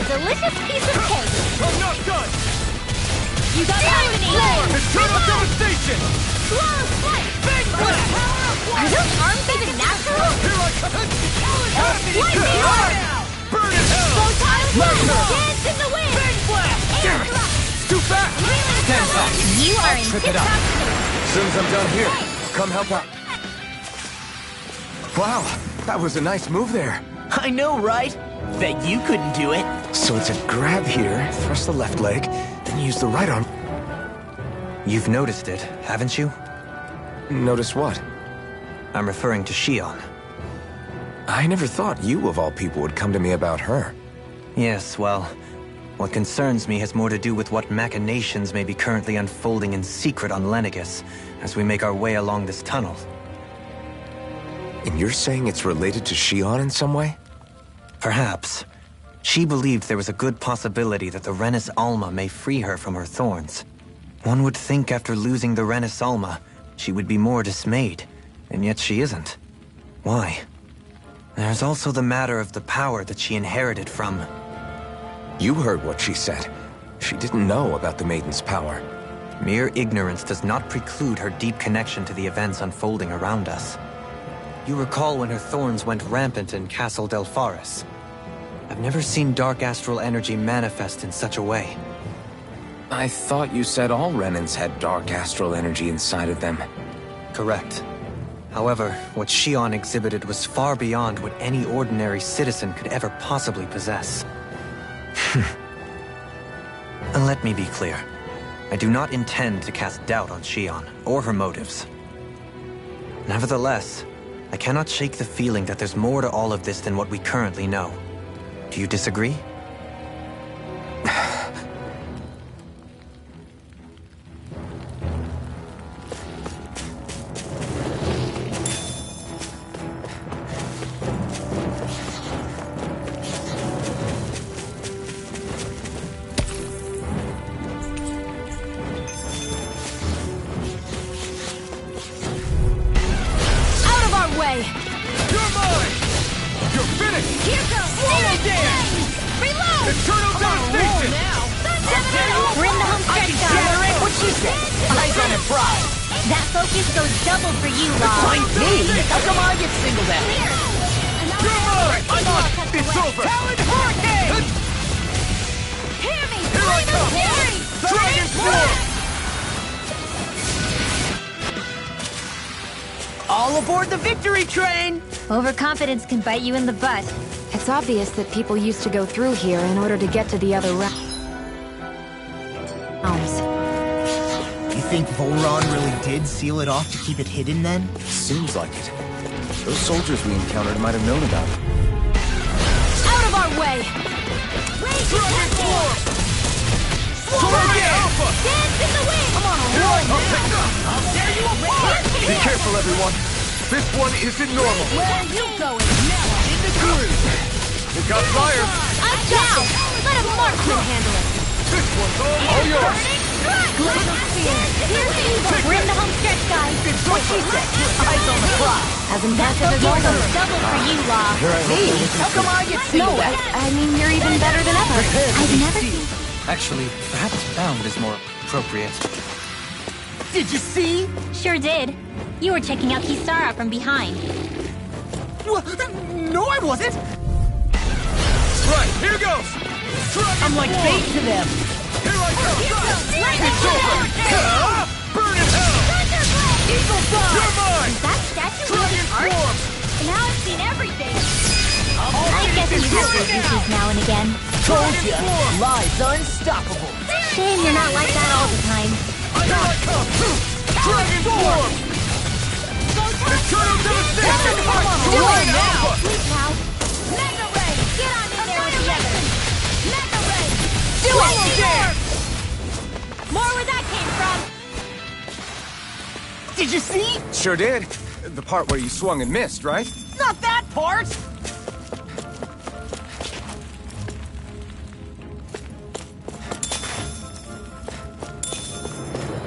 delicious piece of cake! I'm not done! You got company! Eternal devastation! Slow slice! Big blast! Are those arms even natural? Here I come! Lightning! Burn in hell! Photon blast! Laser! Dance in the wind! Big blast! Air drop! It's too fast! Stand back! You are in Trip it tip-top up. shape! As soon as I'm done here, come help out. Wow, that was a nice move there. I know, right? Bet you couldn't do it. So it's a grab here, thrust the left leg, then use the right arm. You've noticed it, haven't you? Notice what? I'm referring to Shion. I never thought you, of all people, would come to me about her. Yes, well, what concerns me has more to do with what machinations may be currently unfolding in secret on Lenegis as we make our way along this tunnel. And you're saying it's related to Shion in some way? Perhaps. She believed there was a good possibility that the Renis Alma may free her from her thorns. One would think after losing the Renis Alma, she would be more dismayed, and yet she isn't. Why? There's also the matter of the power that she inherited from... You heard what she said. She didn't know about the Maiden's power. Mere ignorance does not preclude her deep connection to the events unfolding around us. You recall when her thorns went rampant in Castle Del Faris. I've never seen dark astral energy manifest in such a way. I thought you said all Renans had dark astral energy inside of them. Correct. However, what Shion exhibited was far beyond what any ordinary citizen could ever possibly possess. And let me be clear. I do not intend to cast doubt on Shion, or her motives. Nevertheless, I cannot shake the feeling that there's more to all of this than what we currently know. Do you disagree? Way. You're mine! You're finished! Here goes! Swallow dance! Reload! Eternal devastation! We're in the home stretch, guys! What she said? Eyes on a prize. That focus goes double for you, Law. Find me? How come I get singled out? You're mine! I'm on! It's over! Talon Hurricane! Hear me! Here I come! Dragon Form! All aboard the victory train! Overconfidence can bite you in the butt. It's obvious that people used to go through here in order to get to the other realms. You think Volron really did seal it off to keep it hidden then? Seems like it. Those soldiers we encountered might have known about it. Out of our way! Dragon Form! Target Alpha! Dance in the wind! I'm on a roll now! I'll tear you apart! Be careful, everyone. This one isn't normal. Where are you going? Now I'm in the groove! We got fire. Up now! Let a marksman handle it! This one's all yours. Here's evil! We're in the home stretch, guys! What she said? Eyes on the prize! As That impressive as focus ever. goes double for you, Law. Me? How come I get No, singled out? I mean, you're even better than ever. I've never seen... Actually, perhaps bound is more appropriate. Did you see? Sure did. You were checking out Kisara from behind. No, I wasn't! Right, here goes. I'm like bait to them! Here I come. Lightning It's over. Burn in hell. Eagle fly! You're mine. That statue Dragon was art? Form. Now I've seen everything. I guess you have those issues now and again. Told ya! Lies unstoppable! Shame you're not like that all the time. Here I come. Dragon Form. Eternal devastation. Do it now. Please now. Mega Ray! Get on in there with the others! Mega Ray! Do it! More where that came from! Did you see? Sure did. The part where you swung and missed, right? Not that part!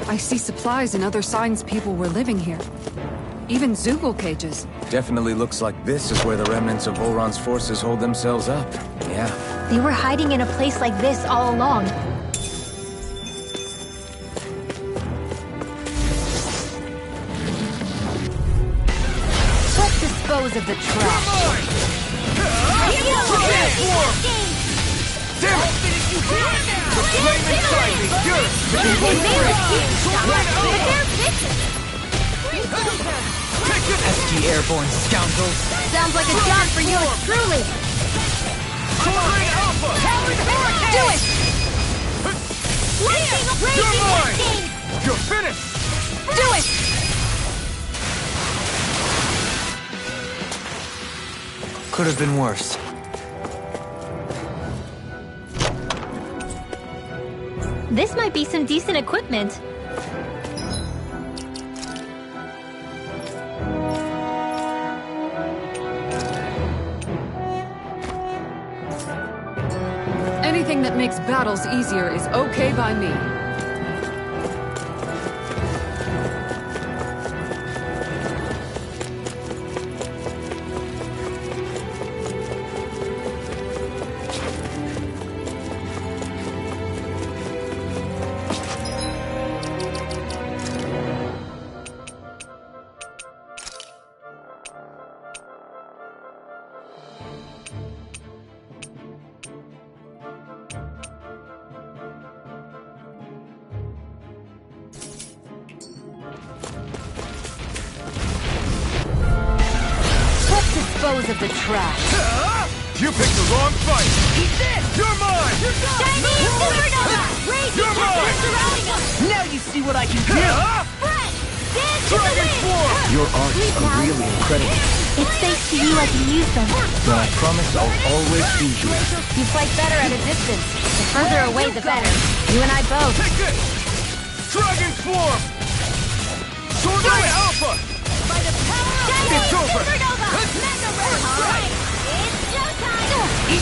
I see supplies and other signs people were living here. Even Zoogle cages. Definitely looks like this is where the remnants of Volron's forces hold themselves up. Yeah. They were hiding in a place like this all along. Let's dispose of the trash. Damn it! The flame inside me! Yours! SG airborne scoundrels! Sounds like a job for you truly. Do it! You're mine! You're finished! Do it! Could have been worse. This might be some decent equipment. Anything that makes battles easier is okay by me. Dispose of the trash. You picked the wrong fight! Eat this! You're mine! Chinese supernova! Raging You're mine! surrounding us! Now you see what I can do! Fred! Dance to the Dragon wind! form! Your arts are really incredible, It's thanks to you I can use them. but I promise I'll always be here. You fight better at a distance. The further away, the better. You and I both. Take this! Dragon form! Sword Ray Alpha! By the power of It's over! supernova! Mega Ray! Alright! It's showtime!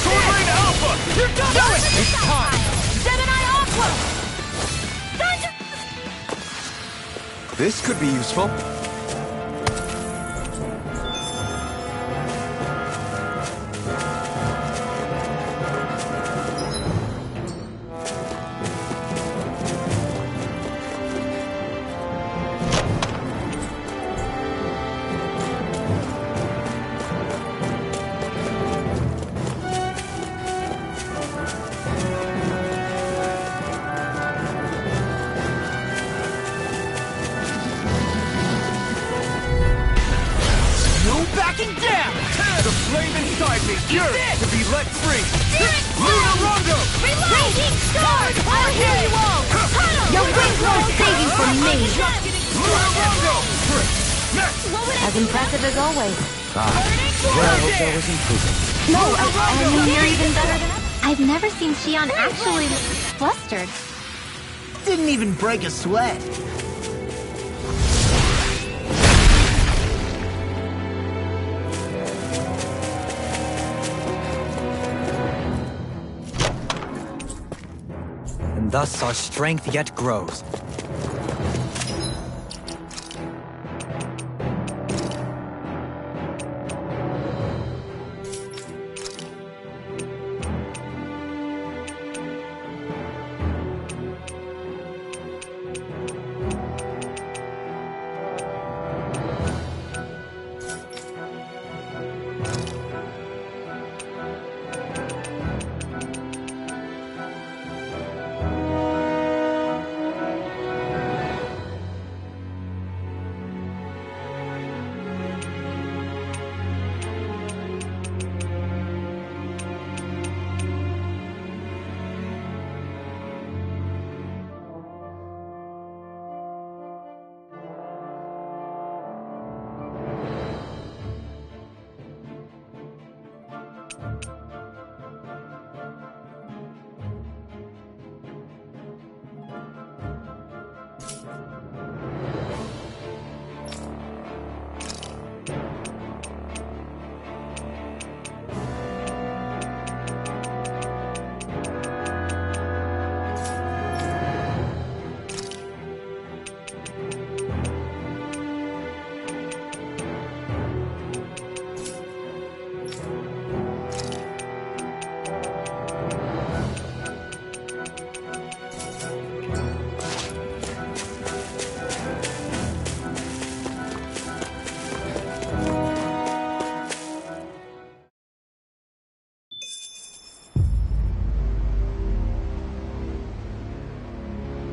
Sword Ray Alpha! You're done! Go to the It's side. time! Gemini Aqua! Thunder! This could be useful. No backing down! The flame inside me, yours to be let free! Luna Rondo! Raging Sword! I'll heal you all! Your wings won't save you from me. Luna Rondo! Next! As impressive as always. Well, I hope that was improving. No, I mean, you're even better than I've never seen Shion actually flustered. Didn't even break a sweat. And thus our strength yet grows.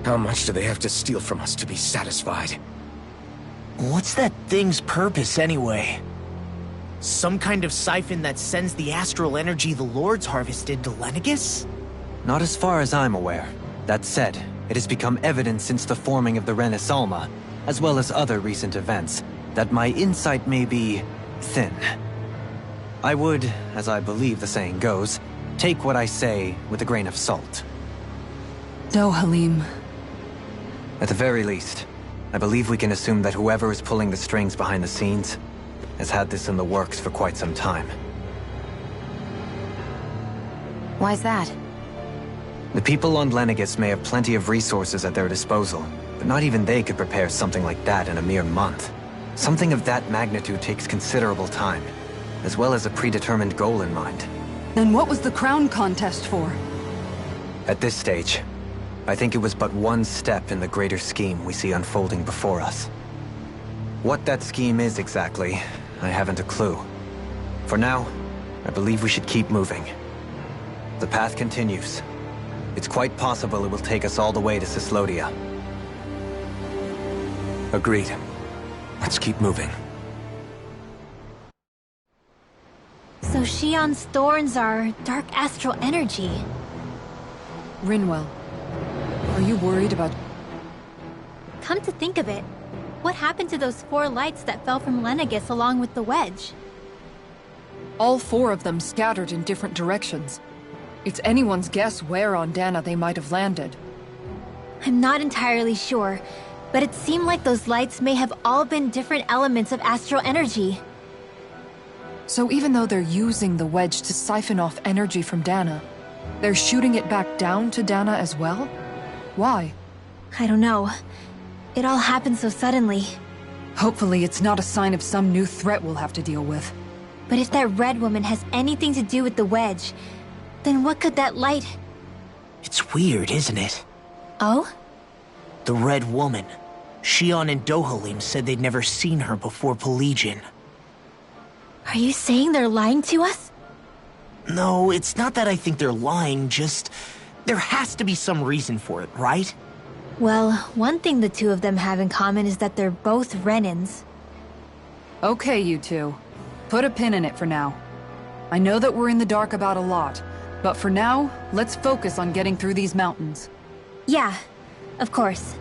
How much do they have to steal from us to be satisfied? What's that thing's purpose, anyway? Some kind of siphon that sends the astral energy the Lords harvested to Lenegus? Not as far as I'm aware. That said, it has become evident since the forming of the Renis Alma, as well as other recent events, that my insight may be thin. I would, as I believe the saying goes, take what I say with a grain of salt. No, Halim. At the very least, I believe we can assume that whoever is pulling the strings behind the scenes has had this in the works for quite some time. Why's that? The people on Lenegus may have plenty of resources at their disposal, but not even they could prepare something like that in a mere month. Something of that magnitude takes considerable time, as well as a predetermined goal in mind. Then what was the crown contest for? At this stage, I think it was but one step in the greater scheme we see unfolding before us. What that scheme is exactly, I haven't a clue. For now, I believe we should keep moving. The path continues. It's quite possible it will take us all the way to Cyslodia. Agreed. Let's keep moving. So Shion's thorns are dark astral energy. Rinwell, are you worried about... Come to think of it, what happened to those 4 lights that fell from Lenegus along with the wedge? All 4 of them scattered in different directions. It's anyone's guess where on Dana they might have landed. I'm not entirely sure, but it seemed like those lights may have all been different elements of astral energy. So even though they're using the wedge to siphon off energy from Dana, they're shooting it back down to Dana as well? Why? I don't know. It all happened so suddenly. Hopefully it's not a sign of some new threat we'll have to deal with. But if that red woman has anything to do with the wedge, then what could that light... It's weird, isn't it? Oh? The Red Woman. Shion and Dohalim said they'd never seen her before Pelagian. Are you saying they're lying to us? No, it's not that I think they're lying, just... there has to be some reason for it, right? Well, one thing the two of them have in common is that they're both Renins. Okay, you two. Put a pin in it for now. I know that we're in the dark about a lot, but for now, let's focus on getting through these mountains. Yeah, of course.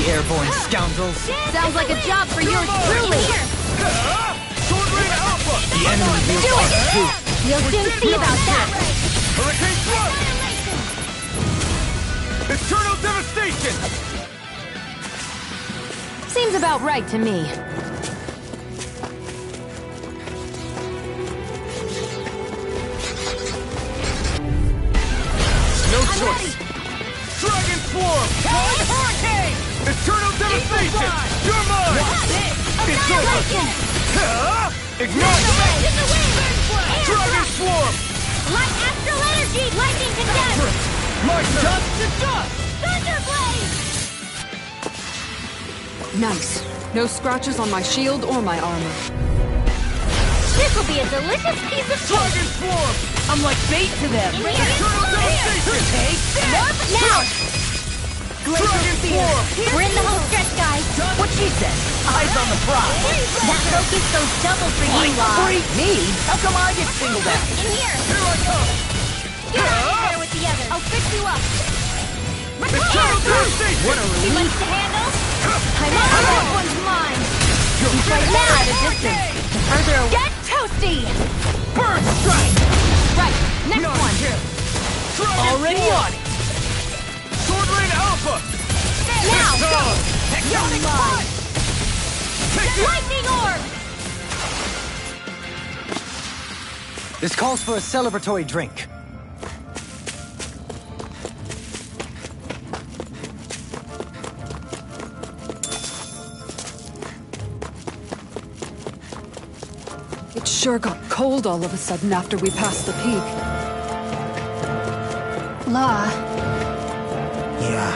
Airborne scoundrels! Sounds like a job for yours truly! Sword Rain Alpha! The enemy will Do it! You'll soon see about that! Hurricane Thrust! Eternal Devastation! Seems about right to me. No choice! Dragon Swarm! Hurricane! Eternal Devastation! You're mine! It's over! Ignite! Dragon Swarm! Light astral energy! Lightning condemned! My turn! Dust to dust! Thunderblade! Nice. No scratches on my shield or my armor. This will be a delicious piece of cake! Dragon Swarm! I'm like bait to them! In here! Eternal Devastation! Take Nope! Now! Dragon Swarm! We're in the home stretch, guys! what she said! Eyes on the prize! That focus goes double for you, Freak me? How come I get singled out? In here! Here I come! Get out of there with the others! I'll fix you up! Eternal Devastation! What a Too relief! much to handle? I'm on that one's mine! Right now at a distance! The further away... Get toasty! Bird strike! Right, next Not one! here! Dragon Already Swarm! on it! Sword Rain Alpha! Now! It's on! Sonic Punch! Lightning Orb! This calls for a celebratory drink. It sure got cold all of a sudden after we passed the peak. Law, Yeah,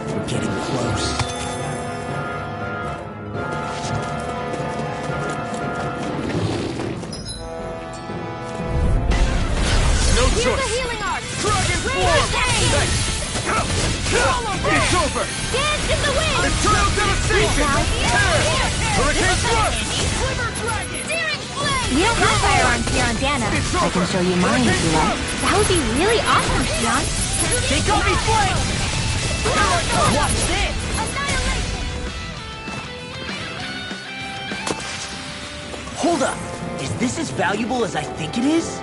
we're getting close. No Here's a choice. healing arc! Dragon Raise Form! attack! It's over! Dance in the wind! Eternal devastation! Hurricane thrust! Quiver Dragon! Searing flame! we don't have firearms here on Dana. I can show you mine if you like. That would be really awesome, Xion. Take on me, flame! Watch this! Annihilation! Hold up! Is this as valuable as I think it is?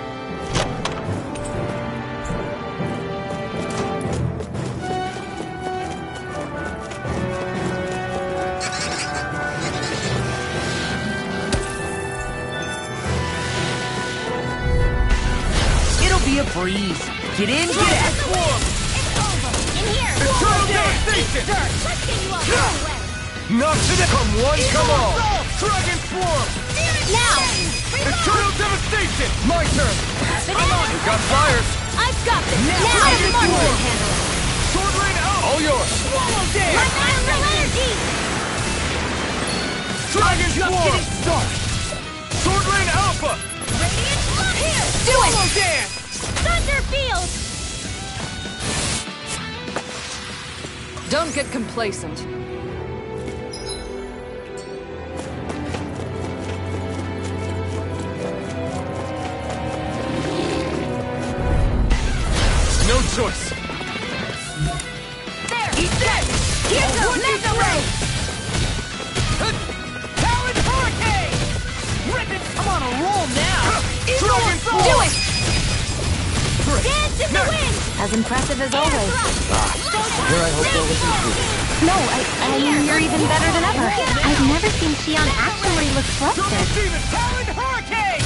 It'll be a breeze. Get in, get out! It's over! In here! Eternal devastation! Let's get you off your way! Not today! Come one, come all! Dragon Form! Now! Eternal devastation! My turn! I'm on You got fires! I've got this! Now! Dragon Mark Form! can handle it! Sword rain out! All yours! Swallow dance! Astral energy! Dragon Just Form! getting started! Sword rain alpha! Radiant blood! Here! Do Swallow it! dance! Thunder field! Don't get complacent. No choice! There! He's dead! Here's a mega ray! Talon Hurricane! Rip it! I'm on a roll now! Dragon Form! Do it! Dance in the wind! As impressive as always. Here I hope there was improvement. No, I mean, you're even better than ever. I've never seen Xion actually look Double flustered. demon! Talon Hurricane!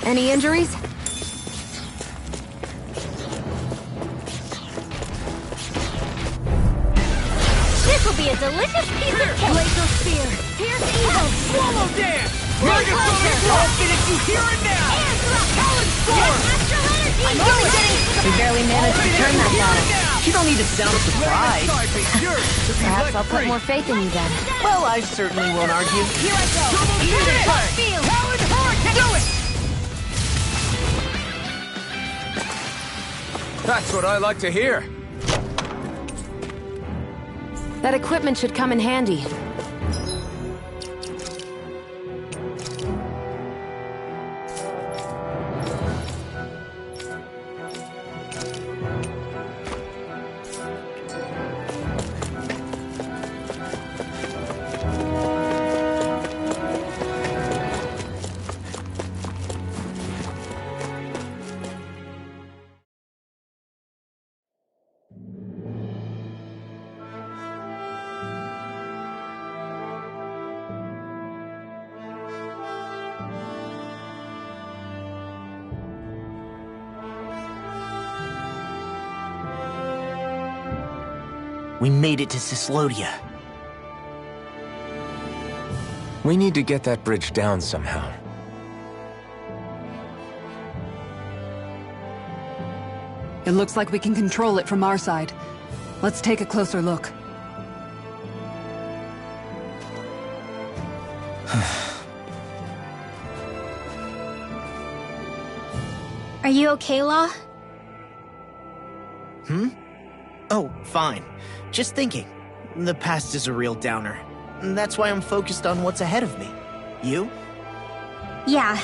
Any injuries? This will be a delicious piece of cake! Laser spear! Pierce evil! Swallow dance! Mega Sonic I'll Thrust! get it, you hear it now! And drop! Talon Storm! Astral energy! I'm only getting... We barely managed to turn that down. You don't need to sound surprised. Perhaps I'll put more faith in you then. Well, I certainly won't argue. Here I go! Double Eat demon! it! Field! Talon Hurricane! Do it! That's what I like to hear. That equipment should come in handy. We made it to Cislodia. We need to get that bridge down somehow. It looks like we can control it from our side. Let's take a closer look. Are you okay, Law? Oh, fine. Just thinking. The past is a real downer. That's why I'm focused on what's ahead of me. You? Yeah.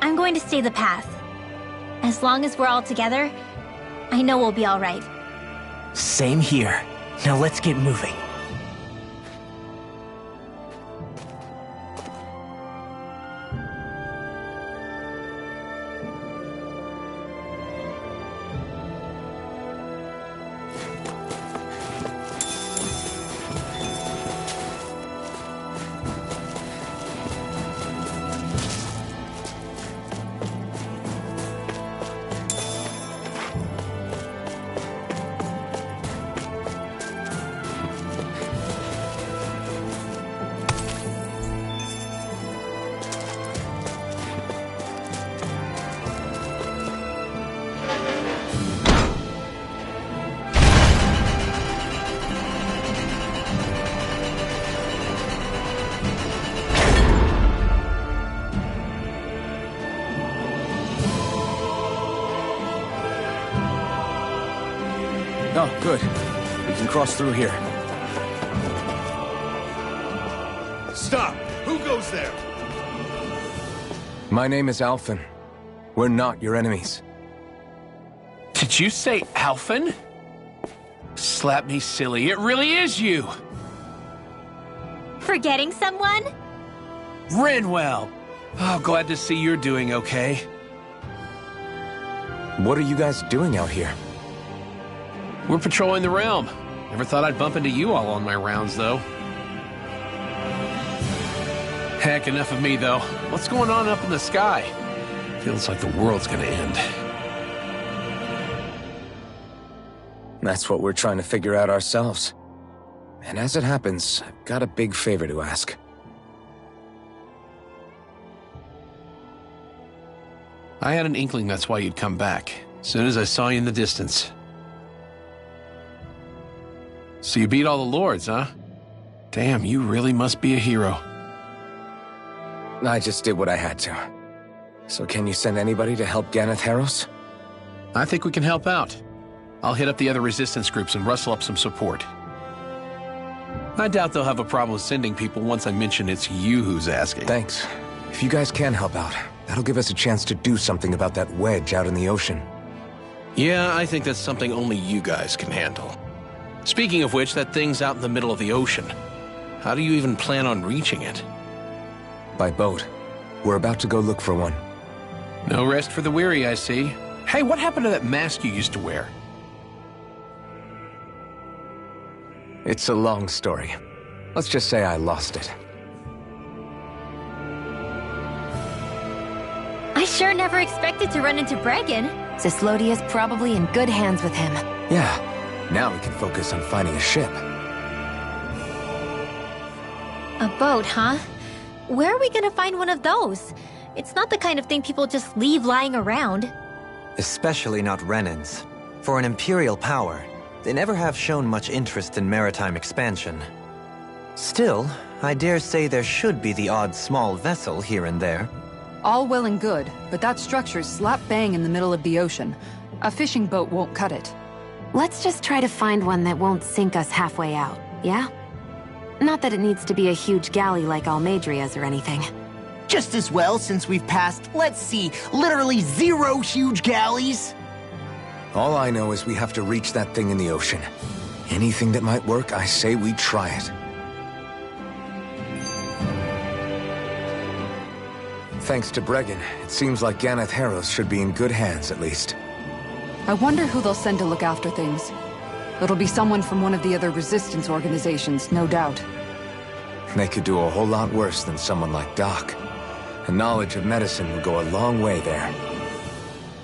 I'm going to stay the path. As long as we're all together, I know we'll be all right. Same here. Now let's get moving. Oh, good. We can cross through here. Stop! Who goes there? My name is Alphen. We're not your enemies. Did you say Alphen? Slap me silly, it really is you! Forgetting someone? Renwell! Oh, glad to see you're doing okay. What are you guys doing out here? We're patrolling the realm. Never thought I'd bump into you all on my rounds, though. Heck, enough of me, though. What's going on up in the sky? Feels like the world's gonna end. That's what we're trying to figure out ourselves. And as it happens, I've got a big favor to ask. I had an inkling that's why you'd come back, as soon as I saw you in the distance. So you beat all the lords, huh? Damn, you really must be a hero. I just did what I had to. So can you send anybody to help Ganeth Harros? I think we can help out. I'll hit up the other resistance groups and rustle up some support. I doubt they'll have a problem with sending people once I mention it's you who's asking. Thanks. If you guys can help out, that'll give us a chance to do something about that wedge out in the ocean. Yeah, I think that's something only you guys can handle. Speaking of which, that thing's out in the middle of the ocean. How do you even plan on reaching it? By boat. We're about to go look for one. No rest for the weary, I see. Hey, what happened to that mask you used to wear? It's a long story. Let's just say I lost it. I sure never expected to run into Bregan. Zislodia's probably in good hands with him. Yeah, now we can focus on finding a ship. A boat, huh? Where are we gonna find one of those? It's not the kind of thing people just leave lying around. Especially not Renans. For an Imperial power, they never have shown much interest in maritime expansion. Still, I dare say there should be the odd small vessel here and there. All well and good, but that structure's slap bang in the middle of the ocean. A fishing boat won't cut it. Let's just try to find one that won't sink us halfway out, yeah? Not that it needs to be a huge galley like Almadria's or anything. Just as well, since we've passed, let's see, literally 0 huge galleys. All I know is we have to reach that thing in the ocean. Anything that might work, I say we try it. Thanks to Bregan, it seems like Ganeth Harros should be in good hands, at least. I wonder who they'll send to look after things. It'll be someone from one of the other resistance organizations, no doubt. They could do a whole lot worse than someone like Doc. A knowledge of medicine would go a long way there.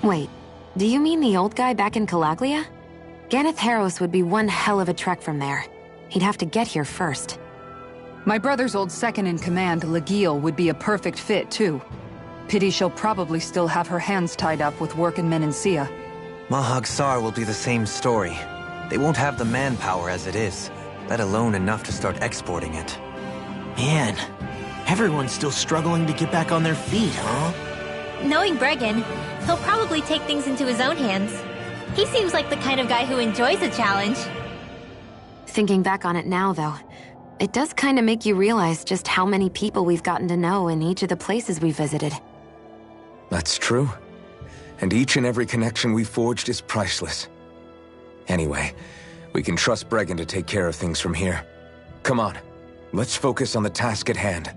Wait, do you mean the old guy back in Calaglia? Ganeth Harros would be one hell of a trek from there. He'd have to get here first. My brother's old second-in-command, Legil, would be a perfect fit, too. Pity she'll probably still have her hands tied up with work in Menancia. Mahag Sar will be the same story. They won't have the manpower as it is, let alone enough to start exporting it. Man, everyone's still struggling to get back on their feet, huh? Knowing Bregan, he'll probably take things into his own hands. He seems like the kind of guy who enjoys a challenge. Thinking back on it now, though, it does kind of make you realize just how many people we've gotten to know in each of the places we visited. That's true. And each and every connection we forged is priceless. Anyway, we can trust Bregan to take care of things from here. Come on, let's focus on the task at hand.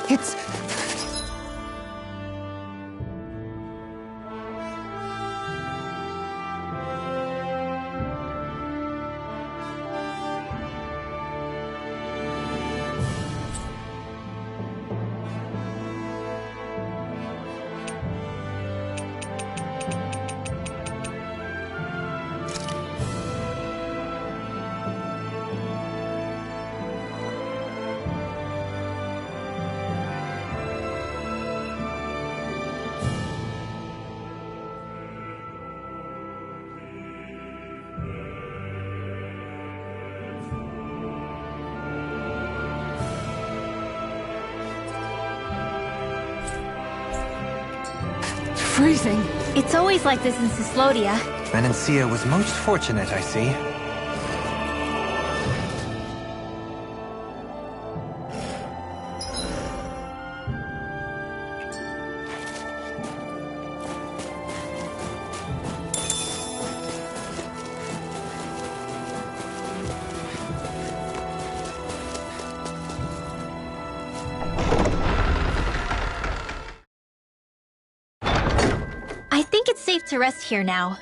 It's... freezing. It's always like this in Cyslodia. Venencia was most fortunate, I see. I think it's safe to rest here now.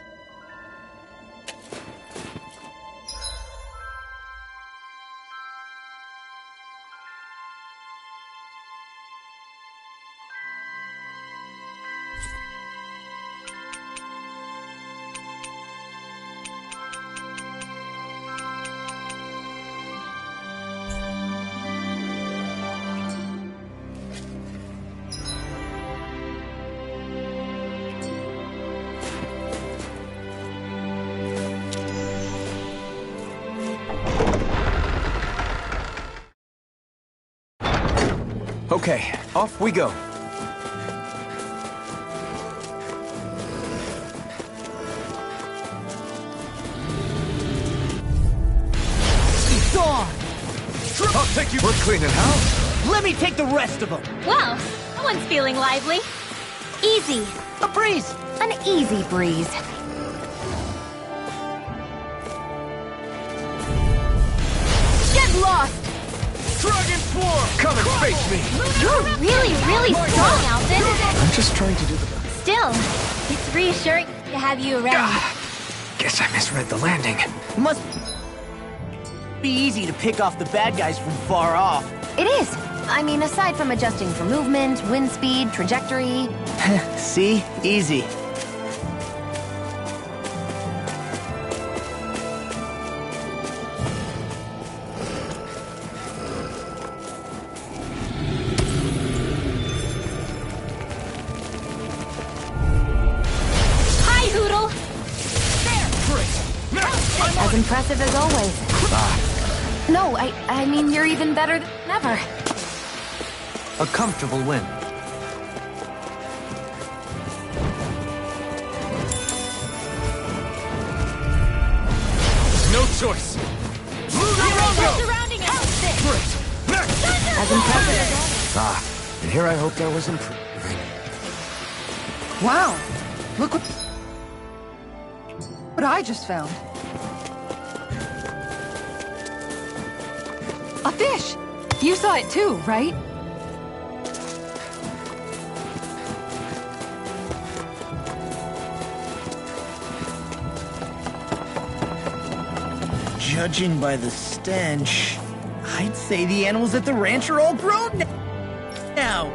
Okay, off we go. It's on! I'll take you. We're cleaning house. Let me take the rest of them! Well, someone's feeling lively. Easy. A breeze! An easy breeze. Get lost! Dragon Swarm! Come and face me. You're really strong, Alvin. I'm just trying to do the best. Still, it's reassuring to have you around. Guess I misread the landing. Must be easy to pick off the bad guys from far off. It is. I mean, aside from adjusting for movement, wind speed, trajectory... See? Easy. Hi, Hoodle. As impressive as always. No, I mean, you're even better than ever. A comfortable win. No choice. Surrounding us! Great. Next. As impressive as always. And here I hoped I was improving. Wow. Look what I just found. A fish! You saw it too, right? Judging by the stench, I'd say the animals at the ranch are all grown now.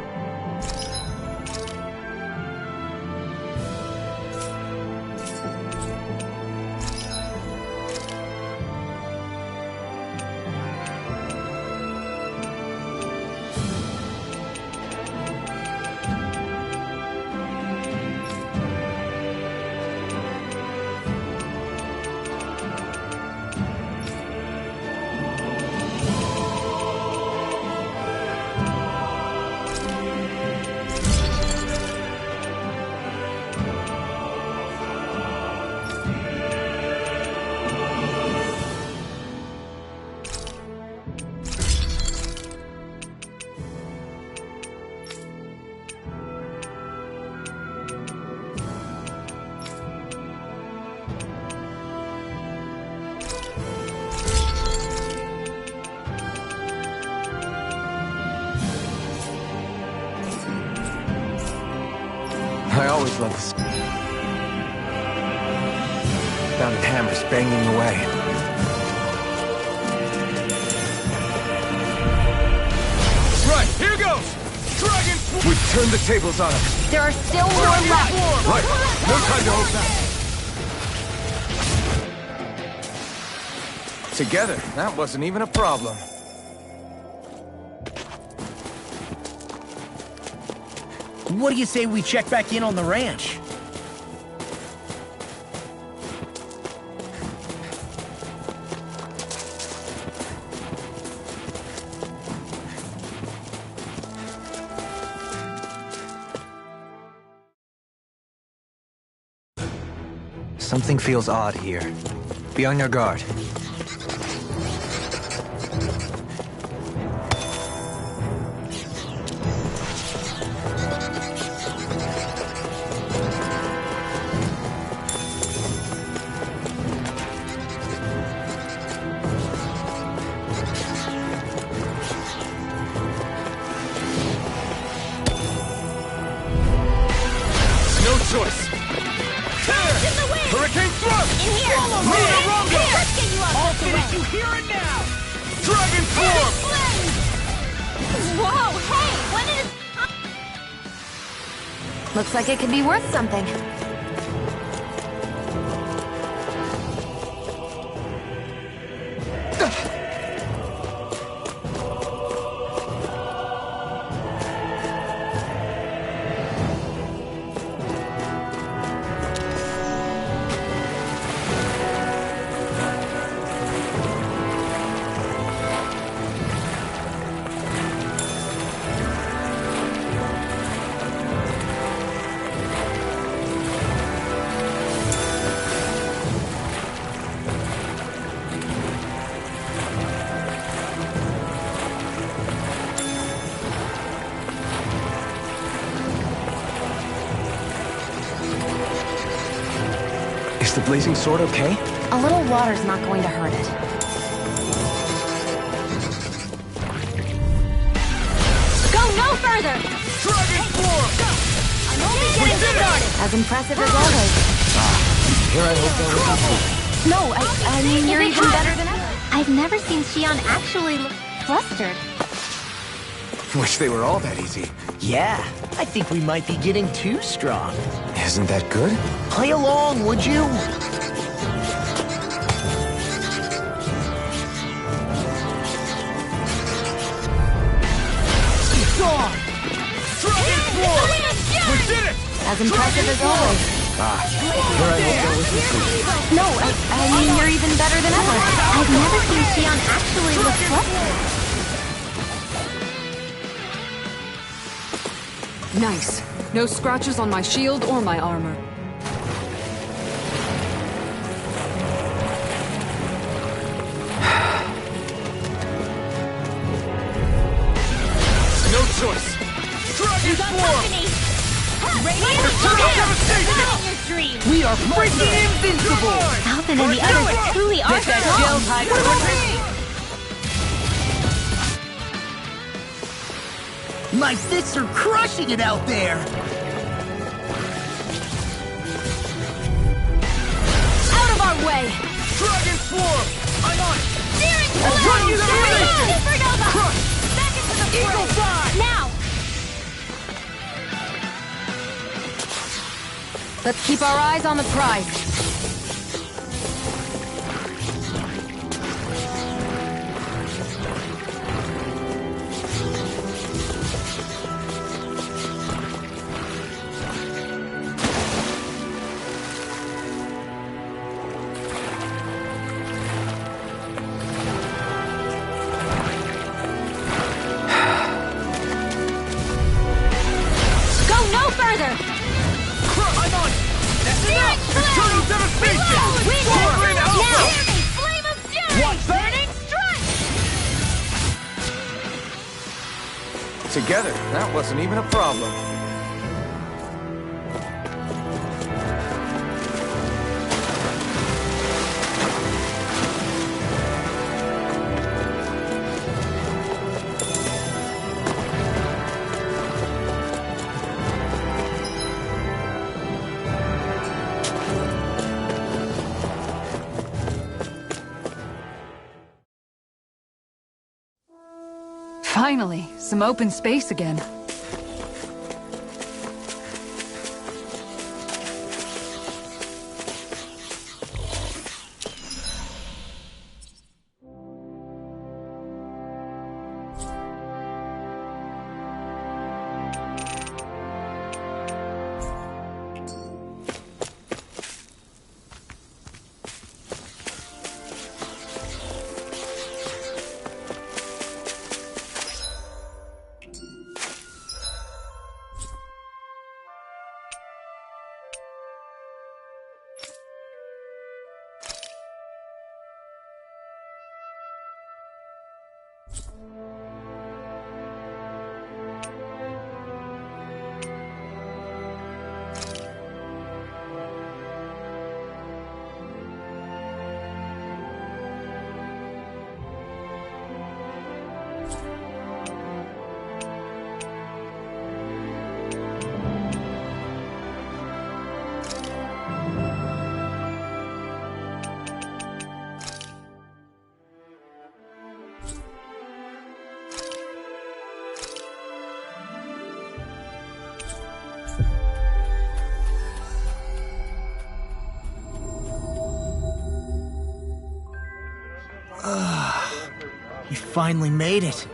I always love the sound of hammers banging away. Right, here goes. Dragon Swarm. We've turned the tables on them. There are still more left. Right, no time to hold back. Together, that wasn't even a problem. What do you say we check back in on the ranch? Something feels odd here. Be on your guard. No choice. In the wind! Hurricane thrust! In here! Lunar Here! rumble! Here! Let's get you out I'll of the finish way! you here and now! Dragon form! Flames! Whoa, hey! When did it... Looks like it could be worth something. Is the blazing sword okay? A little water's not going to hurt it. Go no further! Dragon form! I'm only getting started! As impressive as always. Here I hope that was No, I mean, you're even better than ever. I've never seen Shion actually look flustered. Wish they were all that easy. Yeah, I think we might be getting too strong. Isn't that good? Play along, would you? It's gone! Dragon form! We did it! As impressive as always. Here I hope that was the truth. No, I mean, you're even better than ever. I've never seen Shion actually look flustered. Nice. No scratches on my shield or my armor. No choice! Dragon form! Radiant devastation! your dream! We are freaking invincible! Alvin and the others truly are strong. My fists are crushing it out there! Out of our way! Dragon form! I'm on it! Steering I'll run you to elimination! Supernova! Crush! Back into the Eagle fray! fly! Now! Let's keep our eyes on the prize. Go no further! I'm on it! That's enough! Eternal devastation! Wind Sovereign now! Alpha! Flame of fury! What's that? Burning strike! Together, that wasn't even a problem. Finally, some open space again. finally made it.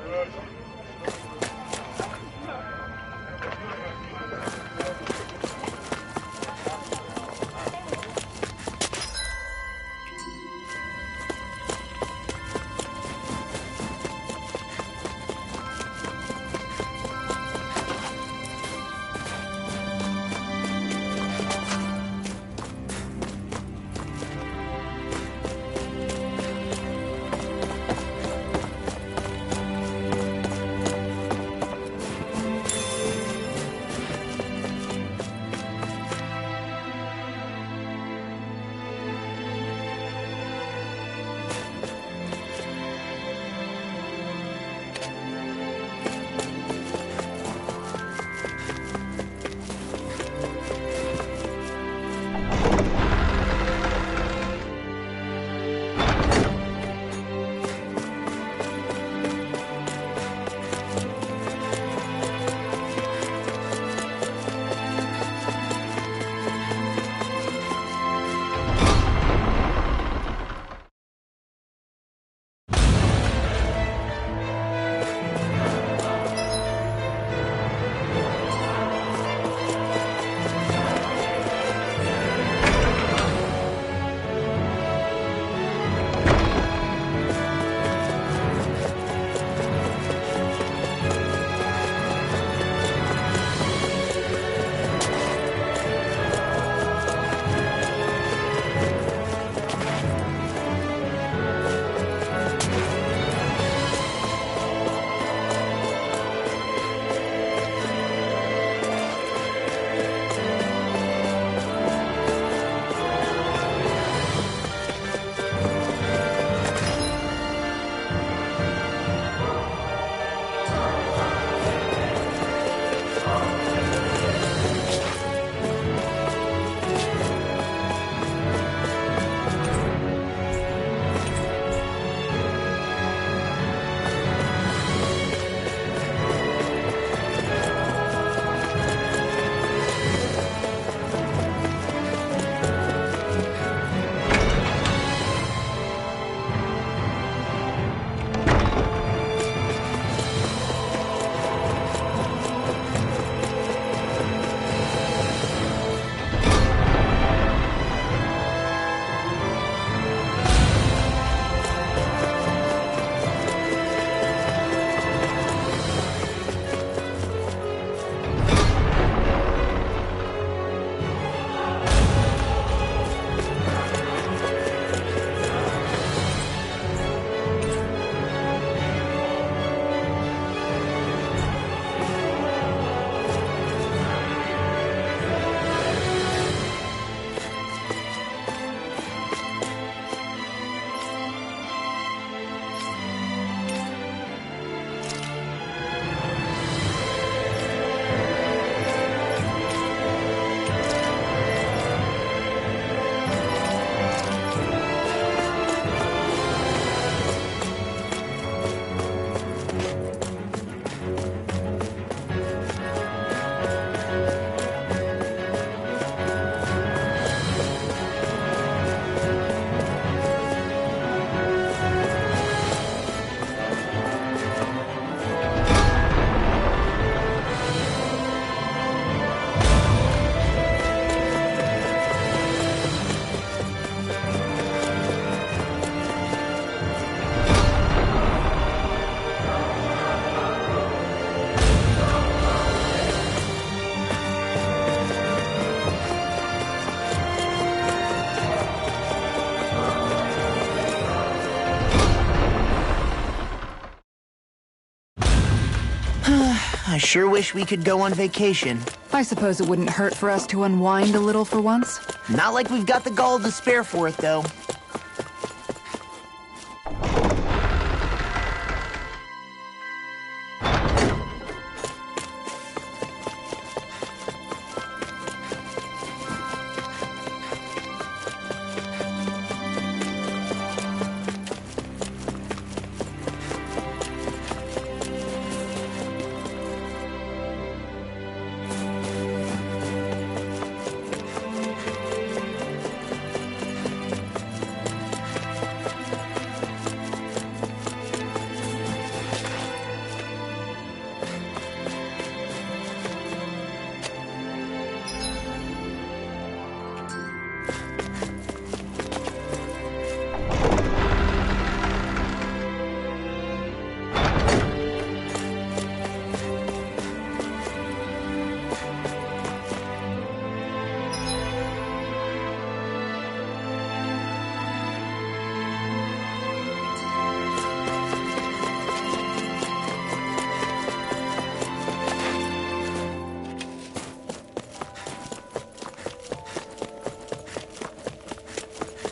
I sure wish we could go on vacation. I suppose it wouldn't hurt for us to unwind a little for once. Not like we've got the gall to spare for it, though.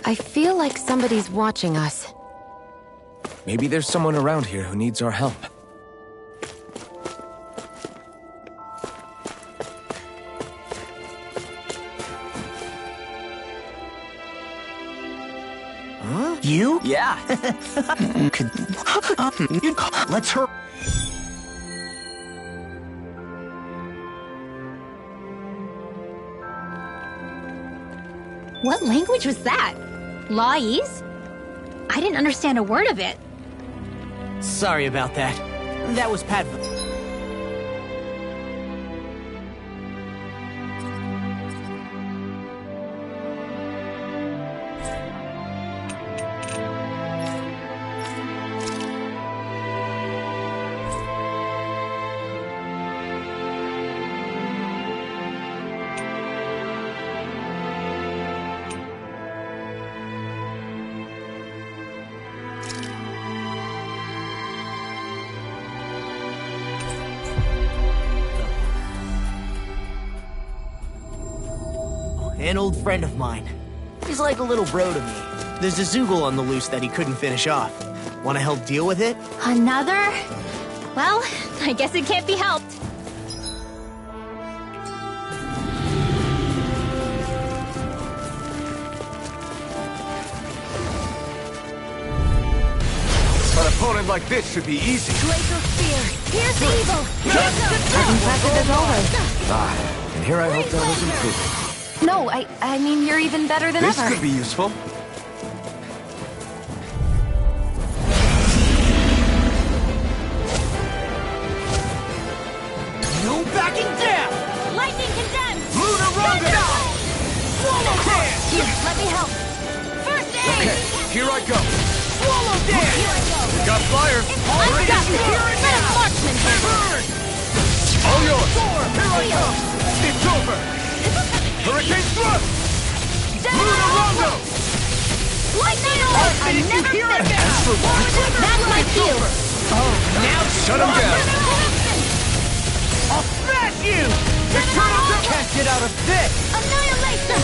I feel like somebody's watching us. Maybe there's someone around here who needs our help. Huh? You? Yeah. Let's hurry. What language was that? Lawese? I didn't understand a word of it. Sorry about that. That was Padma. An old friend of mine. He's like a little bro to me. There's a Zoogle on the loose that he couldn't finish off. Want to help deal with it? Another? Well, I guess it can't be helped. An opponent like this should be easy. Glacial Spear. Here's the evil. As impressive as always. Ah, and here I hope that was improving. No, I mean, you're even better than This ever. could be useful. No backing down! Lightning condemned. Lunar Rondo! Swallow dance! Here, let me help. First aid. Okay, here I go. Swallow dance! Here I go. Got fire! I've got this. Hear it Let a now! marksman here. Burn! All yours! Here I come! It's over! Hurricane Thrust! Lunar Rondo! Lightning alert. I Did you never hear it? missed. That's my cue. Now shut him down! I'll smash you! Eternal Can't get out of this! Annihilation.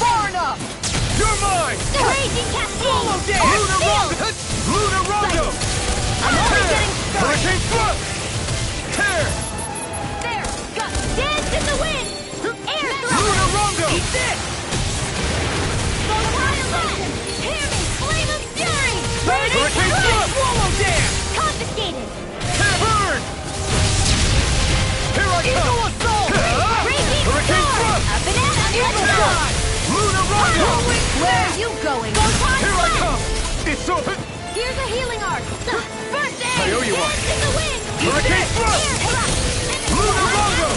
Far enough! You're mine! Raging Swallow cascade. dance! Lunar Rondo! Lunar Rondo! I'm only getting started. Hurricane Thrust! Tear! There. Got dance in the wind. Air thrust. Lunar Rondo! Eat this! Annihilation. Hear me. Flame of fury. Hurricane Thrust! Swallow dance! Confiscated. Burn! Here I Eagle come! assault! Raging Hurricane storm. Thrust! A banana Eagle eagle shot! Lunar Rondo! Where are you going? Photon Here I blast. come! It's over! Here's a healing arc. First aid. I owe you one. Dance in the wind. Hurricane Thrust! Lunar Rondo!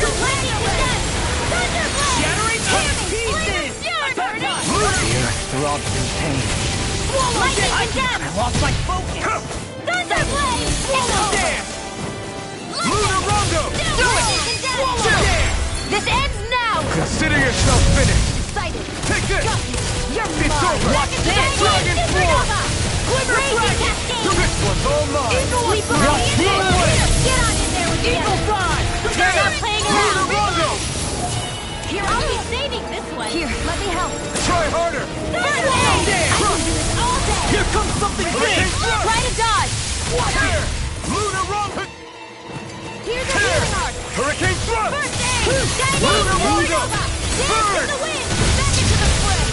Shattering to pieces! Lunar! Throbs in pain. Swallow dance! Condemned. I lost my focus! Thunderblade. Swallow dance! Lunar Rondo! Do it! Swallow dance! This ends now. Consider yourself finished! Excited. Take this! You're It's mine. over! Watch this. Dragon Form! Glimmer Dragon. This one's all mine! We belong in Get away. Get on in there with the Eagle others. fly! We're not playing Lunar around. Rondo! Here, I'll be saving this one. Here, let me help. Try harder! First aid. I can do this all day. Here comes something Hurricane big! Thrust! Try to dodge. Tear! Lunar Rondo! Here's a healing arc. Hurricane Thrust! First aid. Lunar Dynamic. Rondo! Dance Burn! in the wind. Back into the fray.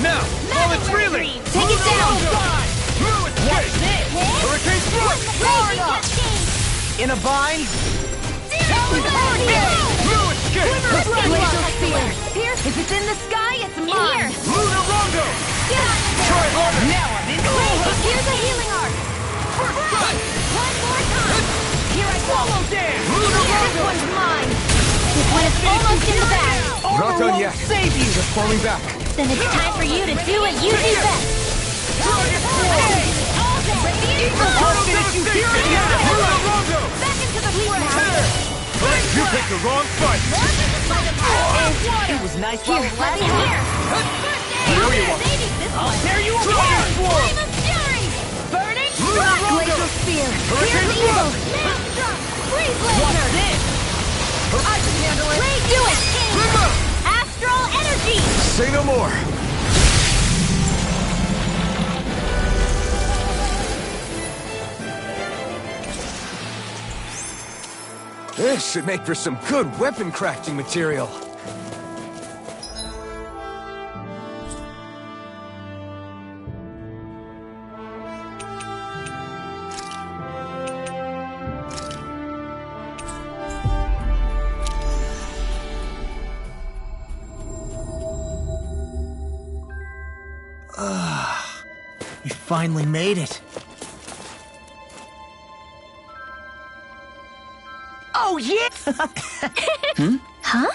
Now, while it's reeling! Take it down. Blue escape! Hurricane Thrust! Raging cascade. In a bind? Blue escape! Glacial spear. Here, if it's in the sky, it's mine. Lunar Rondo! Get on in there. Try harder! Now I'm in. Here's a healing arc. One more time. Here I go. Swallow dance! Lunar This Rondo! one's mine. This one is almost in the bag. Not done yet. Save you! Just falling back. Then it's time for you to do what you do best. Dragon Form! All day. Eternal devastation! Lunar Rondo! Back into the fray. Tear! You picked the wrong fight! It was nice Here, while it let me lasted. here. I know you want. Saving this I'll one. tear you Dragon apart! Form! Flame of fury. Burning. Lunar Rondo! Glacial spear. Hurricane Here's the evil. Thrust! Maelstrom. Freeze What's laser. this? I can handle it! Ray, do it. Glimmer! Astral energy. Say no more. This should make for some good weapon crafting material. We finally made it. Oh, yeah! Huh?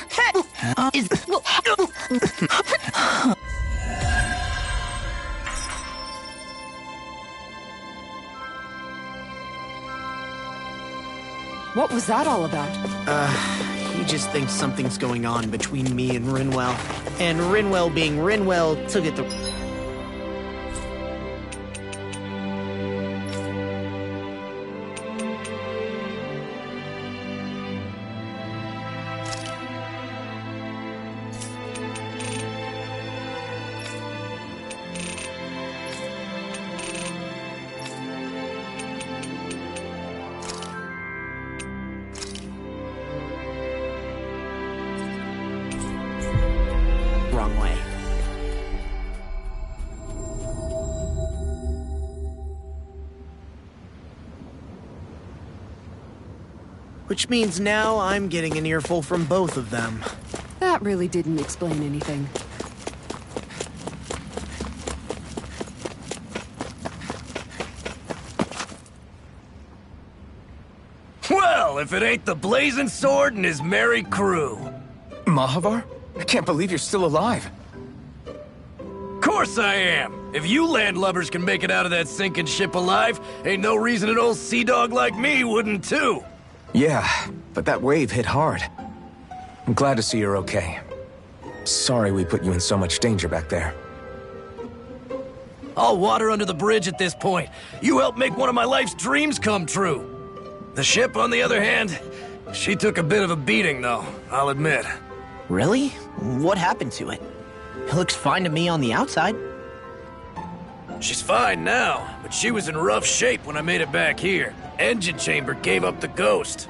What was that all about? He just thinks something's going on between me and Rinwell. And Rinwell being Rinwell took it the... wrong way. Which means now I'm getting an earful from both of them. That really didn't explain anything. Well, if it ain't the Blazing Sword and his merry crew. Mahavar? I can't believe you're still alive. Course I am. If you landlubbers can make it out of that sinking ship alive, ain't no reason an old sea dog like me wouldn't too. Yeah, but that wave hit hard. I'm glad to see you're okay. Sorry we put you in so much danger back there. All water under the bridge at this point. You helped make one of my life's dreams come true. The ship, on the other hand, she took a bit of a beating, though, I'll admit. Really? What happened to it? It looks fine to me on the outside. She's fine now, but she was in rough shape when I made it back here. Engine chamber gave up the ghost.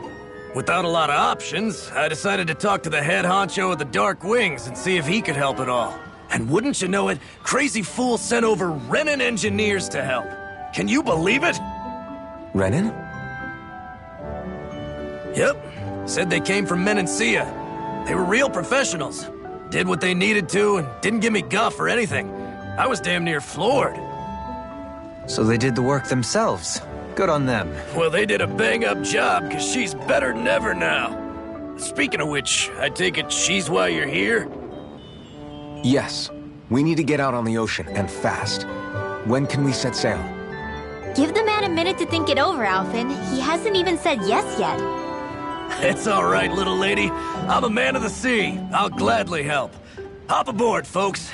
Without a lot of options, I decided to talk to the head honcho of the Dark Wings and see if he could help at all. And wouldn't you know it, Crazy Fool sent over Renan engineers to help. Can you believe it? Renan? Yep. Said they came from Menancia. They were real professionals. Did what they needed to and didn't give me guff or anything. I was damn near floored. So they did the work themselves. Good on them. Well, they did a bang-up job, because she's better than ever now. Speaking of which, I take it she's why you're here? Yes. We need to get out on the ocean, and fast. When can we set sail? Give the man a minute to think it over, Alphen. He hasn't even said yes yet. It's all right, little lady. I'm a man of the sea. I'll gladly help. Hop aboard, folks.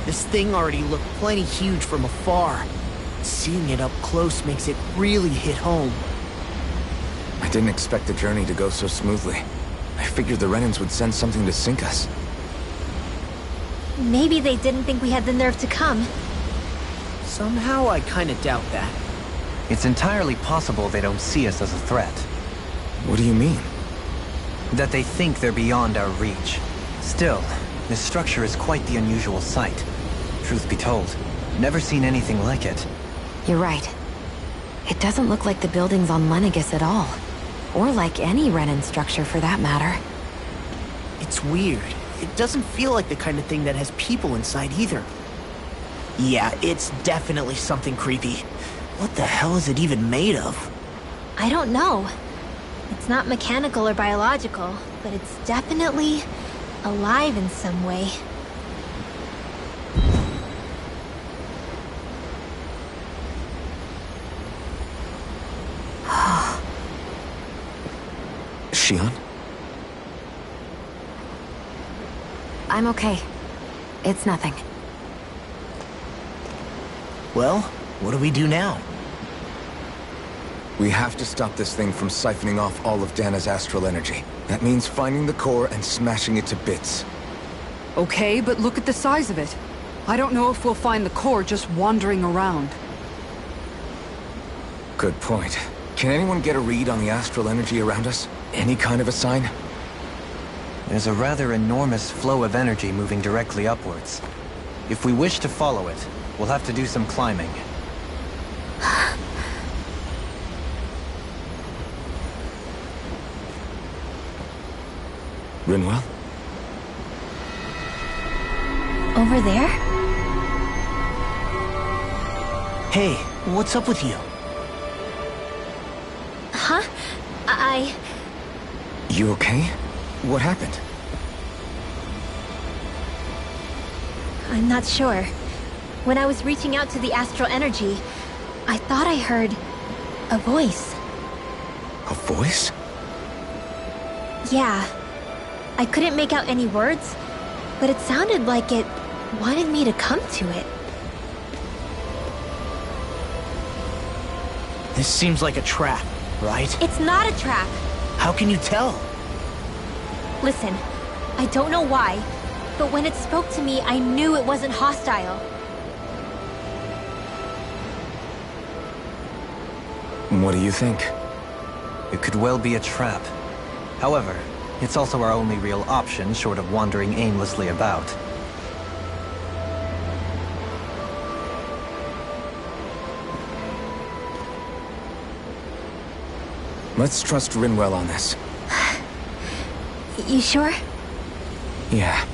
This thing already looked plenty huge from afar. Seeing it up close makes it really hit home. I didn't expect the journey to go so smoothly. I figured the Renans would send something to sink us. Maybe they didn't think we had the nerve to come. Somehow I kinda doubt that. It's entirely possible they don't see us as a threat. What do you mean? That they think they're beyond our reach. Still, this structure is quite the unusual sight. Truth be told, never seen anything like it. You're right. It doesn't look like the buildings on Lenegis at all. Or like any Renan structure for that matter. It's weird. It doesn't feel like the kind of thing that has people inside either. Yeah, it's definitely something creepy. What the hell is it even made of? I don't know. It's not mechanical or biological, but it's definitely alive in some way. Shion? I'm okay. It's nothing. Well, what do we do now? We have to stop this thing from siphoning off all of Dana's astral energy. That means finding the core and smashing it to bits. Okay, but look at the size of it. I don't know if we'll find the core just wandering around. Good point. Can anyone get a read on the astral energy around us? Any kind of a sign? There's a rather enormous flow of energy moving directly upwards. If we wish to follow it, we'll have to do some climbing. Rinwell? Over there? Hey, what's up with you? Huh? You okay? What happened? I'm not sure. When I was reaching out to the astral energy, I thought I heard a voice. A voice? Yeah. I couldn't make out any words, but it sounded like it wanted me to come to it. This seems like a trap, right? It's not a trap. How can you tell? Listen, I don't know why, but when it spoke to me, I knew it wasn't hostile. What do you think? It could well be a trap. However, it's also our only real option short of wandering aimlessly about. Let's trust Rinwell on this. You sure? Yeah.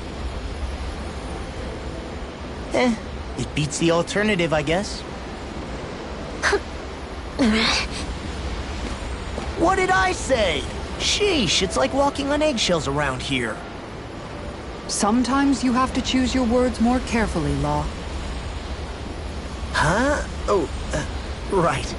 It beats the alternative, I guess. What did I say? Sheesh, it's like walking on eggshells around here. Sometimes you have to choose your words more carefully, Law. Huh? Oh, right.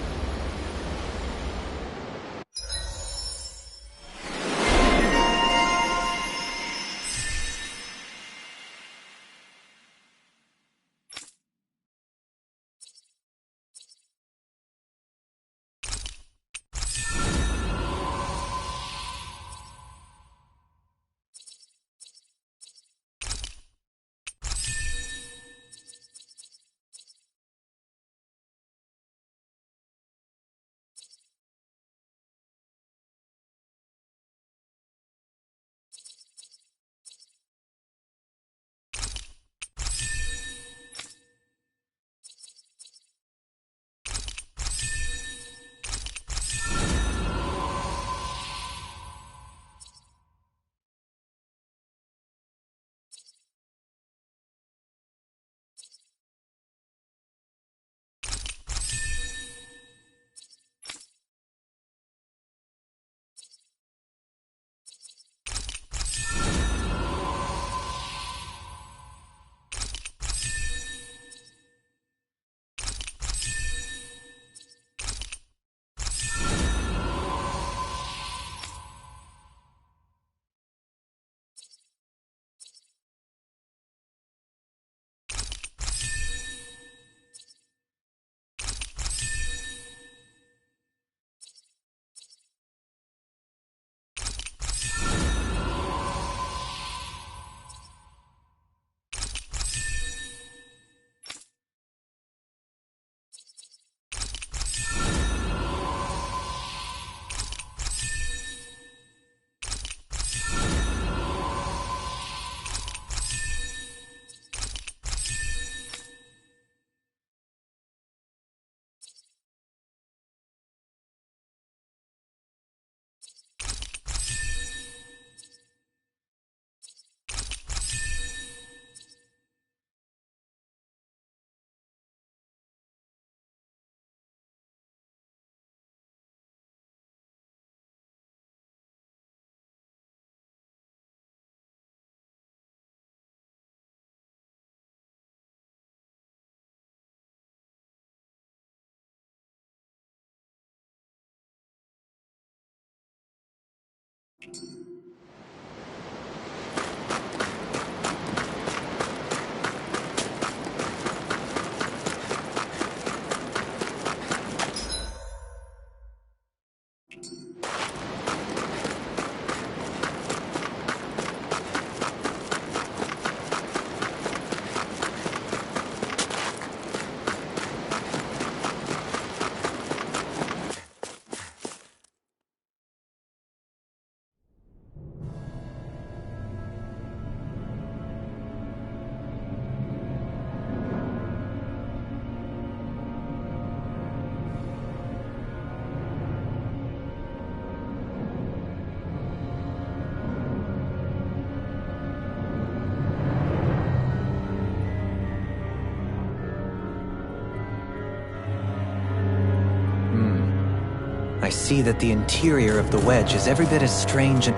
I see that the interior of the wedge is every bit as strange and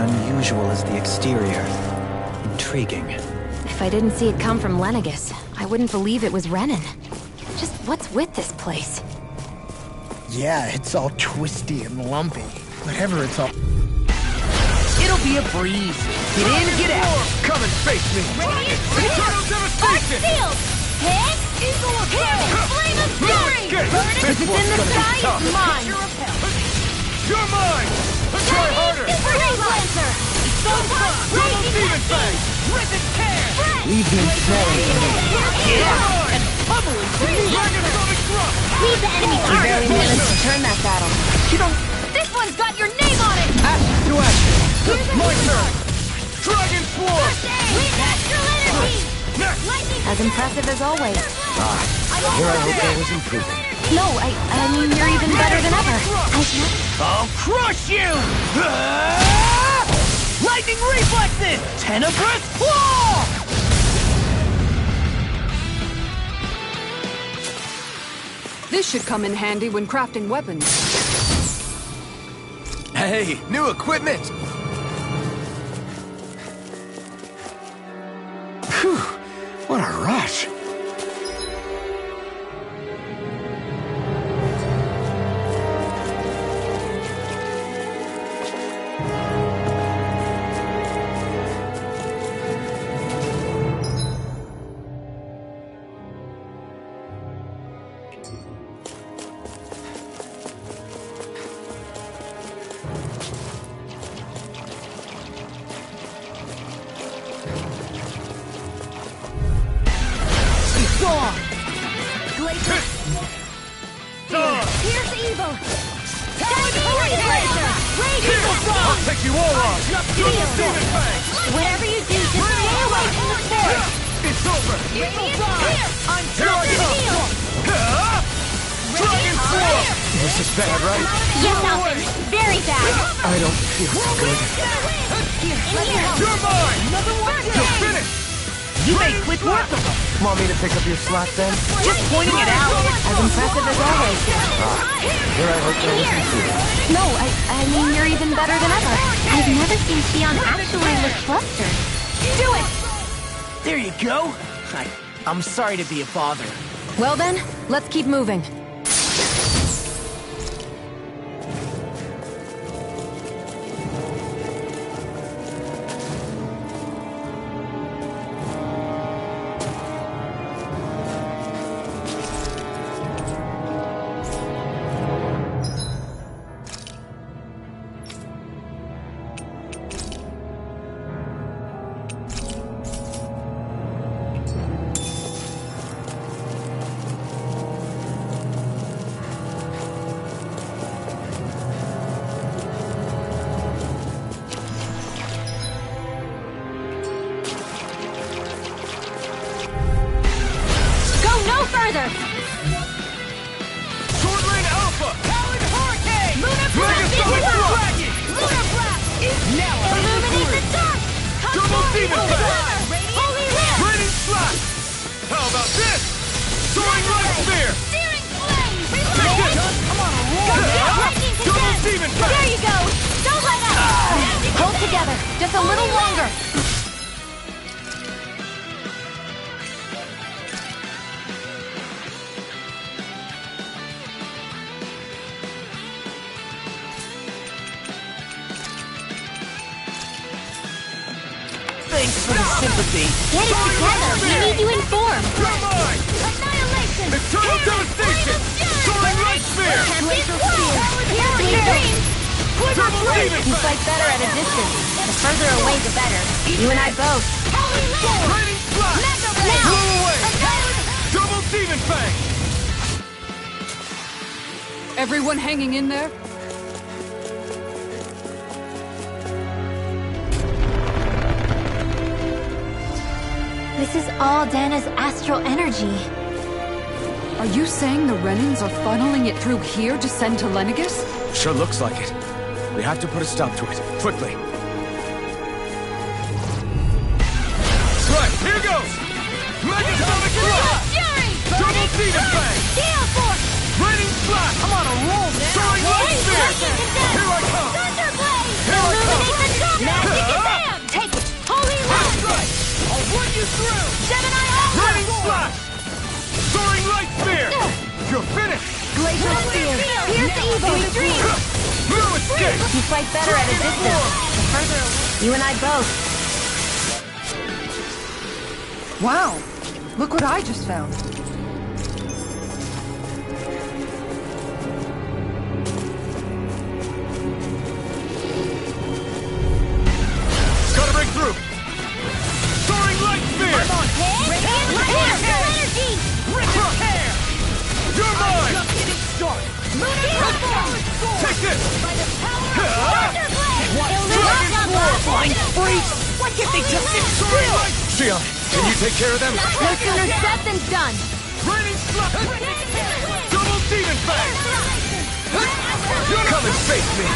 unusual as the exterior. Intriguing. If I didn't see it come from Lenegus, I wouldn't believe it was Renan. Just what's with this place? Yeah, it's all twisty and lumpy. Whatever it's all... It'll be a breeze. Get in, get out. Come and face me! Eternal devastation! Sealed! Hit! Eagle of Flame of Fury! This If it's in one's the gonna be sky, tough. it's mine! You're mine! Try harder! Super Lancer! Double Demon Fang! Risen Care! Leave me in Yeah! And bubbling Dragon Sonic Drop! Leave the enemy's We barely armor! managed to turn that battle. This one's got your name on it! Action to action! My turn! Dragon Swarm! With astral energy! Next! Lightning As impressive as always. Here I hope there was improvement. No, I mean, you're even better than ever. I'll crush you! Ah! Lightning reflexes! Tenebrous claw! This should come in handy when crafting weapons. Hey, new equipment! Phew, what a rush! Here's evil! I'll take you all on! Double Demon Fang! Whatever you do, just stay away from the force! It's over! Here! I'm Here I come! Dragon Swarm! This is bad, right? Yes, Alvin! Very bad! I don't feel so good. You're mine! You're finished! You made quick work of them. Want me to pick up your slack then? Just pointing it out. As impressive as always. Here I hope there was improvement. No, I mean, you're even better than ever. I've never seen Xion actually look flustered. Do it! There you go. I'm sorry to be a bother. Well then, let's keep moving. Further! Sword Lane Alpha! Talon Hurricane! Lunar Blast! Dragon! Lunar Blast! Now illuminate the dark! Double Demon Fang! Holy Rim! Raining Slash! How about this? Soaring Light Sphere! Searing Flame! Take this! Come on, Lightning Double Condensed! Demon Fang! There you go! Don't let up! Hold together, just a little longer. sympathy. Get it together. We need you informed. You're mine! Annihilation! Eternal devastation! Soaring light sphere! Glacial Spear. Here's your dreams. Double demon You fight better at a distance. The further away, the better. You and I both. Raining flash! Blow away! Double demon fang! Everyone hanging in there? This is all Dana's astral energy. Are you saying the Renans are funneling it through here to send to Lenegis? Sure looks like it. We have to put a stop to it, quickly. Right, here goes! Megasonic blast! Double demon fang! Gale Force! Raining flash! I'm on a roll now. Soaring light sphere! Here I come! Thunderblade! Here I come! Illuminate the dark! Magic Advance! Take it! Holy That's Light! right! I'll run you through! Gemini Alpha! Raining flash! Soaring light sphere! You're finished! Glacial Spear. Here's the evil dream! No escape! You fight better at a distance. The further away. You and I both. Wow! Look what I just found. Gotta break through! Soaring light sphere! Radiant energy! Hair! You're mine! Just getting started. Take this! Thunderblade! Flying freaks! Why can't they just sit still? Xion, can you take care of them? No sooner said than done. Raining flash! Double demon fang! Come and face me!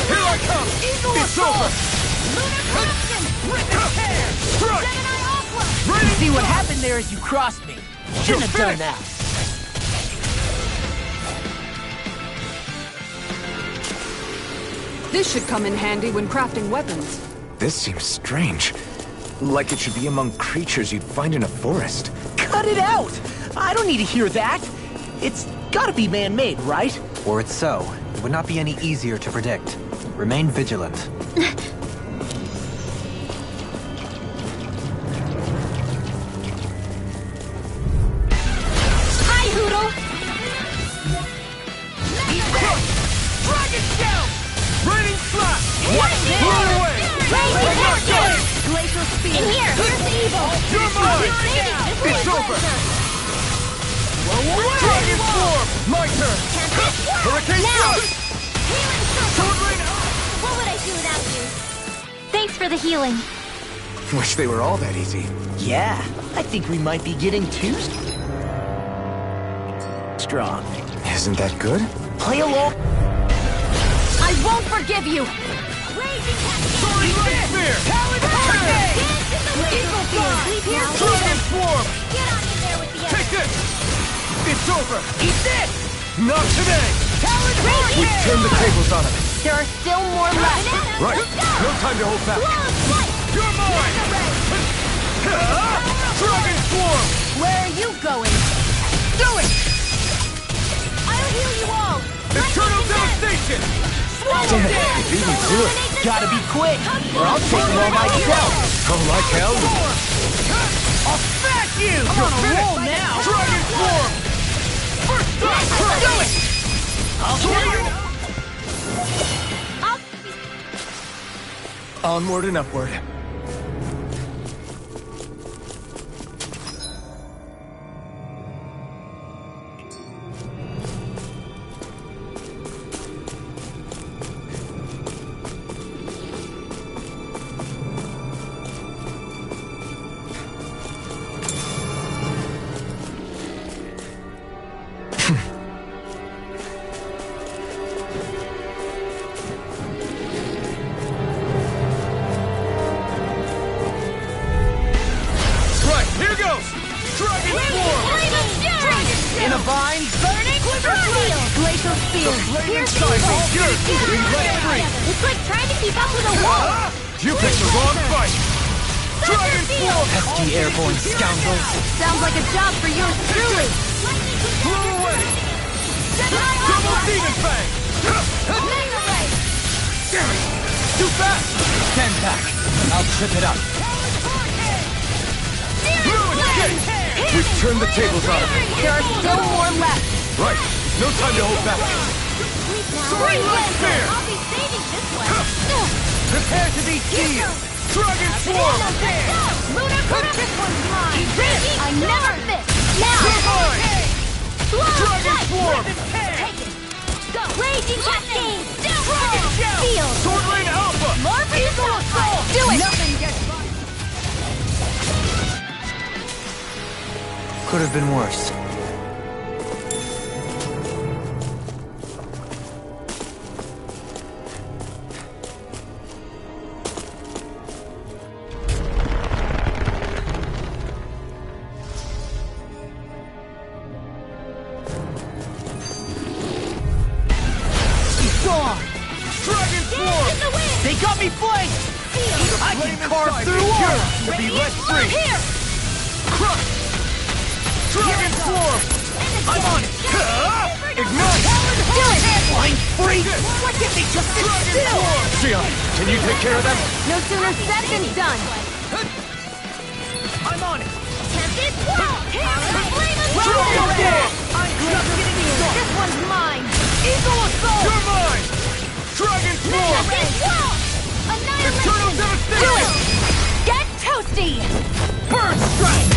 Here I come! It's over! Strike! Raining See what happened there is you crossed me. Shouldn't have done that. This should come in handy when crafting weapons. This seems strange. Like it should be among creatures you'd find in a forest. Cut it out! I don't need to hear that. It's gotta be man-made, right? Were it so, it would not be any easier to predict. Remain vigilant. Hi, Hoodle! Dragon Shell! Raining flash! Lightning! Blow away! Raining Not going! Glacial Spear. In here! Here's the evil! You're mine! It's over! Dragon Form! My turn! Hurricane Now! Thrust! Healing Sword circle! Rain! What would I do without you? Thanks for the healing. Wish they were all that easy. Yeah, I think we might be getting too strong. Isn't that good? Play along. I won't forgive you! Soaring Light Spear! Evil Force! Dragon Form! Get on in there with the Take this! It's over! Eat this! Not today! We've turned the tables on them. There are still more left. Right. No time to hold back. You're mine! Dragon Swarm! Where are you going? Do it! I'll heal you all! Eternal Devastation! Damn it, you beat me to it. Gotta be quick, or I'll take them all myself. Oh, like hell. I'll smash you! I'm on a roll now! Dragon Swarm! First time! Do it! I'll show you! Onward and upward. In a bind, burning Glacial Spear. Flaming Cycle! You're being let free! It's like trying to keep up with a wall! You picked the wrong fight! Dragon Form! Pesky airborne scoundrels. Sounds like a job for yours truly. Blow away! Double Demon Fang! Too fast! Stand back. I'll trip it up. We've turned the tables on him. There are still more left. Right. No time to hold back. Great Spear! I'll be saving this one. Prepare to be sealed. Dragon Swarm! Luna, this one's mine. I never miss. Now. Dragon Swarm! Take it. Go. Raging Cascade. Dragon Shell! Field. Sword Lane Alpha! More for Eagle yourself. Assault! Do it. Nothing gets by. Could have been worse. Dragon Swarm! They got me flanked! I can carve through walls! To be let free! Here. Crush! Dragon Swarm! I'm on it! Ignite! Do it. Flying freak! Why can't they just sit still? Sion, can you take care of them? No sooner said than done. I'm on it! Tempest Wall. Dragon Swarm! I'm just getting started. This one's mine. Eagle Assault! You're mine! Dragon Swarm! Tempest Wall. Eternal Annihilation. Devastation! Do it. Get toasty. Burn Strike!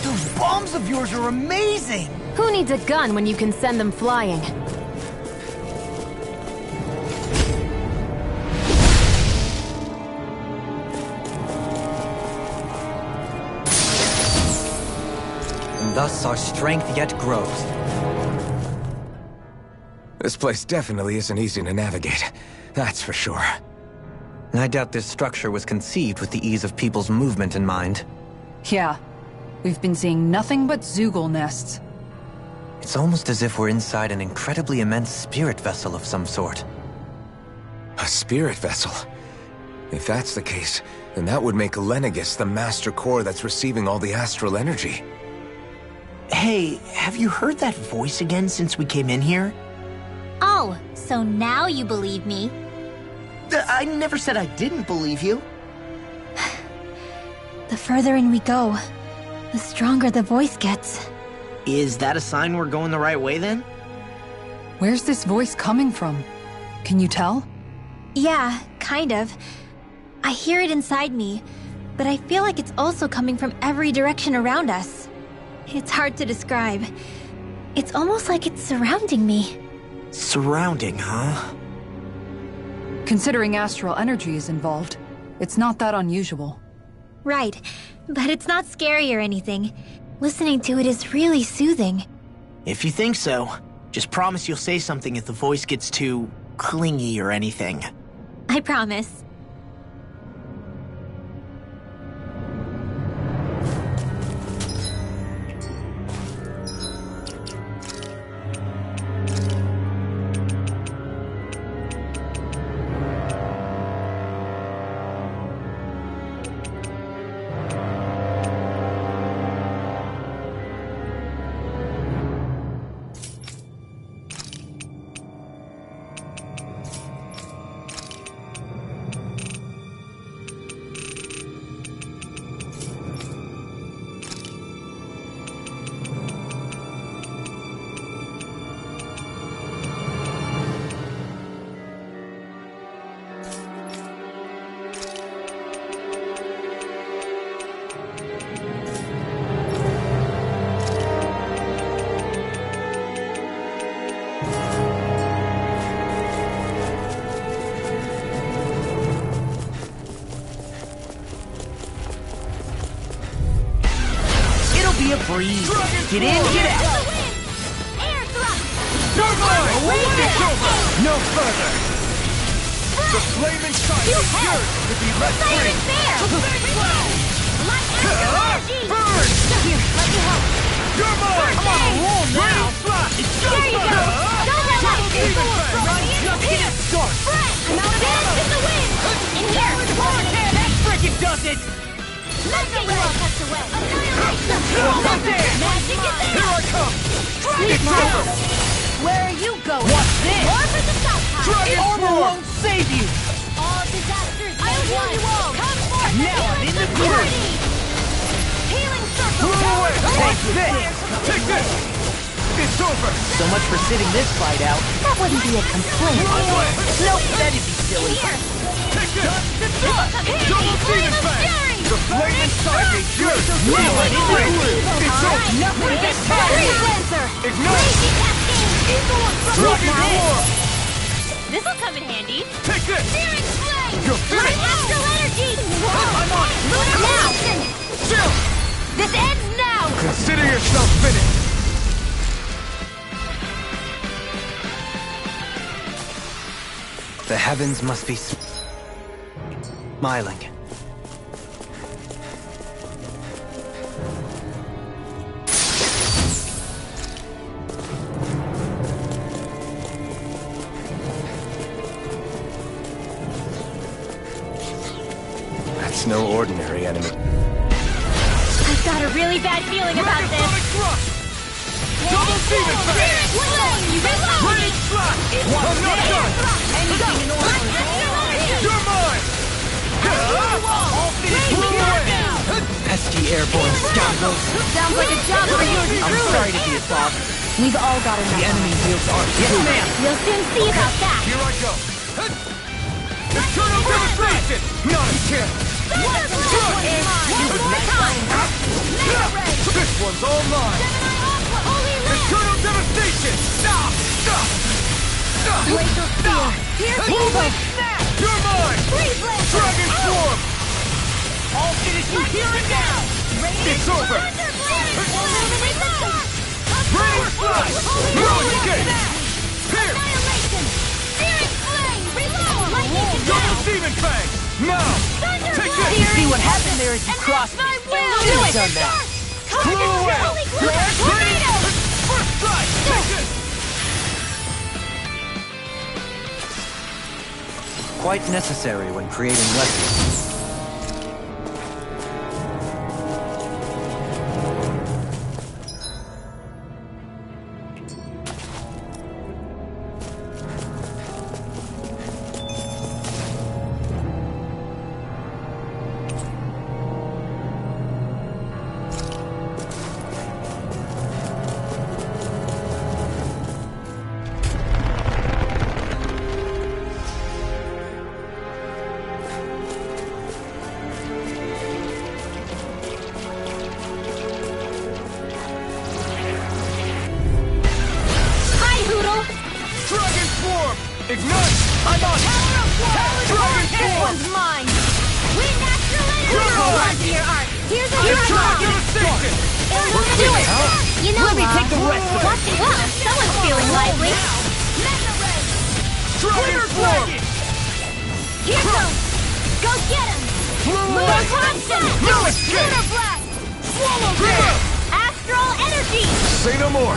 Those bombs of yours are amazing! Who needs a gun when you can send them flying? And thus our strength yet grows. This place definitely isn't easy to navigate. That's for sure. I doubt this structure was conceived with the ease of people's movement in mind. Yeah. We've been seeing nothing but Zoogle nests. It's almost as if we're inside an incredibly immense spirit vessel of some sort. A spirit vessel? If that's the case, then that would make Lenegis the master core that's receiving all the astral energy. Hey, have you heard that voice again since we came in here? Oh, so now you believe me. I never said I didn't believe you. The further in we go, the stronger the voice gets. Is that a sign we're going the right way then? Where's this voice coming from? Can you tell? Yeah, kind of. I hear it inside me, but I feel like it's also coming from every direction around us. It's hard to describe. It's almost like it's surrounding me. Surrounding, huh? Considering astral energy is involved, it's not that unusual. Right, but it's not scary or anything. Listening to it is really soothing. If you think so, just promise you'll say something if the voice gets too clingy or anything. I promise. Be a breeze. Get in, get out. Air thrust. No further! The flaming sight is yours to be let free! Burn! Here, let me help. You're mine! I'm on a roll now. It's There you go. Don't let up. I'm just getting started. I'm out of ammo. In the wind. In here. That frickin' does it! Let's get you all tucked away. Here I come! Sweet It's over! Where are you going? What's this? More won't save you! All disasters I'll heal you all! Come forth Now I'm in the groove! Healing circle! Take this! Take this! It's over! So much for sitting this fight out. That wouldn't be a complaint. Nope, that'd be silly. Here! Take this! Double Demon Fang! The flame inside me! Yours! Now I'm in the groove! It's over! Nothing gets past Freeze me! Lancer! Ignite! Crazy cascade! Dragon Form! This'll come in handy. Take this! Searing flame! You're finished! Astral energy! I'm on it! Now! Chill! This ends now! Consider yourself finished! The heavens must be smiling. That's no ordinary enemy. I've got a really bad feeling about this. Double Demon Fang! Rage Slash! I'm not done! Anything in order. You're mine! All finished! Blow away! Pesky airborne scoundrels. Sounds like a job for you. I'm sorry to be a bother. We've all got enough. The enemy wields our Yes, ma'am! We'll soon see about that. Here I go! Eternal Devastation! Not a chance! This one's all mine! Eternal Devastation! Glacial Spear. Here's evil. You're mine! Dragon Swarm! I'll finish you here and now! It's over! Rage Slash! No escape! Here! Double Demon Fang! Now! Take this! You see what happened there as you crossed me? Should have done that! Blow away! First strike! Take this! Quite necessary when creating weapons. Dragon Swarm! Ignite! I'm on! Dragon This Swarm! one's mine. We natural energy. Hold on. Onto your art. Here's a Eternal hero. Devastation! Do it. You know, Let me take the rest of it. Watch it. Well, someone's feeling lively. Dragon Swarm! Here goes. Go get him. Blow away! No escape! Lunar blast. Swallow them! Astral energy. Say no more!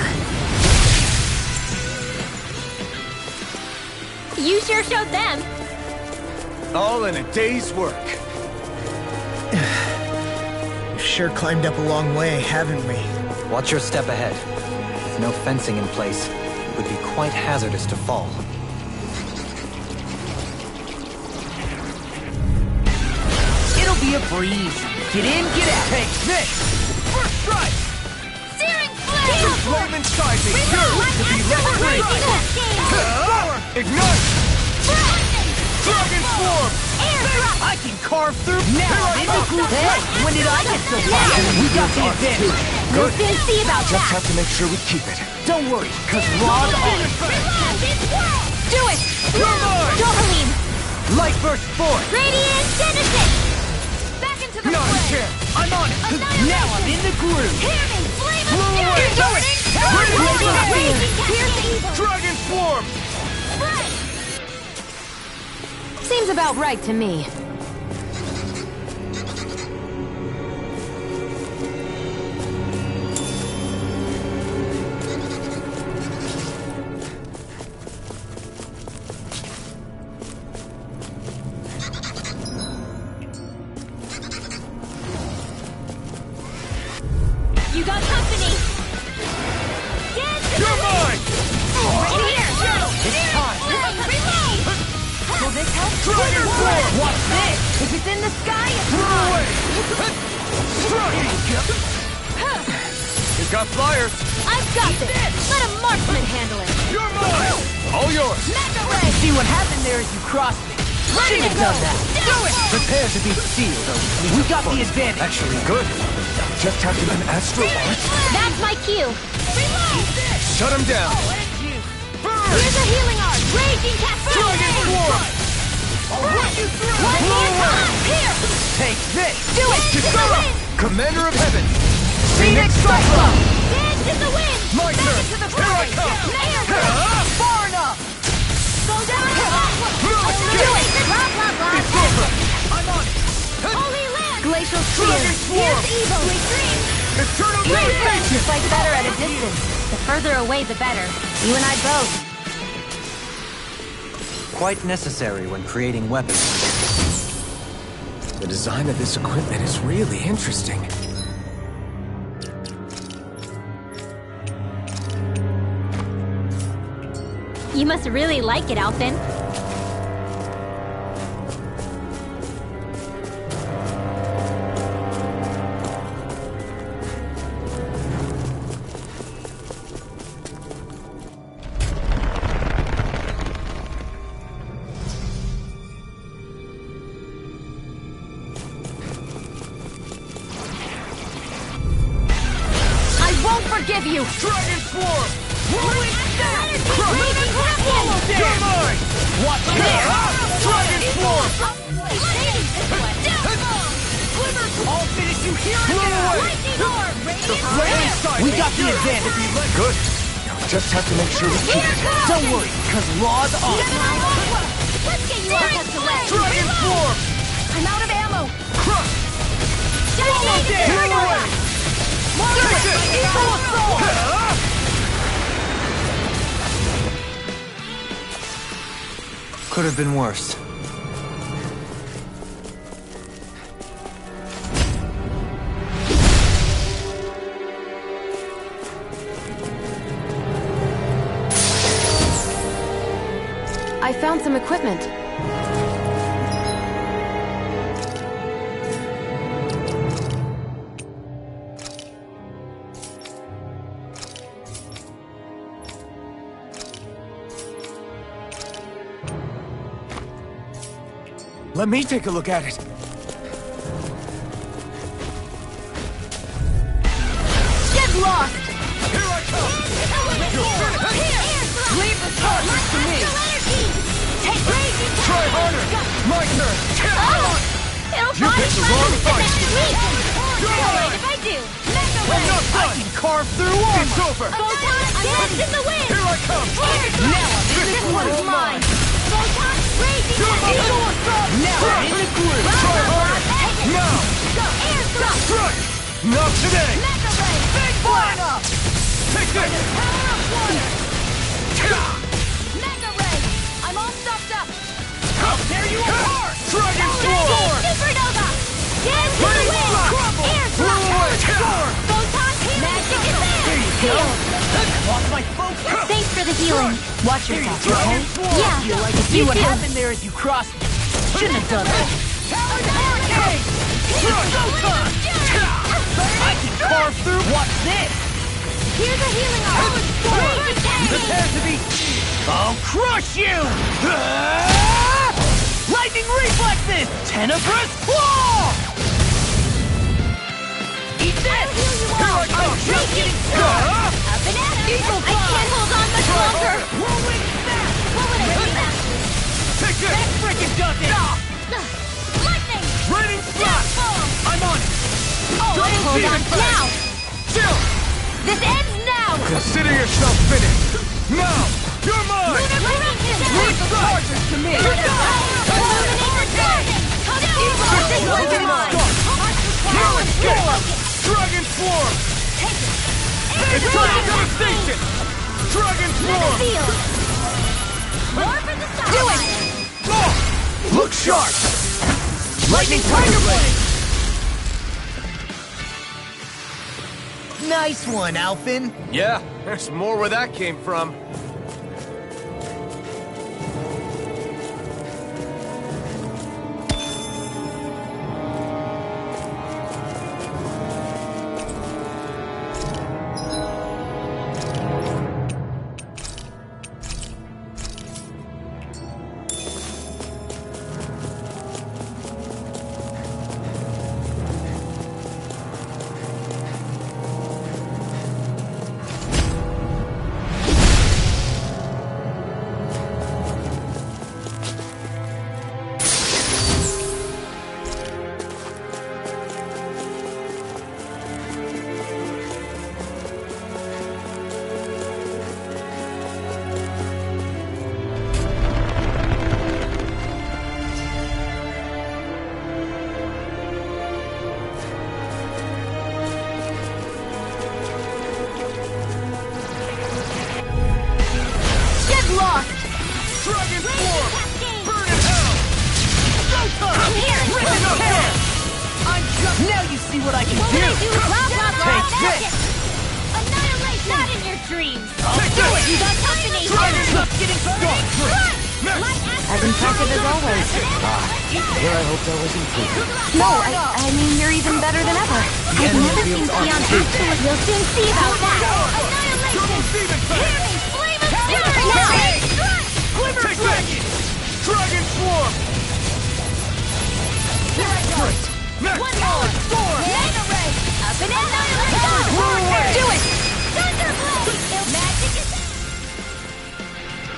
You sure showed them. All in a day's work. We've sure climbed up a long way, haven't we? Watch your step ahead. With no fencing in place, it would be quite hazardous to fall. It'll be a breeze. Get in, get out. Take this! First strike! Searing flame. The flame inside me yearns to be let free! Ignite! Dragon Swarm! I can carve through. Now I'm in the groove. Hey, when did I get so far? We got the advantage. We'll soon see about Just that. have to make sure we keep it. Don't worry, cause Rod on. Do it. You're mine! Dohalim. Light Burst forth! Radiant Genesis. Back into the Not a flame. chance! I'm on it. Now I'm in the groove. Hear me. Flame of Blow fury. away! Here's the evil. Dragon Swarm! Seems about right to me. You got company. Get You're mine! right here. It's time. Reload. Dragon Force! What's this? If it's in the sky, it's Throw mine! away! He's got flyers! I've got this! Let a marksman handle it! You're mine! All yours! Mega Ray! See what happened there is you crossed me. Ready to Shouldn't go! have done that. Do it! Prepare to be sealed. We got the advantage. Actually, good. Just have to an astro art. That's my cue. Reload! Shut him down! Here's a healing art! Raging Cat! Dragon Force! One more time! Here! Take this. Do it! To the wind! Commander of Heaven! Phoenix Cyclone. Dance in the wind! My Back turn! into the Here I fray! come! Mayor! Far enough. Go down! Move! Do it! Blah, blah, blah! It's over! I'm on! Holy land! Glacial Dragon Spear. Here's Force! evil! Sweet dreams! Eternal You Gravitation! fight better at a distance. The further away, the better. You and I both. Quite necessary when creating weapons. The design of this equipment is really interesting. You must really like it, Alphen. I won't forgive you! Dragon Force! Rolling back! Raging You're Griffin! mine! What's this? Dragon Force! I'll finish you here and Blow now. away! Lightning orb! Radiant Flaming Flare! side! We got the advantage. Good. Now just have to make sure we keep it. Don't worry, because Law's on. Let's get you all tucked away! Dragon Force! I'm out of ammo! Crush! Giant Blow away! More Take it! Equal assault! Could have been worse. I found some equipment. Let me take a look at it. Get lost! Here I come! Leave the charges to me! Take raging Try harder! My turn! It'll You find picked the my wrong fight. You're right if I do! Mega I'm Ray! not done! Carve through armor. It's over! Photon dance in the wind! Here I come! Now This one's mine! Photon raging You're my Equal lord. assault! Now I'm in the groove. Try harder! Now! Go air thrust! Strike! Not today! Mega Ray! Big far enough. Take this! Power of water! Mega Ray! I'm all stuffed up! There you are. Dragon Dragon Sword! Supernova! Dance in the Rain wind! Blast! Air Blow away! thrust! Photon magic advance! Lost my focus. Thanks for the healing. Watch yourself, okay? Yeah. Yeah. See You what too. happened there is you crossed me. Shouldn't have done that. Hurricane! Showtime. I can carve through. What's this? Here's a healing arm! Raging Prepare Cascade! to be. I'll crush you. Lightning reflexes. Tenebrous claw. Eat this. I'm just getting started. A banana! Eagle I can't hold on much longer! Whirlwind snap. What would I do now? Take this! That frickin' does it. Lightning! Raining Blast! I'm on it. Double Hold on demon blast! now! Still! This ends now! Consider yourself finished! Now! You're mine! Leave the charges to me. Dragon Swarm! It's time devastation! Dragon Swarm! More for the start! Do it! Look sharp! Lightning Tiger Blade! Nice one, Alphen. Yeah, there's more where that came from. what I can do! Take this! Annihilation! Not in your dreams! Take this! You got company! Just getting started! As impressive as always. Here I hope that was improved. No, I mean, you're even better than ever. I've never seen Sion actually. You'll soon see about that. Annihilation! Flame of fury! Glimmer Dragon! Dragon Swarm! One more! Mega Ray! Up and annihilation! Do it! Thunderblade! Magic is...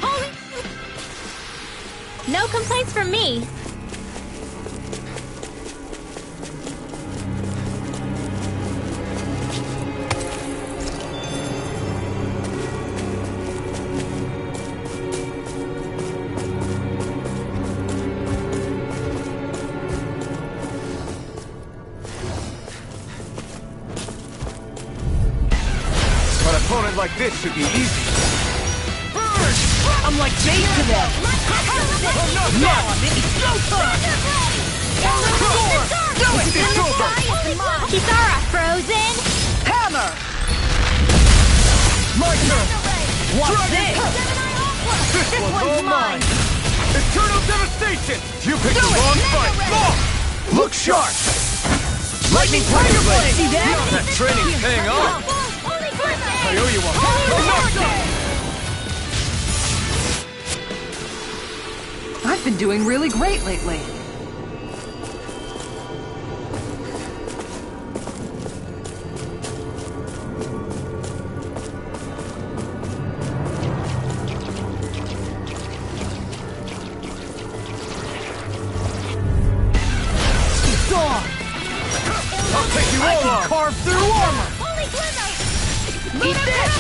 Holy... No complaints from me. An opponent like this should be easy. I'm like bait to them! Now I'm in go time! Kisara, frozen. Hammer! My turn! What's this? This one's all mine! Eternal devastation! You picked the wrong fight! Look sharp! Lightning Tiger Blade! See that? That training's paying off! I owe you one! I've been doing really great lately. Dawn! I'll take you I all can on! carve through armor! Holy Glimmer! Eat this!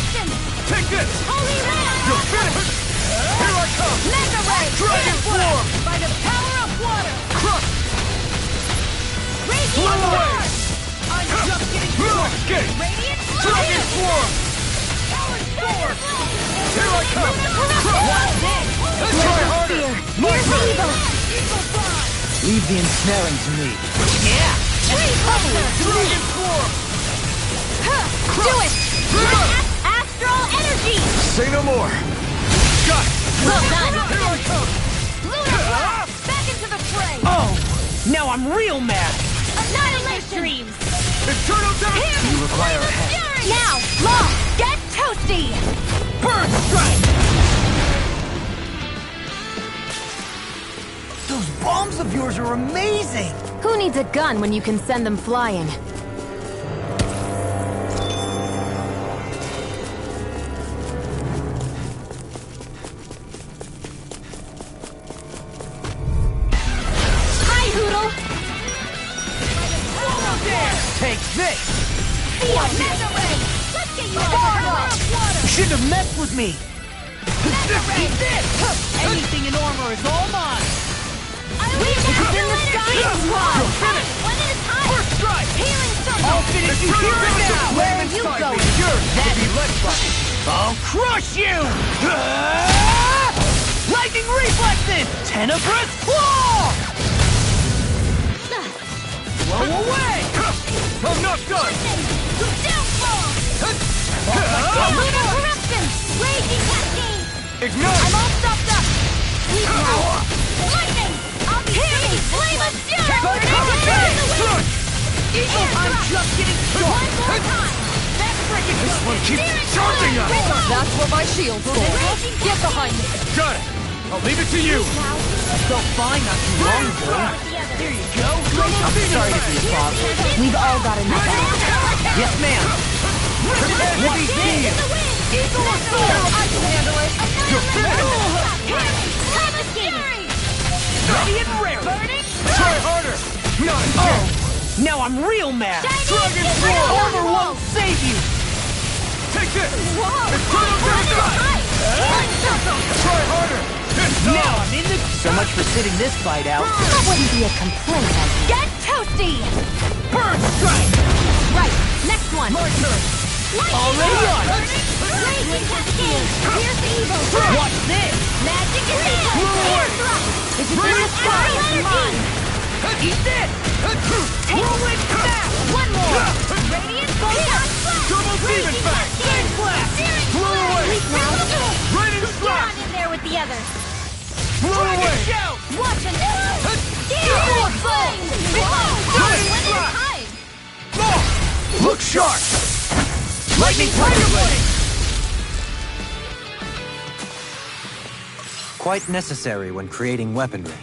Take this! Holy Ram! You're finished! Here I come! Mega Ray! Dragon Swarm! By the power of water! Crush! Raging Blow away! Storm! I'm just getting Get it! Radiant Dragon Swarm! Power Sword! Here I come! What's this? Let's try harder! My turn! Leave the ensnaring to me. Yeah! Dragon Swarm! Do it! Astral Energy! Say no more! Got it! Well done! Here I come! Luna Blast! Back into the fray! Oh! Now I'm real mad! Annihilation! Dreams! Eternal devastation! You require a head. Now, Law, get toasty! Burn Strike! Those bombs of yours are amazing! Who needs a gun when you can send them flying? Hi, Hoodle! Take this! Mega Ray! Let's get you out of water! You shouldn't have messed with me! Eat this! Anything in armor is all mine! It's in the sky! You're finished! One at a time! First strike! Healing circle! I'll finish you here and now! Where are you going? Yours will be led by... I'll crush you! Lightning reflexes! Tenebrous claw! Blow away! I'm not done! Downfall! Lunar corruption! Raging cascade! Ignite! I'm all stopped up! Leave now! Lightning! I'll be ready! Flame of fury! Eagle, I'm just getting One started! more time! That's freaking This one keeps charging us! That's what my shield's for. Get behind me. Got it! I'll leave it to you! So fine, not too long ago. There you go. I'm sorry to be a father. We've all got enough out. Yes, ma'am. What's this? Eagle of Sword! I can handle it! You're finished! Ready and rare. Burning! Try harder! Not again! Now I'm real mad. Dragon Swarm! Armor won't save you. Take this! Eternal devastation! Try harder! Now I'm in the... So much for sitting this fight out. That wouldn't be a complaint, I think. Get toasty! Burn strike! Right, next one! My turn! Already on. Raging cascade! Here's evil! Watch this. Magic is in! Eardrop! Is it in the sky? Astral energy! Eat this! Whirlwind snap! One more! Radiant Photon Flash! Double demon fang! Bang blast! Blow away! Sleep now! Raining Get slap! on in there with the others! Blow away! Shout! Watch and Double flame! Raining When slap! hide! Look sharp! Lightning Tiger Blade! Quite necessary when creating weaponry.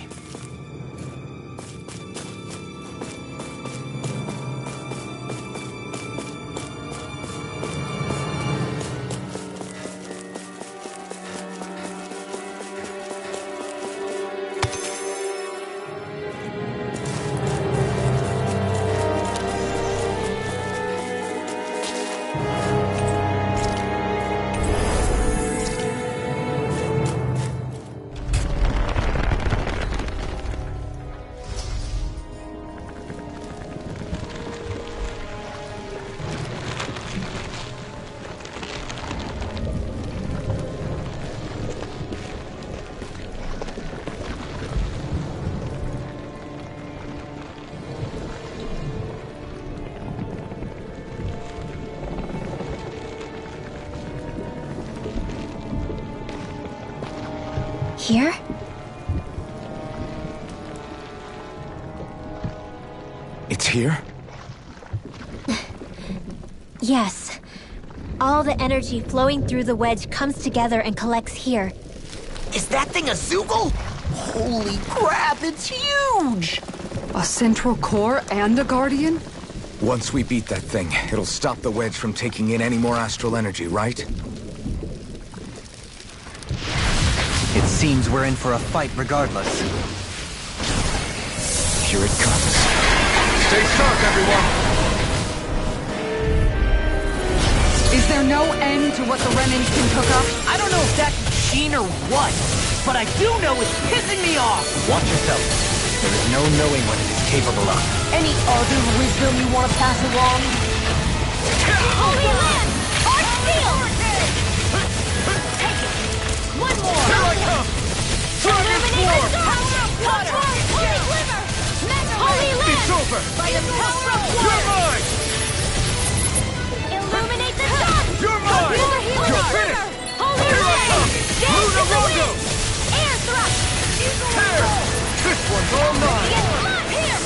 Here? It's here? Yes. All the energy flowing through the wedge comes together and collects here. Is that thing a Zoogle? Holy crap, it's huge! A central core and a guardian? Once we beat that thing, it'll stop the wedge from taking in any more astral energy, right? It seems we're in for a fight regardless. Here it comes. Stay sharp, everyone! Is there no end to what the Renans can cook up? I don't know if that's machine or what, but I do know it's pissing me off! Watch yourself. There is no knowing what it is capable of. Any other wisdom you want to pass along? Holy Land! Arch Steel! Take it! One more! Here I come! Illuminate the dark! Water! Holy Glimmer! Holy Land! It's over! By the power of You're water! mine! Illuminate the dark! You're mine! Holy You're Glimmer! finished! Holy Here I Land! come! Dance in the Lunarondo! wind! Air thrust! Here! This one's all mine! Here!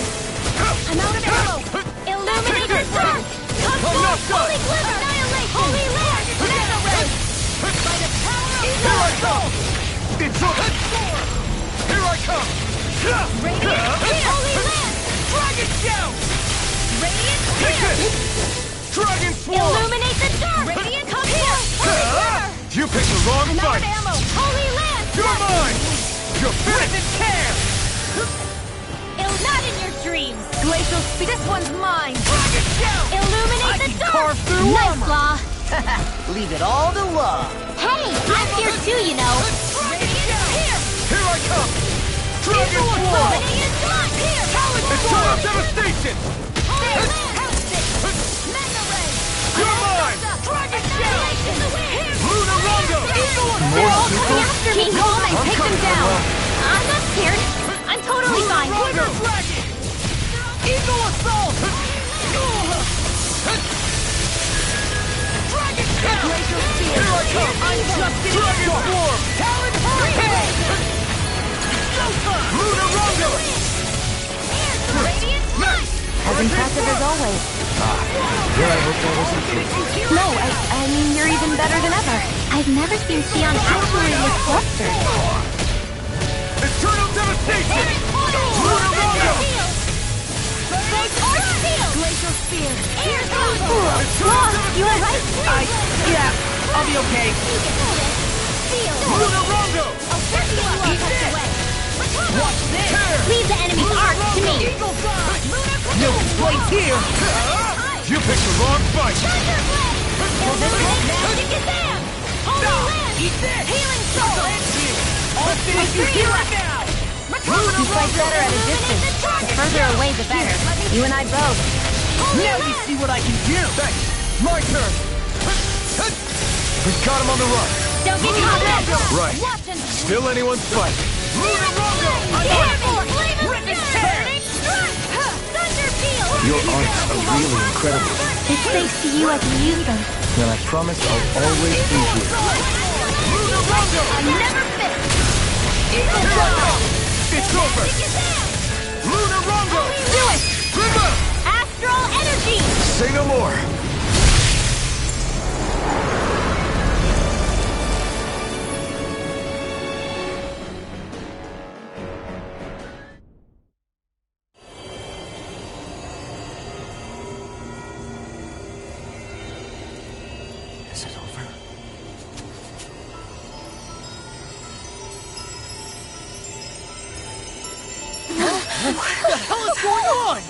I'm out of ammo! Illuminate the dark! Come I'm forth! not done! Holy Glimmer! Annihilation! Holy Land! Mega Ray! By the power of Here I come! It's over! Here I come! Radiant! Holy Land! Dragon Shout! Radiant! Take Here! this! Dragon Swarm! Illuminate the dark! Radiant! Come forth! Holy Glimmer! You picked the wrong I'm out fight! of ammo! Holy Land! You're mine! You're finished! Care! Not in your dreams! Glacial Speed! This one's mine! Dragon Shout! Illuminate I the can dark! carve through Nice, armor! Law! Leave it all to love! Hey! I'm here too, you know! Radiant! Here! Here I come! Dragon Swarm! Illuminate the dark! Here! Eternal Devastation! Holy Land! House it! Mega Ray! You're mine! Dragon Annihilation! Here! Lunarondo! Keep calm and take them down! I'm not scared! I'm totally fine! Lunarondo! Eagle Assault! Dragon Shout! Glacial Spear! Here I come! I'm just Dragon Swarm! Talon Hurricane! Lunarondo! Radiant Smite! As impressive as always. Here I hope that wasn't true. No, I mean, you're even better than ever. I've never seen Xion actually look flustered. Eternal Devastation! Lunarondo! Glacial Spear! Air You are right. Yeah, I'll be okay. Lunarondo! Watch this! Leave the enemy's arc to me. Eagle Dive! No place here! You picked the wrong fight! Eat this! Healing Soul! I'll finish you here and now! You fight better at a distance. The further away, the better. You and I both. Now you see what I can do! Thanks! My turn! We've got him on the run! Don't get caught! Right. Still anyone's fight. Lunarondo! I'm on it! Rip and tear! Your arts are really incredible. It's thanks to you I can use them. And I promise I'll always be here. I'm never finished. It's over! Luna Rongo! Do it! Astral energy! Say no more! Is it over? What the hell is going on?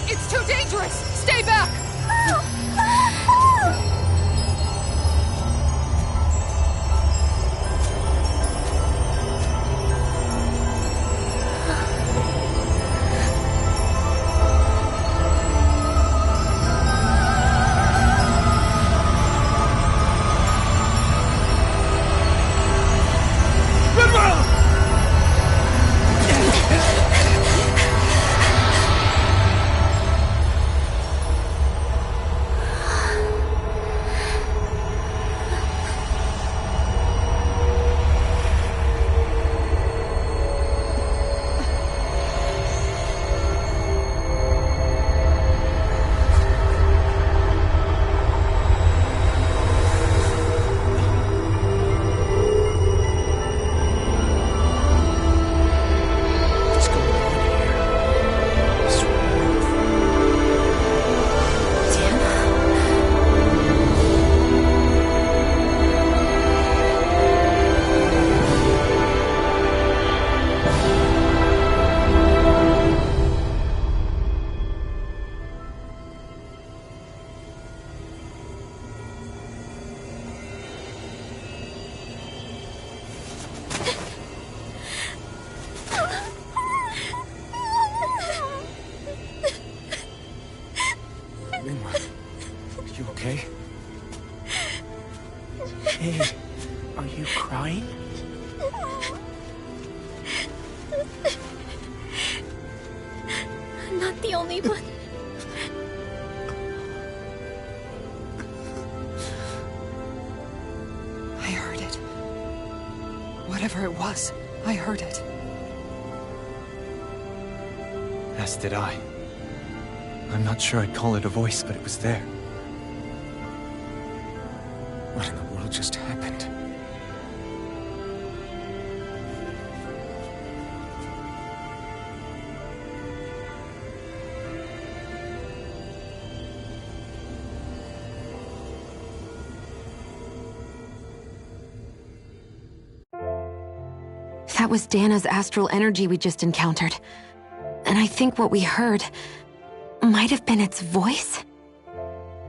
It's too dangerous! Stay back! Are you okay? Hey, are you crying? I'm not the only one. I heard it. Whatever it was, I heard it. As did I. I'm not sure I'd call it a voice, but it was there. What in the world just happened? That was Dana's astral energy we just encountered. And I think what we heard might have been its voice?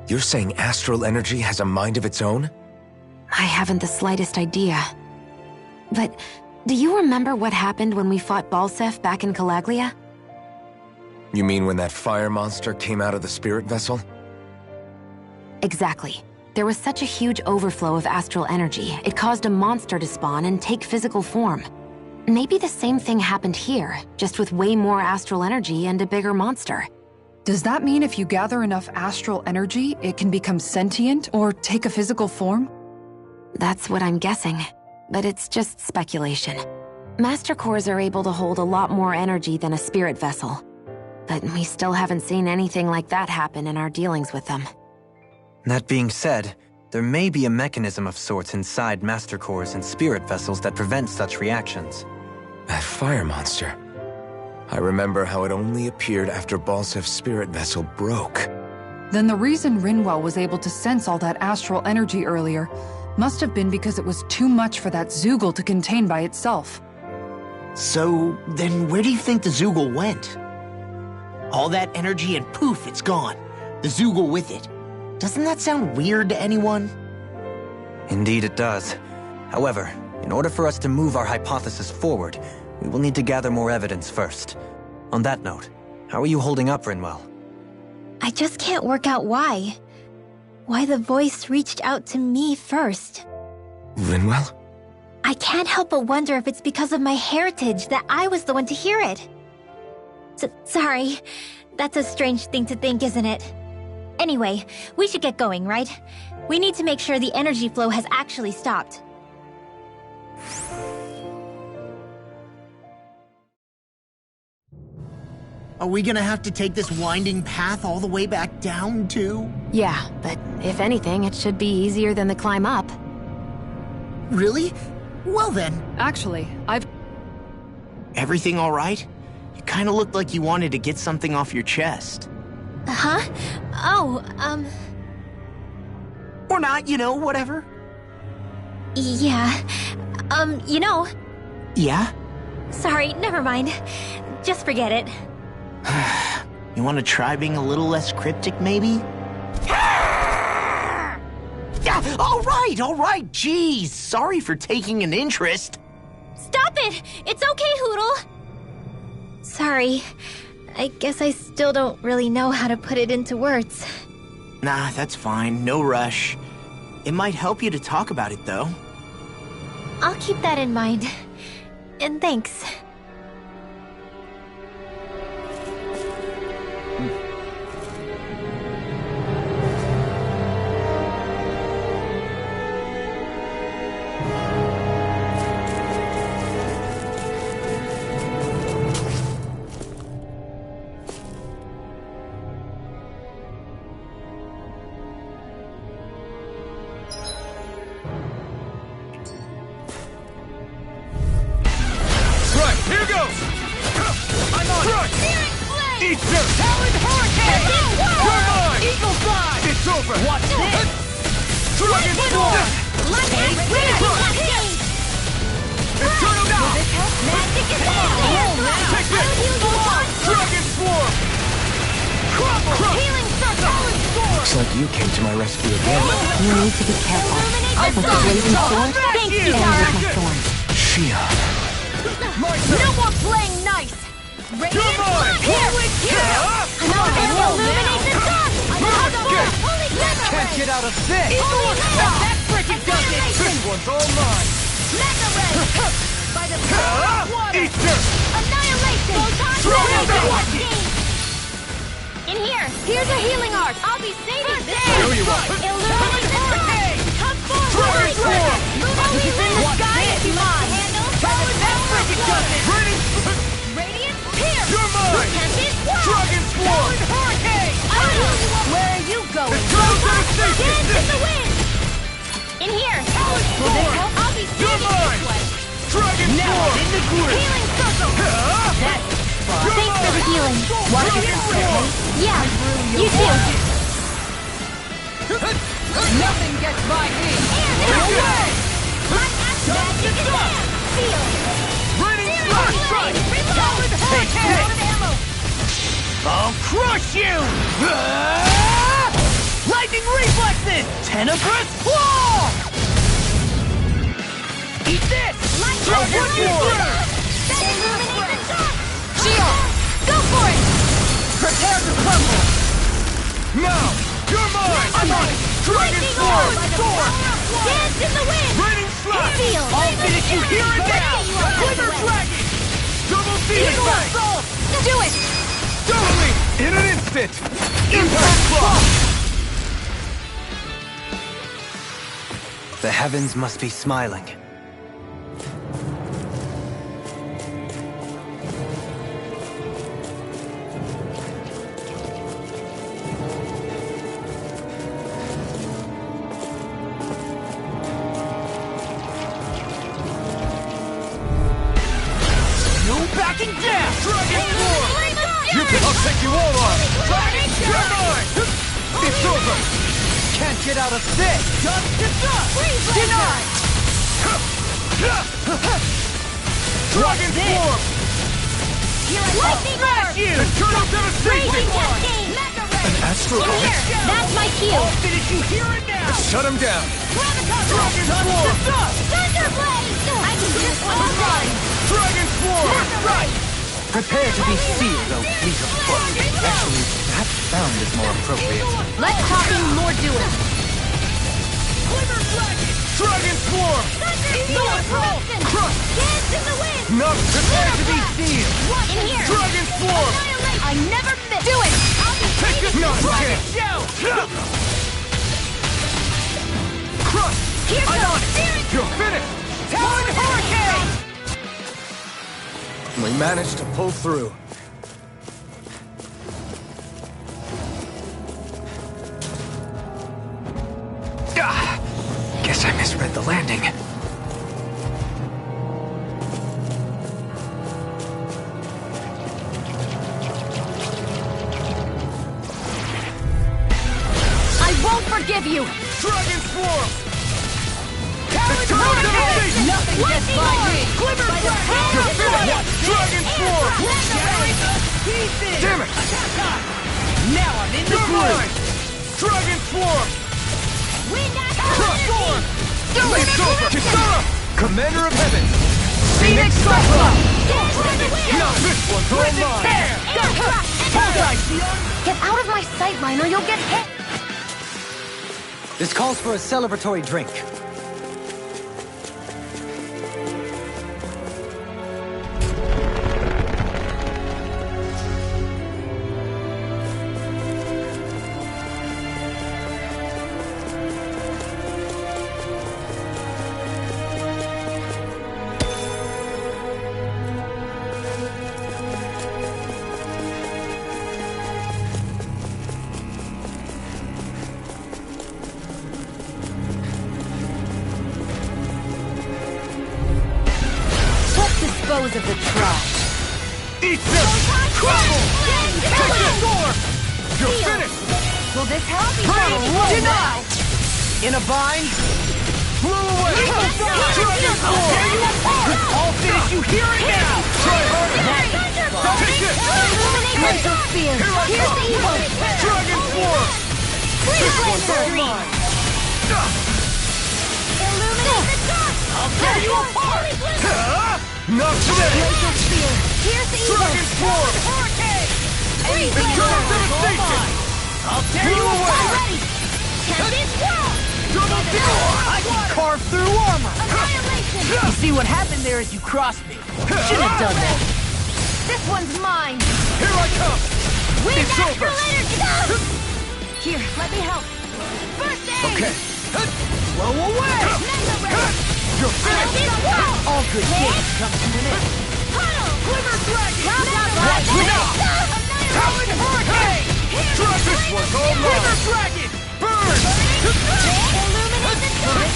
You're saying astral energy has a mind of its own? I haven't the slightest idea. But do you remember what happened when we fought Balseph back in Calaglia? You mean when that fire monster came out of the spirit vessel? Exactly. There was such a huge overflow of astral energy, it caused a monster to spawn and take physical form. Maybe the same thing happened here, just with way more astral energy and a bigger monster. Does that mean if you gather enough astral energy, it can become sentient or take a physical form? That's what I'm guessing, but it's just speculation. Master Cores are able to hold a lot more energy than a spirit vessel, but we still haven't seen anything like that happen in our dealings with them. That being said, there may be a mechanism of sorts inside Master Cores and spirit vessels that prevent such reactions. That fire monster. I remember how it only appeared after Balsef's spirit vessel broke. Then the reason Rinwell was able to sense all that astral energy earlier must have been because it was too much for that Zoogle to contain by itself. So, then where do you think the Zoogle went? All that energy and poof, it's gone. The Zoogle with it. Doesn't that sound weird to anyone? Indeed it does. However, in order for us to move our hypothesis forward, we will need to gather more evidence first. On that note, How are you holding up, Rinwell? I just can't work out why. Why the voice reached out to me first. Rinwell? I can't help but wonder if it's because of my heritage that I was the one to hear it. Sorry. That's a strange thing to think, isn't it? Anyway, we should get going, right? We need to make sure the energy flow has actually stopped. Are we gonna have to take this winding path all the way back down, too? Yeah, but if anything, it should be easier than the climb up. Really? Well then. Actually, Everything all right? You kinda looked like you wanted to get something off your chest. Huh? Oh, Or not, you know, whatever. yeah. Yeah? Sorry, never mind. Just forget it. You wanna try being a little less cryptic, maybe? Yeah, all right, jeez. Sorry for taking an interest. Stop it! It's okay, Hootle! Sorry. I guess I still don't really know how to put it into words. Nah, that's fine, no rush. It might help you to talk about it, though. I'll keep that in mind. And thanks. Looks like you came to my rescue again. You need to be careful. With the blazing sword, Thank you, and Tara. with my thorns. Shia. No more playing nice! Radiant blood! Here! Illuminate the sun! Holy Can't get out of this! That frickin' does it! This one's all mine. Mega Ray! By the power of water! Annihilation! Photon in here! Here's a healing art! I'll be saving this! Here you are. Illuminate the sun! Come forward! Only in the sky if you want to handle! That frickin' does it! Radiant Pierce! You're mine! Tempest Walk! Dragon Swarm! Hurricane! Where are you going? Dance in the wind! In here! I'll be saving this way! Dragon Swarm! In the group! Healing circle! That's fun! Thanks for the healing. Watch yourself, okay? Yeah, you too. nothing gets by me. Away! Magic is there! Feel! Strike! Take this! I'll crush you! Lightning reflexes! Tenebrous claw! Eat this! Dragon Sword! Illuminate the dark! Shield! Go for it! Prepare to crumble! Now! You're mine! I'm on it! Dragon Sword! Dance in the wind! Raining Slash! Feel! I'll finish you here and now! Quiver Dragon! Double Phoenix Ray! Do it! Totally! In an instant! Impact Claw! The heavens must be smiling. No backing down! Dragon Sword! I'll take you all on! You're mine! It's over! Can't get out of this! Dust to dust! Denied! Dragon Swarm! Lightning orb! Eternal Devastation! Raging Cascade! Mega Ray! Astral In here! That's my cue! I'll finish you here and now! Shut him down! Dragon Swarm! Thunderblade! I can do this all day! Dragon Swarm! Right! Prepare to be seared, O fleet of foot. Actually, perhaps sound is more appropriate. Less talking, more doing. Dragon Swarm! No approach! Dance in the wind! Not prepared to be seized! In here! Dragon Swarm! I never miss! Do it! I'll be Take this not a chance! Crush! Here's I'm the on it! steering! You're finished! Talon Hurricane! We managed to pull through. Guess I misread the landing. I won't forgive you! Dragon Swarm! Nothing gets by me! Glimmer Dragon Swarm! Damn it! Now I'm in the groove! Dragon Swarm! Wind Crush Storm! It's over! Kisara! Commander of Heaven! Phoenix Cyclone! Now this one's all mine! Get out of my sightline or you'll get hit! This calls for a celebratory drink. Dispose of the trash. Eat this! Crumble! Take this sword! You're finished! Will this help? Deny! In a bind? Blow away! Dragon Swarm! Tear you apart! I'll finish you here and now! Try harder! Take this! Mental Spear. Here I Here's come! the evil. Dragon Swarm! This one's all mine! Illuminate the dark. I'll tear you apart! Not today! Mental Spear. Here's the evil. Dragon Swarm! Hurricane! Eternal devastation! I'll tear you apart! Already. Tempest Swirl. Double deal! I can carve through armor! Annihilation. You see what happened there is you crossed me. Shouldn't have done that. This one's mine. Here I come! Wind It's over! Astral Energy. Here, let me help. First aid. Okay. Blow away! Mental Ray. You're finished! Tempest Swirl. All good things come to an end. Puddle. Glimmer Dragon. Round out Watch me now! Talon Hurricane! Try this one, all mine! Dragon! Burn! Illuminate the dark.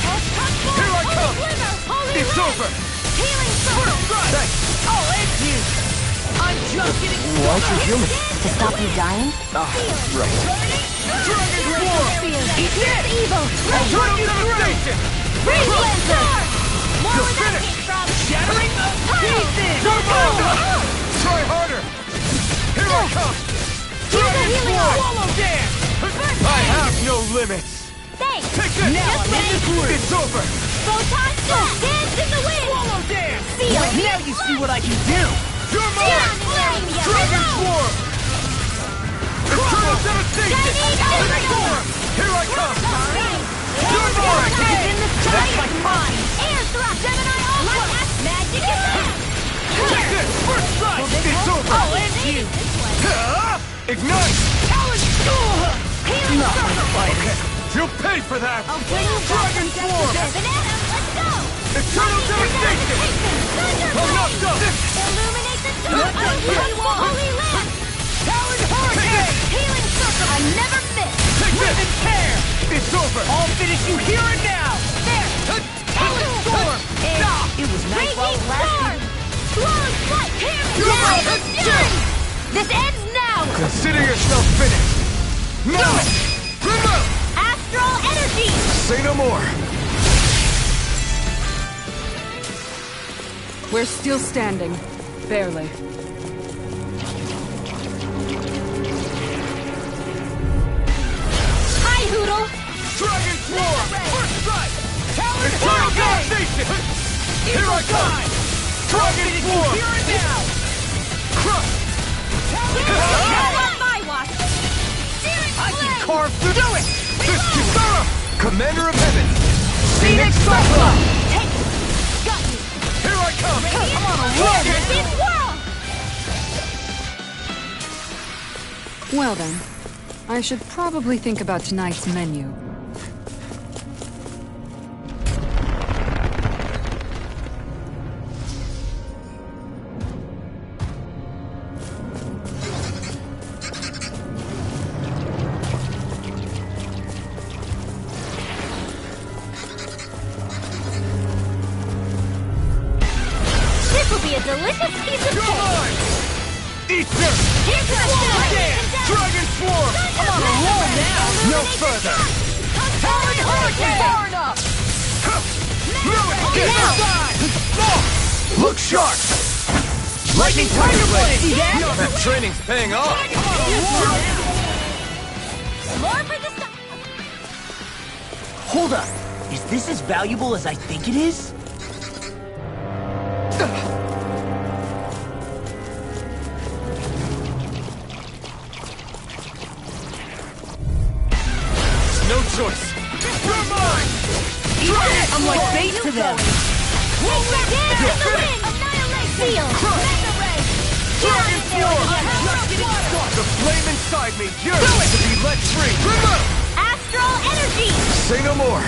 Here I come! Glimmer. Holy It's Red. over! Healing Circle. Thanks! I'll end you! I'm just getting Why'd you heal me? To stop you dying? Ah, right. Dragon Swarm! Eat this! Evil. Eternal devastation! Radiant Star. You're finished! shattering the pieces! Try harder! Here I come! Dragon Swarm! Swallow dance! I have no limits! Thanks. Take this! Now I'm in the groove! It's over! Photon Blast. Dance in the wind. Swallow dance! Seal. Now you see what I can do! You're mine! Dragon Swarm! Eternal devastation! Here I come! You're mine! That's like mine! Air thrust. Gemini Ultra. Magic attack. Take this! First strike! It's over! I'll end you! Ignite! Healing Not my Circle. fighter! You'll pay for that! I'll bring you back Dragon from Swarm! death to Banana. Let's go. Eternal devastation! I'm knocked up! Illuminate the dark. Holy Lamp. Talon Hurricane! Healing Circle. I never miss. Take Rip this! and tear! It's over! I'll finish you here and now! There. Talon Storm! It was nice while Raging it lasted. Storm. Flawless Flight. You're Now right. it's done. This ends now. Consider yourself finished! No! Remote! Astral Energy. Say no more! We're still standing. Barely. Hi, Hoodle. Dragon Swarm! First strike! Talon Eternal Hurricane! devastation! Here I come! Dragon Swarm! Here and now! Crush! Commander of Heaven! Phoenix Cyclone! Take it! Got you! Here I come! I'm on a rocket! Well then, I should probably think about tonight's menu. Delicious piece of cake! Eat this! Here's the Dragon Swarm! I'm on a roll now! No further! Talon Hurricane! Far enough! Get outside! Look sharp! Lightning Tiger Blade! That training's paying off! More for the sun! Hold up. Is this as valuable as I think it is? No choice! You're mine! I'm like bait to them! Seal! Dragon Swarm! The flame inside me yearns to be let free! Astral energy! Say no more!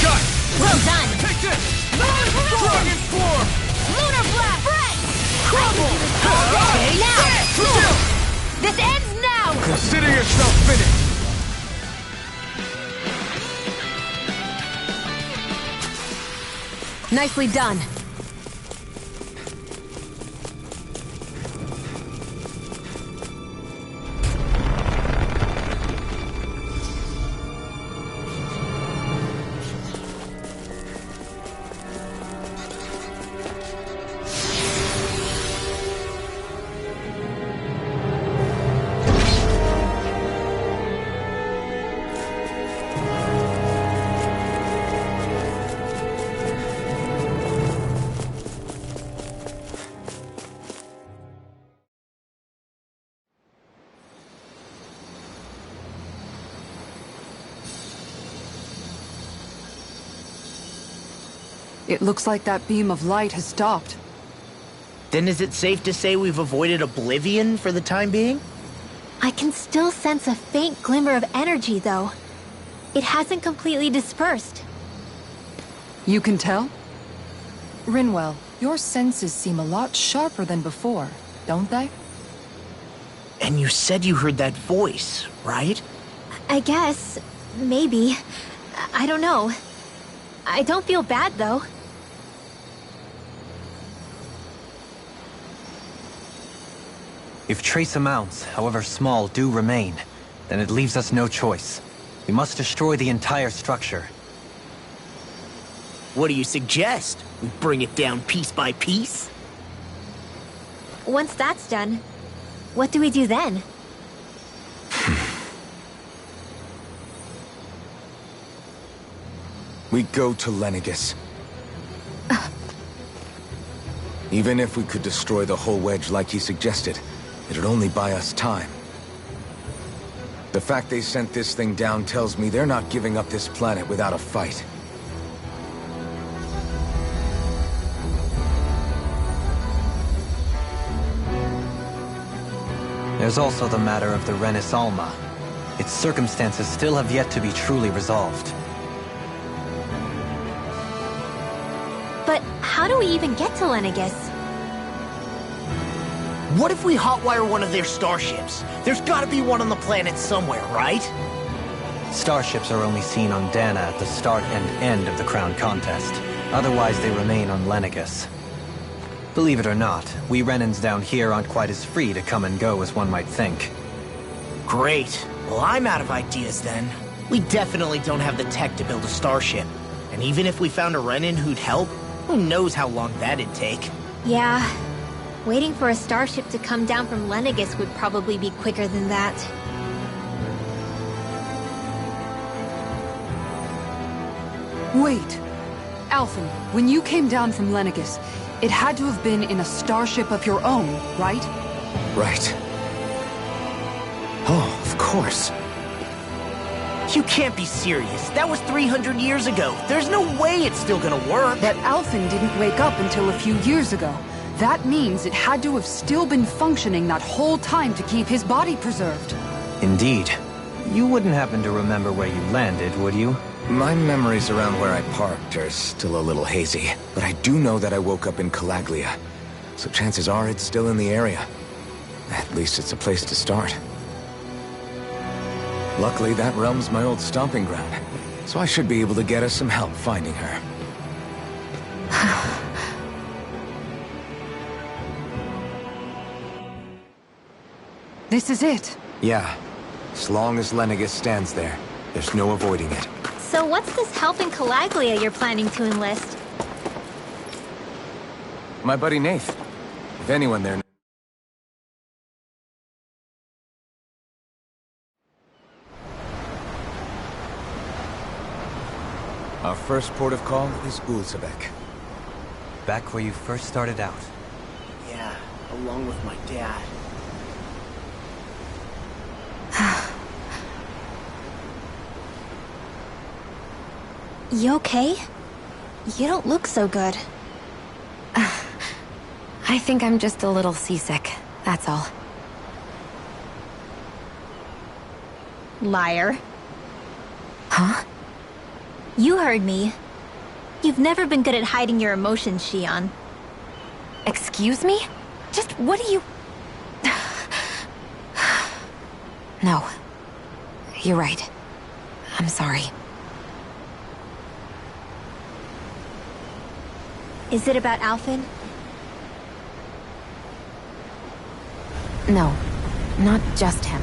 Got it! Well done! Take this! Dragon Swarm! Lunar blast! Break! Crumble! Okay, now! This ends now! Consider yourself finished! Nicely done. It looks like that beam of light has stopped. Then is it safe to say we've avoided oblivion for the time being? I can still sense a faint glimmer of energy, though. It hasn't completely dispersed. You can tell? Rinwell, your senses seem a lot sharper than before, don't they? And you said you heard that voice, right? I guess. Maybe. I don't know. I don't feel bad, though. If trace amounts, however small, do remain, then it leaves us no choice. We must destroy the entire structure. What do you suggest? We bring it down piece by piece? Once that's done, what do we do then? We go to Lenegus. Even if we could destroy the whole wedge like he suggested, it'd only buy us time. The fact they sent this thing down tells me they're not giving up this planet without a fight. There's also the matter of the Renis Alma. Its circumstances still have yet to be truly resolved. But how do we even get to Lenegus? What if we hotwire one of their starships? There's gotta be one on the planet somewhere, right? Starships are only seen on Dana at the start and end of the Crown Contest. Otherwise, they remain on Lenegus. Believe it or not, we Renans down here aren't quite as free to come and go as one might think. Great. Well, I'm out of ideas then. We definitely don't have the tech to build a starship. And even if we found a Renin who'd help, who knows how long that'd take. Yeah. Waiting for a starship to come down from Lenegus would probably be quicker than that. Wait. Alphen, when you came down from Lenegus, it had to have been in a starship of your own, right? Right. Oh, of course. You can't be serious. That was 300 years ago. There's no way it's still gonna work. But Alphen didn't wake up until a few years ago. That means it had to have still been functioning that whole time to keep his body preserved. Indeed. You wouldn't happen to remember where you landed, would you? My memories around where I parked are still a little hazy, but I do know that I woke up in Calaglia, so chances are it's still in the area. At least it's a place to start. Luckily, that realm's my old stomping ground, so I should be able to get us some help finding her. This is it. Yeah. As long as Lennigus stands there, there's no avoiding it. So what's this help in Calaglia you're planning to enlist? My buddy Nath. If anyone there... Our first port of call is Ulzebek. Back where you first started out. Yeah, along with my dad. You okay? You don't look so good. I think I'm just a little seasick, that's all. Liar. Huh? You heard me. You've never been good at hiding your emotions, Shion. Excuse me? Just what do you... No. You're right. I'm sorry. Is it about Alphen? No. Not just him.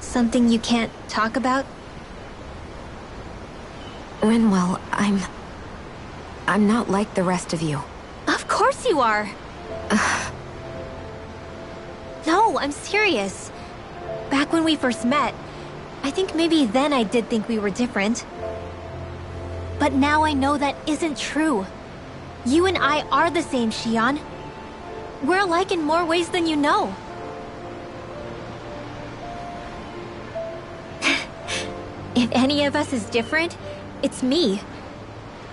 Something you can't talk about? Rinwell, I'm not like the rest of you. Of course you are! No, I'm serious. Back when we first met, I think maybe then I did think we were different. But now I know that isn't true. You and I are the same, Shion. We're alike in more ways than you know. If any of us is different, it's me.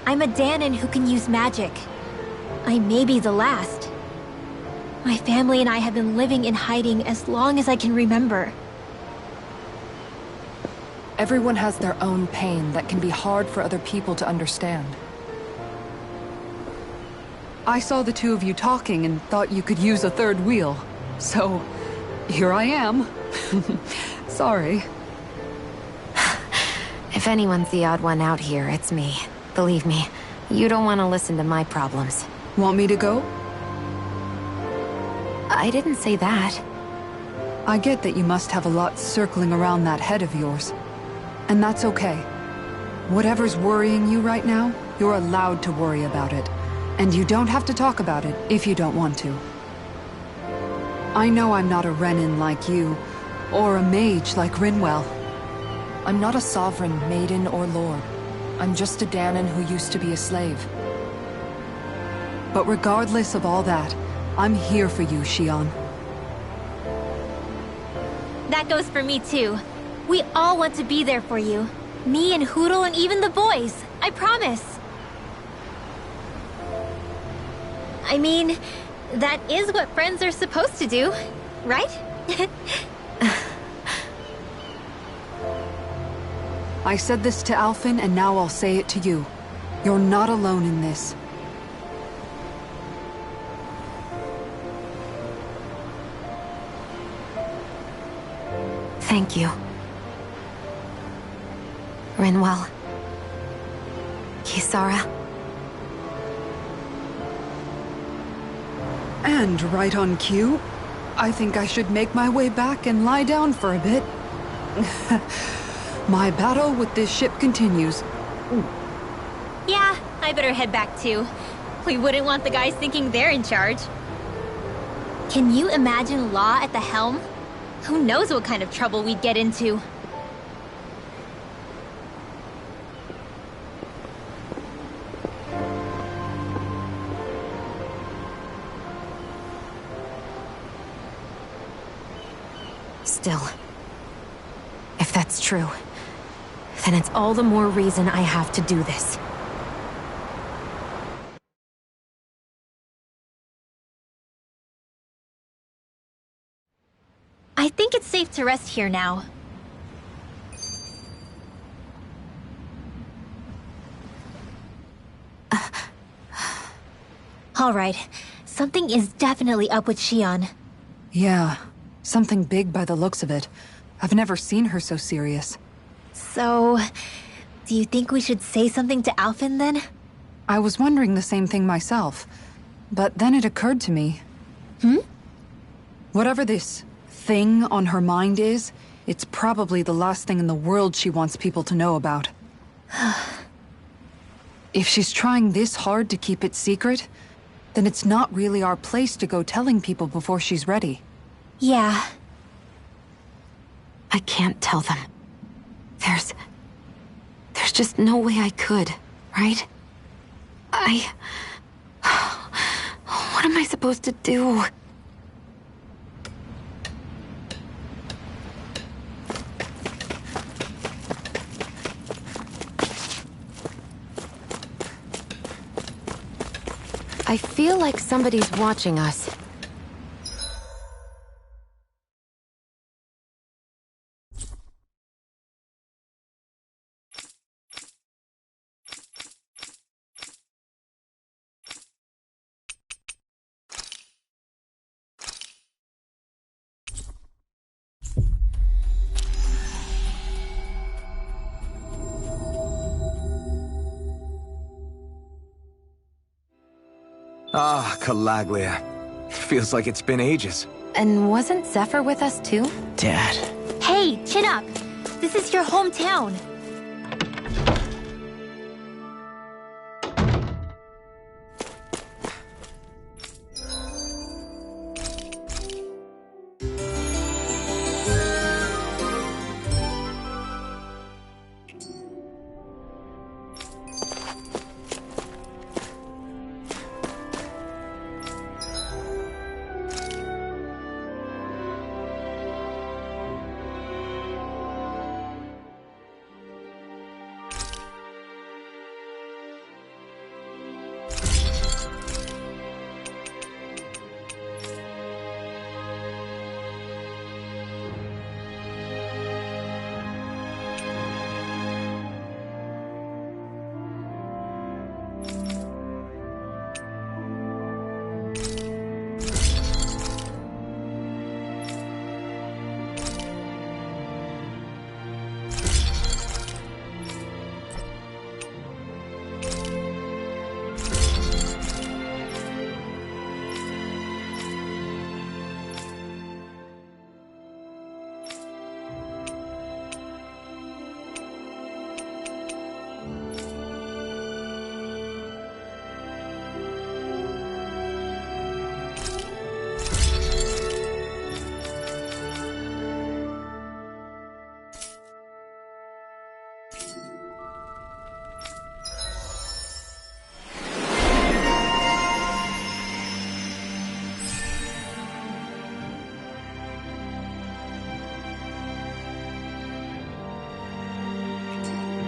I'm a Danon who can use magic. I may be the last. My family and I have been living in hiding as long as I can remember. Everyone has their own pain that can be hard for other people to understand. I saw the two of you talking and thought you could use a third wheel. So, here I am. Sorry. If anyone's the odd one out here, it's me. Believe me, you don't want to listen to my problems. Want me to go? I didn't say that. I get that you must have a lot circling around that head of yours. And that's okay. Whatever's worrying you right now, you're allowed to worry about it. And you don't have to talk about it if you don't want to. I know I'm not a Renin like you, or a mage like Rinwell. I'm not a sovereign, maiden, or lord. I'm just a Danon who used to be a slave. But regardless of all that, I'm here for you, Shion. That goes for me too. We all want to be there for you. Me and Hootle and even the boys. I promise. I mean, that is what friends are supposed to do, right? I said this to Alphen, and now I'll say it to you. You're not alone in this. Thank you. Rinwell. Kisara. And right on cue, I think I should make my way back and lie down for a bit. My battle with this ship continues. Yeah, I better head back too. We wouldn't want the guys thinking they're in charge. Can you imagine Law at the helm? Who knows what kind of trouble we'd get into? Still, if that's true, then it's all the more reason I have to do this. I think it's safe to rest here now. Alright, something is definitely up with Shion. Yeah, something big by the looks of it. I've never seen her so serious. So, do you think we should say something to Alphen then? I was wondering the same thing myself, but then it occurred to me. Whatever this thing on her mind is, it's probably the last thing in the world she wants people to know about. If she's trying this hard to keep it secret, then it's not really our place to go telling people before she's ready. Yeah. I can't tell them. There's just no way I could, right? What am I supposed to do? I feel like somebody's watching us. Ah, Calaglia. Feels like it's been ages. And wasn't Zephyr with us too? Dad. Hey, chin up! This is your hometown.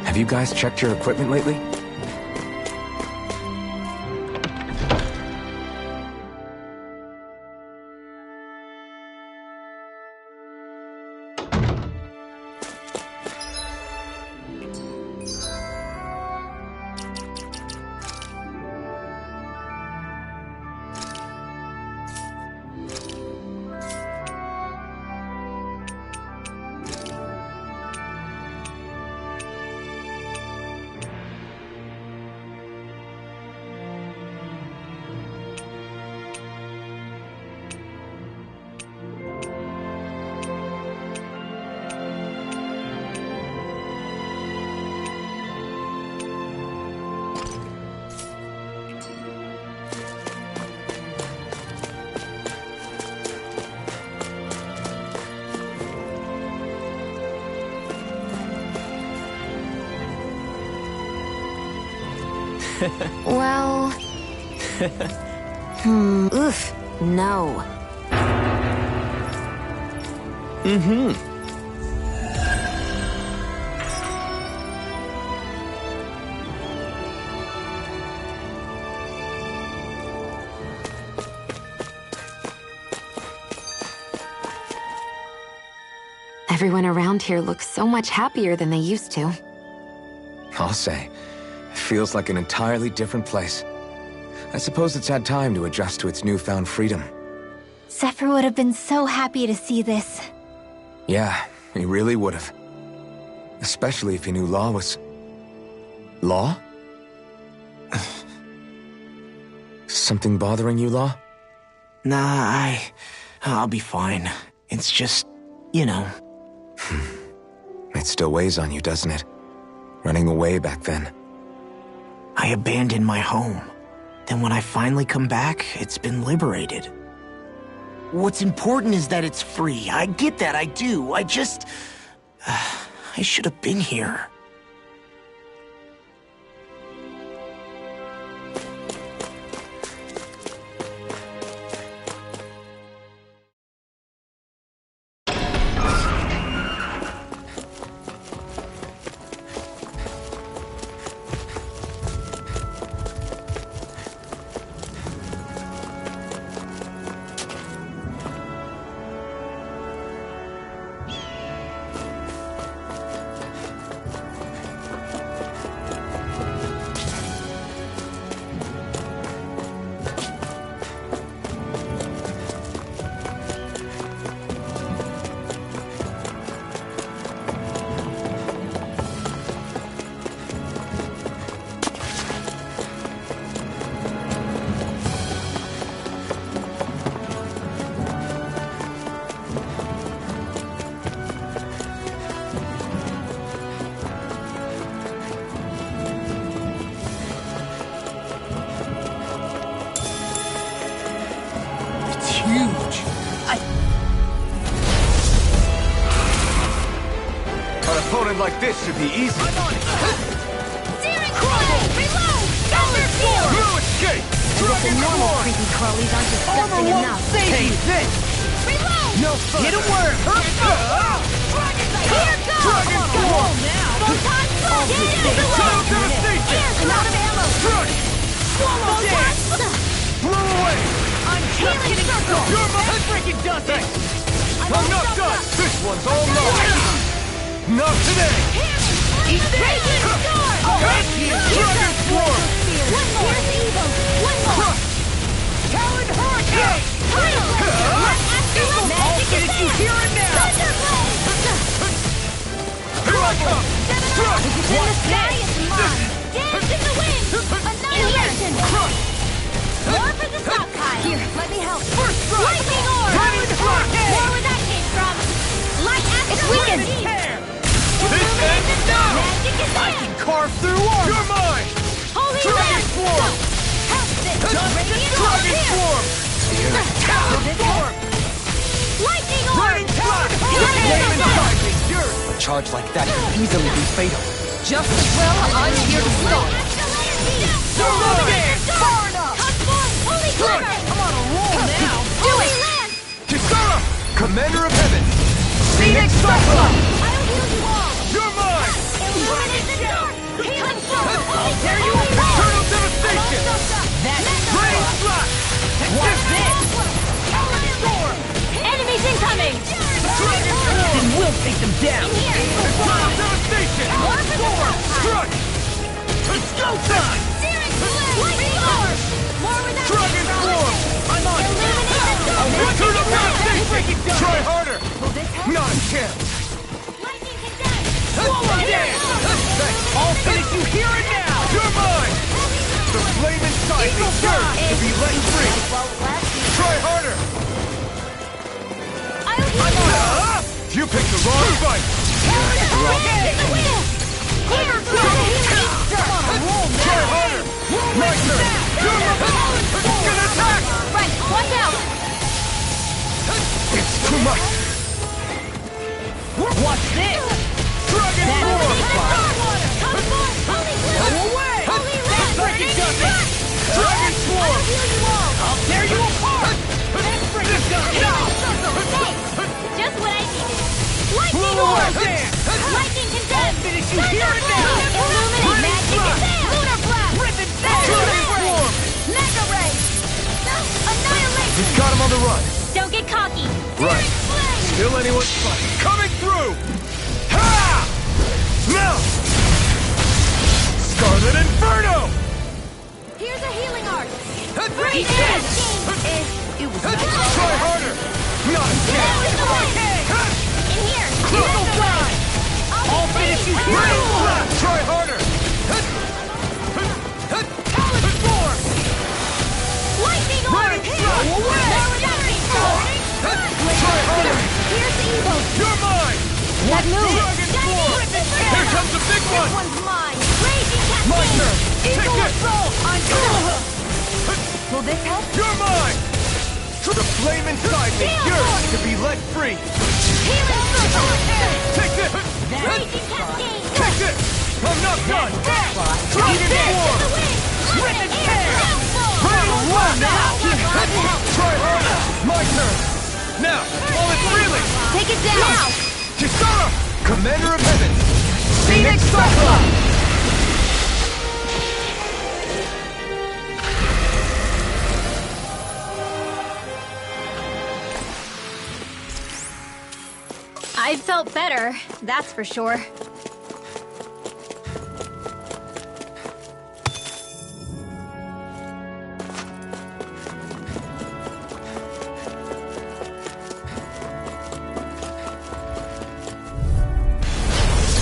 Have you guys checked your equipment lately? Well... oof, no. Everyone around here looks so much happier than they used to. I'll say, it feels like an entirely different place. I suppose it's had time to adjust to its newfound freedom. Zephyr would have been so happy to see this. Yeah, he really would have. Especially if he knew Law was... Law? Something bothering you, Law? Nah, I'll be fine. It's just, you know. It still weighs on you, doesn't it? Running away back then. I abandoned my home. Then when I finally come back, it's been liberated. What's important is that it's free. I get that, I do. I just... I should have been here. Like this should be easy. I'm on it. Steering crumble! Reload! Thunder field! No escape! The normal creepy crawlies aren't disgusting enough. Take this! Reload! No further. Hit a worm! Here goes! Dragon Form! Photon Slug! Total devastation! I'm out of ammo! Strike! Swallow dance! Blow away! I'm just getting circle! You're my freaking dusting! I'm not done! This one's all mine! Not today! Eat this! Radiant Storm! Dragon Swarm! One more! Here's evil! One more! Talon Hurricane! I'll finish you here and now! Here I come! In the sky is mine! Dance in the wind! Annihilation! More for the stockpile! Here, let me help! First strike! Lightning Orb! More where that came from! Light It's weakened! This ends now! Magic is I can carve through armor! You're mine! Holy Dragon Lance! Swarm! Help this! Radiant Dragon Orb! Swarm! Talon Storm! Lightning Orb! Raining Talon Lightning Hurricane! Orb! A charge like that could easily be fatal. Just as well, I'm here to stop! Solo dance! Far enough! Cosmos! Holy Glimmer! I'm on a roll now! Do it! Lance! Kisara! Commander of Heaven! Phoenix Cyclone! I'll heal you all! You're mine! Illuminate the dark! Healing Storm! I'll tear you apart! Eternal devastation! That's Rain Slash! Watch this! Talon Storm! Enemies incoming! Dragon Swarm! Then we'll take them down! Eternal devastation! More for the stockpile! Strike! It's go time! Searing Blue! Lightning Orb! More where that Dragon came from! Swarm! I'm on! Illuminate the dark! Eternal devastation! Try harder! Will this help? Not a chance! Lightning Condensed! Swallow dance! I'll finish you here and now! You're mine! The flame inside me yearns to be let free! Try harder! I'll heal you all! You picked the wrong fight! Dance in the wind! Here, Try harder! My turn! Good attack! Right, watch out! It's too much! Watch this! Dragon Swarm! Come forth! Holy Glimmer! Go away! Holy Red! freaking does it! Dragon I'll Swarm! heal you all! I'll tear you apart! That's freaking done! Thanks! Just what I needed! Lightning orb! Lightning condemned! Finish you here and now! Illuminate! Magic condemned! Lunar blast! Rip it down! Mega ray! Annihilation! We've got him on the run. Don't get cocky! Right. Still anyone's fight. Coming through! Ha! Now! Scarlet Inferno! Here's a healing art! He's dead! It was Try harder! Not again! in here! Crystal Fly! I'll finish you here! Try harder! Talon Storm! Lightning orb! Try harder! Here's the evil! You're mine! That move! Dragon Form! Here comes the big This one! one's mine! Raging My Cascade! turn! Take Eagle it! Assault! On Will this help? You're mine! The flame inside me, yours to be let free! Healing Circle! Take this! Raging Cascade! Take this! I'm not done! Dragon Form! Rip and tear! Ready to run now! Try harder! My turn! Now, while it's reeling! Take it down! Now! Kisara! Commander of Heaven! Phoenix Cyclops! I felt better, that's for sure.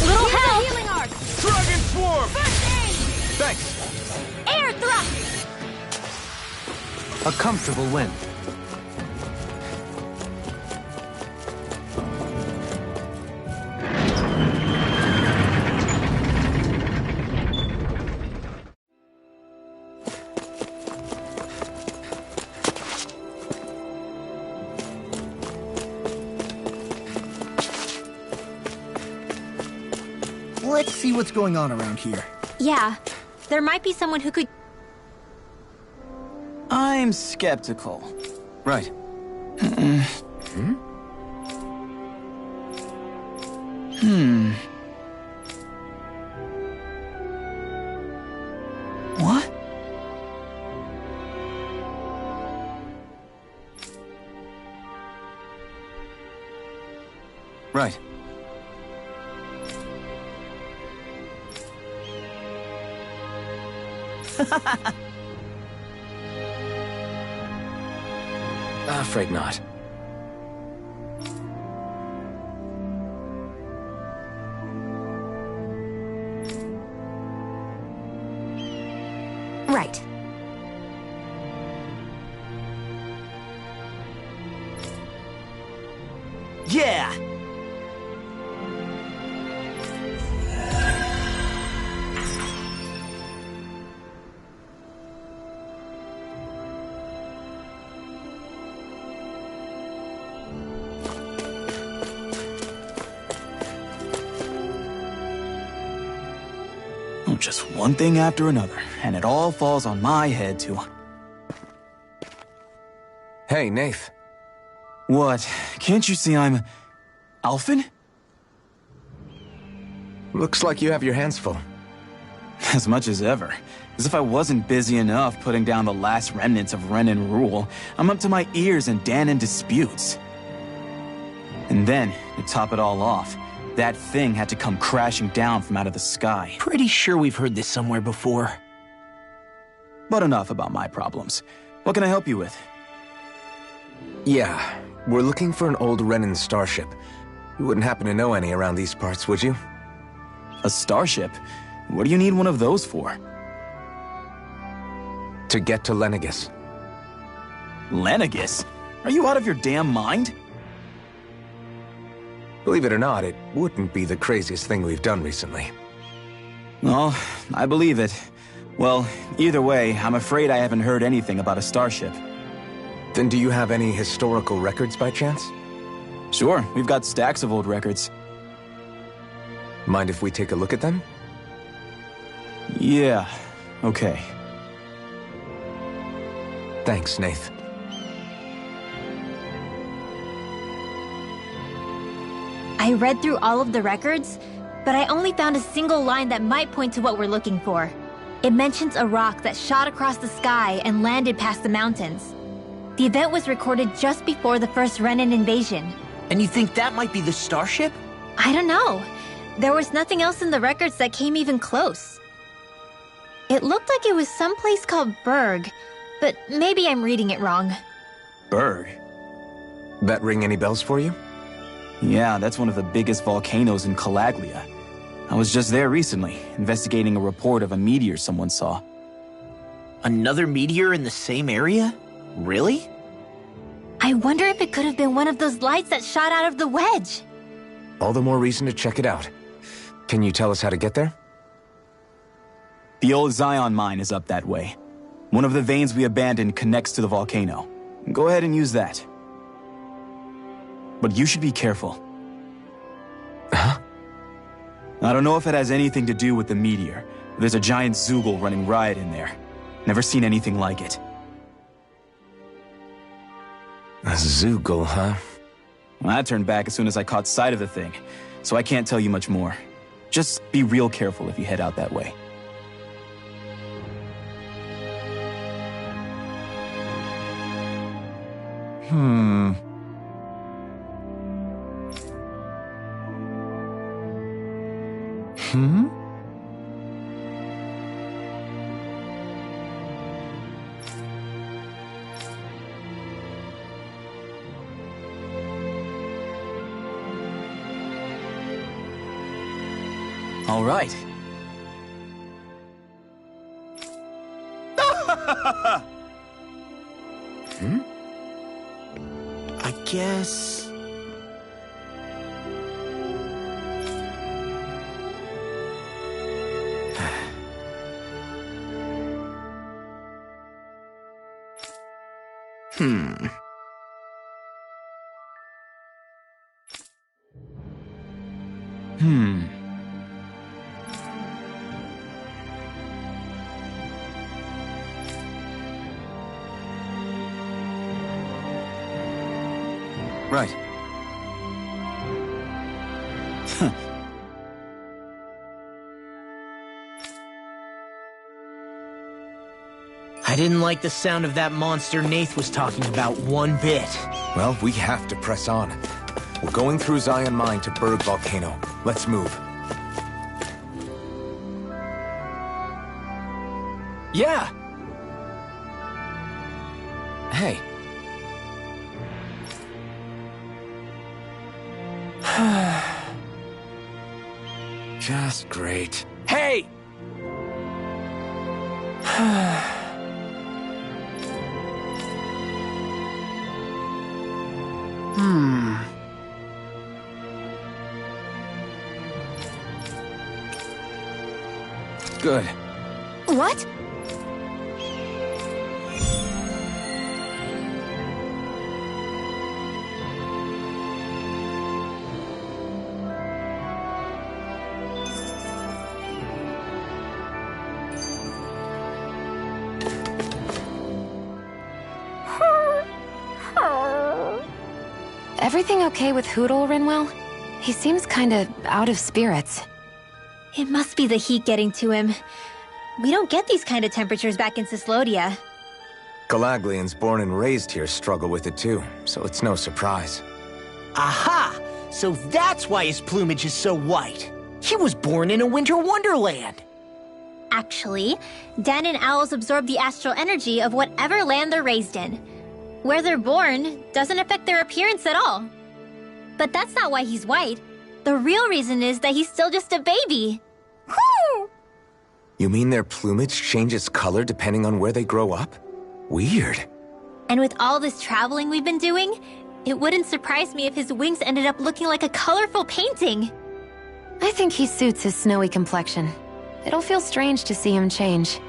Little help! Healing art! Dragon Swarm! First aid! Thanks! Air thrust! A comfortable win. Let's see what's going on around here. Yeah, there might be someone who could... I'm skeptical. Right. What? Right. Afraid not. Right. Yeah! Just one thing after another, and it all falls on my head to... Hey, Nath. What? Can't you see I'm... Alphen? Looks like you have your hands full. As much as ever. As if I wasn't busy enough putting down the last remnants of Renan rule, I'm up to my ears in Danon disputes. And then, to top it all off, that thing had to come crashing down from out of the sky. Pretty sure we've heard this somewhere before. But enough about my problems. What can I help you with? Yeah, we're looking for an old Renan starship. You wouldn't happen to know any around these parts, would you? A starship? What do you need one of those for? To get to Lenegis. Lenegis? Are you out of your damn mind? Believe it or not, it wouldn't be the craziest thing we've done recently. Well, I believe it. Well, either way, I'm afraid I haven't heard anything about a starship. Then do you have any historical records by chance? Sure, we've got stacks of old records. Mind if we take a look at them? Yeah, okay. Thanks, Nath. I I read through all of the records, but I only found a single line that might point to what we're looking for. It mentions a rock that shot across the sky and landed past the mountains. The event was recorded just before the first Renan invasion. And you think that might be the starship? I don't know. There was nothing else in the records that came even close. It looked like it was someplace called Berg, but maybe I'm reading it wrong. Berg? That ring any bells for you? Yeah, that's one of the biggest volcanoes in Calaglia. I was just there recently, investigating a report of a meteor someone saw. Another meteor in the same area? Really? I wonder if it could have been one of those lights that shot out of the wedge. All the more reason to check it out. Can you tell us how to get there? The old Zion mine is up that way. One of the veins we abandoned connects to the volcano. Go ahead and use that. But you should be careful. Huh? I don't know if it has anything to do with the meteor, but there's a giant Zoogle running riot in there. Never seen anything like it. A Zoogle, huh? Well, I turned back as soon as I caught sight of the thing, so I can't tell you much more. Just be real careful if you head out that way. All right. I guess... Right. I didn't like the sound of that monster Nath was talking about one bit. Well, we have to press on. We're going through Zion Mine to Berg Volcano. Let's move. Yeah! Hey. Just great. Hey! Good. What? Everything okay with Hootle, Rinwell? He seems kinda out of spirits. It must be the heat getting to him. We don't get these kind of temperatures back in Cislodia. Galaglians born and raised here struggle with it too, so it's no surprise. Aha! So that's why his plumage is so white. He was born in a winter wonderland. Actually, Dan and owls absorb the astral energy of whatever land they're raised in. Where they're born doesn't affect their appearance at all. But that's not why he's white. The real reason is that he's still just a baby. Whoo! You mean their plumage changes color depending on where they grow up? Weird. And with all this traveling we've been doing, it wouldn't surprise me if his wings ended up looking like a colorful painting. I think he suits his snowy complexion. It'll feel strange to see him change.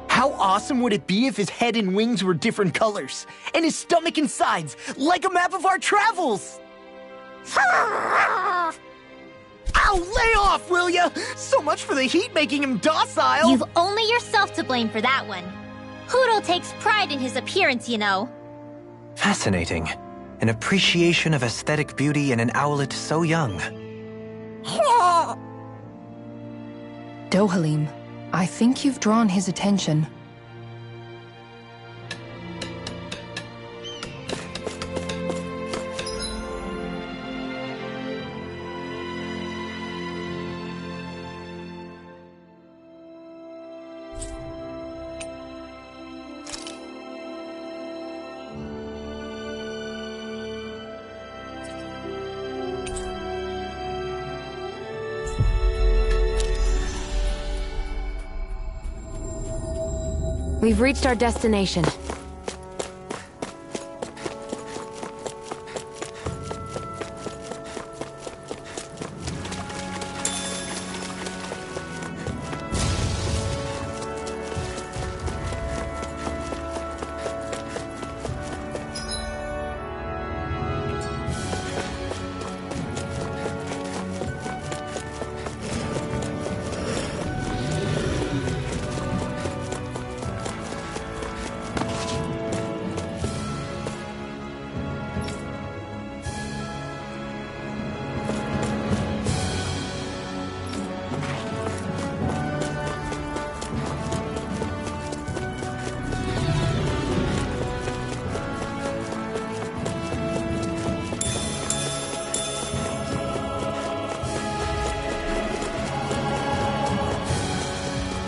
How awesome would it be if his head and wings were different colors? And his stomach and sides, like a map of our travels! Ow, lay off, will ya? So much for the heat making him docile! You've only yourself to blame for that one. Hootle takes pride in his appearance, you know. Fascinating. An appreciation of aesthetic beauty in an owlet so young. Dohalim, I think you've drawn his attention. We've reached our destination.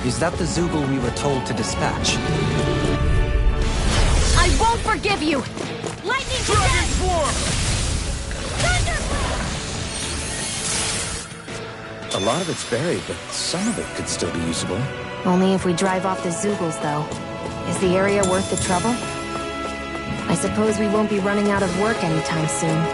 Is that the Zoogle we were told to dispatch? I won't forgive you! Lightning Dragon Swarm! A lot of it's buried, but some of it could still be usable. Only if we drive off the Zoogles, though. Is the area worth the trouble? I suppose we won't be running out of work anytime soon.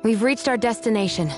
We've reached our destination.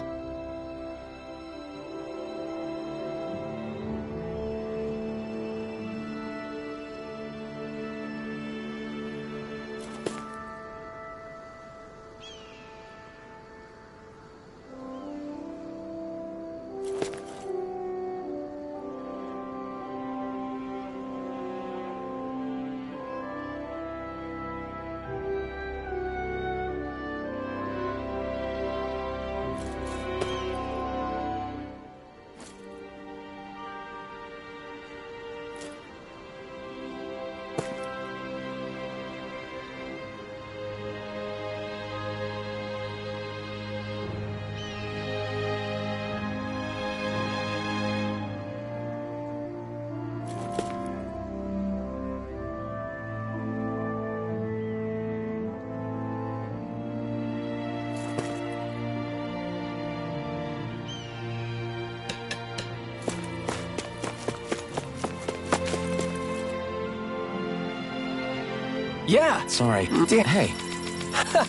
Yeah! Sorry. Hey.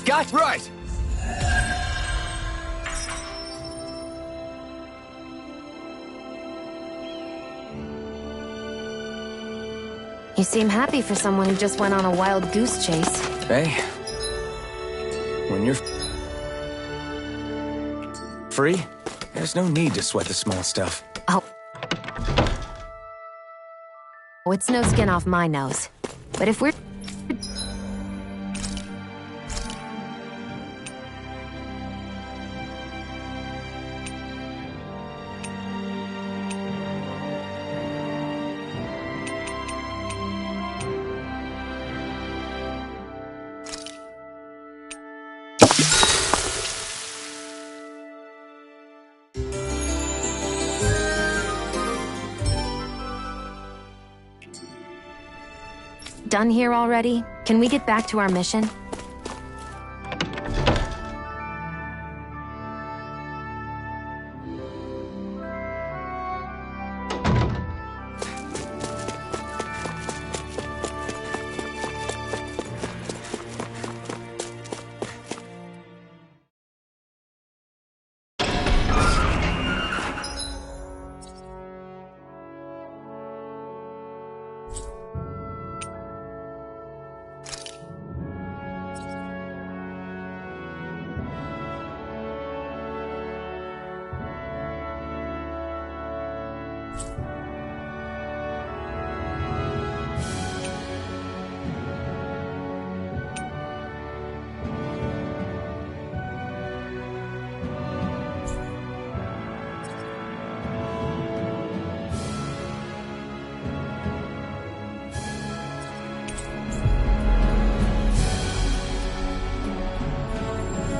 Got right! You seem happy for someone who just went on a wild goose chase. Hey. When you're free, there's no need to sweat the small stuff. Oh. Oh, it's no skin off my nose. But if we're... done here already? Can we get back to our mission?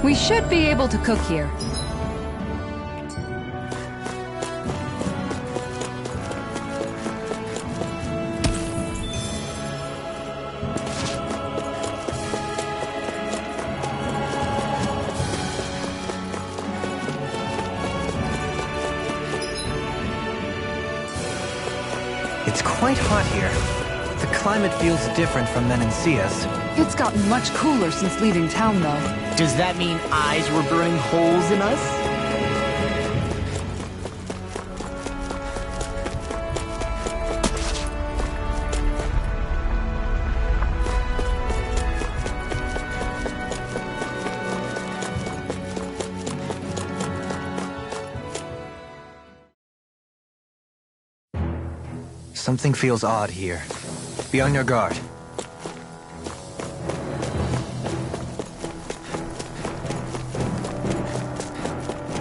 We should be able to cook here. It's quite hot here. The climate feels different from Menancia's. It's gotten much cooler since leaving town, though. Does that mean eyes were burning holes in us? Something feels odd here. Be on your guard.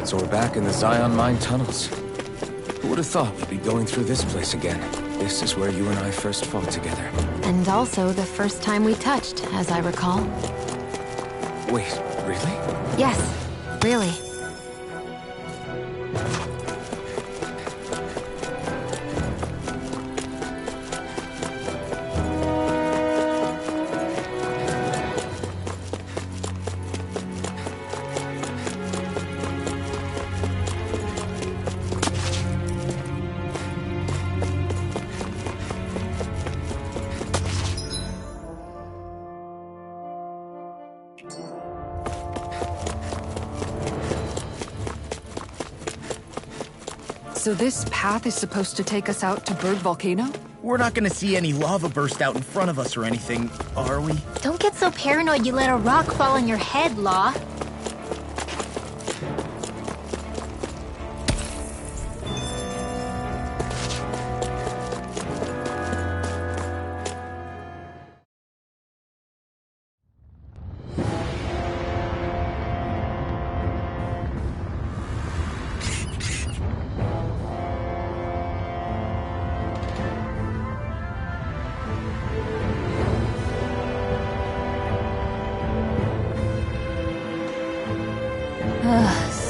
So we're back in the Zion Mine tunnels. Who would have thought we'd be going through this place again? This is where you and I first fought together. And also the first time we touched, as I recall. Wait, really? Yes, really. So this path is supposed to take us out to Bird Volcano? We're not gonna see any lava burst out in front of us or anything, are we? Don't get so paranoid you let a rock fall on your head, Law.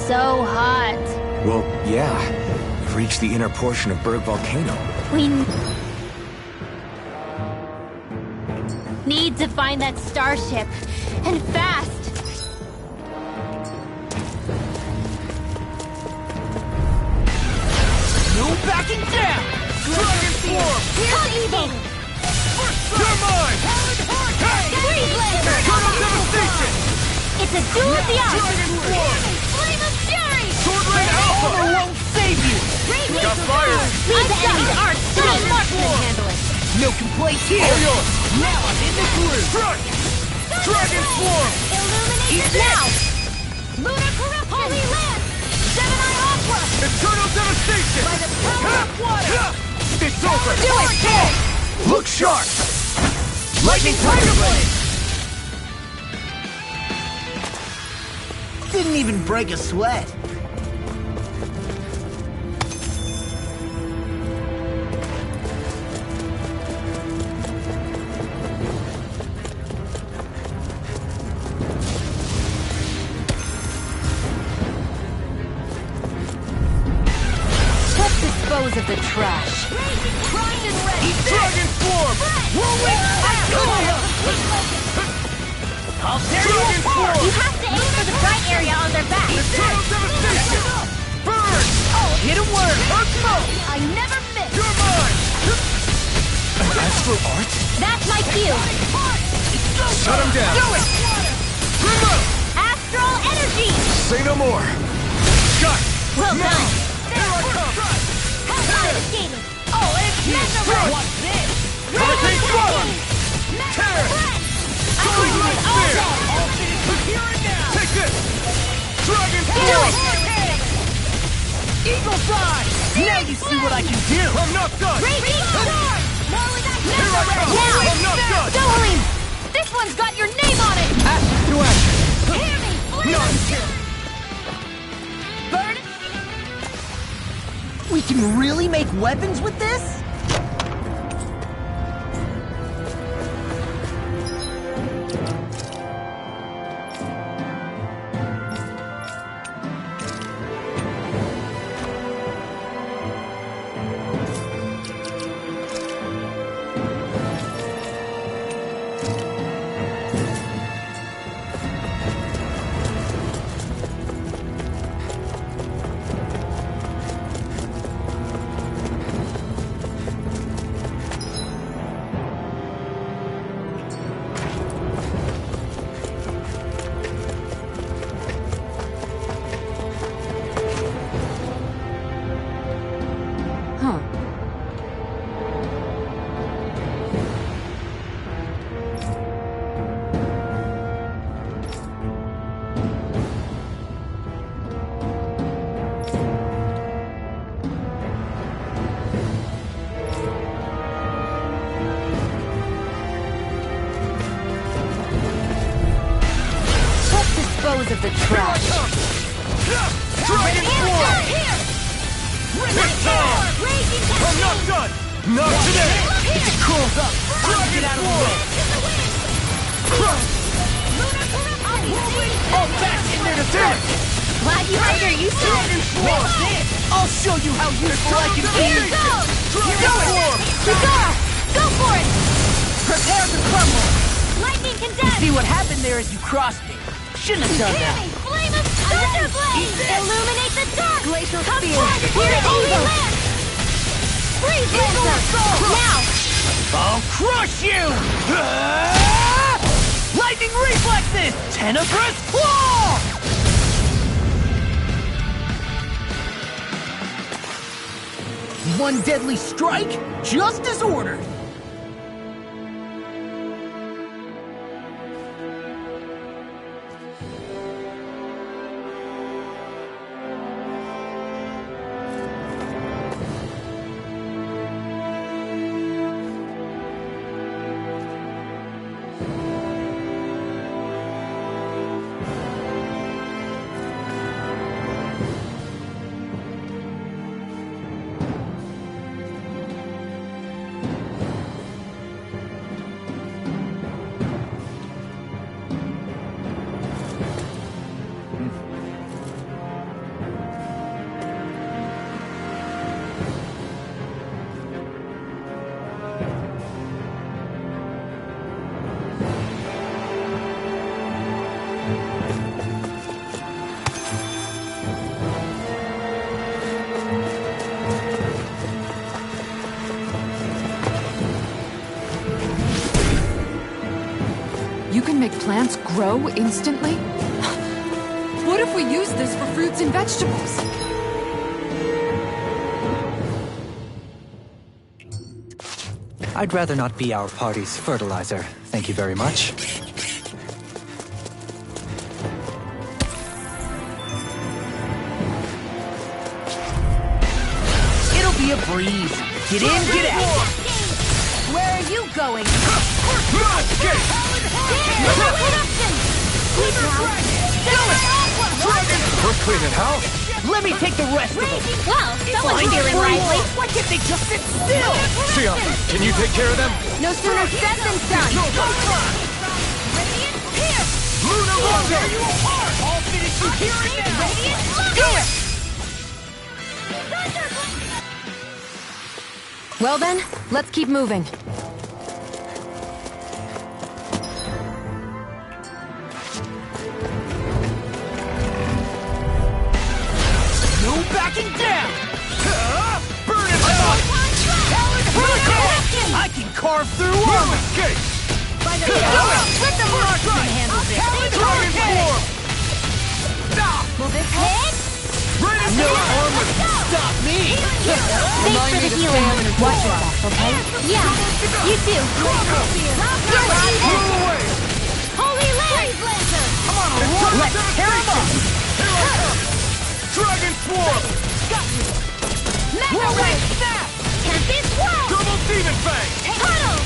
So hot. Well, yeah. We've reached the inner portion of Berg Volcano. We need to find that starship. And fast. No backing down! Dragon form! Here's evil. You're mine! Total devastation! It's a duel of the odds. Dragon form! Flame of fury. Sword Rain Alpha won't save you! Got fired! Leave the enemy's art strong. Marksman handle it. No complaints here! Oh, Yours! Now I'm in the groove! Crush! Dragon form! Illuminate now. Lunar corruption. Holy land. Gemini opera. Eternal devastation! By the power of water. It's over! Do it, kid. Look sharp! Lightning Tiger Blade! Didn't even break a sweat. Let's dispose of the trash. Primed and ready. Dragon form! Whirlwind Atomic! I'll tear you apart! You have to aim for the bright area on their back. Eternal devastation! Burn! Oh, hit a word! Earth smoke! I never miss. You're mine! An astral art? That's my cue. Shut him down! Do it! Remote! Astral energy. Say no more! Shut! Well Now! done. Here I come! Hellfire skating. Oh, it's Mesmer. What's this? Hurricane Throttle! Tear! I can do it all day. All finished here and now! Take this! Dragon Do form! it. Eagle Fly! Now you see what I can do! I'm not done! Raging storm. More with that Here I come! Now. I'm not done! Dohalim. This one's got your name on it. To action! Hear me. Nonsense! Burn. We can really make weapons with this? the trash. Dragon Form! I'm not done! Not today! If it curls up, I'll get out of the way. Oh, back in there to finish! Glad you had your use of it. I'll show you how useful I can Here be. goes! Kagura, go for it! Prepare to crumble. Lightning condensed! See what happened there as you crossed me. Shouldn't have done that. Flame of Thunderblade! Illuminate the dark! Glacial Come Spear. forward, here it lands! Freeze Lancer! Now! I'll crush you! Lightning reflexes! Tenebrous claw! One deadly strike, just as ordered. You can make plants grow instantly? What if we use this for fruits and vegetables? I'd rather not be our party's fertilizer. Thank you very much. It'll be a breeze. Get in, get out. Where are you going? We're cleaning house. Let me take the rest of them. Well, someone's feeling lively. Why can't they just sit still? Sia, can you take care of them? No sooner said than done. Luna Rondo! I'll finish you here and now. Do it! Well then, let's keep moving. No backing down! Burn it out! I can carve through armor! Escape! By the let the marksman handle this. Dragon Form! Will this hit? No armor can stop me! Thanks for the healing. Watch yourself, okay? Yeah, you too. Holy Lance! Come on, Let's tear him up! Dragon Form! Mega Ray! Tempest Whirl! Double Demon Fang! Puddle!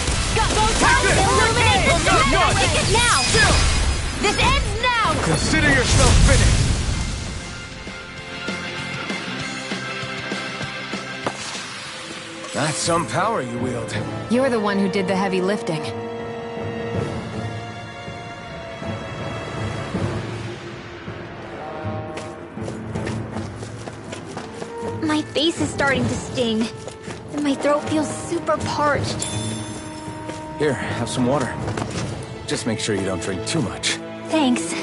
Illuminate the Mega Wicked now! This ends now! Consider yourself finished. That's some power you wield. You're the one who did the heavy lifting. My face is starting to sting, and my throat feels super parched. Here, have some water. Just make sure you don't drink too much. Thanks.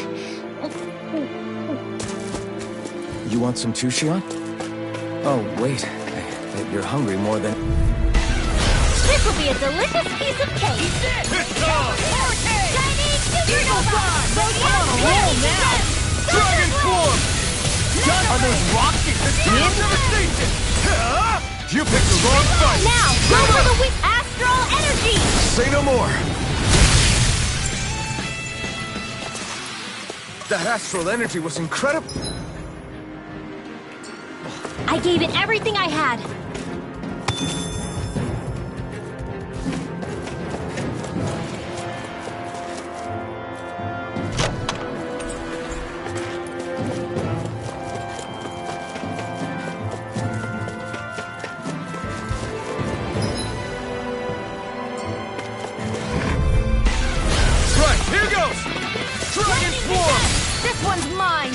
You want some too, Shion? Oh, wait. I bet you're hungry more than... This will be a delicious piece of cake! Chinese supernova! On a roll now! Dragon Form! Are those rockets in? Devastation! You picked the wrong fight! Now, go for the weak astral energy! Say no more! That astral energy was incredible! I gave it everything I had. one's mine!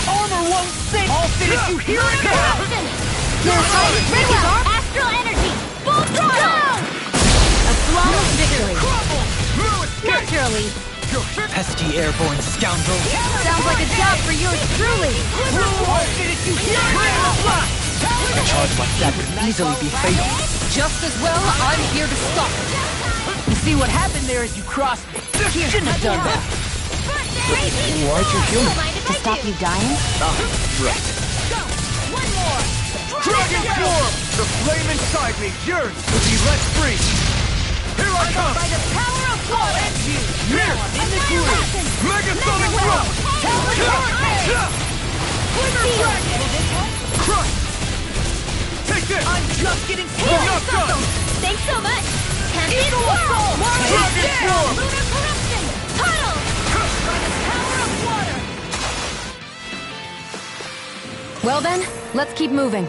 Armor won't save! I'll finish you here and now! Astral energy! Full throttle! A flawless victory! Naturally! Pesky airborne scoundrel. Sounds like a job for yours truly! I'll finish you here and now! A charge like that would easily be fatal. Just as well, I'm here to stop it. You see, what happened there is you crossed me. You shouldn't have done that. Why'd you heal me? To stop you dying? Right. One more! Dragon form! The flame inside me yearns to be let free! Here I come! By the power of I'll end you. Here! In the groove. Megasonic Rock! Crush! Take this! I'm just getting I'm started. not done! Thanks so much! Tempest Eagle Swirl! Assault! Dragon form! Lunar corruption! Tunnel! By the power of water! Well then, let's keep moving.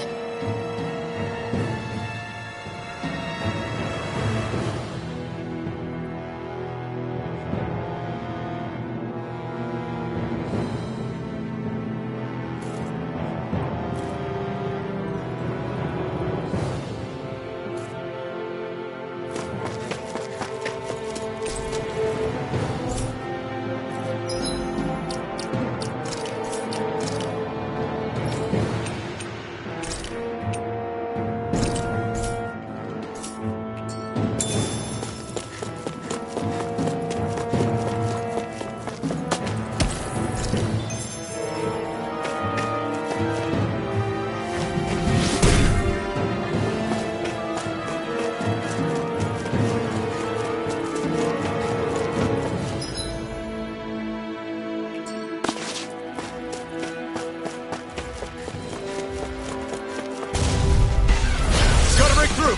Gotta break through!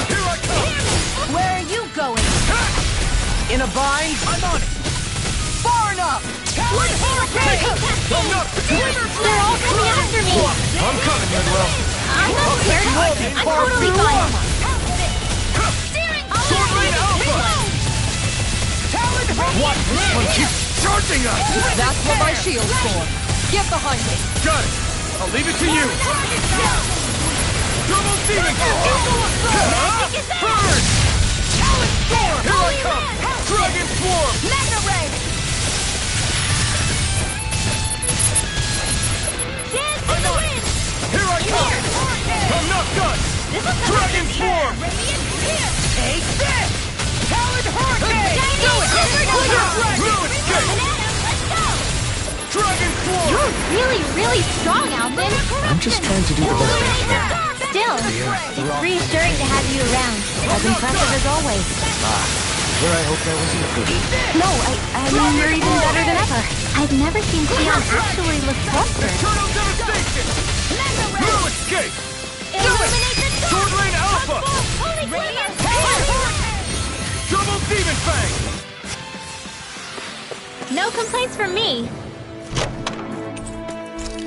Here I come! Where are you going? In a bind? I'm on it. Far enough. One hurricane! I'm not They're all coming after me! I'm coming, Manuel! I'm not scared! I'm totally fine! Steering! Sword Lane Alpha! What? This one keeps charging us! That's what my shield's for. Get behind me. Got it! I'll leave it to you! Double Demon Burn! Storm! Here I come! Dragon Form! Mega Ray! Dance in the wind! Here I come! I'm not done! Dragon Form! Here! Take this. Talon Hurricane. Do it! Blue Escape! Let's go! Dragon Form! You're really strong, Alvin! I'm just trying to do the best I can. Still, it's reassuring to have you around. As impressive as always. Well, I hope that was included. No, I mean, you're even better than ever. I've never seen Cleon actually look flustered. Eternal Devastation! Blue Escape! Illuminate the Sword Lane Alpha! Holy Radiant! Double Demon Fang! No complaints from me.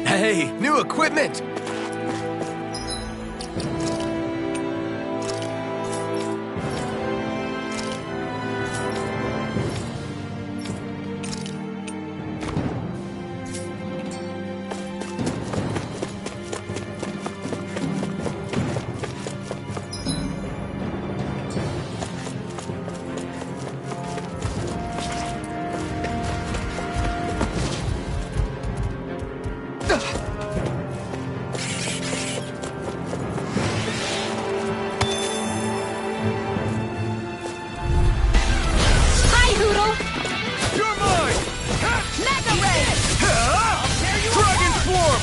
Hey, new equipment! Hi, Hoodle! You're mine! Mega Ray! Dragon Form!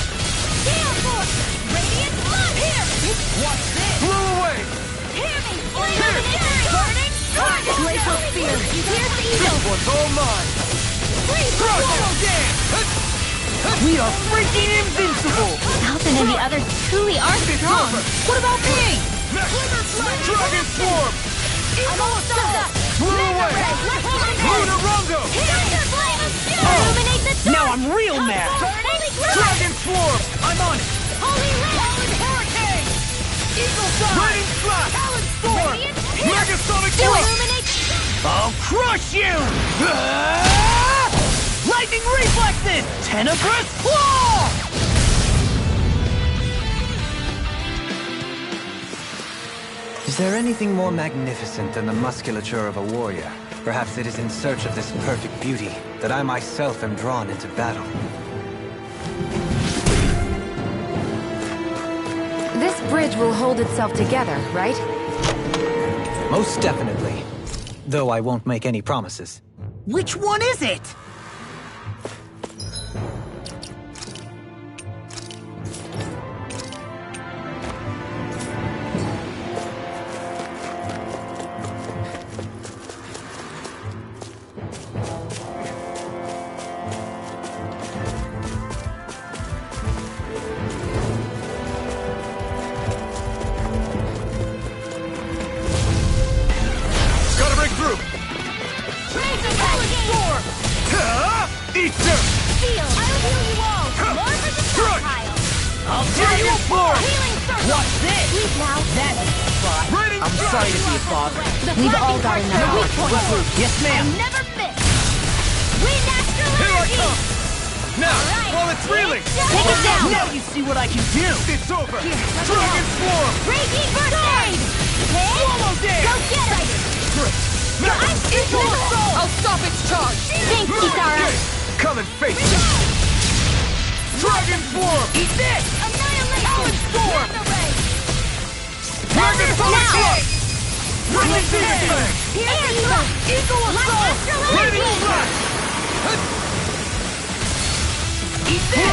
Steel Force! Radiant Flood! Here! What's this? Blew away! Hear me! Burning Target! Glacial Spear. Here's the Eagle! One's all mine! We are freaking invincible. Alvin and the others truly are strong. What about me? Dragon Form! Eagle Assault! Blew away! Lunar Rongo! Illuminate the dark! Now I'm real mad. Holy Grail! Dragon Form! I'm on it. Holy Talon Hurricane! Eagle Side! Raining Flash! Talon Storm! Megasonic Do Rock! Illuminate! I'll crush you. Lightning reflexes! Tenebrous claw! Is there anything more magnificent than the musculature of a warrior? Perhaps it is in search of this perfect beauty that I myself am drawn into battle. This bridge will hold itself together, right? Most definitely. Though I won't make any promises. Which one is it? We've all got enough. Yes, ma'am. Never miss. Wind astral energy. Now, while it's reeling! Take it down. Now you see what I can do! It's over! Dragon Swarm! Raging burst aid. Swallow dare! Go get it. I'm Equal assault! I'll stop its charge! Thanks, Kitara. Come and face me! Dragon Swarm! Eat this! Annihilation. Talon Storm! Dragon Swarm! Brilliant Fang! Eagle assault! Ready flash! Eat this!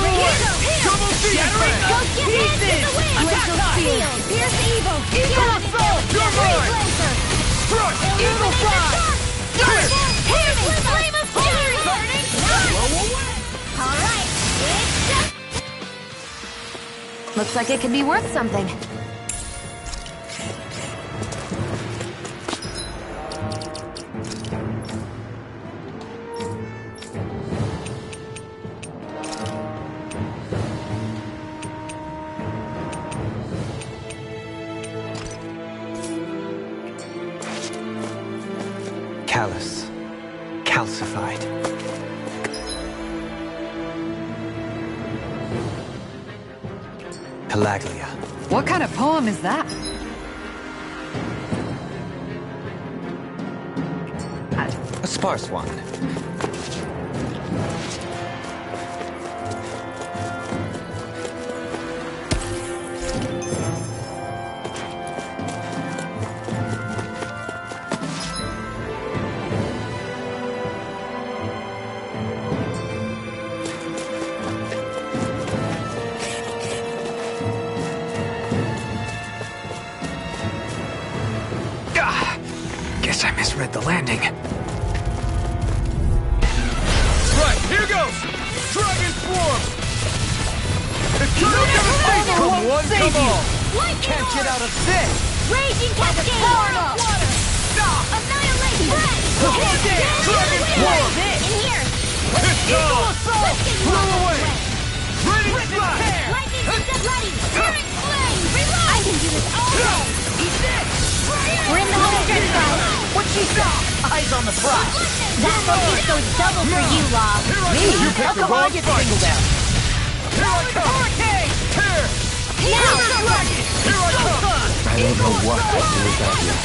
Double Shattering Fang! Go get Eat it. this! Glacial shield. Here's the evil. Eagle assault! You're mine! Laser. Crush! Eagle fly! Here! Flame of fury. Burning. All right. It's Looks like it could be worth something. Callous. Calcified. Pelaglia. What kind of poem is that? A sparse one. Guess I misread the landing. Right, here goes! Dragon Swarm! Eternal devastation! Come one, come all! Can't get out of this! Raging cascade. Power up! Annihilation. Dragon Swarm! In here. It's Eagle on! assault! Blow away! Ready flash! Lightning ready. Tearing flame. Reload. I can do this all day. Eat this! We're in the home stretch, guys. What she saw? Eyes on the prize! That focus goes double for you, Law. Me? How come I get singled out? Here I come! Hurricane! Here! Now. Dragon! Here I come! I don't know what to do without you.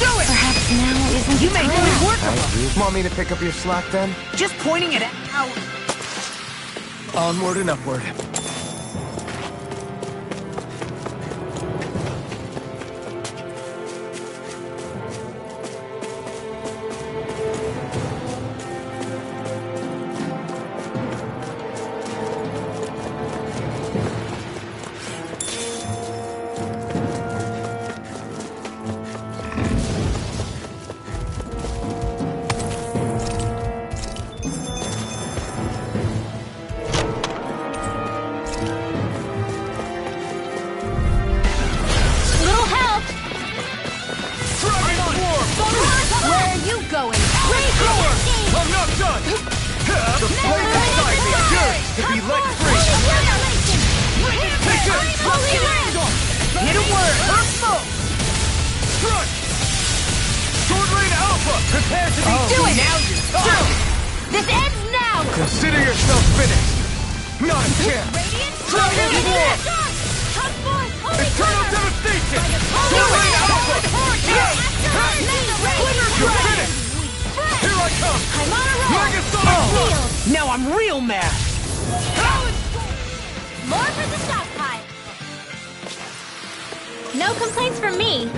Do it! Perhaps now isn't You the made time. good work of it. Want me to pick up your slack then? Just pointing it out. Onward and upward. Little help. Dragon Swarm! Where are you going? I'm not done! The flame inside me is yours to be let free! Take it! Hit a word! Earth smoke! Crush! Sword Rain Alpha! Prepare to be Do it! Now you're This ends now. Consider yourself finished! Not a chance! Dragon Swarm! Eternal Devastation! Rain Alpha! You're finished! Here I come! I'm on a roll! Megasonic Thrust! Now I'm real mad! More for the stockpile! No complaints from me!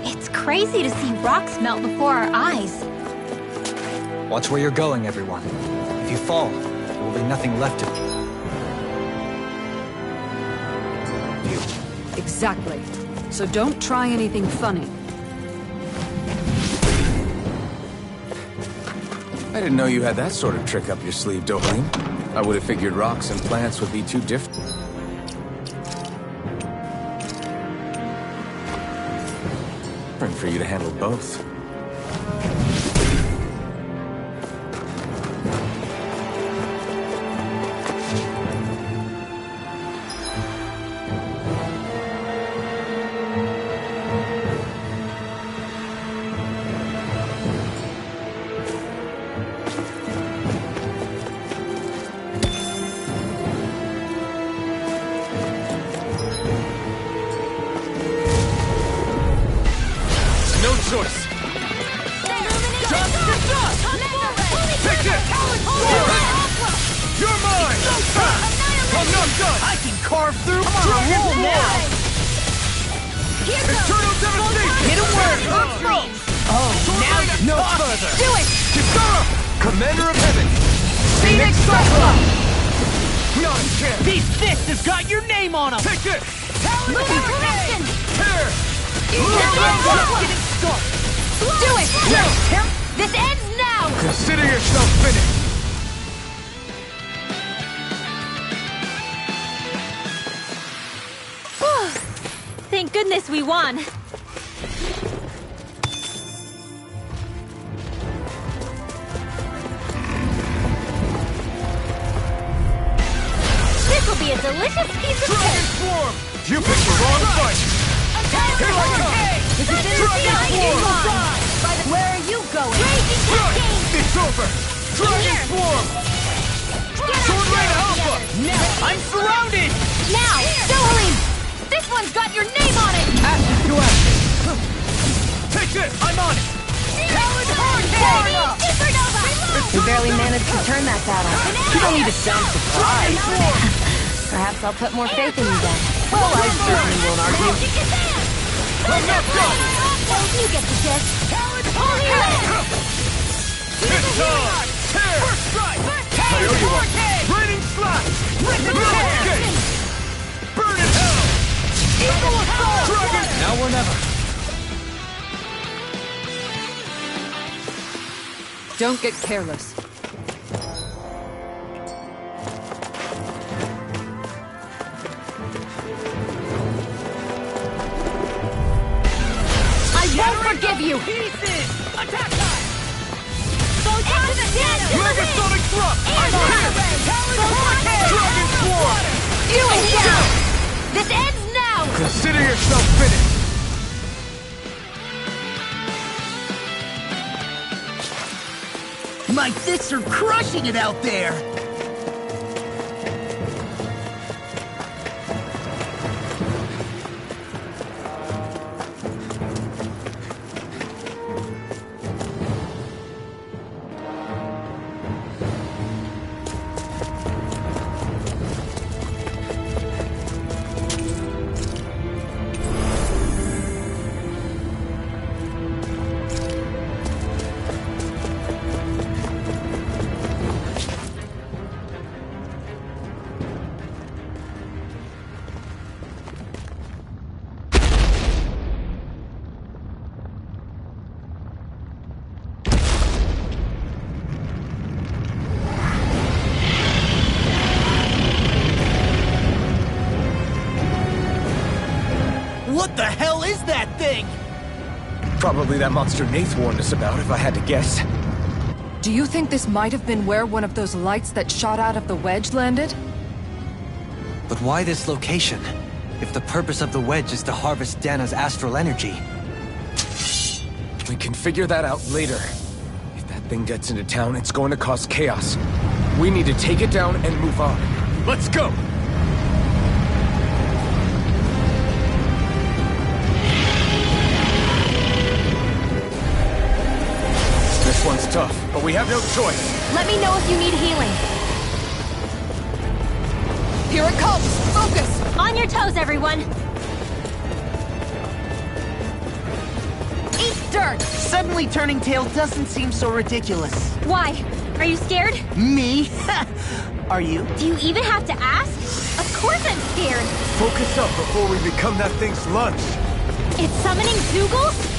It's crazy to see rocks melt before our eyes. Watch where you're going, everyone. If you fall, there will be nothing left of you. Exactly. So don't try anything funny. I didn't know you had that sort of trick up your sleeve, Dohalim. I would have figured rocks and plants would be too different. For you to handle both. Choice. You're mine! I'm not done! I can carve through Dragon roll now! Eternal Devastation! Get a word! Oh, now no talk. further! Do it! Kisara! Commander of Heaven! Phoenix Cyclops! Not a chance! These fists have got your name on them! Take this! Moving correction! Here! Getting started! Do it! This ends now! Consider yourself finished! Thank goodness we won. This will be a delicious piece of Dragon cake! Swarm! You picked the wrong fight! Here I come! This is Dragon Swarm! Where are you going? Raging Cascade! It's over! Dragon Swarm! Sword Rain Alpha! Now I'm surrounded! Now, Dohalim! This one's got your name on it! Action to action! Take this! I'm on it! Talon Hurricane! Supernova! We barely managed to turn that battle. You don't need to sound surprised. Perhaps I'll put more faith in you then. Well, I certainly won't argue. I'm not done! You get the gist. This time! Tear! First strike! I owe you one! Raining slash! Escape! Burn in hell! Eagle assault! Dragon! Now or never. Don't get careless. I won't forgive you! Pieces! Attack time! Into the dance! Megasonic Thrust! I'm here! Dragon Swarm! Do it now! This ends now! Consider yourself finished! My fists are crushing it out there! What the hell is that thing? Probably that monster Nath warned us about, if I had to guess. Do you think this might have been where one of those lights that shot out of the wedge landed? But why this location? If the purpose of the wedge is to harvest Dana's astral energy. We can figure that out later. If that thing gets into town, it's going to cause chaos. We need to take it down and move on. Let's go! This one's tough, but we have no choice. Let me know if you need healing. Here it comes! Focus! On your toes, everyone! Eat dirt! Suddenly turning tail doesn't seem so ridiculous. Why? Are you scared? Me? Are you? Do you even have to ask? Of course I'm scared! Focus up before we become that thing's lunch. It's summoning Zoogles?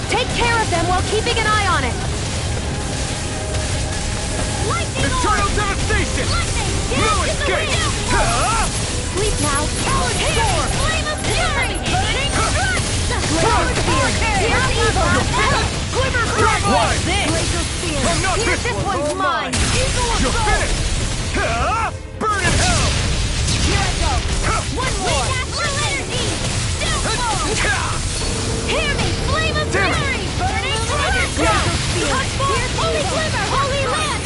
Take care of them while keeping an eye on it! Lightning Eternal orb! devastation! Lightning! No escape! Sleep now! Power sword! Flame of fury! Burning thrust! Glacial spear! Here's evil! Glimmer strike! Why? Glacial spear! I'm not Here's this one. one's mine! Eagle You're assault! finished! Burn in hell! Here I go! One more! Natural energy! Still flow! Hear me! Flame of Damn it. fury! Burning thrust! Glacial spear! Here's holy glimmer! Holy land!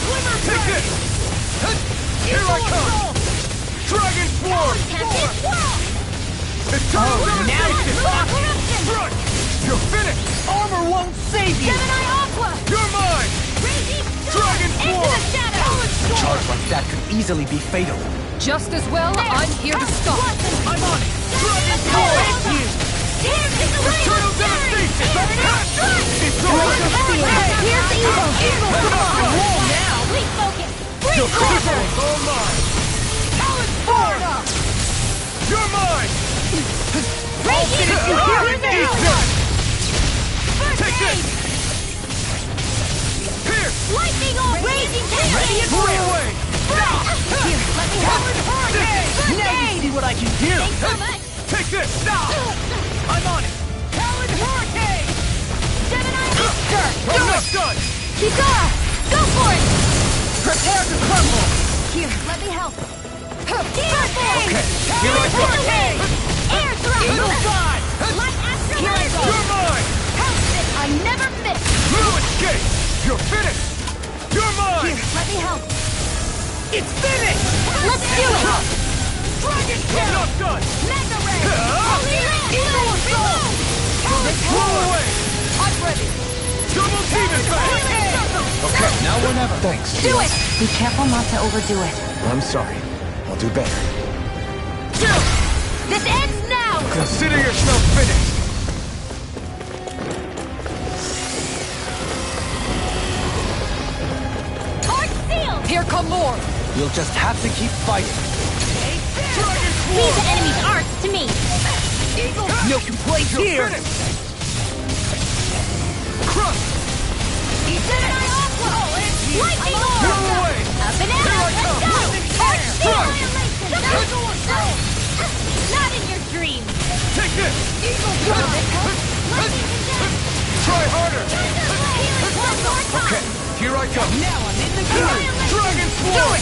Glimmer Take strike! this! Here I come! Dragon Swarm! Tempted swirl! Eternal now it's devastation! Corruption! Strike! You're finished! Armor won't save you! Gemini Aqua! You're mine! Raging Dragon Into Swarm! the shadow! A charge like that could easily be fatal. Just as well, I'm here to stop. I'm on it! Dragon Swarm! Here's the flame Eternal of fury! devastation! Burning strike! It's Glacial spear! Here's evil! Evil, come on! Whoa, now! Please focus! Freeze Your laser! crystal's all mine! Talon sword! You're mine! Raging Eat fury! this! First Take aid! this! Pierce! Lightning orb! Raging Ready and tempest! away! Here, let me help! First Now you aid! see what I can do! Thanks so much! Take this! I'm on it! Talon hurricane! Gemini Easter! I'm not done! Kizara! Go for it! Prepare to crumble! Here, let me help. First aid! Okay, here I go. Hurricane! Air thrust! Eagle side! Light astral Here I energy! go. You're mine! Help it! I never miss! No escape! You're finished! You're mine! Here, let me help. It's finished! Let's do it! Dragon I'm not done! Mega ray! Holy land! Reload! Blow away! I'm ready. Double demon fast! Okay, now or never. Thanks. Do it! Be careful not to overdo it. I'm sorry. I'll do better. This ends now! Consider yourself finished! Heart sealed! Here come more. You'll just have to keep fighting. Leave the enemy's arts to me! No complaints You're here! finished! Crush! Gemini Aqua! Lightning orb! Blow away! A banana! Let's go! Heart seal! Strike! Not in your dreams! Take this! Lightning condemned! Try harder! Healing one more time! Okay, here I go. Now I'm in the game! Dragon Swarm!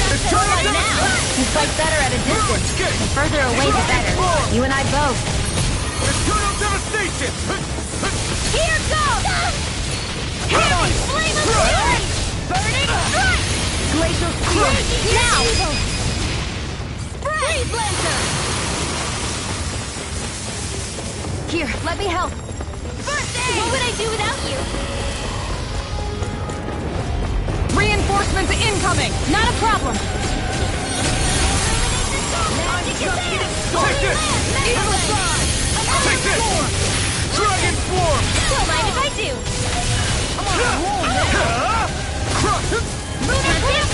Eternal Now! devastation! You fight better at a distance. Escape! The further away, the better. You and I both. Eternal devastation! Here goes! Here me! Flame of fury! Burning strike! Glacial spear. Now! Freeze lancer! Here, let me help. First aid! What would I do without you? Reinforcements incoming. Not a problem. Take this! Take this! Dragon Swarm! Don't mind if I do. Crush!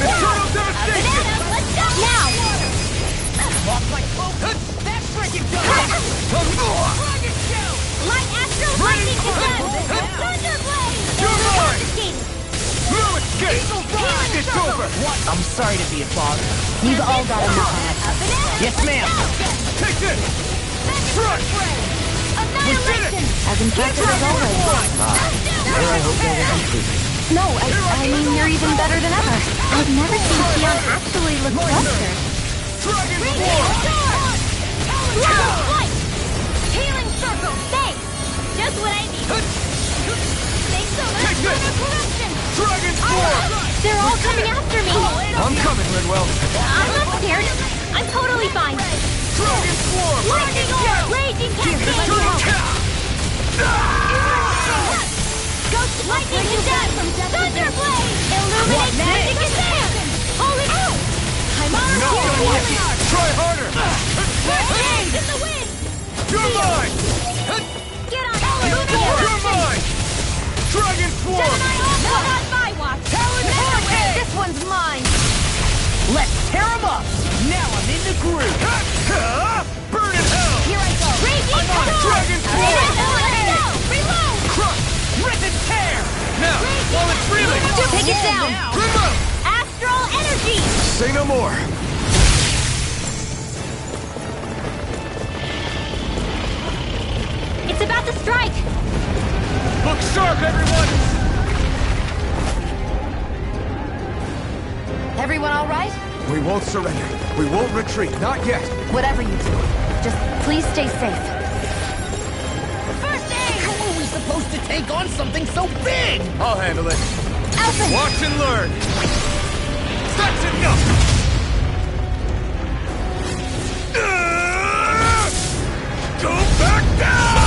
Eternal devastation! Banana, let's go! Now! That's freaking done! Light astral lightning condemned! Thunderblade! You're mine! Confiscating! No escape! It's over! I'm sorry to be a bother. You've all got enough on it. A banana! Yes, ma'am. Take this! Crush! Annihilation! As infected as always. There I hope that wasn't creepy. No, I mean, you're even better than ever. I've never seen Keon actually look flustered. Healing circle! Thanks! Just what I need! Thanks so much for the correction! Dragon Form! They're all coming after me! I'm coming, Linwell. I'm not scared. I'm totally fine. Dragon Form! Lightning orb! Raging cascade! Ghost lightning descent! Thunderblade! Illuminate magic descent! Holy out! I'm on No! Try harder! Birthdays in the wind! You're mine! Get on! You're mine! Dragon Form! Gemini Alpha! Not my watch! Talon Hurricane! This one's mine! Let's tear him up! Now I'm in the groove! Burn in hell! Here I go! Raging storm! Dragon Form! Reload! Crush! Rip and tear! Now, while it's reeling! Take it down! Remote! Astral energy! Say no more. It's about to strike! Look sharp, everyone! Everyone all right? We won't surrender. We won't retreat. Not yet. Whatever you do, just please stay safe. First aid! How are we supposed to take on something so big? I'll handle it. Alpha! Watch and learn. That's enough! Go back down!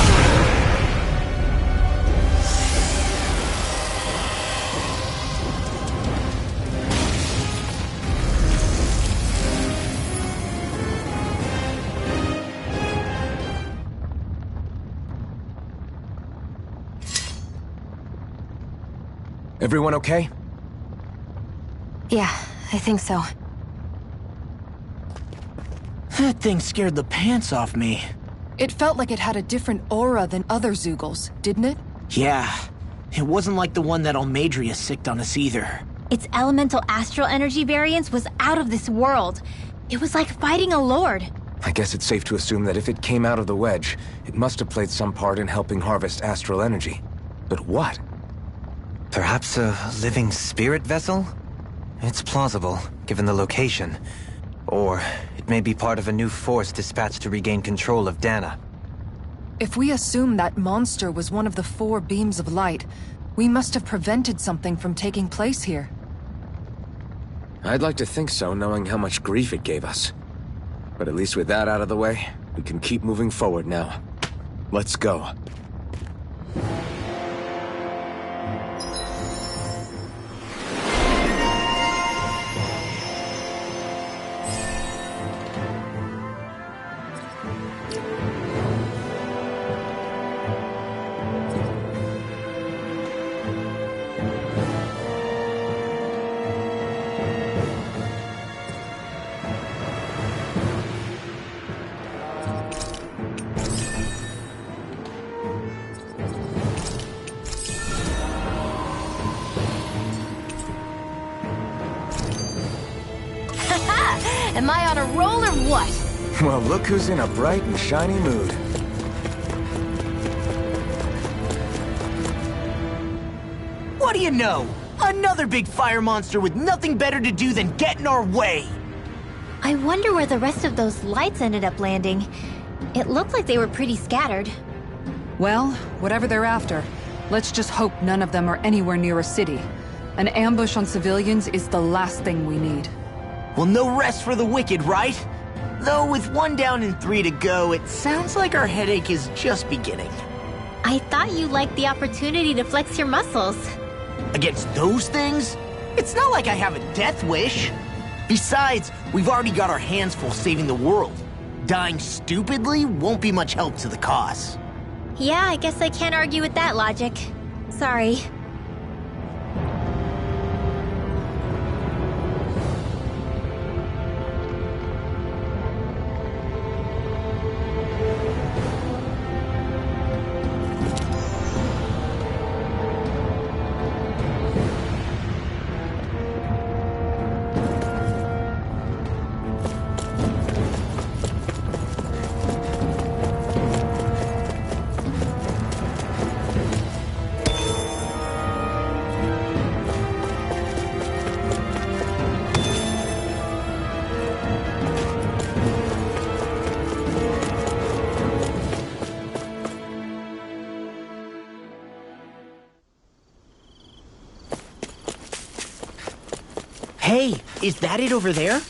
Everyone okay? Yeah, I think so. That thing scared the pants off me. It felt like it had a different aura than other Zeugles, didn't it? Yeah. It wasn't like the one that Almadria sicked on us either. Its elemental astral energy variance was out of this world. It was like fighting a lord. I guess it's safe to assume that if it came out of the wedge, it must have played some part in helping harvest astral energy. But what? Perhaps a living spirit vessel? It's plausible, given the location. Or it may be part of a new force dispatched to regain control of Dana. If we assume that monster was one of the 4 beams of light, we must have prevented something from taking place here. I'd like to think so, knowing how much grief it gave us. But at least with that out of the way, we can keep moving forward now. Let's go. Am I on a roll or what? Well, look who's in a bright and shiny mood. What do you know? Another big fire monster with nothing better to do than get in our way! I wonder where the rest of those lights ended up landing. It looked like they were pretty scattered. Well, whatever they're after, let's just hope none of them are anywhere near a city. An ambush on civilians is the last thing we need. Well, no rest for the wicked, right? Though with 1 down and 3 to go, it sounds like our headache is just beginning. I thought you liked the opportunity to flex your muscles. Against those things? It's not like I have a death wish. Besides, we've already got our hands full saving the world. Dying stupidly won't be much help to the cause. Yeah, I guess I can't argue with that logic. Sorry. Is that it over there?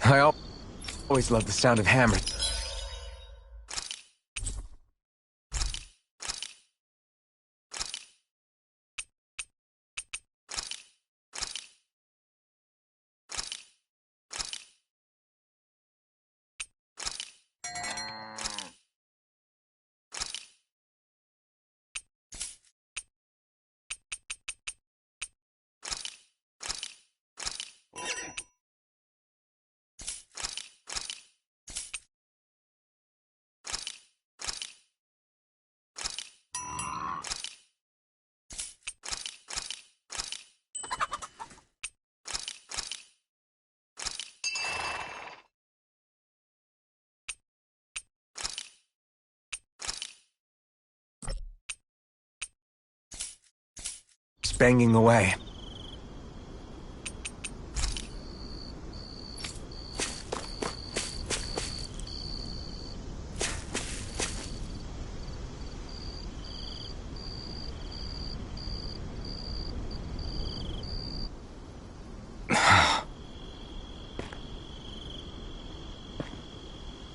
I always loved the sound of hammers. Banging away.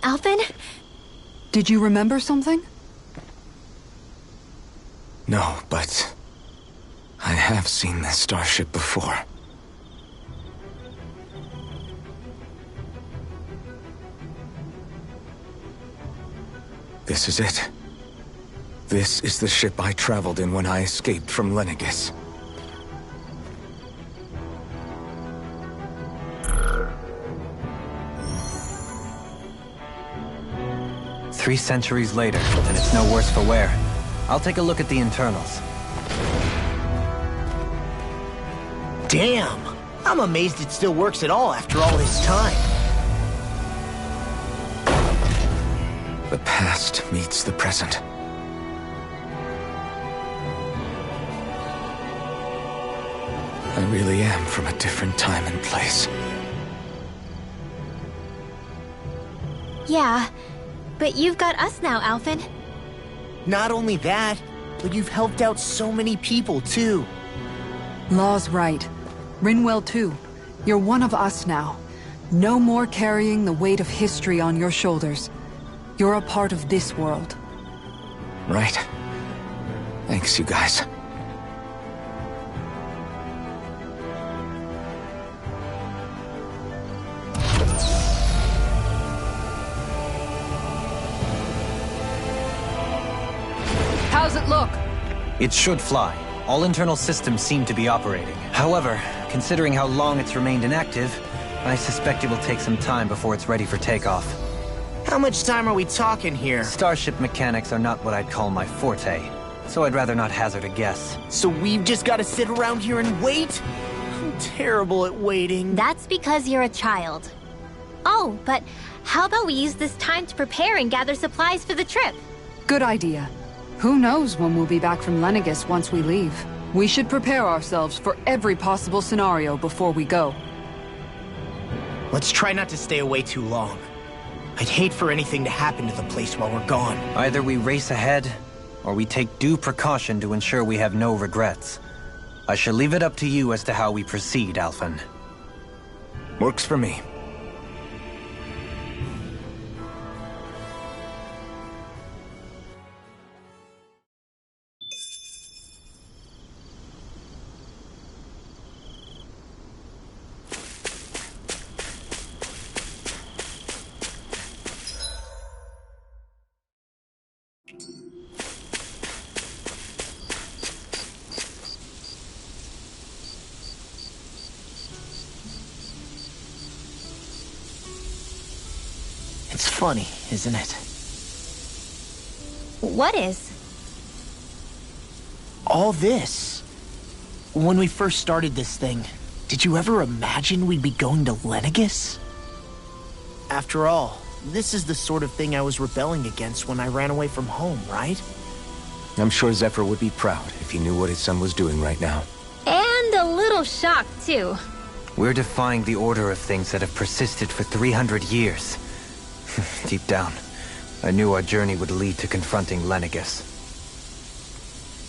Alvin? Did you remember something? No, but I have seen this starship before. This is it. This is the ship I traveled in when I escaped from Lenegis. Three centuries later, and it's no worse for wear. I'll take a look at the internals. Damn! I'm amazed it still works at all after all this time. The past meets the present. I really am from a different time and place. Yeah, but you've got us now, Alvin. Not only that, but you've helped out so many people, too. Law's right. Rinwell too. You're one of us now. No more carrying the weight of history on your shoulders. You're a part of this world. Right. Thanks, you guys. How's it look? It should fly. All internal systems seem to be operating. However, considering how long it's remained inactive, I suspect it will take some time before it's ready for takeoff. How much time are we talking here? Starship mechanics are not what I'd call my forte, so I'd rather not hazard a guess. So we've just got to sit around here and wait? I'm terrible at waiting. That's because you're a child. Oh, but how about we use this time to prepare and gather supplies for the trip? Good idea. Who knows when we'll be back from Lenegis once we leave. We should prepare ourselves for every possible scenario before we go. Let's try not to stay away too long. I'd hate for anything to happen to the place while we're gone. Either we race ahead, or we take due precaution to ensure we have no regrets. I shall leave it up to you as to how we proceed, Alphen. Works for me. It's funny, isn't it? What is? All this. When we first started this thing, did you ever imagine we'd be going to Lenegis? After all, this is the sort of thing I was rebelling against when I ran away from home, right? I'm sure Zephyr would be proud if he knew what his son was doing right now. And a little shocked, too. We're defying the order of things that have persisted for 300 years. Deep down, I knew our journey would lead to confronting Lenegis.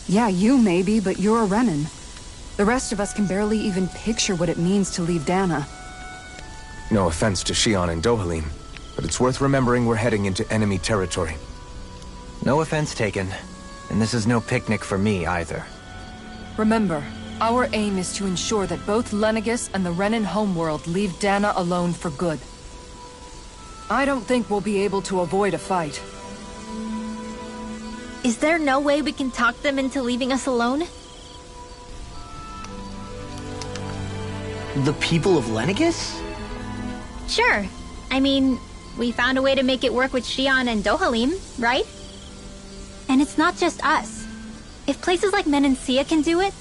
Yeah, you maybe, but you're a Renan. The rest of us can barely even picture what it means to leave Dana. No offense to Xion and Dohalim, but it's worth remembering we're heading into enemy territory. No offense taken, and this is no picnic for me either. Remember, our aim is to ensure that both Lenegis and the Renan homeworld leave Dana alone for good. I don't think we'll be able to avoid a fight. Is there no way we can talk them into leaving us alone? The people of Lenegis? Sure. I mean, we found a way to make it work with Xion and Dohalim, right? And it's not just us. If places like Menancia can do it,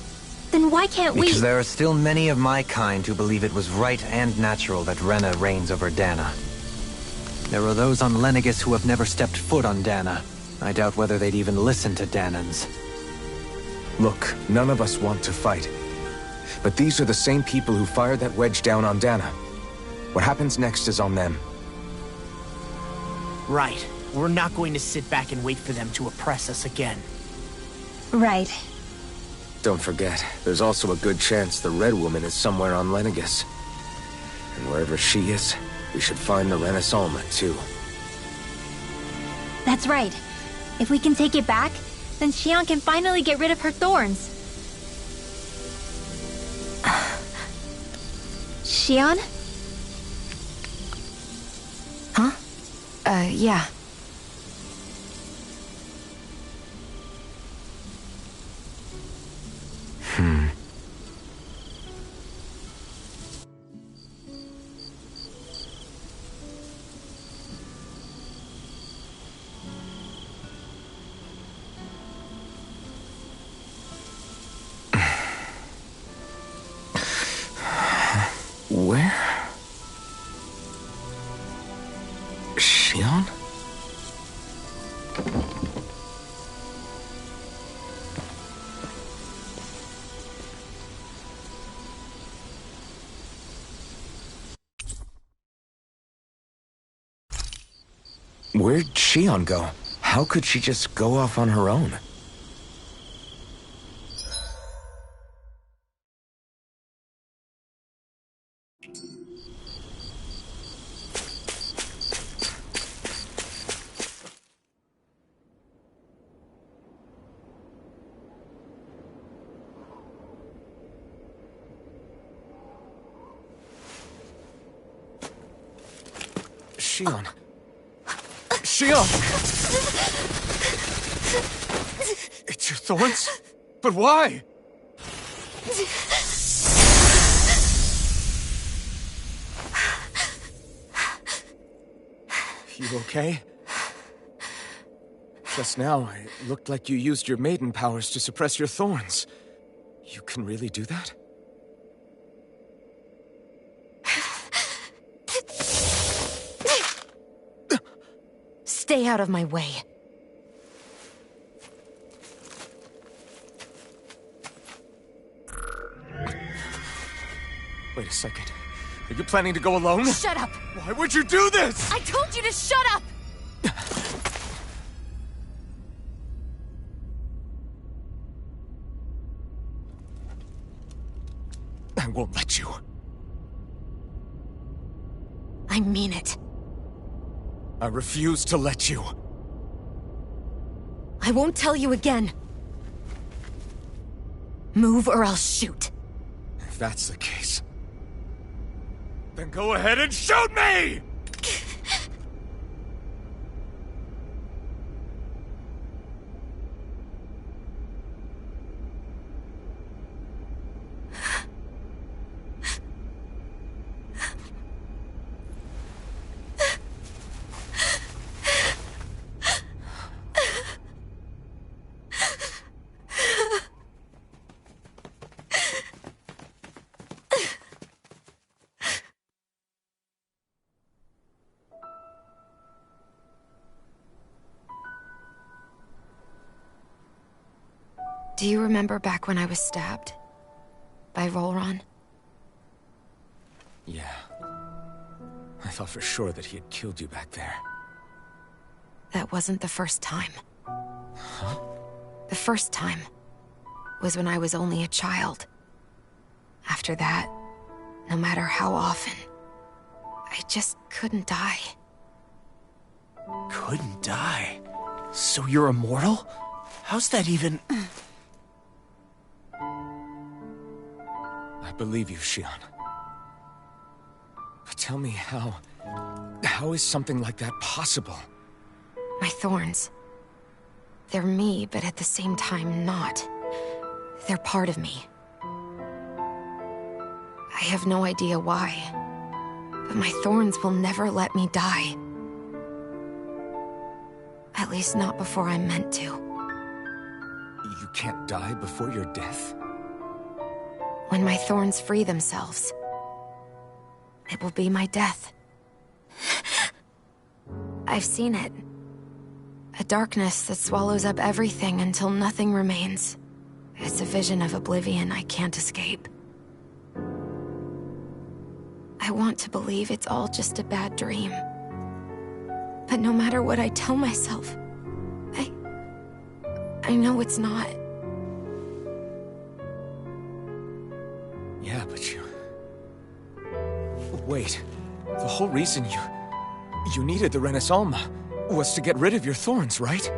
then why can't we? Because there are still many of my kind who believe it was right and natural that Rena reigns over Dana. There are those on Lenegis who have never stepped foot on Dana. I doubt whether they'd even listen to Danans. Look, none of us want to fight. But these are the same people who fired that wedge down on Dana. What happens next is on them. Right. We're not going to sit back and wait for them to oppress us again. Right. Don't forget, there's also a good chance the Red Woman is somewhere on Lenegis. And wherever she is, we should find the Renis Alma, too. That's right. If we can take it back, then Xion can finally get rid of her thorns. Xion? Huh? Yeah. Where? Xion? Where'd Xion go? How could she just go off on her own? Xion. Xion! It's your thorns? But why? You okay? Just now, it looked like you used your maiden powers to suppress your thorns. You can really do that? Stay out of my way. Wait a second. Are you planning to go alone? Shut up! Why would you do this? I told you to shut up! I won't let you. I mean it. I refuse to let you. I won't tell you again. Move or I'll shoot. If that's the case, then go ahead and shoot me! Do you remember back when I was stabbed? By Volron? Yeah. I thought for sure that he had killed you back there. That wasn't the first time. Huh? The first time was when I was only a child. After that, no matter how often, I just couldn't die. Couldn't die? So you're immortal? How's that even... I believe you, Xion. But tell me how is something like that possible? My thorns. They're me, but at the same time not. They're part of me. I have no idea why, but my thorns will never let me die. At least not before I'm meant to. You can't die before your death? When my thorns free themselves, it will be my death. I've seen it. A darkness that swallows up everything until nothing remains. It's a vision of oblivion I can't escape. I want to believe it's all just a bad dream. But no matter what I tell myself, I know it's not. Yeah, but you... Wait. The whole reason you needed the Renaissance was to get rid of your thorns, right?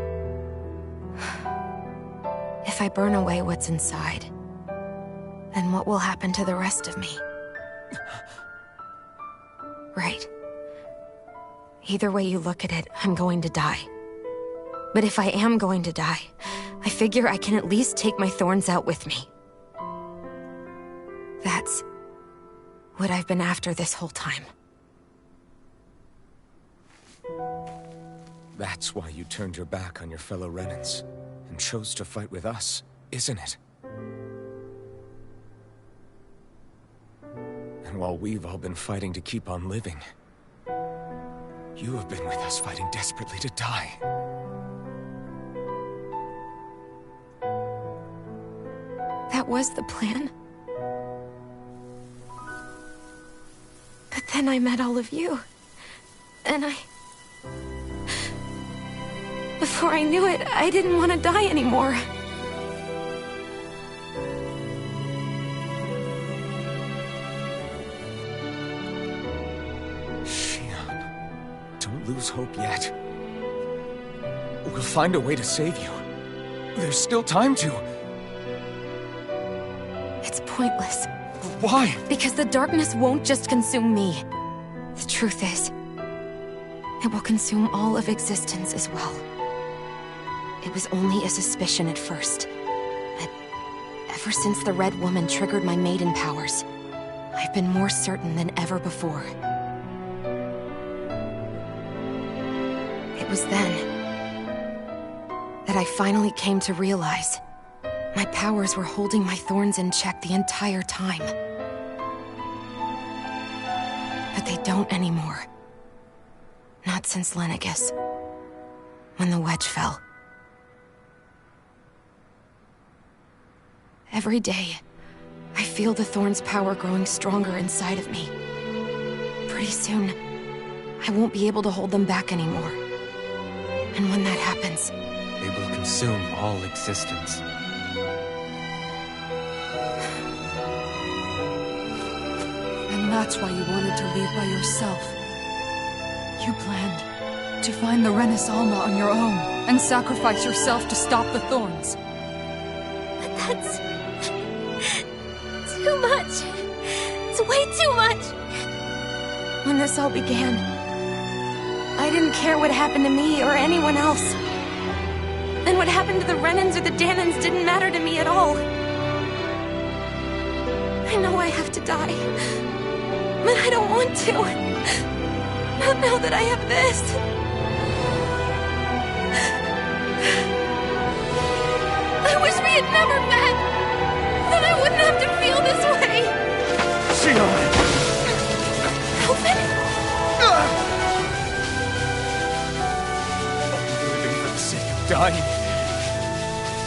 If I burn away what's inside, then what will happen to the rest of me? Right. Either way you look at it, I'm going to die. But if I am going to die, I figure I can at least take my thorns out with me. That's what I've been after this whole time. That's why you turned your back on your fellow Renans and chose to fight with us, isn't it? And while we've all been fighting to keep on living, you have been with us fighting desperately to die. That was the plan. But then I met all of you. And before I knew it, I didn't want to die anymore. Xion, don't lose hope yet. We'll find a way to save you. There's still time to. It's pointless. Why? Because the darkness won't just consume me. The truth is, it will consume all of existence as well. It was only a suspicion at first, but ever since the Red Woman triggered my maiden powers, I've been more certain than ever before. It was then that I finally came to realize my powers were holding my thorns in check the entire time. But they don't anymore. Not since Lenegis, when the wedge fell. Every day, I feel the thorn's power growing stronger inside of me. Pretty soon, I won't be able to hold them back anymore. And when that happens... They will consume all existence. And that's why you wanted to leave by yourself. You planned to find the Renis Alma on your own and sacrifice yourself to stop the Thorns. But that's... too much. It's way too much. When this all began, I didn't care what happened to me or anyone else. And what happened to the Renans or the Danans didn't matter to me at all. I know I have to die, but I don't want to. Not now that I have this. I wish we had never met. Then I wouldn't have to feel this way. Shion! Elvin? Living for the sake of dying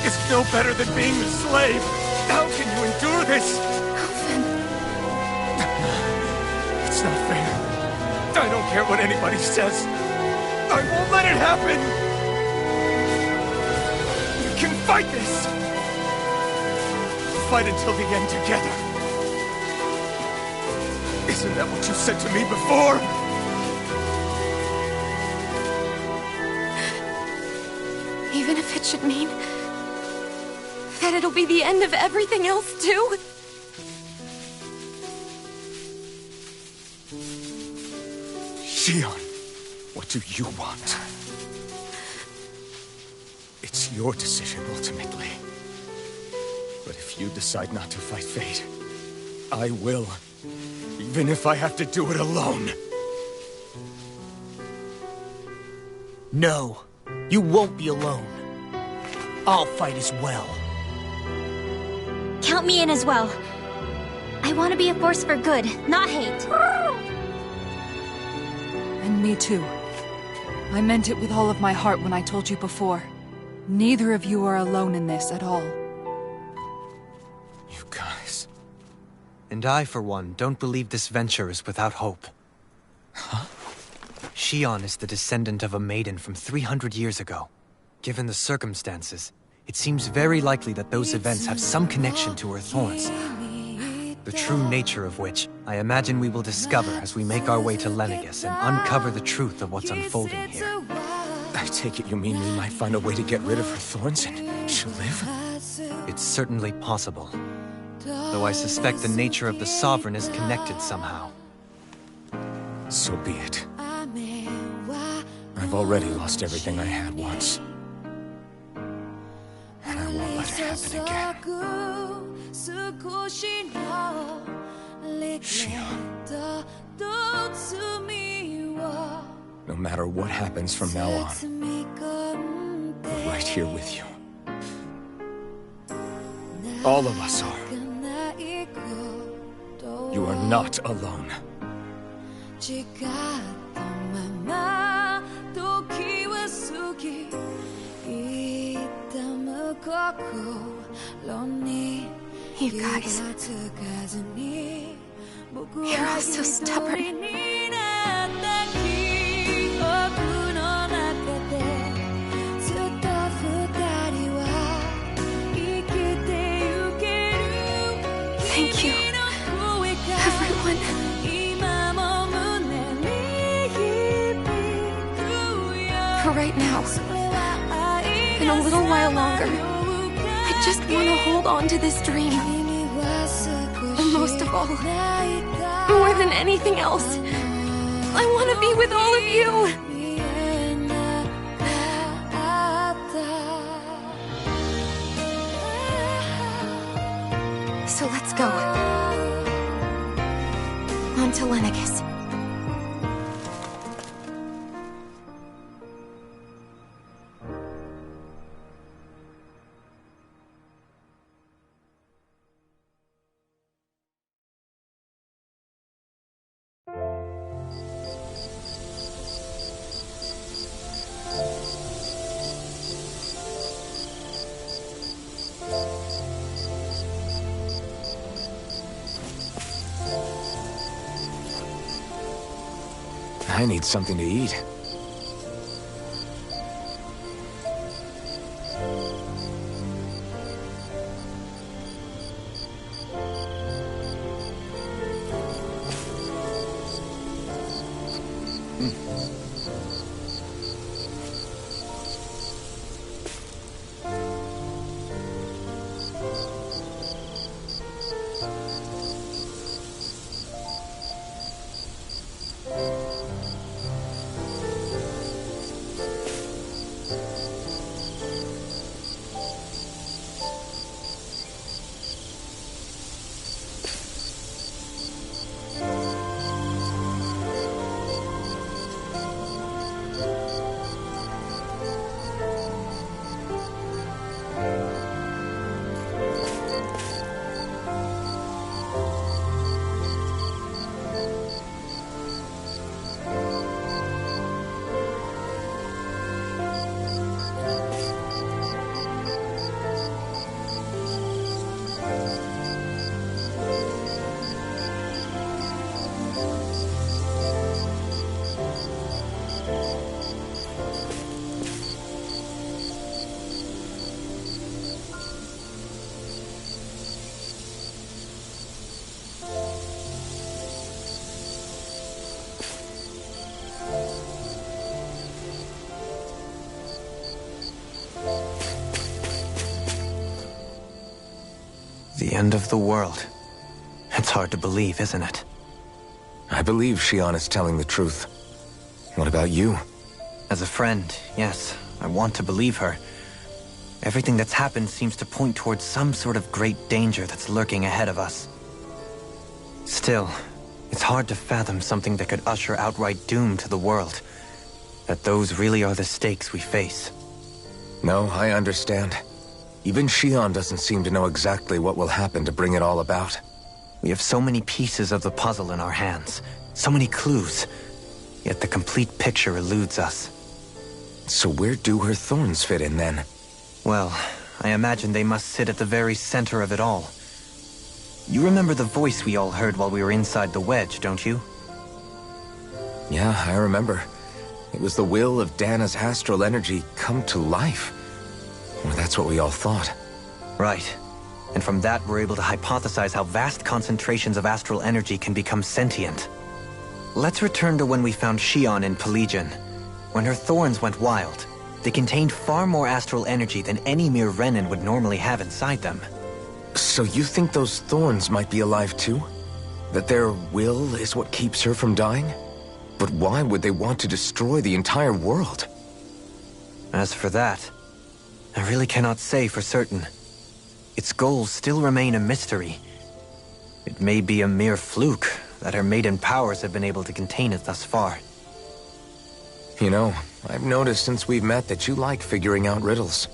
is no better than being a slave. How can you endure this? Elvin. It's not fair. I don't care what anybody says. I won't let it happen. We can fight this. Fight until the end together. Isn't that what you said to me before? Even if it should mean that it'll be the end of everything else, too? Shion, what do you want? It's your decision, ultimately. But if you decide not to fight fate, I will. Even if I have to do it alone. No, you won't be alone. I'll fight as well. Count me in as well. I want to be a force for good, not hate. And me too. I meant it with all of my heart when I told you before. Neither of you are alone in this at all. You guys... And I, for one, don't believe this venture is without hope. Huh? Shion is the descendant of a maiden from 300 years ago. Given the circumstances, it seems very likely that those events have some connection to her thorns. The true nature of which, I imagine we will discover as we make our way to Lenegis and uncover the truth of what's unfolding here. I take it you mean we might find a way to get rid of her thorns and she'll live? It's certainly possible. Though I suspect the nature of the Sovereign is connected somehow. So be it. I've already lost everything I had once. And I won't let it happen again. Shion. No matter what happens from now on, we're right here with you. All of us are. You are not alone. You guys... You're all so stubborn. Thank you, everyone. For right now, in a little while longer, I just want to hold on to this dream. And most of all, more than anything else, I want to be with all of you. So let's go. On to Lenegis. I need something to eat. The end of the world. It's hard to believe, isn't it? I believe Shion is telling the truth. What about you? As a friend, yes, I want to believe her. Everything that's happened seems to point towards some sort of great danger that's lurking ahead of us. Still, it's hard to fathom something that could usher outright doom to the world. That those really are the stakes we face. No, I understand. Even Shion doesn't seem to know exactly what will happen to bring it all about. We have so many pieces of the puzzle in our hands, so many clues, yet the complete picture eludes us. So where do her thorns fit in then? Well, I imagine they must sit at the very center of it all. You remember the voice we all heard while we were inside the wedge, don't you? Yeah, I remember. It was the will of Dana's astral energy come to life. Or that's what we all thought. Right. And from that, we're able to hypothesize how vast concentrations of astral energy can become sentient. Let's return to when we found Shion in Pelagian. When her thorns went wild, they contained far more astral energy than any mere Renin would normally have inside them. So you think those thorns might be alive too? That their will is what keeps her from dying? But why would they want to destroy the entire world? As for that, I really cannot say for certain. Its goals still remain a mystery. It may be a mere fluke that her maiden powers have been able to contain it thus far. You know, I've noticed since we've met that you like figuring out riddles.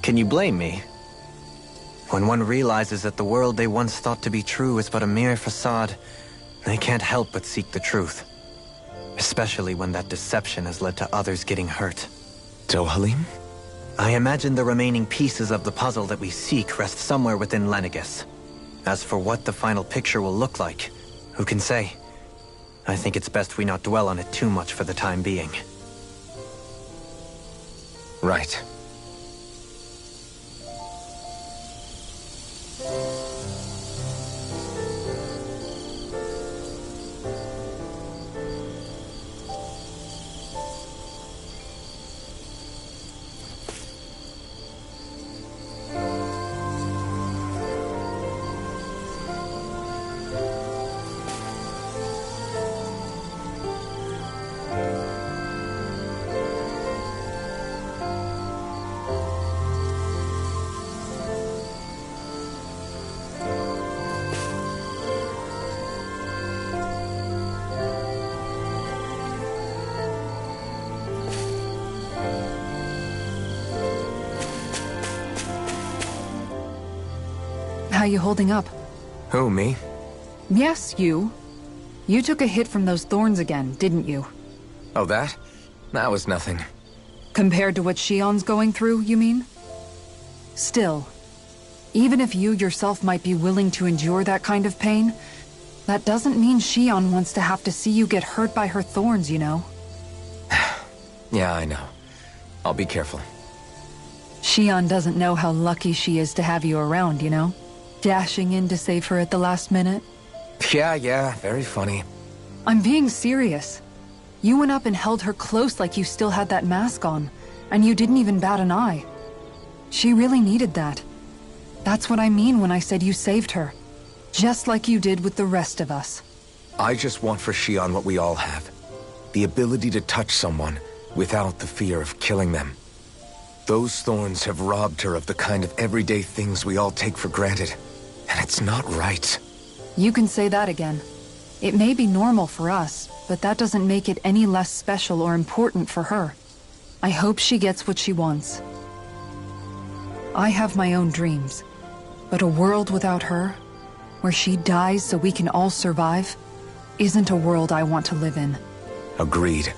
Can you blame me? When one realizes that the world they once thought to be true is but a mere facade, they can't help but seek the truth. Especially when that deception has led to others getting hurt. Dohalim? I imagine the remaining pieces of the puzzle that we seek rest somewhere within Lenegis. As for what the final picture will look like, who can say? I think it's best we not dwell on it too much for the time being. Right. How you holding up? Who, me? Yes, you. You took a hit from those thorns again, didn't you? Oh, that? That was nothing. Compared to what Shion's going through, you mean? Still, even if you yourself might be willing to endure that kind of pain, That doesn't mean Shion wants to have to see you get hurt by her thorns, you know? Yeah, I know. I'll be careful. Shion doesn't know how lucky she is to have you around, you know? Dashing in to save her at the last minute. Yeah, very funny. I'm being serious. You went up and held her close like you still had that mask on, and you didn't even bat an eye. She really needed that. That's what I mean when I said you saved her. Just like you did with the rest of us. I just want for Shion what we all have. The ability to touch someone without the fear of killing them. Those thorns have robbed her of the kind of everyday things we all take for granted. And it's not right. You can say that again. It may be normal for us, but that doesn't make it any less special or important for her. I hope she gets what she wants. I have my own dreams, but a world without her, where she dies so we can all survive, isn't a world I want to live in. Agreed.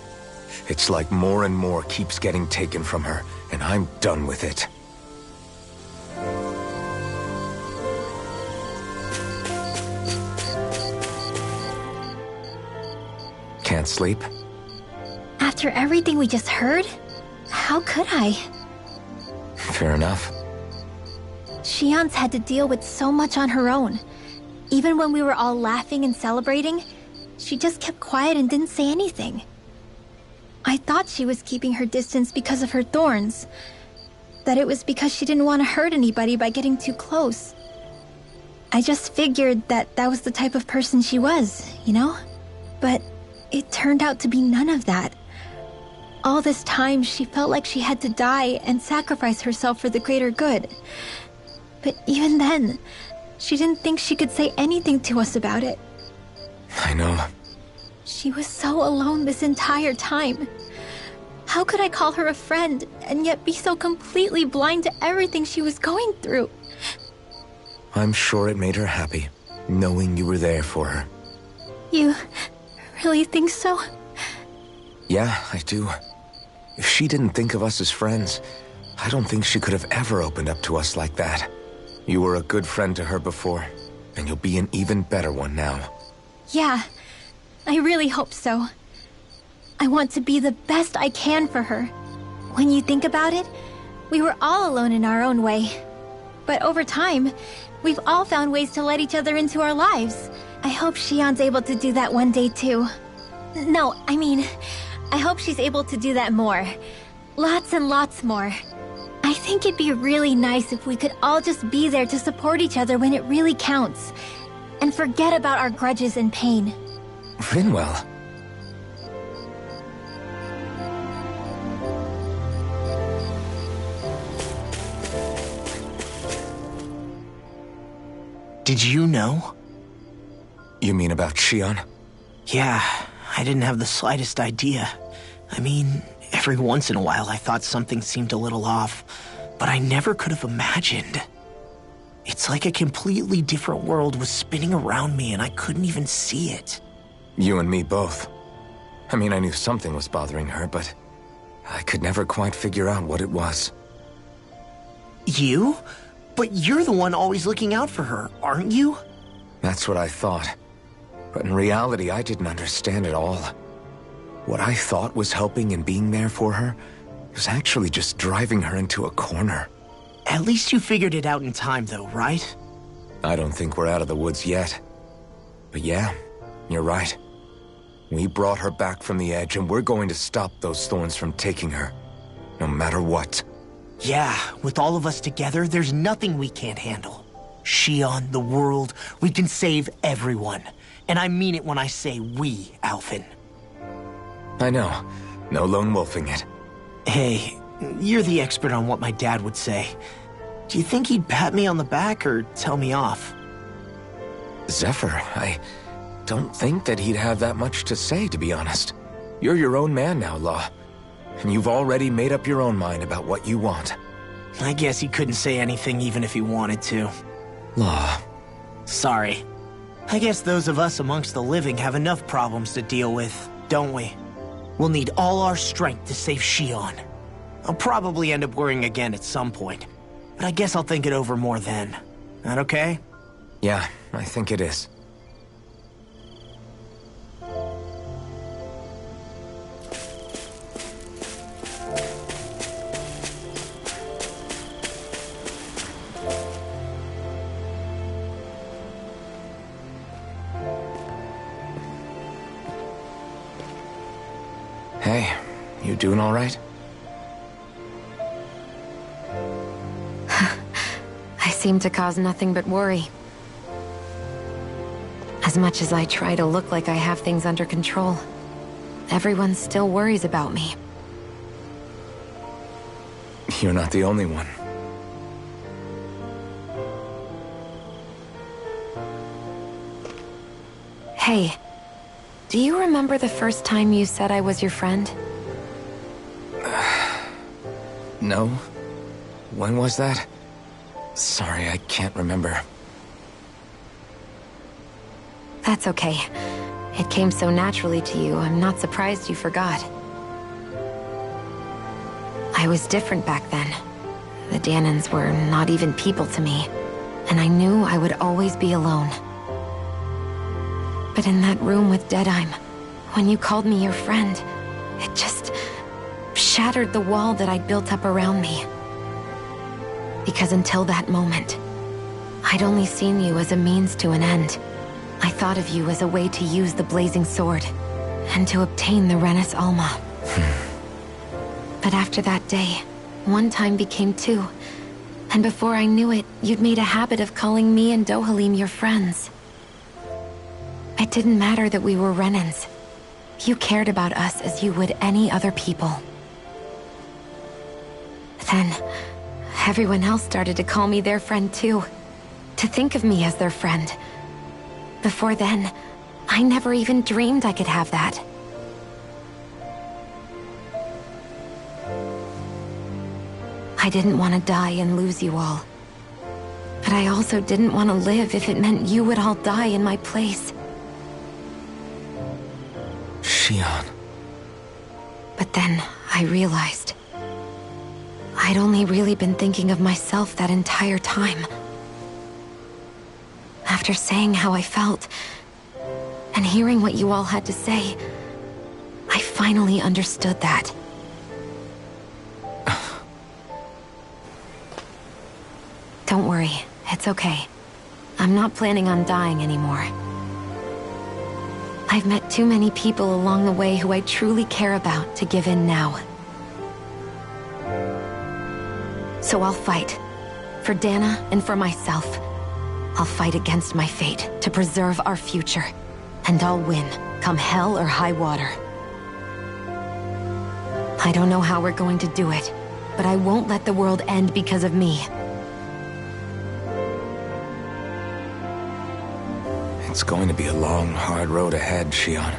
It's like more and more keeps getting taken from her, and I'm done with it. Can't sleep? After everything we just heard, how could I? Fair enough. Shion's had to deal with so much on her own. Even when we were all laughing and celebrating, she just kept quiet and didn't say anything. I thought she was keeping her distance because of her thorns. That it was because she didn't want to hurt anybody by getting too close. I just figured that that was the type of person she was, you know? But it turned out to be none of that. All this time, she felt like she had to die and sacrifice herself for the greater good. But even then, she didn't think she could say anything to us about it. I know. She was so alone this entire time. How could I call her a friend and yet be so completely blind to everything she was going through? I'm sure it made her happy, knowing you were there for her. You really think so? Yeah, I do. If she didn't think of us as friends, I don't think she could have ever opened up to us like that. You were a good friend to her before, and you'll be an even better one now. Yeah, I really hope so. I want to be the best I can for her. When you think about it, we were all alone in our own way. But over time, we've all found ways to let each other into our lives. I hope Shion's able to do that one day too. No, I mean, I hope she's able to do that more. Lots and lots more. I think it'd be really nice if we could all just be there to support each other when it really counts. And forget about our grudges and pain. Rinwell. Did you know? You mean about Shion? Yeah, I didn't have the slightest idea. I mean, every once in a while I thought something seemed a little off, but I never could have imagined. It's like a completely different world was spinning around me and I couldn't even see it. You and me both. I mean, I knew something was bothering her, but I could never quite figure out what it was. You? But you're the one always looking out for her, aren't you? That's what I thought. But in reality, I didn't understand it all. What I thought was helping and being there for her was actually just driving her into a corner. At least you figured it out in time, though, right? I don't think we're out of the woods yet. But yeah, you're right. We brought her back from the edge, and we're going to stop those thorns from taking her. No matter what. Yeah, with all of us together, there's nothing we can't handle. Shion, the world, we can save everyone. And I mean it when I say we, Alphen. I know. No lone wolfing it. Hey, you're the expert on what my dad would say. Do you think he'd pat me on the back or tell me off? Zephyr, I don't think that he'd have that much to say, to be honest. You're your own man now, Law. And you've already made up your own mind about what you want. I guess he couldn't say anything even if he wanted to. Law. Sorry. I guess those of us amongst the living have enough problems to deal with, don't we? We'll need all our strength to save Shion. I'll probably end up worrying again at some point, but I guess I'll think it over more then. That okay? Yeah, I think it is. Hey, you doing all right? I seem to cause nothing but worry. As much as I try to look like I have things under control, everyone still worries about me. You're not the only one. Hey, do you remember the first time you said I was your friend? No? When was that? Sorry, I can't remember. That's okay. It came so naturally to you, I'm not surprised you forgot. I was different back then. The Danans were not even people to me, and I knew I would always be alone. But in that room with Deadheim, when you called me your friend, it just shattered the wall that I'd built up around me. Because until that moment, I'd only seen you as a means to an end. I thought of you as a way to use the blazing sword, and to obtain the Renis Alma. But after that day, one time became two, and before I knew it, you'd made a habit of calling me and Dohalim your friends. It didn't matter that we were Renins. You cared about us as you would any other people. Then, everyone else started to call me their friend too. To think of me as their friend. Before then, I never even dreamed I could have that. I didn't want to die and lose you all. But I also didn't want to live if it meant you would all die in my place. Shion. But then, I realized I'd only really been thinking of myself that entire time. After saying how I felt, and hearing what you all had to say, I finally understood that. Don't worry, it's okay. I'm not planning on dying anymore. I've met too many people along the way who I truly care about to give in now. So I'll fight. For Dana and for myself. I'll fight against my fate to preserve our future. And I'll win, come hell or high water. I don't know how we're going to do it, but I won't let the world end because of me. It's going to be a long, hard road ahead, Shion.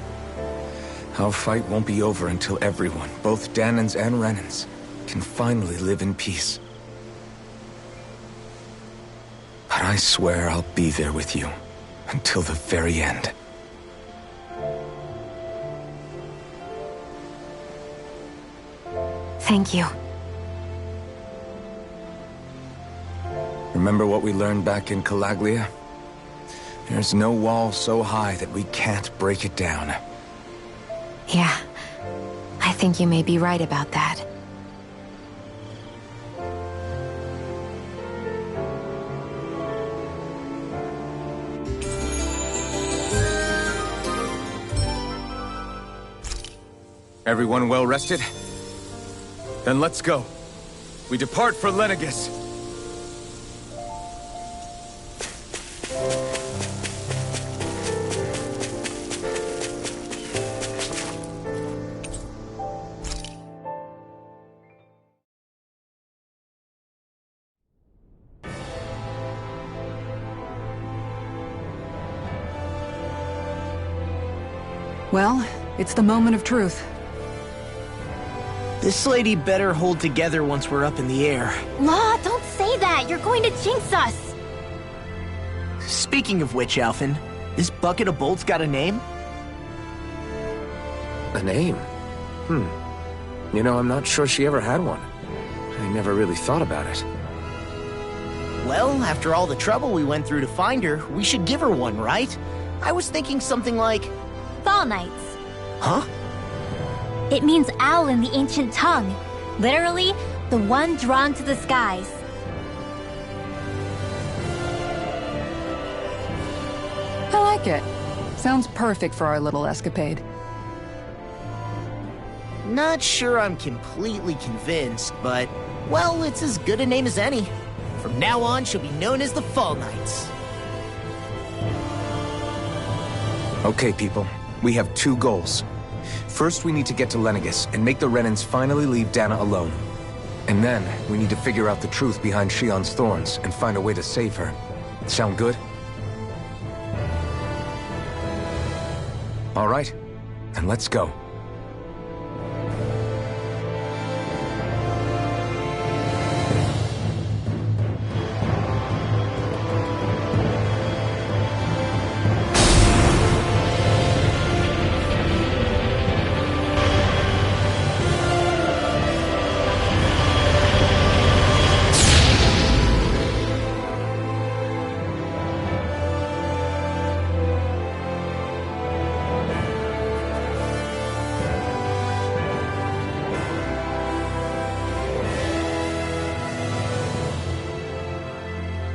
Our fight won't be over until everyone, both Danans and Renins, can finally live in peace. But I swear I'll be there with you, until the very end. Thank you. Remember what we learned back in Calaglia? There's no wall so high that we can't break it down. Yeah, I think you may be right about that. Everyone well rested? Then let's go. We depart for Lenegis. Well, it's the moment of truth. This lady better hold together once we're up in the air. Law, don't say that! You're going to jinx us! Speaking of which, Alphen, this bucket of bolts got a name? A name? You know, I'm not sure she ever had one. I never really thought about it. Well, after all the trouble we went through to find her, we should give her one, right? I was thinking something like... Fall Knights. Huh? It means owl in the ancient tongue. Literally, the one drawn to the skies. I like it. Sounds perfect for our little escapade. Not sure I'm completely convinced, but, well, it's as good a name as any. From now on, she'll be known as the Fall Knights. Okay, people. We have two goals. First, we need to get to Lenegis and make the Renans finally leave Dana alone. And then, we need to figure out the truth behind Shion's thorns and find a way to save her. Sound good? All right, then let's go.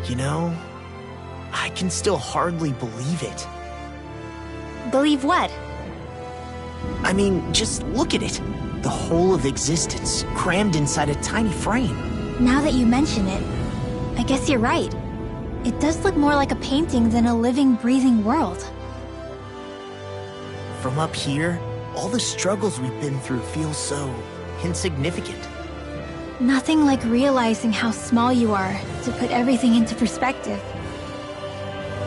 You know, I can still hardly believe it. Believe what? I mean, just look at it. The whole of existence, crammed inside a tiny frame. Now that you mention it, I guess you're right. It does look more like a painting than a living, breathing world. From up here, all the struggles we've been through feel so insignificant. Nothing like realizing how small you are to put everything into perspective.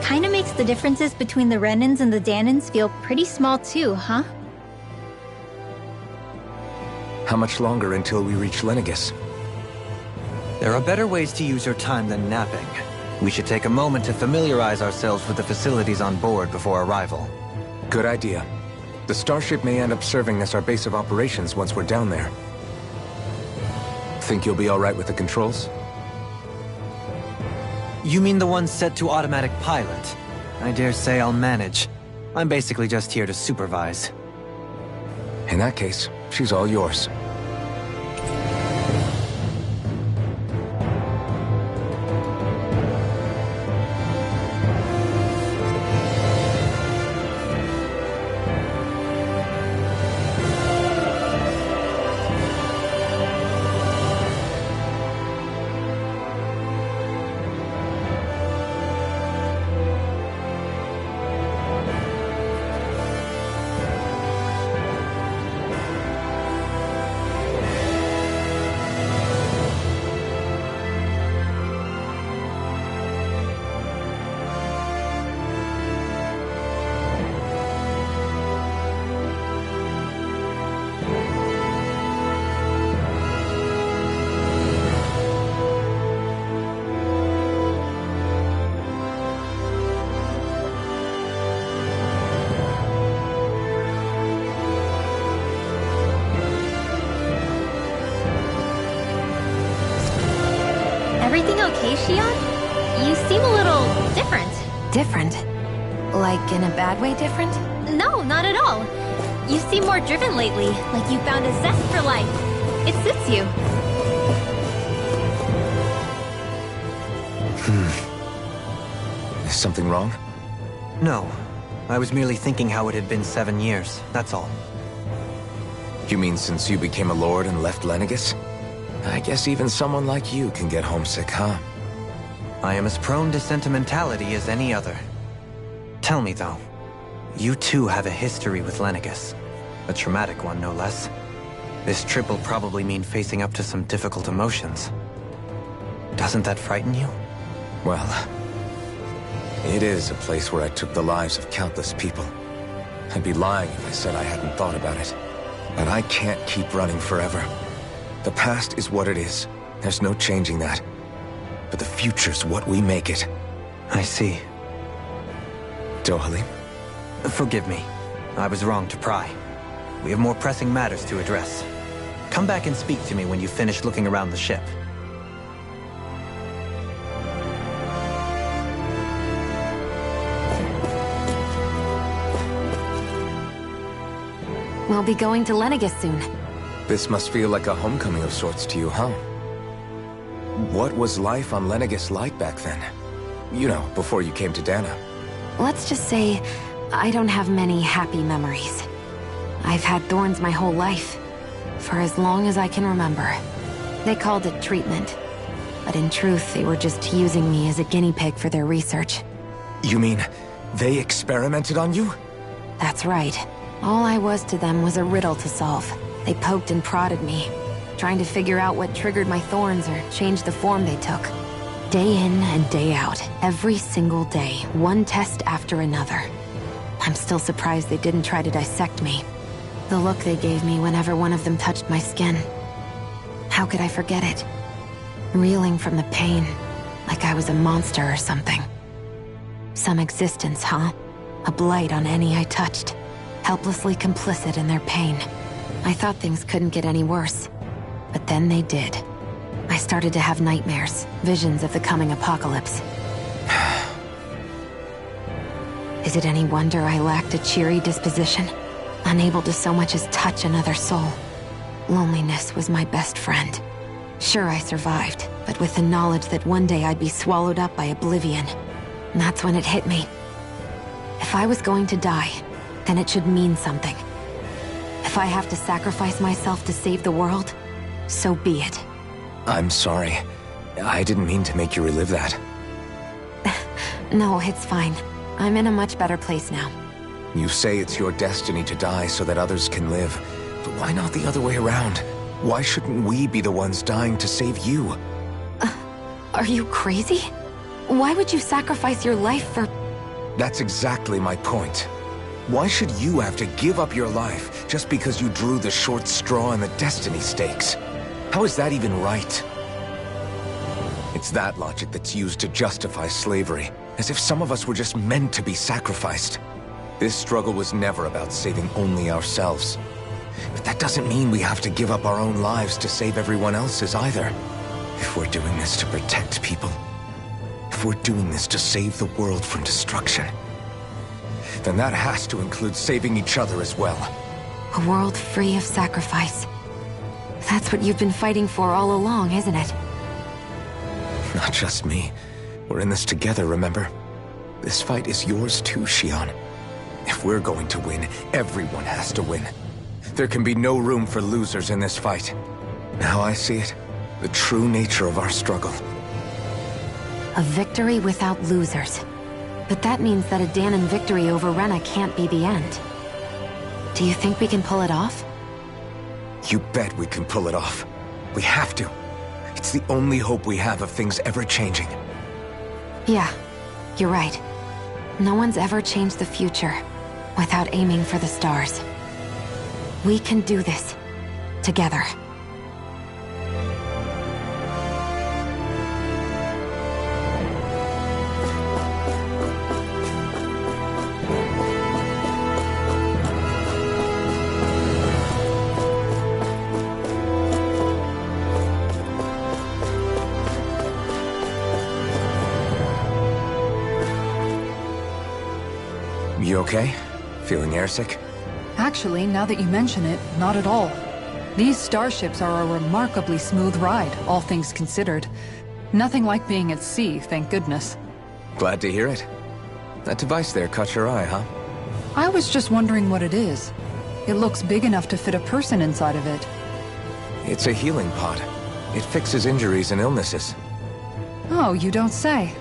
Kinda makes the differences between the Renans and the Danans feel pretty small too, huh? How much longer until we reach Lenegis? There are better ways to use your time than napping. We should take a moment to familiarize ourselves with the facilities on board before arrival. Good idea. The starship may end up serving as our base of operations once we're down there. Think you'll be all right with the controls? You mean the ones set to automatic pilot? I dare say I'll manage. I'm basically just here to supervise. In that case, she's all yours. Everything okay, Shion? You seem a little different. Different? Like in a bad way different? No, not at all. You seem more driven lately, like you found a zest for life. It suits you. Is something wrong? No. I was merely thinking how it had been 7 years, that's all. You mean since you became a lord and left Lenegis? I guess even someone like you can get homesick, huh? I am as prone to sentimentality as any other. Tell me, though, you too have a history with Lenegis. A traumatic one, no less. This trip will probably mean facing up to some difficult emotions. Doesn't that frighten you? Well, it is a place where I took the lives of countless people. I'd be lying if I said I hadn't thought about it. But I can't keep running forever. The past is what it is. There's no changing that. But the future's what we make it. I see. Dohalim? Forgive me. I was wrong to pry. We have more pressing matters to address. Come back and speak to me when you finish looking around the ship. We'll be going to Lenegis soon. This must feel like a homecoming of sorts to you, huh? What was life on Lenegis like back then? You know, before you came to Dana. Let's just say, I don't have many happy memories. I've had thorns my whole life. For as long as I can remember. They called it treatment. But in truth, they were just using me as a guinea pig for their research. You mean, they experimented on you? That's right. All I was to them was a riddle to solve. They poked and prodded me, trying to figure out what triggered my thorns or changed the form they took. Day in and day out, every single day, one test after another. I'm still surprised they didn't try to dissect me. The look they gave me whenever one of them touched my skin. How could I forget it? Reeling from the pain, like I was a monster or something. Some existence, huh? A blight on any I touched, helplessly complicit in their pain. I thought things couldn't get any worse, but then they did. I started to have nightmares, visions of the coming apocalypse. Is it any wonder I lacked a cheery disposition? Unable to so much as touch another soul. Loneliness was my best friend. Sure, I survived, but with the knowledge that one day I'd be swallowed up by oblivion. And that's when it hit me. If I was going to die, then it should mean something. If I have to sacrifice myself to save the world, so be it. I'm sorry. I didn't mean to make you relive that. No, it's fine. I'm in a much better place now. You say it's your destiny to die so that others can live. But why not the other way around? Why shouldn't we be the ones dying to save you? Are you crazy? Why would you sacrifice your life for... That's exactly my point. Why should you have to give up your life just because you drew the short straw in the destiny stakes? How is that even right? It's that logic that's used to justify slavery, as if some of us were just meant to be sacrificed. This struggle was never about saving only ourselves. But that doesn't mean we have to give up our own lives to save everyone else's either. If we're doing this to protect people, if we're doing this to save the world from destruction, then that has to include saving each other as well. A world free of sacrifice. That's what you've been fighting for all along, isn't it? Not just me. We're in this together, remember? This fight is yours too, Xion. If we're going to win, everyone has to win. There can be no room for losers in this fight. Now I see it. The true nature of our struggle. A victory without losers. But that means that a Dahnan victory over Rena can't be the end. Do you think we can pull it off? You bet we can pull it off. We have to. It's the only hope we have of things ever changing. Yeah, you're right. No one's ever changed the future without aiming for the stars. We can do this. Together. You okay? Feeling airsick? Actually, now that you mention it, not at all. These starships are a remarkably smooth ride, all things considered. Nothing like being at sea, thank goodness. Glad to hear it. That device there caught your eye, huh? I was just wondering what it is. It looks big enough to fit a person inside of it. It's a healing pod. It fixes injuries and illnesses. Oh, you don't say.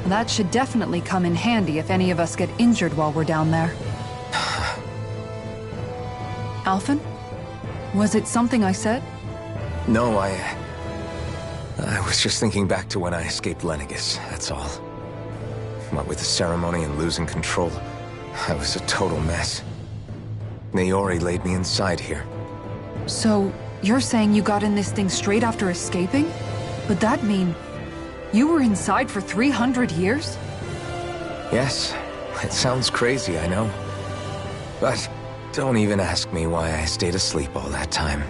That should definitely come in handy if any of us get injured while we're down there. Alphen? Was it something I said? No, I was just thinking back to when I escaped Lenegis, that's all. What with the ceremony and losing control, I was a total mess. Naori laid me inside here. So, you're saying you got in this thing straight after escaping? Would that mean you were inside for 300 years? Yes, it sounds crazy, I know. But don't even ask me why I stayed asleep all that time.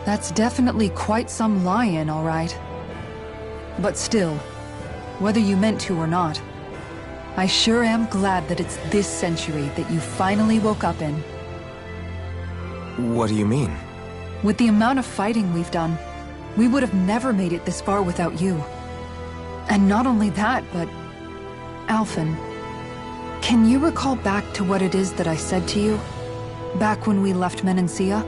That's definitely quite some lie-in, all right. But still, whether you meant to or not, I sure am glad that it's this century that you finally woke up in. What do you mean? With the amount of fighting we've done, we would have never made it this far without you. And not only that, but... Alphen, can you recall back to what it is that I said to you? Back when we left Menancia?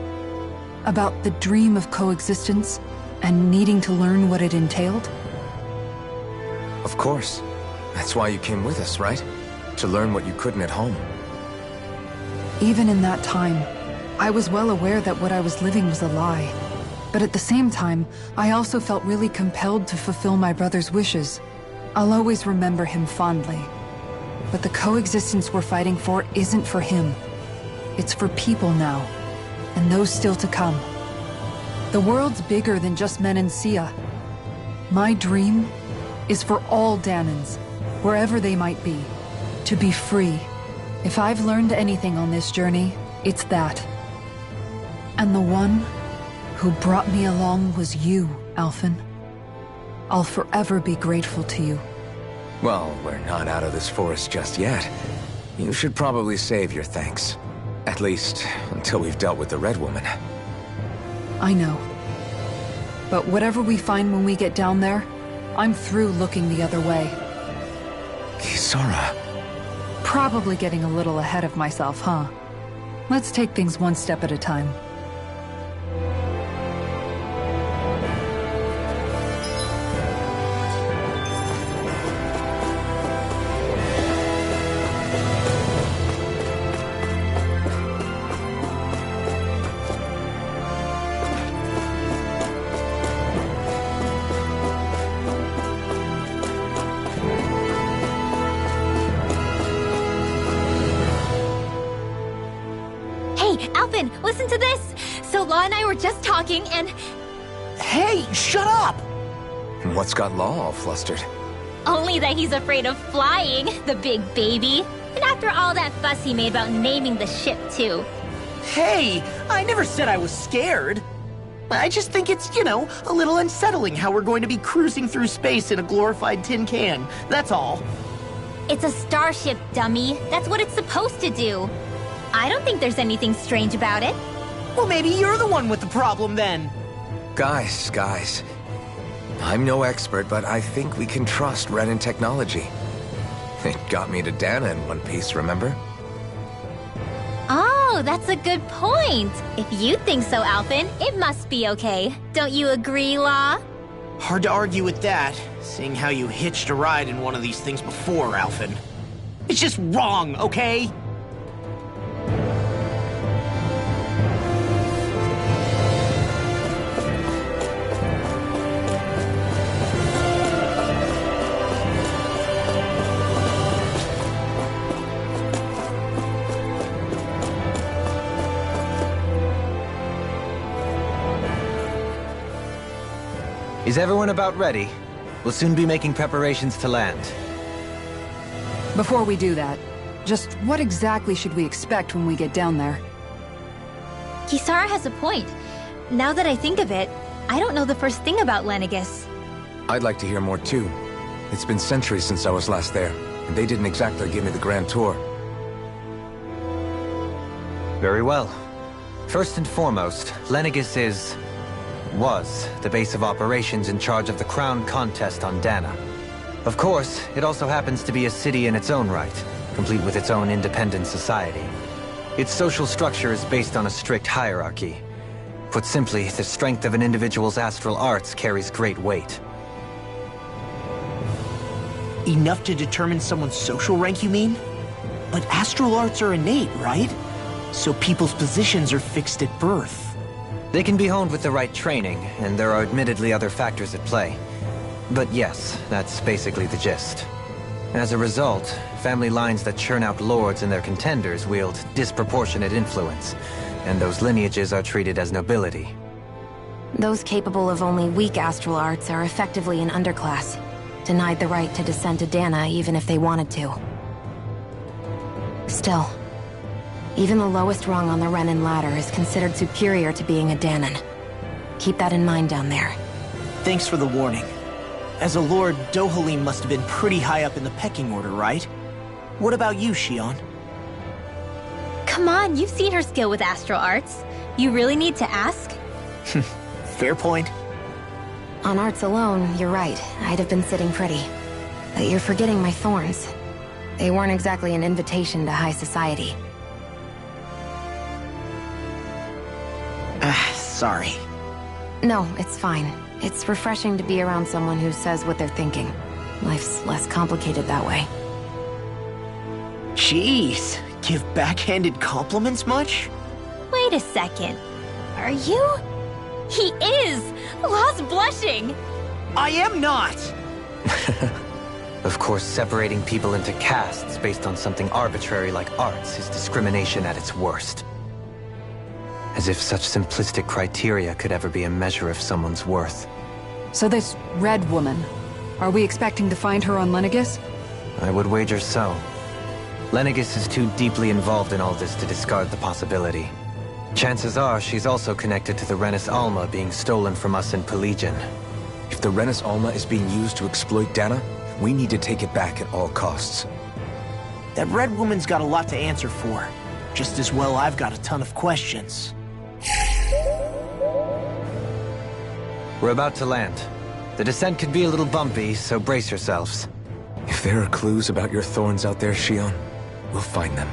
About the dream of coexistence and needing to learn what it entailed? Of course. That's why you came with us, right? To learn what you couldn't at home. Even in that time, I was well aware that what I was living was a lie. But at the same time, I also felt really compelled to fulfill my brother's wishes. I'll always remember him fondly. But the coexistence we're fighting for isn't for him. It's for people now, and those still to come. The world's bigger than just Menancia. My dream is for all Danans, wherever they might be, to be free. If I've learned anything on this journey, it's that. And the one who brought me along was you, Alphen. I'll forever be grateful to you. Well, we're not out of this forest just yet. You should probably save your thanks. At least, until we've dealt with the Red Woman. I know. But whatever we find when we get down there, I'm through looking the other way. Kisara. Probably getting a little ahead of myself, huh? Let's take things one step at a time. Listen to this! So Law and I were just talking and... Hey, shut up! What's got Law all flustered? Only that he's afraid of flying, the big baby. And after all that fuss he made about naming the ship, too. Hey, I never said I was scared. I just think it's, a little unsettling how we're going to be cruising through space in a glorified tin can. That's all. It's a starship, dummy. That's what it's supposed to do. I don't think there's anything strange about it. Well, maybe you're the one with the problem then. Guys. I'm no expert, but I think we can trust Renin technology. It got me to Dana in one piece, remember? Oh, that's a good point. If you think so, Alphen, it must be okay. Don't you agree, Law? Hard to argue with that, seeing how you hitched a ride in one of these things before, Alphen. It's just wrong, okay? Is everyone about ready? We'll soon be making preparations to land. Before we do that, just what exactly should we expect when we get down there? Kisara has a point. Now that I think of it, I don't know the first thing about Lenegis. I'd like to hear more too. It's been centuries since I was last there, and they didn't exactly give me the grand tour. Very well. First and foremost, Lenegis was the base of operations in charge of the crown contest on Dana. Of course, it also happens to be a city in its own right, complete with its own independent society. Its social structure is based on a strict hierarchy. Put simply, the strength of an individual's astral arts carries great weight. Enough to determine someone's social rank, you mean? But astral arts are innate, right? So people's positions are fixed at birth. They can be honed with the right training, and there are admittedly other factors at play. But yes, that's basically the gist. As a result, family lines that churn out lords and their contenders wield disproportionate influence, and those lineages are treated as nobility. Those capable of only weak astral arts are effectively an underclass, denied the right to descend to Dana even if they wanted to. Still, even the lowest rung on the Renin ladder is considered superior to being a Danan. Keep that in mind down there. Thanks for the warning. As a lord, Dohalim must have been pretty high up in the pecking order, right? What about you, Shion? Come on, you've seen her skill with astral arts. You really need to ask? Fair point. On arts alone, you're right. I'd have been sitting pretty. But you're forgetting my thorns. They weren't exactly an invitation to high society. Sorry. No, it's fine. It's refreshing to be around someone who says what they're thinking. Life's less complicated that way. Jeez, give backhanded compliments much? Wait a second. Are you? He is! Lost blushing! I am not! Of course, separating people into castes based on something arbitrary like arts is discrimination at its worst. As if such simplistic criteria could ever be a measure of someone's worth. So this Red Woman, are we expecting to find her on Lenegis? I would wager so. Lenegis is too deeply involved in all this to discard the possibility. Chances are she's also connected to the Renis Alma being stolen from us in Pelegion. If the Renis Alma is being used to exploit Dana, we need to take it back at all costs. That Red Woman's got a lot to answer for. Just as well I've got a ton of questions. We're about to land. The descent could be a little bumpy, so brace yourselves. If there are clues about your thorns out there, Shion, we'll find them.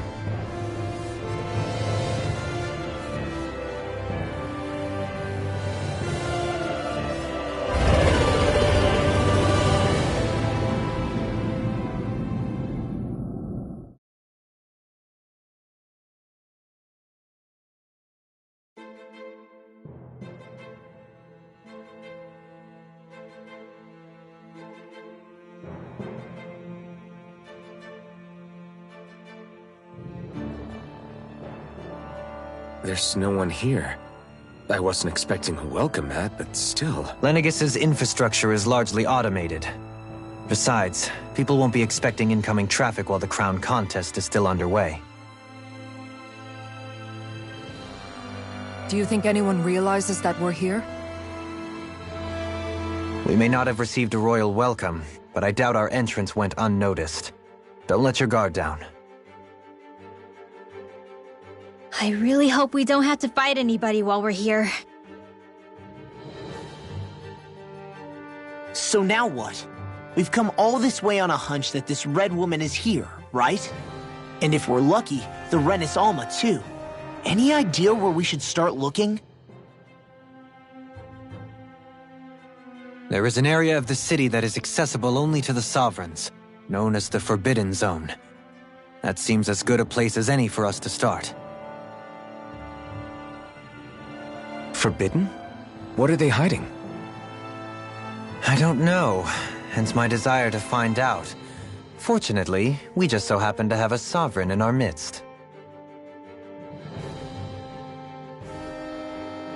There's no one here. I wasn't expecting a welcome mat, but still. Lenegis's infrastructure is largely automated. Besides, people won't be expecting incoming traffic while the crown contest is still underway. Do you think anyone realizes that we're here? We may not have received a royal welcome, but I doubt our entrance went unnoticed. Don't let your guard down. I really hope we don't have to fight anybody while we're here. So now what? We've come all this way on a hunch that this Red Woman is here, right? And if we're lucky, the Renis Alma too. Any idea where we should start looking? There is an area of the city that is accessible only to the Sovereigns, known as the Forbidden Zone. That seems as good a place as any for us to start. Forbidden? What are they hiding? I don't know, hence my desire to find out. Fortunately, we just so happen to have a Sovereign in our midst.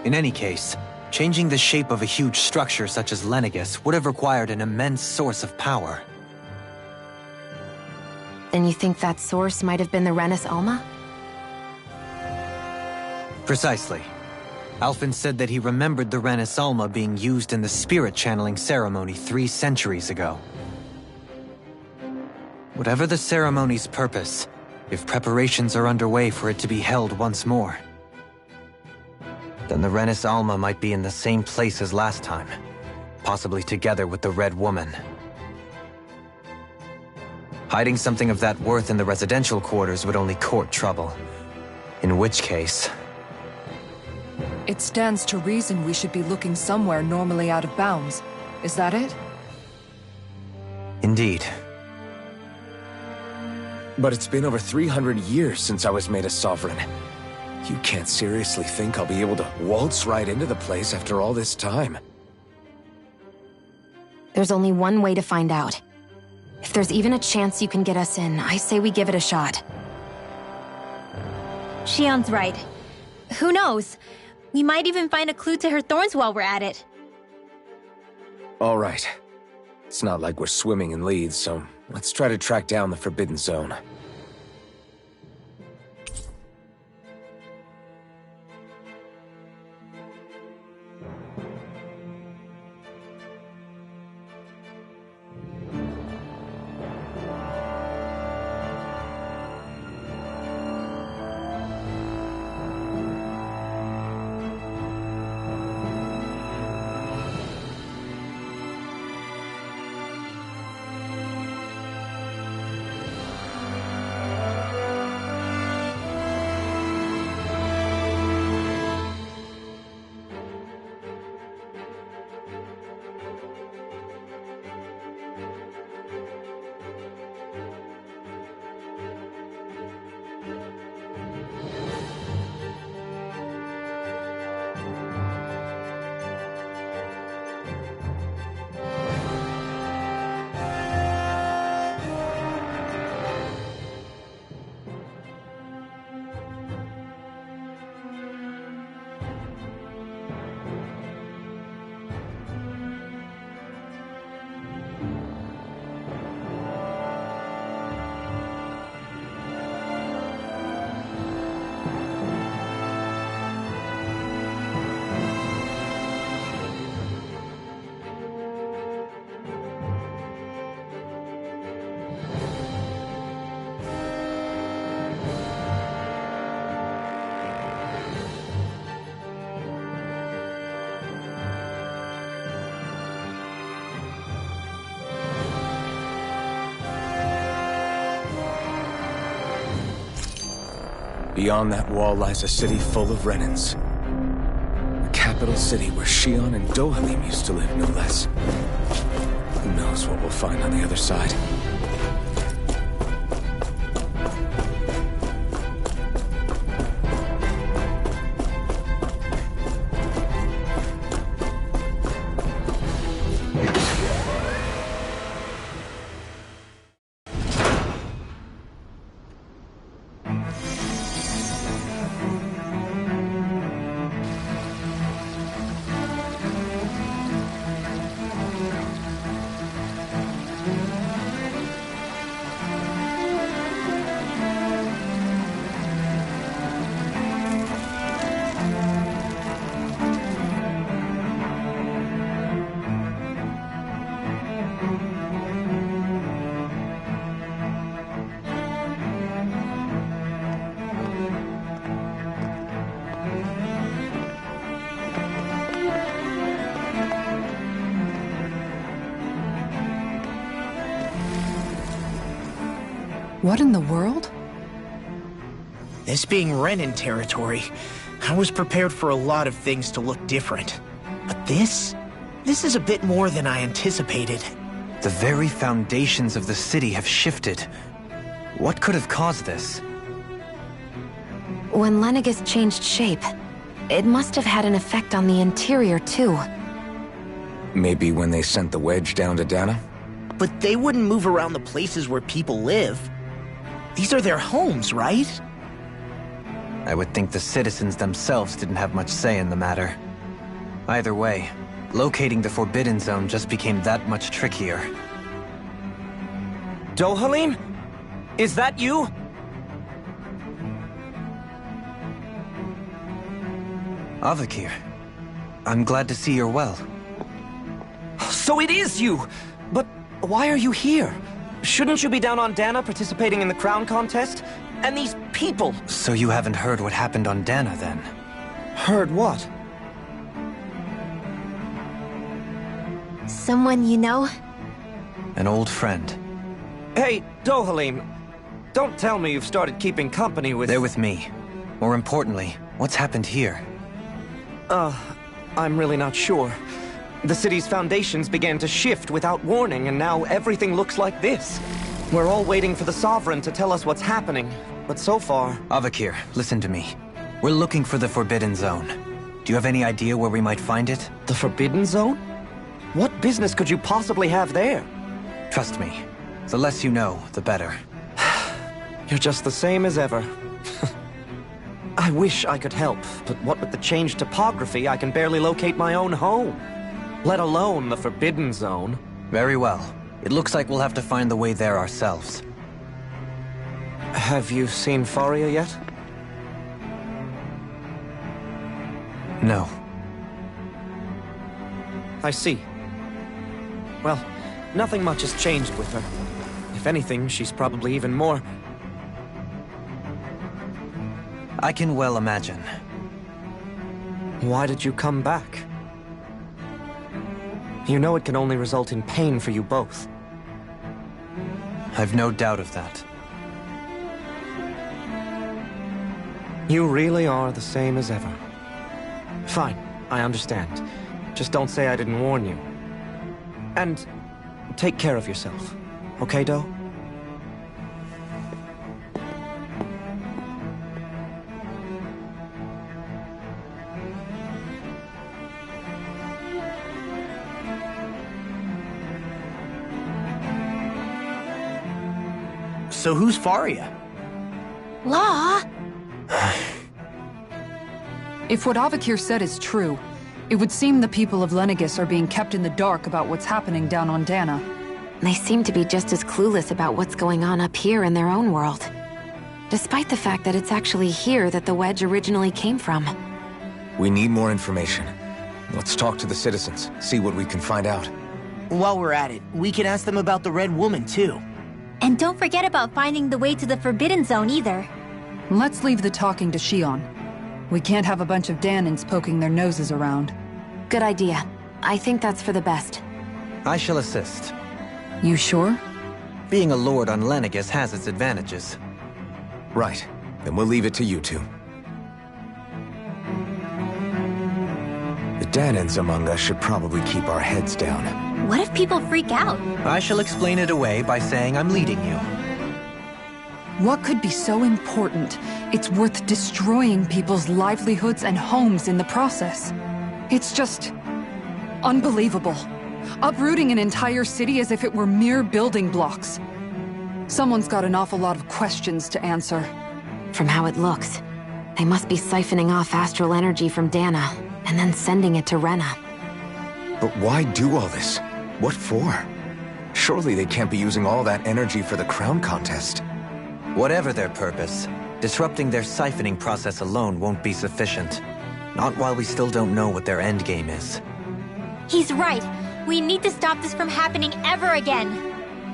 In any case, changing the shape of a huge structure such as Lenegis would have required an immense source of power. Then you think that source might have been the Renis Alma? Precisely. Alphen said that he remembered the Renis Alma being used in the spirit channeling ceremony 3 centuries ago. Whatever the ceremony's purpose, if preparations are underway for it to be held once more, then the Renis Alma might be in the same place as last time, possibly together with the Red Woman. Hiding something of that worth in the residential quarters would only court trouble. In which case... It stands to reason we should be looking somewhere normally out of bounds. Is that it? Indeed. But it's been over 300 years since I was made a Sovereign. You can't seriously think I'll be able to waltz right into the place after all this time. There's only one way to find out. If there's even a chance you can get us in, I say we give it a shot. Shion's right. Who knows? We might even find a clue to her thorns while we're at it. All right. It's not like we're swimming in leads, so let's try to track down the Forbidden Zone. Beyond that wall lies a city full of Renans. A capital city where Shion and Dohalim used to live, no less. Who knows what we'll find on the other side? What in the world? This being Renin territory, I was prepared for a lot of things to look different. But this is a bit more than I anticipated. The very foundations of the city have shifted. What could have caused this? When Lenegis changed shape, it must have had an effect on the interior too. Maybe when they sent the wedge down to Dana? But they wouldn't move around the places where people live. These are their homes, right? I would think the citizens themselves didn't have much say in the matter. Either way, locating the Forbidden Zone just became that much trickier. Dohalim? Is that you? Avakir, I'm glad to see you're well. So it is you! But why are you here? Shouldn't you be down on Dana participating in the crown contest? And these people! So you haven't heard what happened on Dana, then? Heard what? Someone you know? An old friend. Hey, Dohalim, don't tell me you've started keeping company with... They're with me. More importantly, what's happened here? I'm really not sure. The city's foundations began to shift without warning, and now everything looks like this. We're all waiting for the Sovereign to tell us what's happening, but so far... Avakir, listen to me. We're looking for the Forbidden Zone. Do you have any idea where we might find it? The Forbidden Zone? What business could you possibly have there? Trust me. The less you know, the better. You're just the same as ever. I wish I could help, but what with the changed topography, I can barely locate my own home. Let alone the Forbidden Zone. Very well. It looks like we'll have to find the way there ourselves. Have you seen Faria yet? No. I see. Well, nothing much has changed with her. If anything, she's probably even more... I can well imagine. Why did you come back? You know it can only result in pain for you both. I've no doubt of that. You really are the same as ever. Fine, I understand. Just don't say I didn't warn you. And take care of yourself. Okay, Do? So who's Faria? Law? If what Avakir said is true, it would seem the people of Lenegis are being kept in the dark about what's happening down on Dana. They seem to be just as clueless about what's going on up here in their own world. Despite the fact that it's actually here that the wedge originally came from. We need more information. Let's talk to the citizens, see what we can find out. While we're at it, we can ask them about the Red Woman, too. And don't forget about finding the way to the Forbidden Zone either. Let's leave the talking to Shion. We can't have a bunch of Danins poking their noses around. Good idea. I think that's for the best. I shall assist. You sure? Being a lord on Lenegis has its advantages. Right. Then we'll leave it to you two. The Danans among us should probably keep our heads down. What if people freak out? I shall explain it away by saying I'm leading you. What could be so important? It's worth destroying people's livelihoods and homes in the process. It's just unbelievable. Uprooting an entire city as if it were mere building blocks. Someone's got an awful lot of questions to answer. From how it looks, they must be siphoning off astral energy from Dana, and then sending it to Rena. But why do all this? What for? Surely they can't be using all that energy for the crown contest. Whatever their purpose, disrupting their siphoning process alone won't be sufficient. Not while we still don't know what their endgame is. He's right. We need to stop this from happening ever again.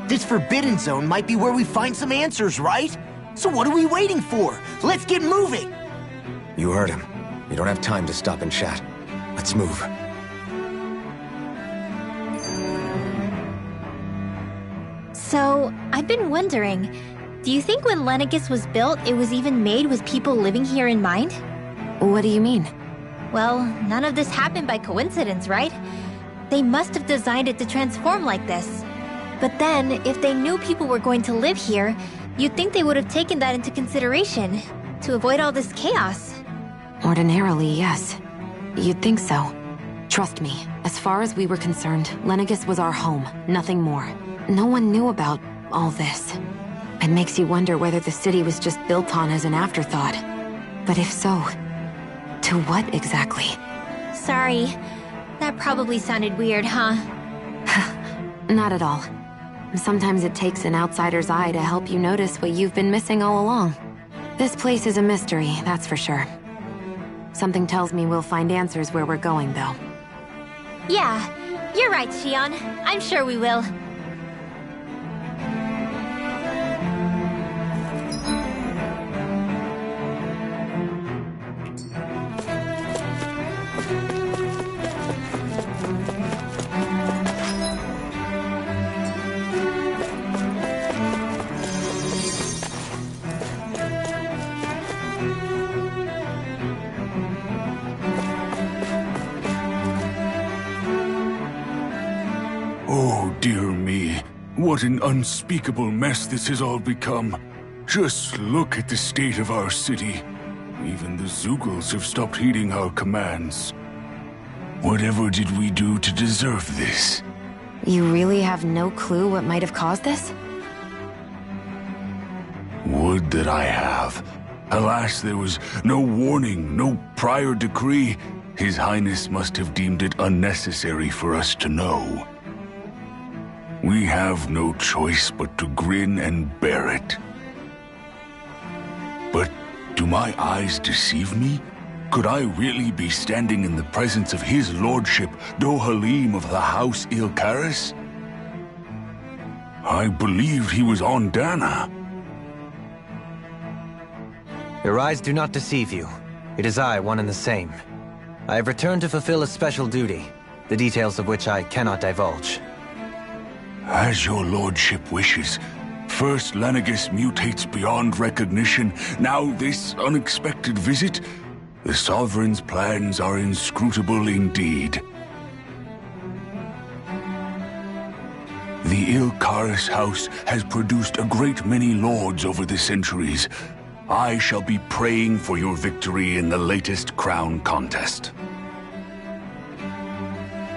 This Forbidden Zone might be where we find some answers, right? So what are we waiting for? Let's get moving! You heard him. We don't have time to stop and chat. Let's move. So, I've been wondering, do you think when Lenegus was built, it was even made with people living here in mind? What do you mean? Well, none of this happened by coincidence, right? They must have designed it to transform like this. But then, if they knew people were going to live here, you'd think they would have taken that into consideration, to avoid all this chaos. Ordinarily, yes. You'd think so. Trust me, as far as we were concerned, Lenegus was our home, nothing more. No one knew about all this. It makes you wonder whether the city was just built on as an afterthought. But if so, to what exactly? Sorry. That probably sounded weird, huh? Not at all. Sometimes it takes an outsider's eye to help you notice what you've been missing all along. This place is a mystery, that's for sure. Something tells me we'll find answers where we're going, though. Yeah, you're right, Shion. I'm sure we will. Oh, dear me. What an unspeakable mess this has all become. Just look at the state of our city. Even the Zeugles have stopped heeding our commands. Whatever did we do to deserve this? You really have no clue what might have caused this? Would that I have. Alas, there was no warning, no prior decree. His Highness must have deemed it unnecessary for us to know. We have no choice but to grin and bear it. But do my eyes deceive me? Could I really be standing in the presence of his lordship, Dohalim of the House Ilkaris? I believed he was on Dana. Your eyes do not deceive you. It is I, one and the same. I have returned to fulfill a special duty, the details of which I cannot divulge. As your lordship wishes. First Lenegus mutates beyond recognition, now this unexpected visit. The Sovereign's plans are inscrutable indeed. The Ilkaris house has produced a great many lords over the centuries. I shall be praying for your victory in the latest crown contest.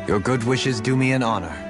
Your good wishes do me an honor.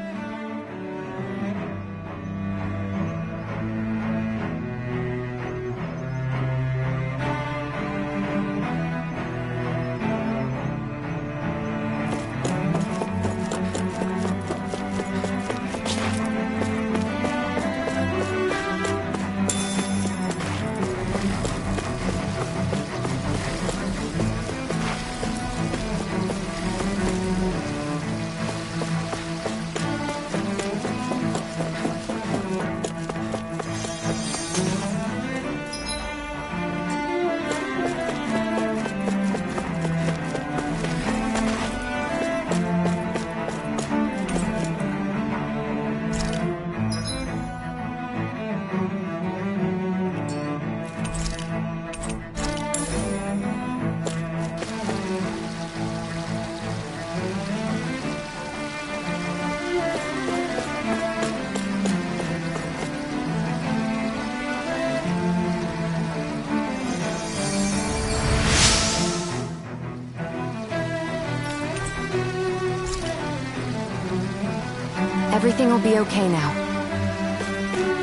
Everything will be okay now.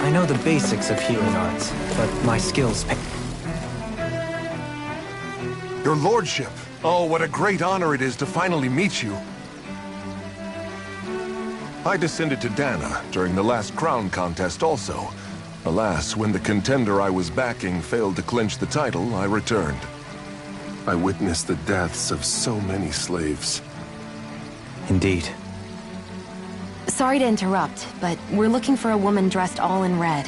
I know the basics of healing arts, but my skills... Your lordship. Oh, what a great honor it is to finally meet you. I descended to Dana during the last crown contest also. Alas, when the contender I was backing failed to clinch the title, I returned. I witnessed the deaths of so many slaves. Indeed. Sorry to interrupt, but we're looking for a woman dressed all in red.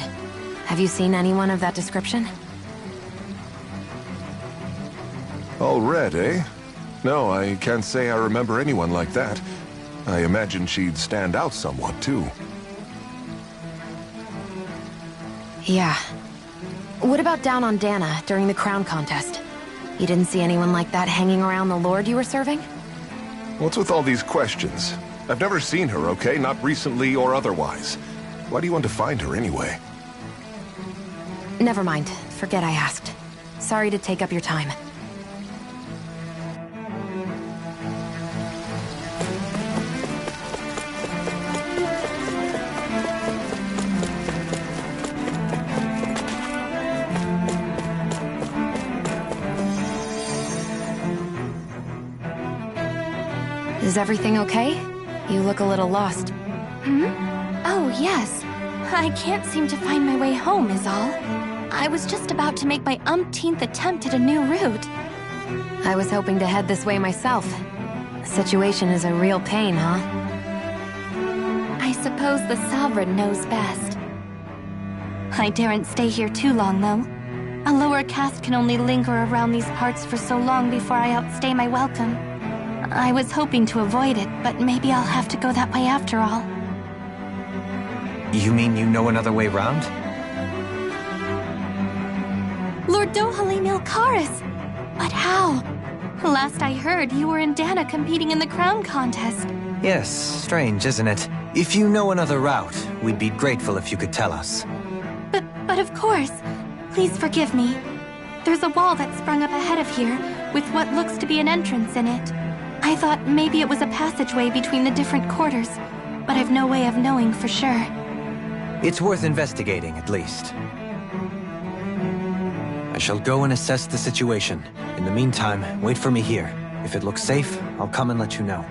Have you seen anyone of that description? All red, eh? No, I can't say I remember anyone like that. I imagine she'd stand out somewhat, too. Yeah. What about down on Dana during the crown contest? You didn't see anyone like that hanging around the lord you were serving? What's with all these questions? I've never seen her, okay? Not recently or otherwise. Why do you want to find her anyway? Never mind. Forget I asked. Sorry to take up your time. Is everything okay? You look a little lost. Oh, yes. I can't seem to find my way home, is all. I was just about to make my umpteenth attempt at a new route. I was hoping to head this way myself. The situation is a real pain, huh? I suppose the Sovereign knows best. I daren't stay here too long, though. A lower caste can only linger around these parts for so long before I outstay my welcome. I was hoping to avoid it, but maybe I'll have to go that way after all. You mean you know another way round? Lord Dohalim Ilkaris! But how? Last I heard, you were in Dana competing in the crown contest. Yes, strange, isn't it? If you know another route, we'd be grateful if you could tell us. But of course. Please forgive me. There's a wall that sprung up ahead of here, with what looks to be an entrance in it. I thought maybe it was a passageway between the different quarters, but I've no way of knowing for sure. It's worth investigating, at least. I shall go and assess the situation. In the meantime, wait for me here. If it looks safe, I'll come and let you know.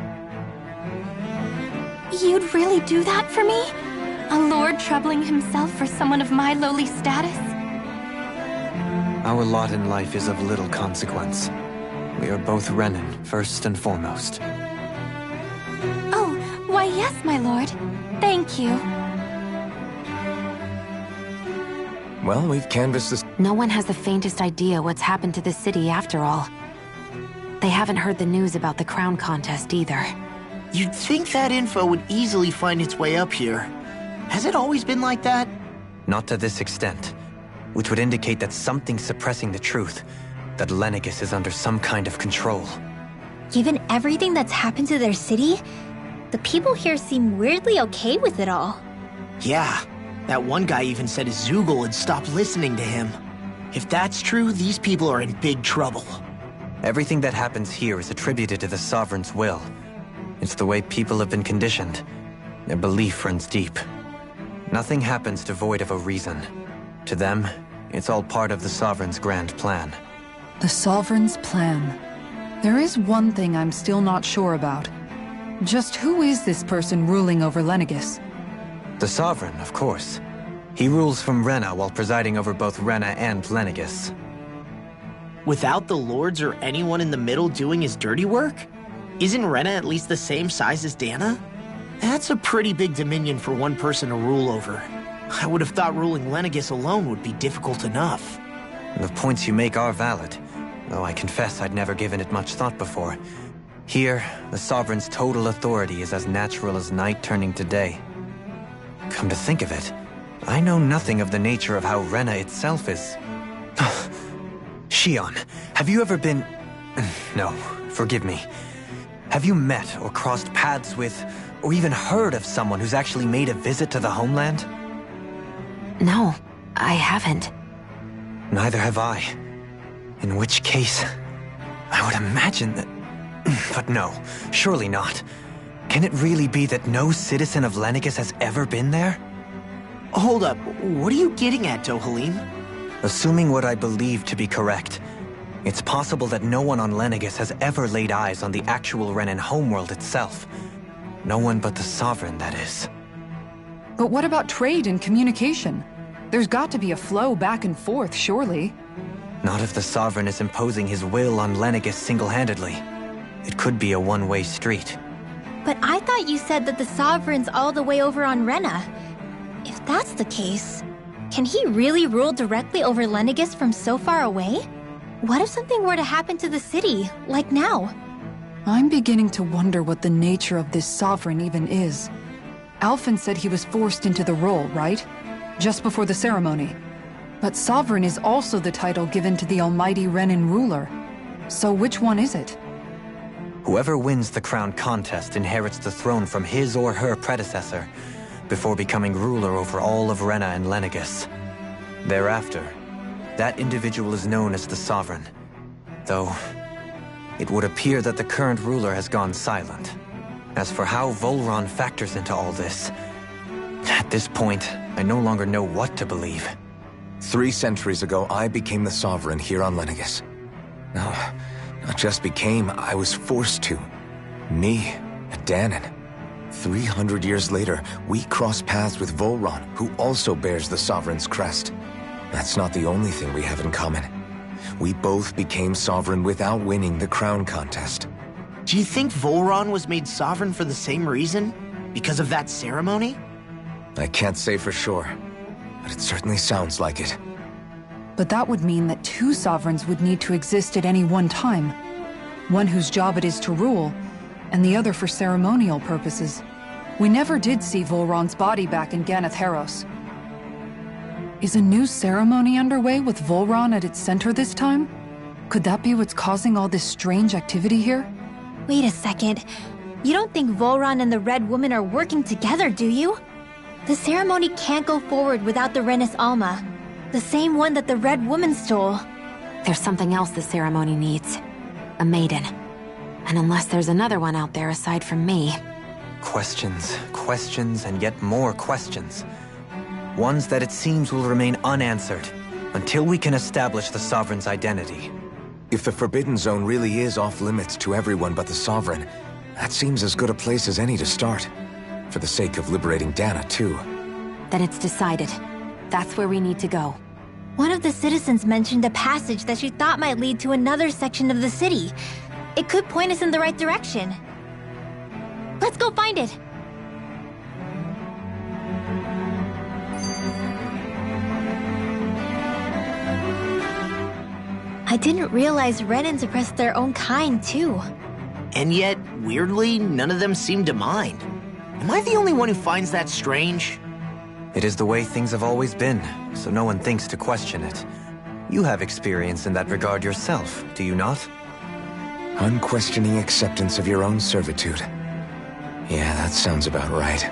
You'd really do that for me? A lord troubling himself for someone of my lowly status? Our lot in life is of little consequence. We are both Renin, first and foremost. Oh, why yes, my lord. Thank you. Well, we've canvassed this... No one has the faintest idea what's happened to the city after all. They haven't heard the news about the crown contest either. You'd think that info would easily find its way up here. Has it always been like that? Not to this extent, which would indicate that something's suppressing the truth, that Lenegis is under some kind of control. Given everything that's happened to their city, the people here seem weirdly okay with it all. Yeah, that one guy even said his Zoogle had stopped listening to him. If that's true, these people are in big trouble. Everything that happens here is attributed to the Sovereign's will. It's the way people have been conditioned. Their belief runs deep. Nothing happens devoid of a reason. To them, it's all part of the Sovereign's grand plan. The Sovereign's plan. There is one thing I'm still not sure about. Just who is this person ruling over Lenegis? The Sovereign, of course. He rules from Rena while presiding over both Rena and Lenegis. Without the lords or anyone in the middle doing his dirty work? Isn't Rena at least the same size as Dana? That's a pretty big dominion for one person to rule over. I would have thought ruling Lenegis alone would be difficult enough. The points you make are valid, though I confess I'd never given it much thought before. Here, the Sovereign's total authority is as natural as night turning to day. Come to think of it, I know nothing of the nature of how Rena itself is. Shion, have you ever been... No, forgive me. Have you met or crossed paths with, or even heard of someone who's actually made a visit to the homeland? No, I haven't. Neither have I. In which case, I would imagine that... But no, surely not. Can it really be that no citizen of Lenegis has ever been there? Hold up, what are you getting at, Dohalim? Assuming what I believe to be correct, it's possible that no one on Lenegis has ever laid eyes on the actual Renan homeworld itself. No one but the Sovereign, that is. But what about trade and communication? There's got to be a flow back and forth, surely. Not if the Sovereign is imposing his will on Lenegis single-handedly. It could be a one-way street. But I thought you said that the Sovereign's all the way over on Rena. If that's the case, can he really rule directly over Lenegis from so far away? What if something were to happen to the city, like now? I'm beginning to wonder what the nature of this Sovereign even is. Alphen said he was forced into the role, right? Just before the ceremony. But Sovereign is also the title given to the almighty Renan ruler. So which one is it? Whoever wins the crown contest inherits the throne from his or her predecessor, before becoming ruler over all of Rena and Lenegis. Thereafter, that individual is known as the Sovereign. Though, it would appear that the current ruler has gone silent. As for how Volron factors into all this, at this point, I no longer know what to believe. 3 centuries ago, I became the Sovereign here on Lenegis. No, not just became, I was forced to. Me, a Danon. 300 years later, we cross paths with Volron, who also bears the Sovereign's crest. That's not the only thing we have in common. We both became Sovereign without winning the crown contest. Do you think Volron was made Sovereign for the same reason? Because of that ceremony? I can't say for sure, but it certainly sounds like it. But that would mean that 2 Sovereigns would need to exist at any one time. One whose job it is to rule, and the other for ceremonial purposes. We never did see Volron's body back in Ganath Haros. Is a new ceremony underway with Volron at its center this time? Could that be what's causing all this strange activity here? Wait a second. You don't think Volron and the Red Woman are working together, do you? The ceremony can't go forward without the Renis Alma. The same one that the Red Woman stole. There's something else the ceremony needs. A maiden. And unless there's another one out there aside from me... Questions, questions, and yet more questions. Ones that it seems will remain unanswered, until we can establish the Sovereign's identity. If the Forbidden Zone really is off-limits to everyone but the Sovereign, that seems as good a place as any to start. For the sake of liberating Dana, too. Then it's decided. That's where we need to go. One of the citizens mentioned a passage that she thought might lead to another section of the city. It could point us in the right direction. Let's go find it! I didn't realize Renans oppressed their own kind, too. And yet, weirdly, none of them seem to mind. Am I the only one who finds that strange? It is the way things have always been, so no one thinks to question it. You have experience in that regard yourself, do you not? Unquestioning acceptance of your own servitude. Yeah, that sounds about right.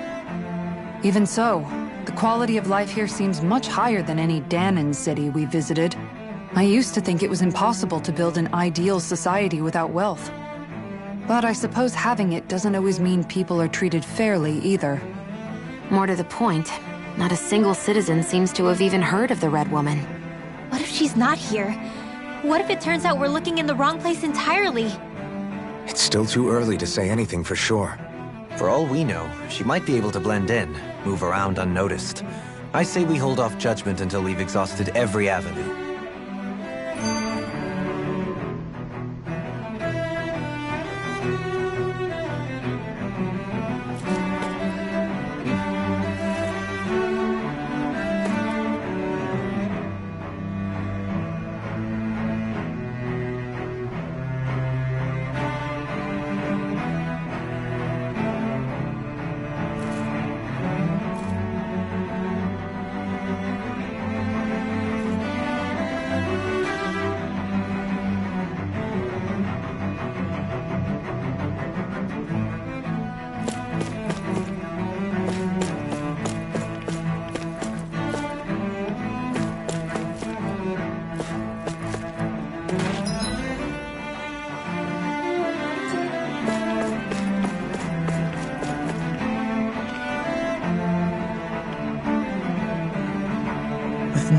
Even so, the quality of life here seems much higher than any Danon city we visited. I used to think it was impossible to build an ideal society without wealth. But I suppose having it doesn't always mean people are treated fairly either. More to the point, not a single citizen seems to have even heard of the Red Woman. What if she's not here? What if it turns out we're looking in the wrong place entirely? It's still too early to say anything for sure. For all we know, she might be able to blend in, move around unnoticed. I say we hold off judgment until we've exhausted every avenue.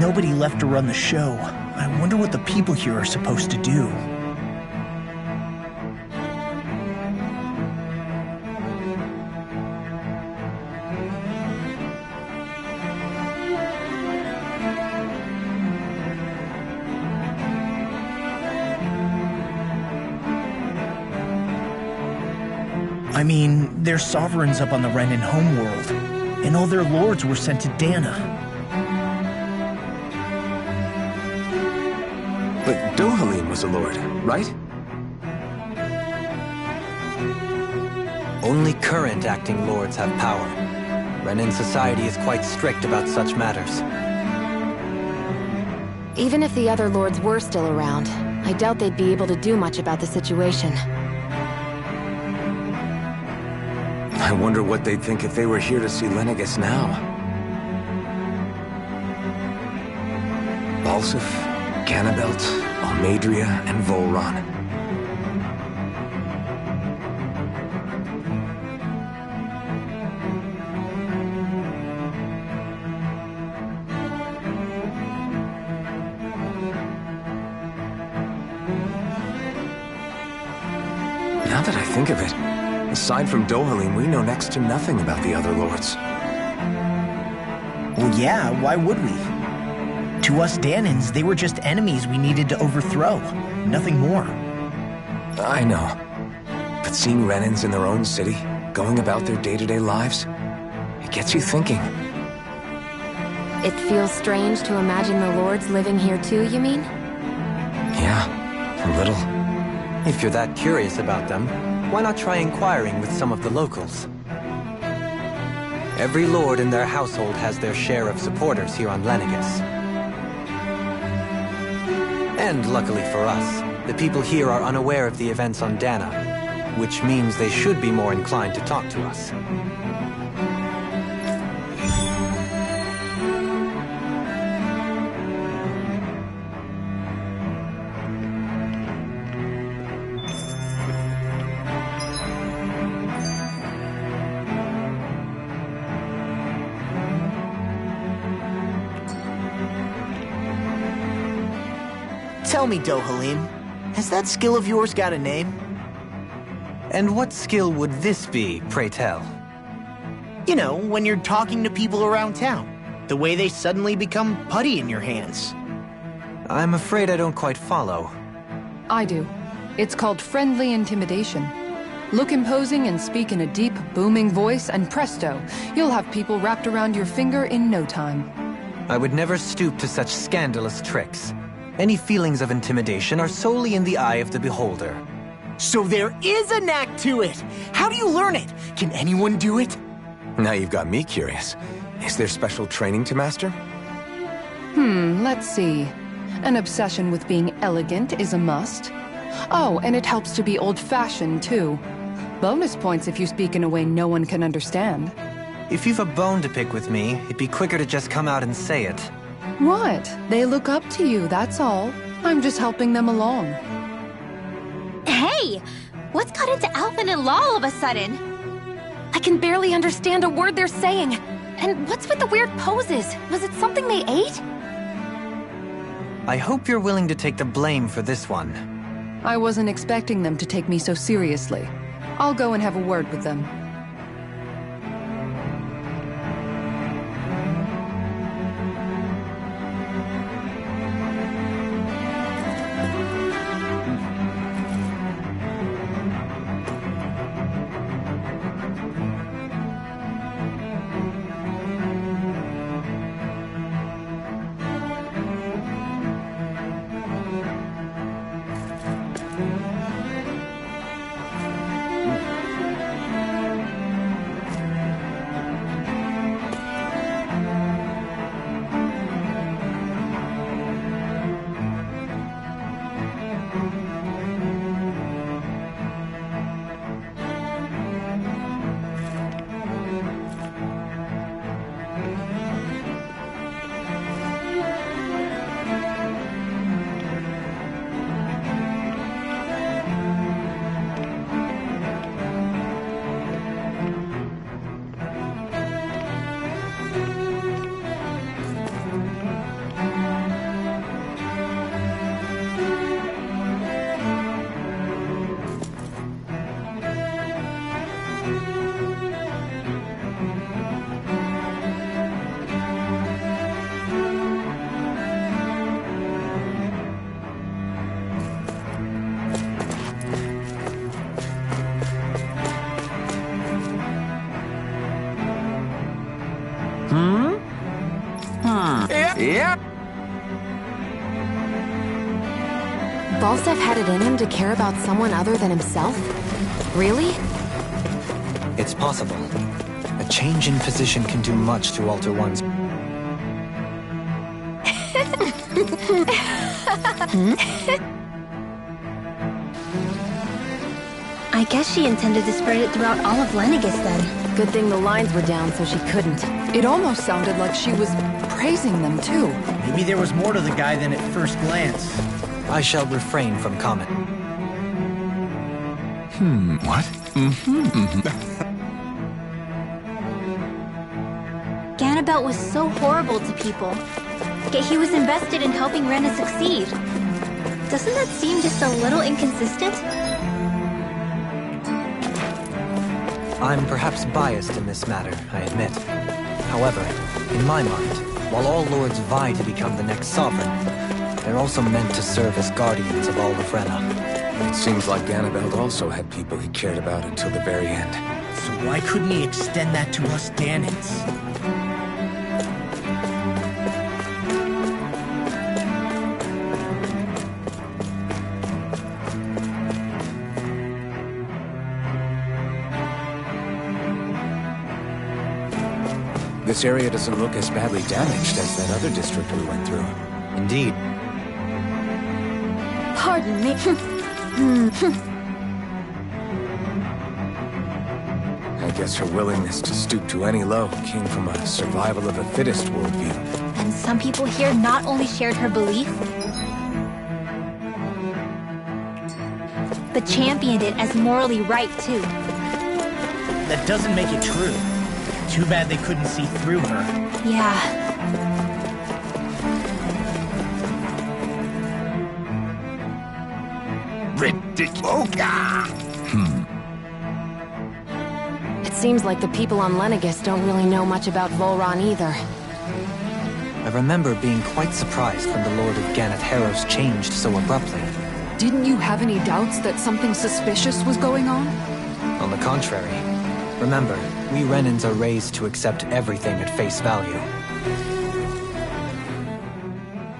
nobody left to run the show. I wonder what the people here are supposed to do. I mean, there's sovereigns up on the Renin homeworld, and all their lords were sent to Dana. But Dohalim was a lord, right? Only current acting lords have power. Renin society is quite strict about such matters. Even if the other lords were still around, I doubt they'd be able to do much about the situation. I wonder what they'd think if they were here to see Lenegis now. Balsif, Ganabelt, Almadria, and Volron. Now that I think of it, aside from Dohalim, we know next to nothing about the other lords. Well, yeah, why would we? To us Danans, they were just enemies we needed to overthrow. Nothing more. I know. But seeing Renins in their own city, going about their day-to-day lives, it gets you thinking. It feels strange to imagine the lords living here too, you mean? Yeah, a little. If you're that curious about them, why not try inquiring with some of the locals? Every lord in their household has their share of supporters here on Lenegis. And luckily for us, the people here are unaware of the events on Dana, which means they should be more inclined to talk to us. Tell me, Dohalim, has that skill of yours got a name? And what skill would this be, pray tell? You know, when you're talking to people around town. The way they suddenly become putty in your hands. I'm afraid I don't quite follow. I do. It's called friendly intimidation. Look imposing and speak in a deep, booming voice, and presto, you'll have people wrapped around your finger in no time. I would never stoop to such scandalous tricks. Any feelings of intimidation are solely in the eye of the beholder. So there is a knack to it! How do you learn it? Can anyone do it? Now you've got me curious. Is there special training to master? Let's see. An obsession with being elegant is a must. Oh, and it helps to be old-fashioned, too. Bonus points if you speak in a way no one can understand. If you've a bone to pick with me, it'd be quicker to just come out and say it. What? They look up to you, that's all. I'm just helping them along. Hey! What's got into Alphen and Law all of a sudden? I can barely understand a word they're saying. And what's with the weird poses? Was it something they ate? I hope you're willing to take the blame for this one. I wasn't expecting them to take me so seriously. I'll go and have a word with them. Balsef had it in him to care about someone other than himself? Really? It's possible. A change in position can do much to alter one's... I guess she intended to spread it throughout all of Lenegis then. Good thing the lines were down so she couldn't. It almost sounded like she was praising them too. Maybe there was more to the guy than at first glance. I shall refrain from comment. What? Ganabelt was so horrible to people, yet he was invested in helping Rena succeed. Doesn't that seem just a little inconsistent? I'm perhaps biased in this matter, I admit. However, in my mind, while all lords vie to become the next sovereign, they're also meant to serve as guardians of all of Rena. It seems like Ganabelt also had people he cared about until the very end. So why couldn't he extend that to us Danans? This area doesn't look as badly damaged as that other district we went through. Indeed. Pardon me. I guess her willingness to stoop to any low came from a survival of the fittest worldview. And some people here not only shared her belief, but championed it as morally right too. That doesn't make it true. Too bad they couldn't see through her. Yeah. Ridiculous. It seems like the people on Lenegis don't really know much about Volron either. I remember being quite surprised when the Lord of Ganath Haros changed so abruptly. Didn't you have any doubts that something suspicious was going on? On the contrary. Remember, we Renans are raised to accept everything at face value.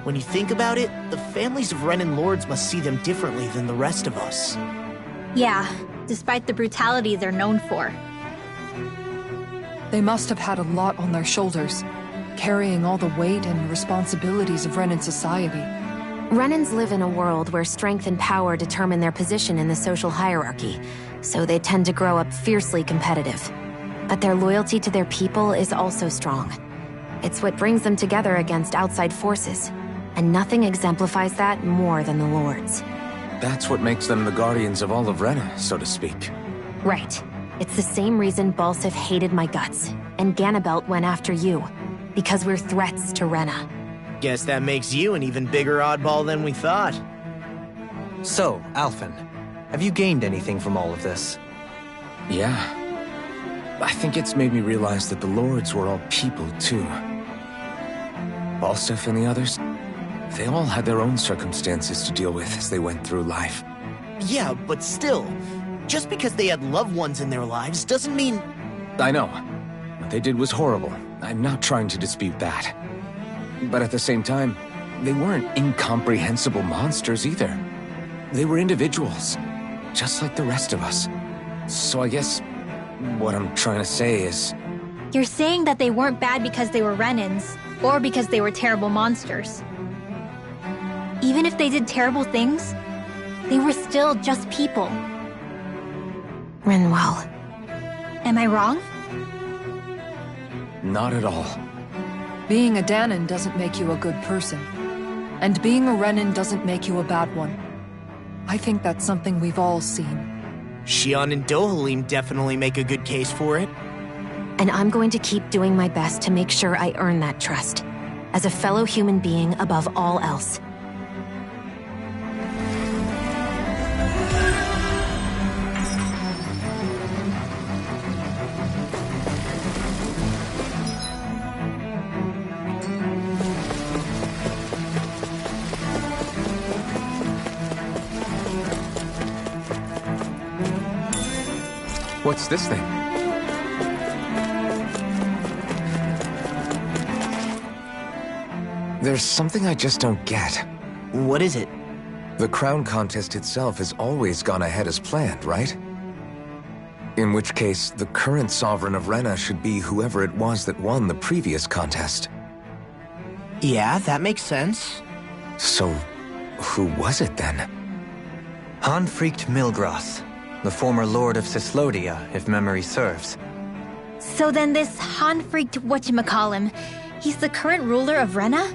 When you think about it, the families of Renan lords must see them differently than the rest of us. Yeah, despite the brutality they're known for. They must have had a lot on their shoulders, carrying all the weight and responsibilities of Renan society. Renans live in a world where strength and power determine their position in the social hierarchy, so they tend to grow up fiercely competitive. But their loyalty to their people is also strong. It's what brings them together against outside forces, and nothing exemplifies that more than the Lords. That's what makes them the guardians of all of Rena, so to speak. Right. It's the same reason Balsef hated my guts, and Ganabelt went after you, because we're threats to Rena. Guess that makes you an even bigger oddball than we thought. So, Alphen, have you gained anything from all of this? Yeah. I think it's made me realize that the Lords were all people, too. Balsef and the others, they all had their own circumstances to deal with as they went through life. Yeah, but still, just because they had loved ones in their lives doesn't mean... I know. What they did was horrible. I'm not trying to dispute that. But at the same time, they weren't incomprehensible monsters either. They were individuals, just like the rest of us. So I guess what I'm trying to say is... You're saying that they weren't bad because they were Renans, or because they were terrible monsters. Even if they did terrible things, they were still just people. Rinwell. Am I wrong? Not at all. Being a Danan doesn't make you a good person. And being a Renan doesn't make you a bad one. I think that's something we've all seen. Xion and Dohalim definitely make a good case for it. And I'm going to keep doing my best to make sure I earn that trust. As a fellow human being above all else. What's this thing? There's something I just don't get. What is it? The crown contest itself has always gone ahead as planned, right? In which case, the current sovereign of Rena should be whoever it was that won the previous contest. Yeah, that makes sense. So, who was it then? Hanfricht Milgras, the former lord of Cislodia, if memory serves. So then this Hanfricht whatchamacallem, he's the current ruler of Rena?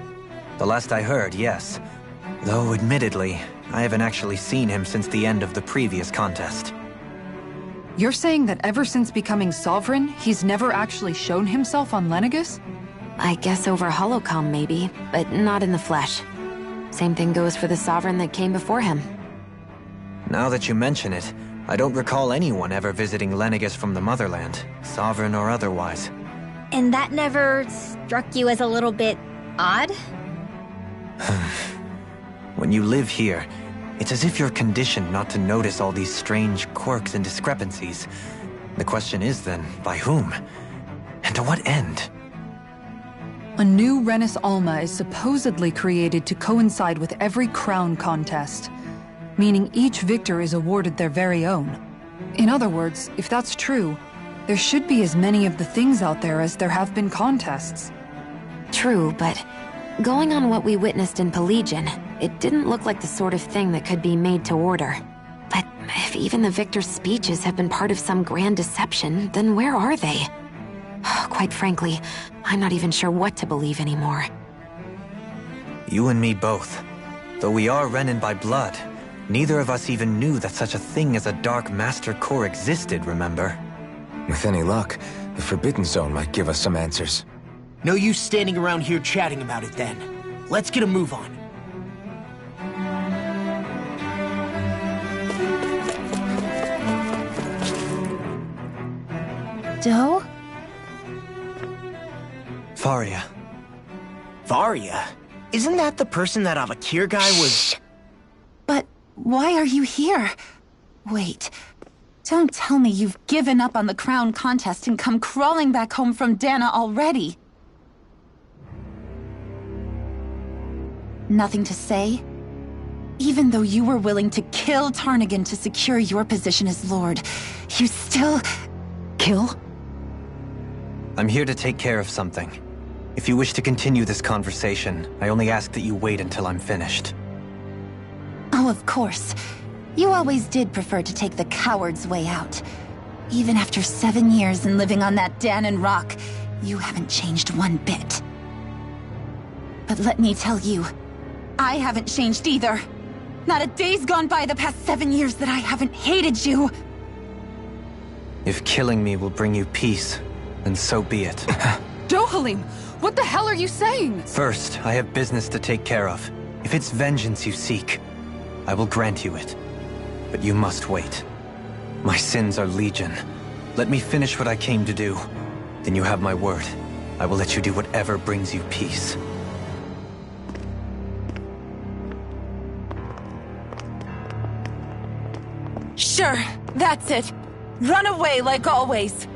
The last I heard, yes. Though, admittedly, I haven't actually seen him since the end of the previous contest. You're saying that ever since becoming sovereign, he's never actually shown himself on Lenegus? I guess over holocom maybe, but not in the flesh. Same thing goes for the sovereign that came before him. Now that you mention it, I don't recall anyone ever visiting Lenegus from the motherland, sovereign or otherwise. And that never struck you as a little bit odd? When you live here, it's as if you're conditioned not to notice all these strange quirks and discrepancies. The question is then, by whom? And to what end? A new Renis Alma is supposedly created to coincide with every crown contest, meaning each victor is awarded their very own. In other words, if that's true, there should be as many of the things out there as there have been contests. True, but going on what we witnessed in Pelagian, it didn't look like the sort of thing that could be made to order. But if even the victor's speeches have been part of some grand deception, then where are they? Quite frankly, I'm not even sure what to believe anymore. You and me both. Though we are Renin by blood, neither of us even knew that such a thing as a Dark Master Core existed, remember? With any luck, the Forbidden Zone might give us some answers. No use standing around here chatting about it then. Let's get a move on. Doe? Faria. Varia? Isn't that the person that Avakir guy was... But why are you here? Wait, don't tell me you've given up on the crown contest and come crawling back home from Dana already. Nothing to say? Even though you were willing to kill Tarnigan to secure your position as Lord, you still... Kill? I'm here to take care of something. If you wish to continue this conversation, I only ask that you wait until I'm finished. Oh, of course. You always did prefer to take the coward's way out. Even after 7 years and living on that Danon rock, you haven't changed one bit. But let me tell you, I haven't changed either. Not a day's gone by the past 7 years that I haven't hated you. If killing me will bring you peace, then so be it. Dohalim, what the hell are you saying? First, I have business to take care of. If it's vengeance you seek, I will grant you it. But you must wait. My sins are legion. Let me finish what I came to do. Then you have my word. I will let you do whatever brings you peace. Sure, that's it. Run away like always.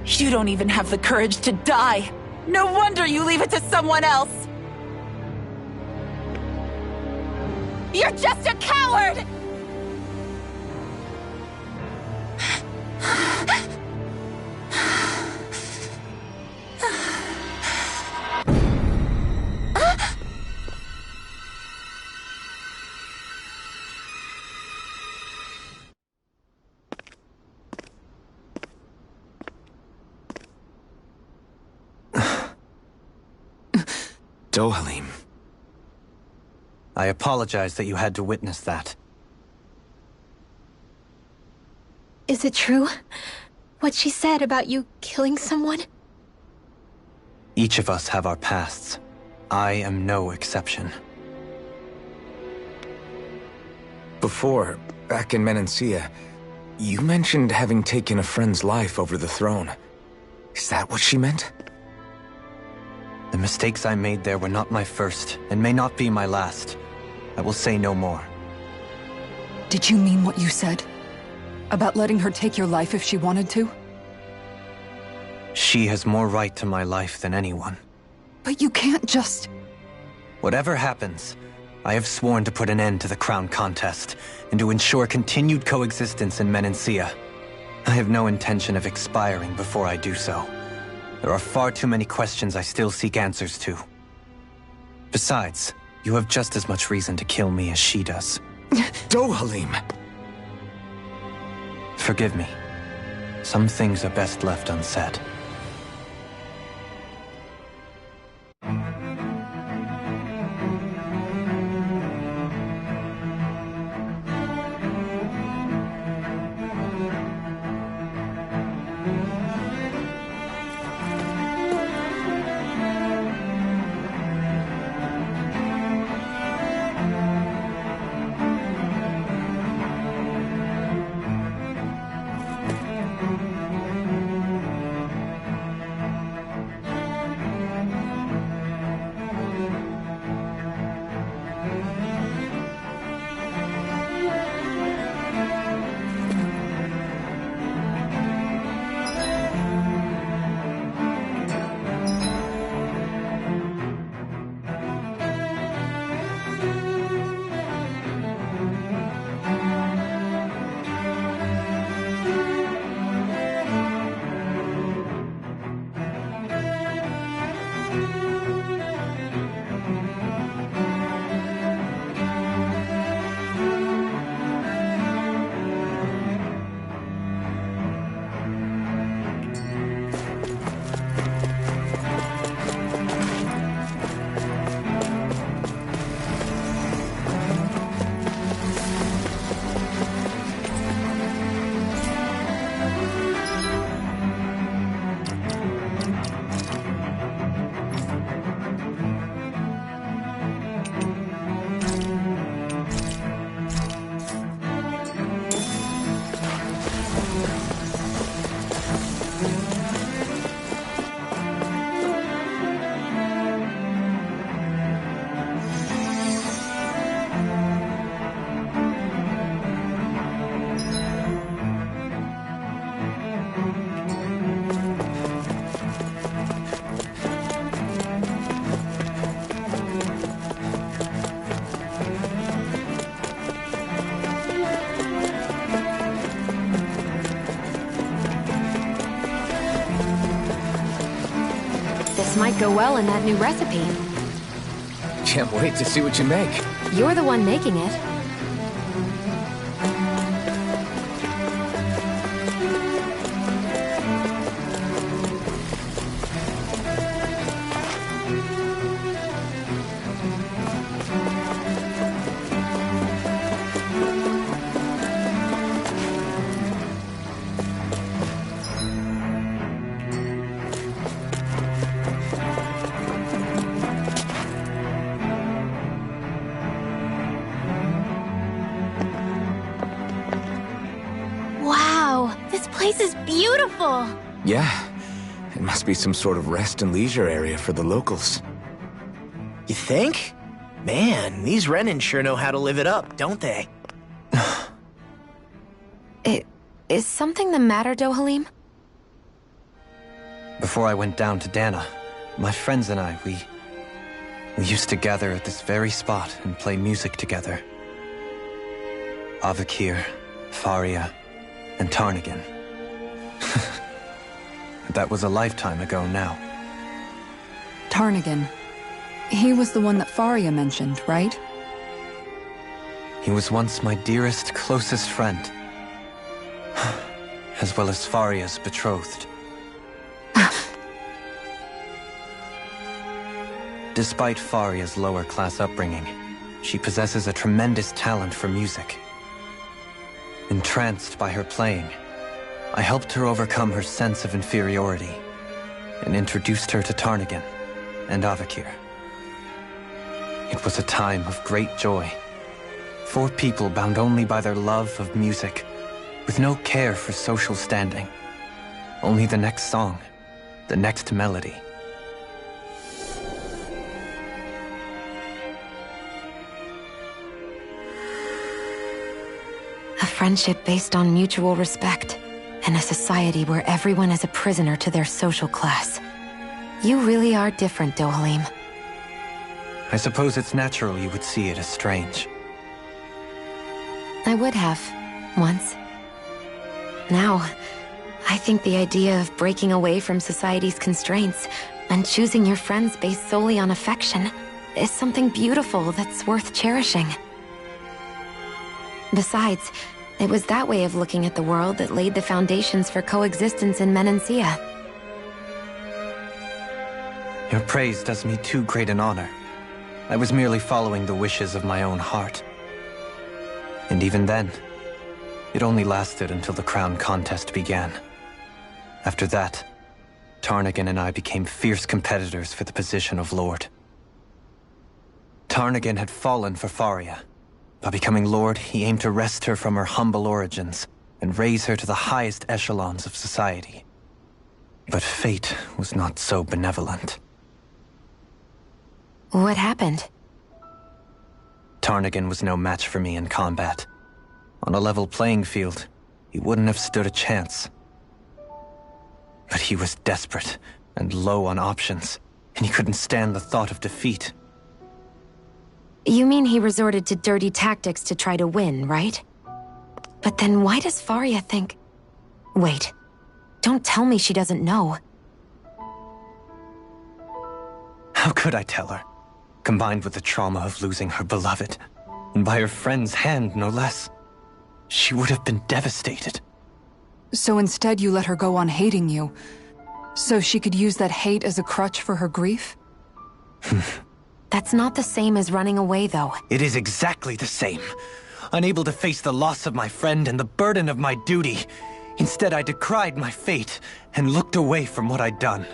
You don't even have the courage to die. No wonder you leave it to someone else. You're just a coward! Dohalim. I apologize that you had to witness that. Is it true? What she said about you killing someone? Each of us have our pasts. I am no exception. Before, back in Menancia, you mentioned having taken a friend's life over the throne. Is that what she meant? The mistakes I made there were not my first, and may not be my last. I will say no more. Did you mean what you said? About letting her take your life if she wanted to? She has more right to my life than anyone. But you can't just... Whatever happens, I have sworn to put an end to the crown contest, and to ensure continued coexistence in Menancia. I have no intention of expiring before I do so. There are far too many questions I still seek answers to. Besides, you have just as much reason to kill me as she does. Dohalim! Forgive me. Some things are best left unsaid. This might go well in that new recipe. Can't wait to see what you make. You're the one making it. This is beautiful! Yeah, it must be some sort of rest and leisure area for the locals. You think? Man, these Renin sure know how to live it up, don't they? Is something the matter, Dohalim? Before I went down to Dana, my friends and I, we used to gather at this very spot and play music together. Avakir, Faria, and Tarnigan. That was a lifetime ago now. Tarnigan. He was the one that Faria mentioned, right? He was once my dearest, closest friend. As well as Faria's betrothed. Despite Faria's lower-class upbringing, she possesses a tremendous talent for music. Entranced by her playing, I helped her overcome her sense of inferiority and introduced her to Tarnigan and Avakir. It was a time of great joy. 4 people bound only by their love of music, with no care for social standing. Only the next song, the next melody. A friendship based on mutual respect, and a society where everyone is a prisoner to their social class. You really are different, Dohalim. I suppose it's natural you would see it as strange. I would have, once. Now, I think the idea of breaking away from society's constraints and choosing your friends based solely on affection is something beautiful that's worth cherishing. Besides, it was that way of looking at the world that laid the foundations for coexistence in Menancia. Your praise does me too great an honor. I was merely following the wishes of my own heart. And even then, it only lasted until the crown contest began. After that, Tarnagan and I became fierce competitors for the position of Lord. Tarnagan had fallen for Faria. By becoming Lord, he aimed to wrest her from her humble origins and raise her to the highest echelons of society. But fate was not so benevolent. What happened? Tarnagan was no match for me in combat. On a level playing field, he wouldn't have stood a chance. But he was desperate and low on options, and he couldn't stand the thought of defeat. You mean he resorted to dirty tactics to try to win, right? But then why does Faria think... Wait, don't tell me she doesn't know. How could I tell her? Combined with the trauma of losing her beloved, and by her friend's hand, no less, she would have been devastated. So instead you let her go on hating you, so she could use that hate as a crutch for her grief? That's not the same as running away, though. It is exactly the same. Unable to face the loss of my friend and the burden of my duty, instead I decried my fate and looked away from what I'd done.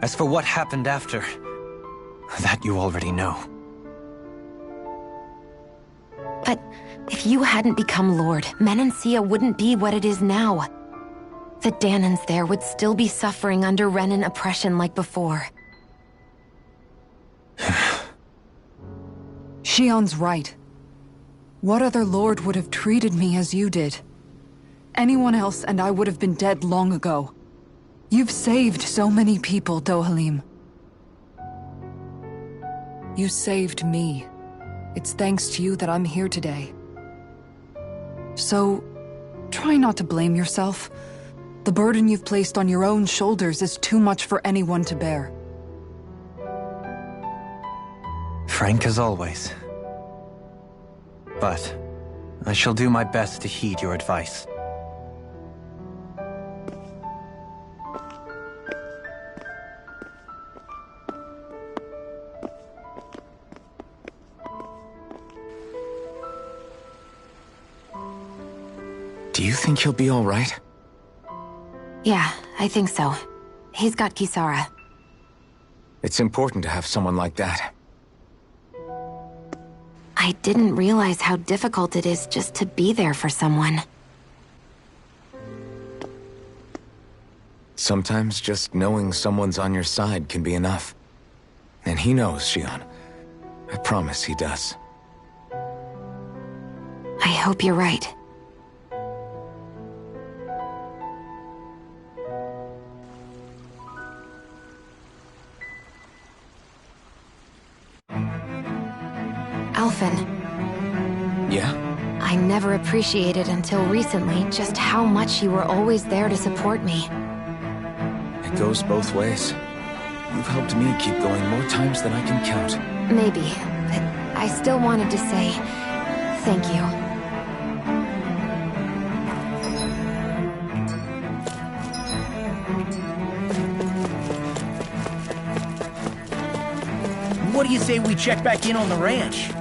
As for what happened after, that you already know. But if you hadn't become Lord, Menancia wouldn't be what it is now. The Danans there would still be suffering under Renan oppression like before. Shion's right. What other lord would have treated me as you did? Anyone else and I would have been dead long ago. You've saved so many people, Dohalim. You saved me. It's thanks to you that I'm here today. So, try not to blame yourself. The burden you've placed on your own shoulders is too much for anyone to bear. Frank as always. But I shall do my best to heed your advice. Do you think he'll be all right? Yeah, I think so. He's got Kisara. It's important to have someone like that. I didn't realize how difficult it is just to be there for someone. Sometimes just knowing someone's on your side can be enough. And he knows, Shion. I promise he does. I hope you're right. Alphen. Yeah? I never appreciated until recently just how much you were always there to support me. It goes both ways. You've helped me keep going more times than I can count. Maybe, but I still wanted to say thank you. What do you say we check back in on the ranch?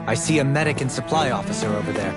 I see a medic and supply officer over there.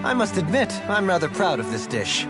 I must admit, I'm rather proud of this dish.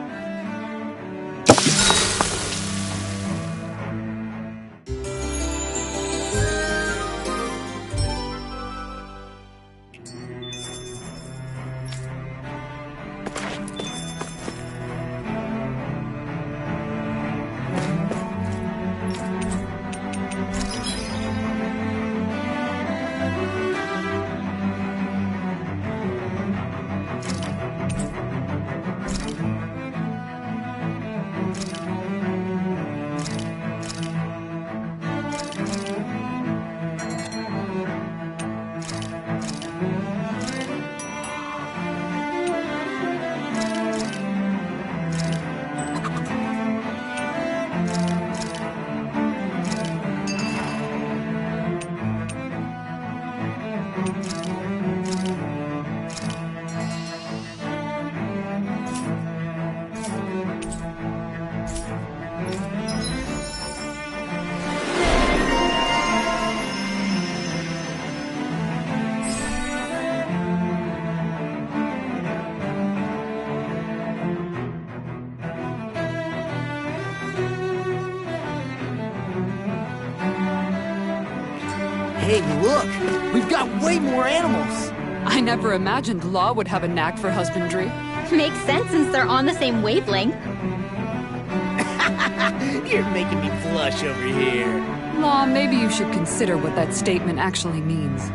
Hey, look! We've got way more animals! I never imagined Law would have a knack for husbandry. Makes sense since they're on the same wavelength. You're making me blush over here. Law, maybe you should consider what that statement actually means.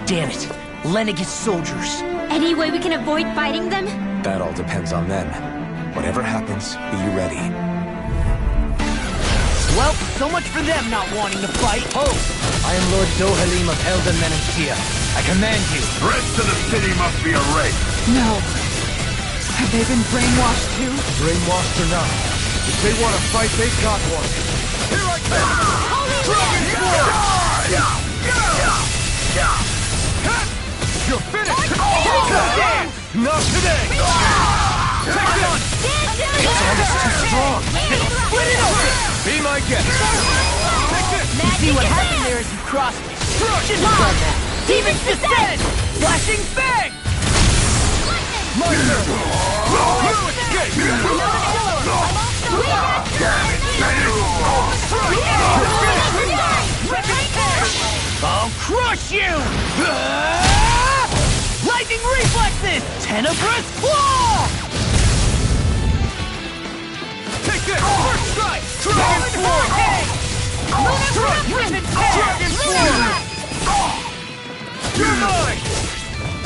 Damn it! Lenegis soldiers! Any way we can avoid fighting them? That all depends on them. Whatever happens, be ready. Well, so much for them not wanting to fight. Ho! I am Lord Dohalim of Elden Menentia. I command you. The rest of the city must be erased. No. Have they been brainwashed too? Brainwashed or not, if they want to fight, they've got one. Here I come! Dragon Sword! You're finished! Not today! It's almost too strong! Split it open! Be my guest! You see what happened there as you crossed me? Shouldn't have done that! Demons descend! Flashing fang! My turn! You escape! I'll crush you! Lightning reflexes! Tenebrous claw! Take this! First strike! Dragon Sword! Dragon Sword! You're mine!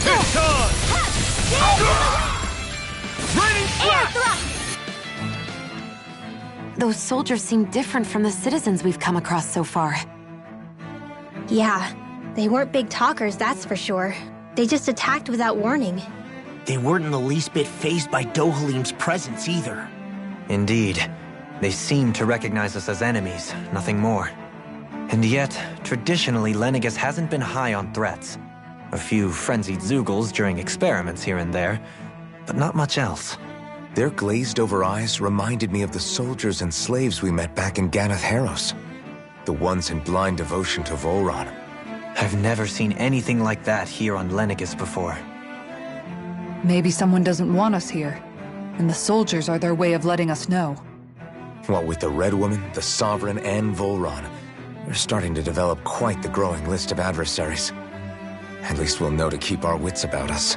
It's on! Raining Flash! Those soldiers seem different from the citizens we've come across so far. Yeah, they weren't big talkers, that's for sure. They just attacked without warning. They weren't in the least bit fazed by Dohalim's presence either. Indeed. They seem to recognize us as enemies, nothing more. And yet, traditionally, Lenegis hasn't been high on threats. A few frenzied Zeugles during experiments here and there, but not much else. Their glazed-over eyes reminded me of the soldiers and slaves we met back in Ganath Haros. The ones in blind devotion to Volron. I've never seen anything like that here on Lenegis before. Maybe someone doesn't want us here, and the soldiers are their way of letting us know. What with the Red Woman, the Sovereign, and Volron, we're starting to develop quite the growing list of adversaries. At least we'll know to keep our wits about us.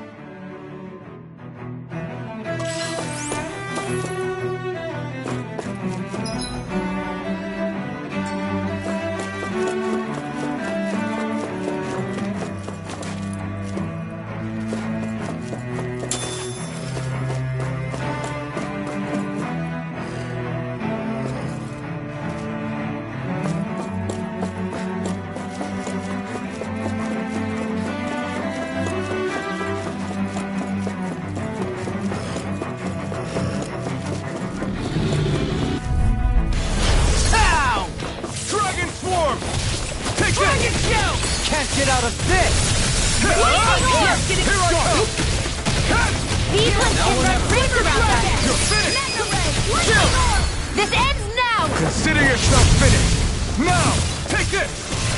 out of this! Just getting started! These ones can run rings around us! You're finished! Chill! This ends now! Consider yourself finished! Now! Take this!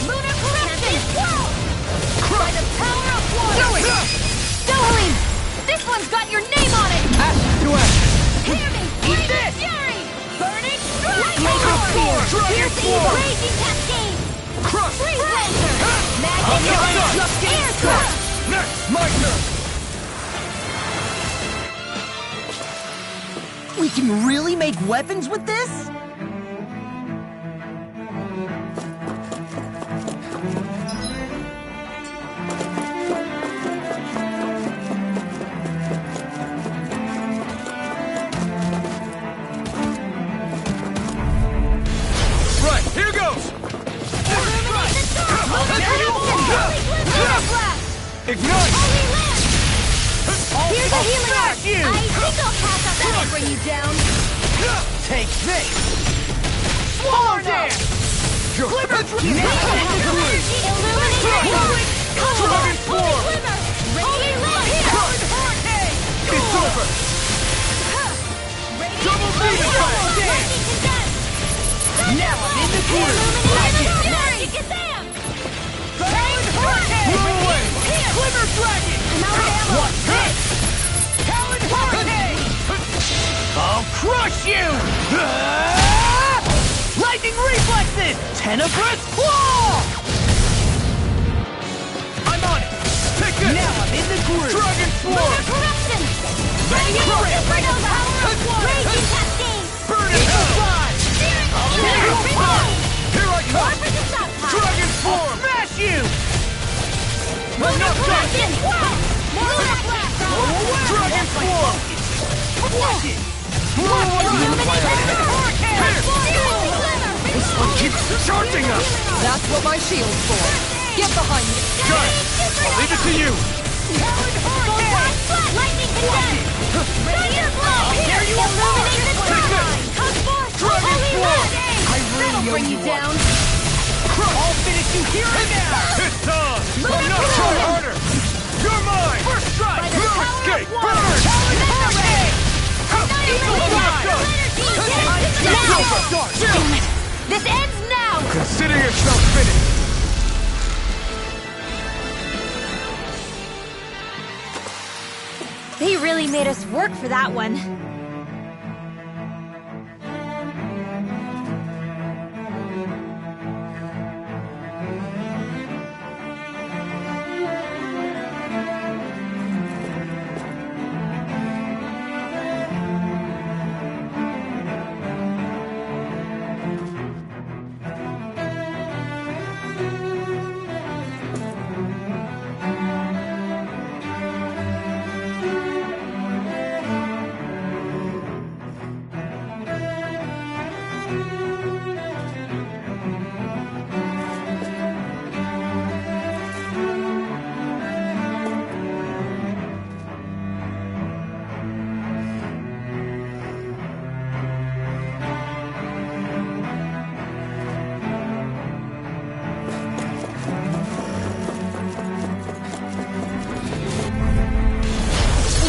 Lunar corruption! By the power of water! Do it! Dohalim! This one's got your name on it! Ash to ash! Hear me! Eat Blazing this! Fury! Burning Dragon Sword! Here's the Sword! Raging Cascade! Crush! Freeze Lancer! Magic Okay, Arrow! just getting Air started. Thrust! Next, my turn! We can really make weapons with this? Right, here goes! Ignite! Here's a healing arc! Smash you! I think I'll pass up that'll bring you down! Take this! Swallow dance! Glimmer! Dragon Form! It's over! Double beam attack! Now I'm in the groove! Move away! Glimmer Dragon! What's this? Talon Hurricane! I'll crush you! Lightning Reflexes! Tenebrous Claw! I'm on it! Take this! Now I'm in the groove! Dragon Swarm! Corruption! Burn it hell! Here I come! Dragon Swarm! Smash you! I'm not done! Dragon Swarm! Watch it! This one keeps charging us! That's what my shield's for. Get behind me. Got it! I'll leave it to you! Lightning condense! Thunder blow! Here you are! Take this! Dragon Swarm! That'll bring you down! I'll finish you here and now! It's on! I'm not trying harder! You're mine! First strike! No escape! Burn! Damn it! This ends now! Consider yourself finished! They really made us work for that one.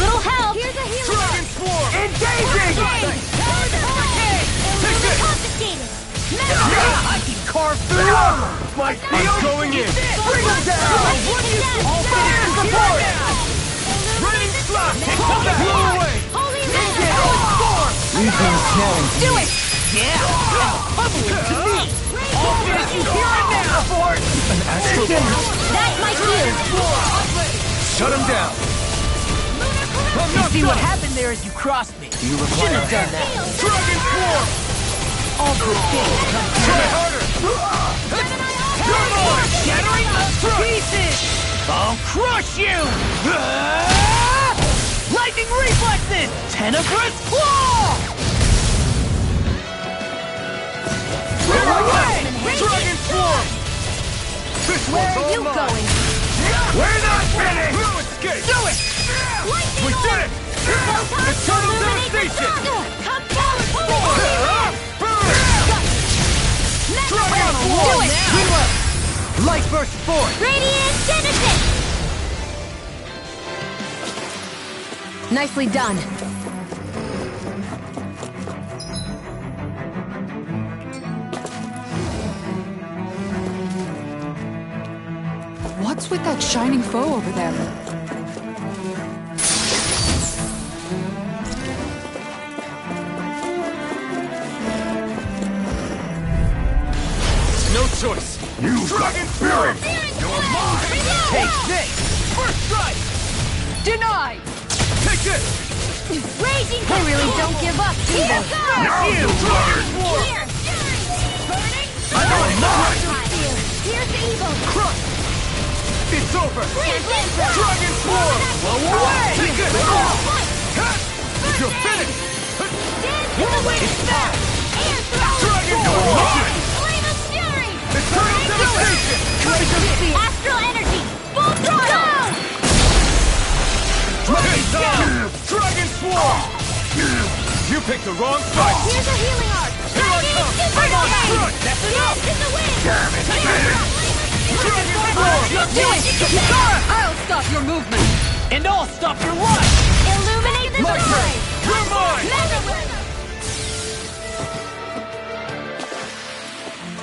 Little help! Here's a healing Dragon Swarm! Engaging! I can carve through armor! My feet going in! Bring them down! All fire support! Raining slap! Blow away! Do it! Yeah! Humbling to me! I'll finish you here and now! An astral That's my cue! Shut him down! I'm You not see what done! happened there as you crossed me? You Shouldn't require have done that. Dragon Swarm! All good things come to Try an harder! You're mine! Shattering us to pieces! I'll crush you! Lightning Reflexes! Tenebrous Claw! Dragon Swarm! This Where one's are all you mine. going? We're not finished! No escape! Do it! We did it! Eternal devastation! Come forward! Burn! Dragon Swarm! Do it! Light burst forth! Radiant Genesis! Nicely done. What's with that shining foe over there? No choice. You Dragon Fury! You're mine! Take this! First strike! Denied! Take this! Raging They really don't give up, do Here they? goes! Now you Dragon Force! Here! Burning! I know it's mine! Here's the evil! Crush! It's over! Dragon Swarm! Blow away! Take it! You're finished! It's time! Dragon Force! Flame of Fury! Eternal devastation! Astral energy! Full throttle! Dragon Swarm! You picked the wrong fight! Here's a healing arc! Here I come! I'm on front! That's enough! In the wind! Damn it! Dragon Swarm! Do it! I'll stop your movement! And I'll stop your life! Illuminate the My sky! turn! You're mine!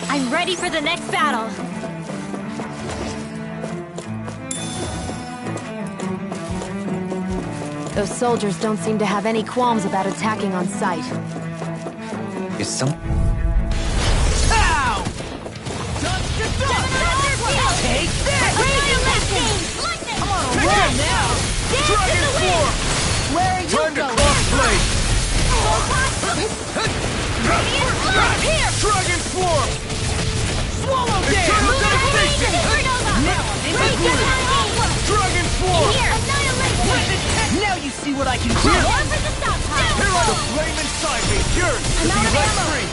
I'm ready for the next battle. Those soldiers don't seem to have any qualms about attacking on sight. Is some... Ow! Dust to dust! Take this! Come on, roll now! Dragon Swarm! Where are you Time to going? cross-blade! Here! Dragon Swarm! Swallow there! Eternal devastation! Now I'm in the groove! Dragon Swarm! Here! Annihilation! Now you see what I can do! Here! More for the stop time! Here I the flame inside me! Yours to be let free!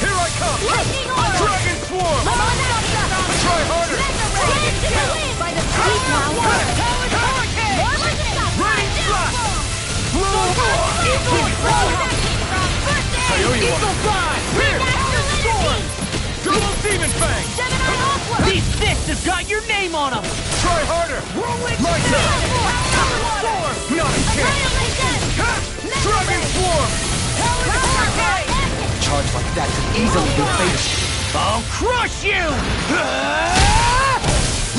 Here I come! Lightning order! Dragon Swarm! Try harder! By the feet now! Hurricane! More for the stop time! Raining Flash! I owe you one! Here! Storm! Double Demon Fang! These fists have got your name on them! Try harder! My turn! Not a chance! Dragon Swarm! A charge like that could easily be fatal. I'll crush you!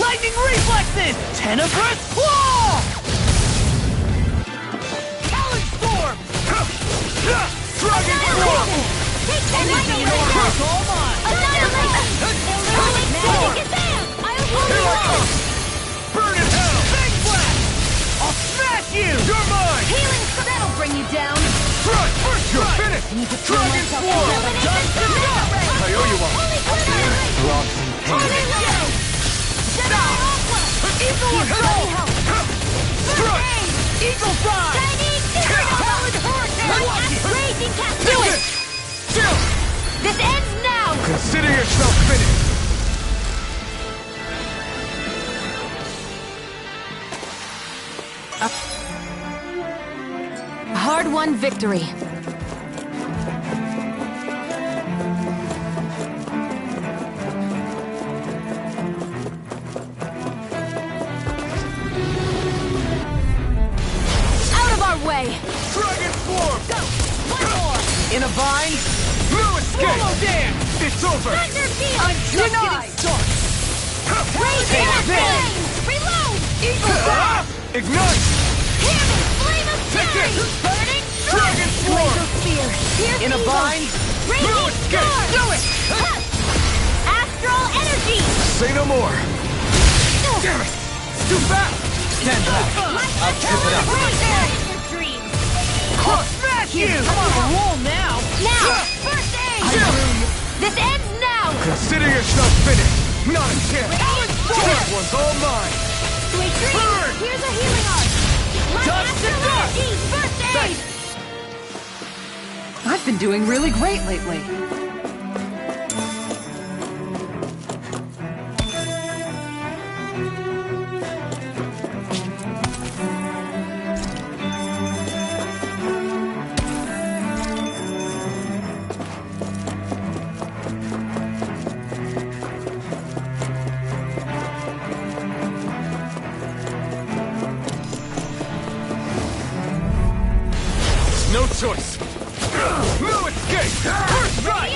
Lightning reflexes! Tenebrous claw! Talon storm! Dragon Swarm! Anything in order is all mine! Here I come! Burn in hell! Big blast! I'll smash you! You're mine! That'll bring you down! First! You're finished! Dragon Swarm! I owe you one! Blobs and pain. Eagle Fly! Talon Hurricane! Do it! This ends now! Consider yourself finished! A hard-won victory. Out of our way! Dragon Swarm! Go! One more! In a vine? No escape! Swallow dance! It's over! Thunder field! I'm just Denied! getting started! Raging Take this! flames! Reload! Eagle Fly! Ignite! Hammond! Flame of Take fury! it! Burning! Dragon Swarm! Laser spear! Pierce In a evil! vine? Raging No escape! storm! Do it! Astral energy! Say no more! Damn it! It's too fast! Stand back. I'll trip it up. Your dreams! I'll smash you! I'm on a roll now! Now! First aid! This ends now! Consider yourself finished! Not a chance! This one's all mine! Sweet dreams! Here's a healing arc! Light Dust to astral dust! energy! First aid! I've been doing really great lately. choice! No escape! First strike!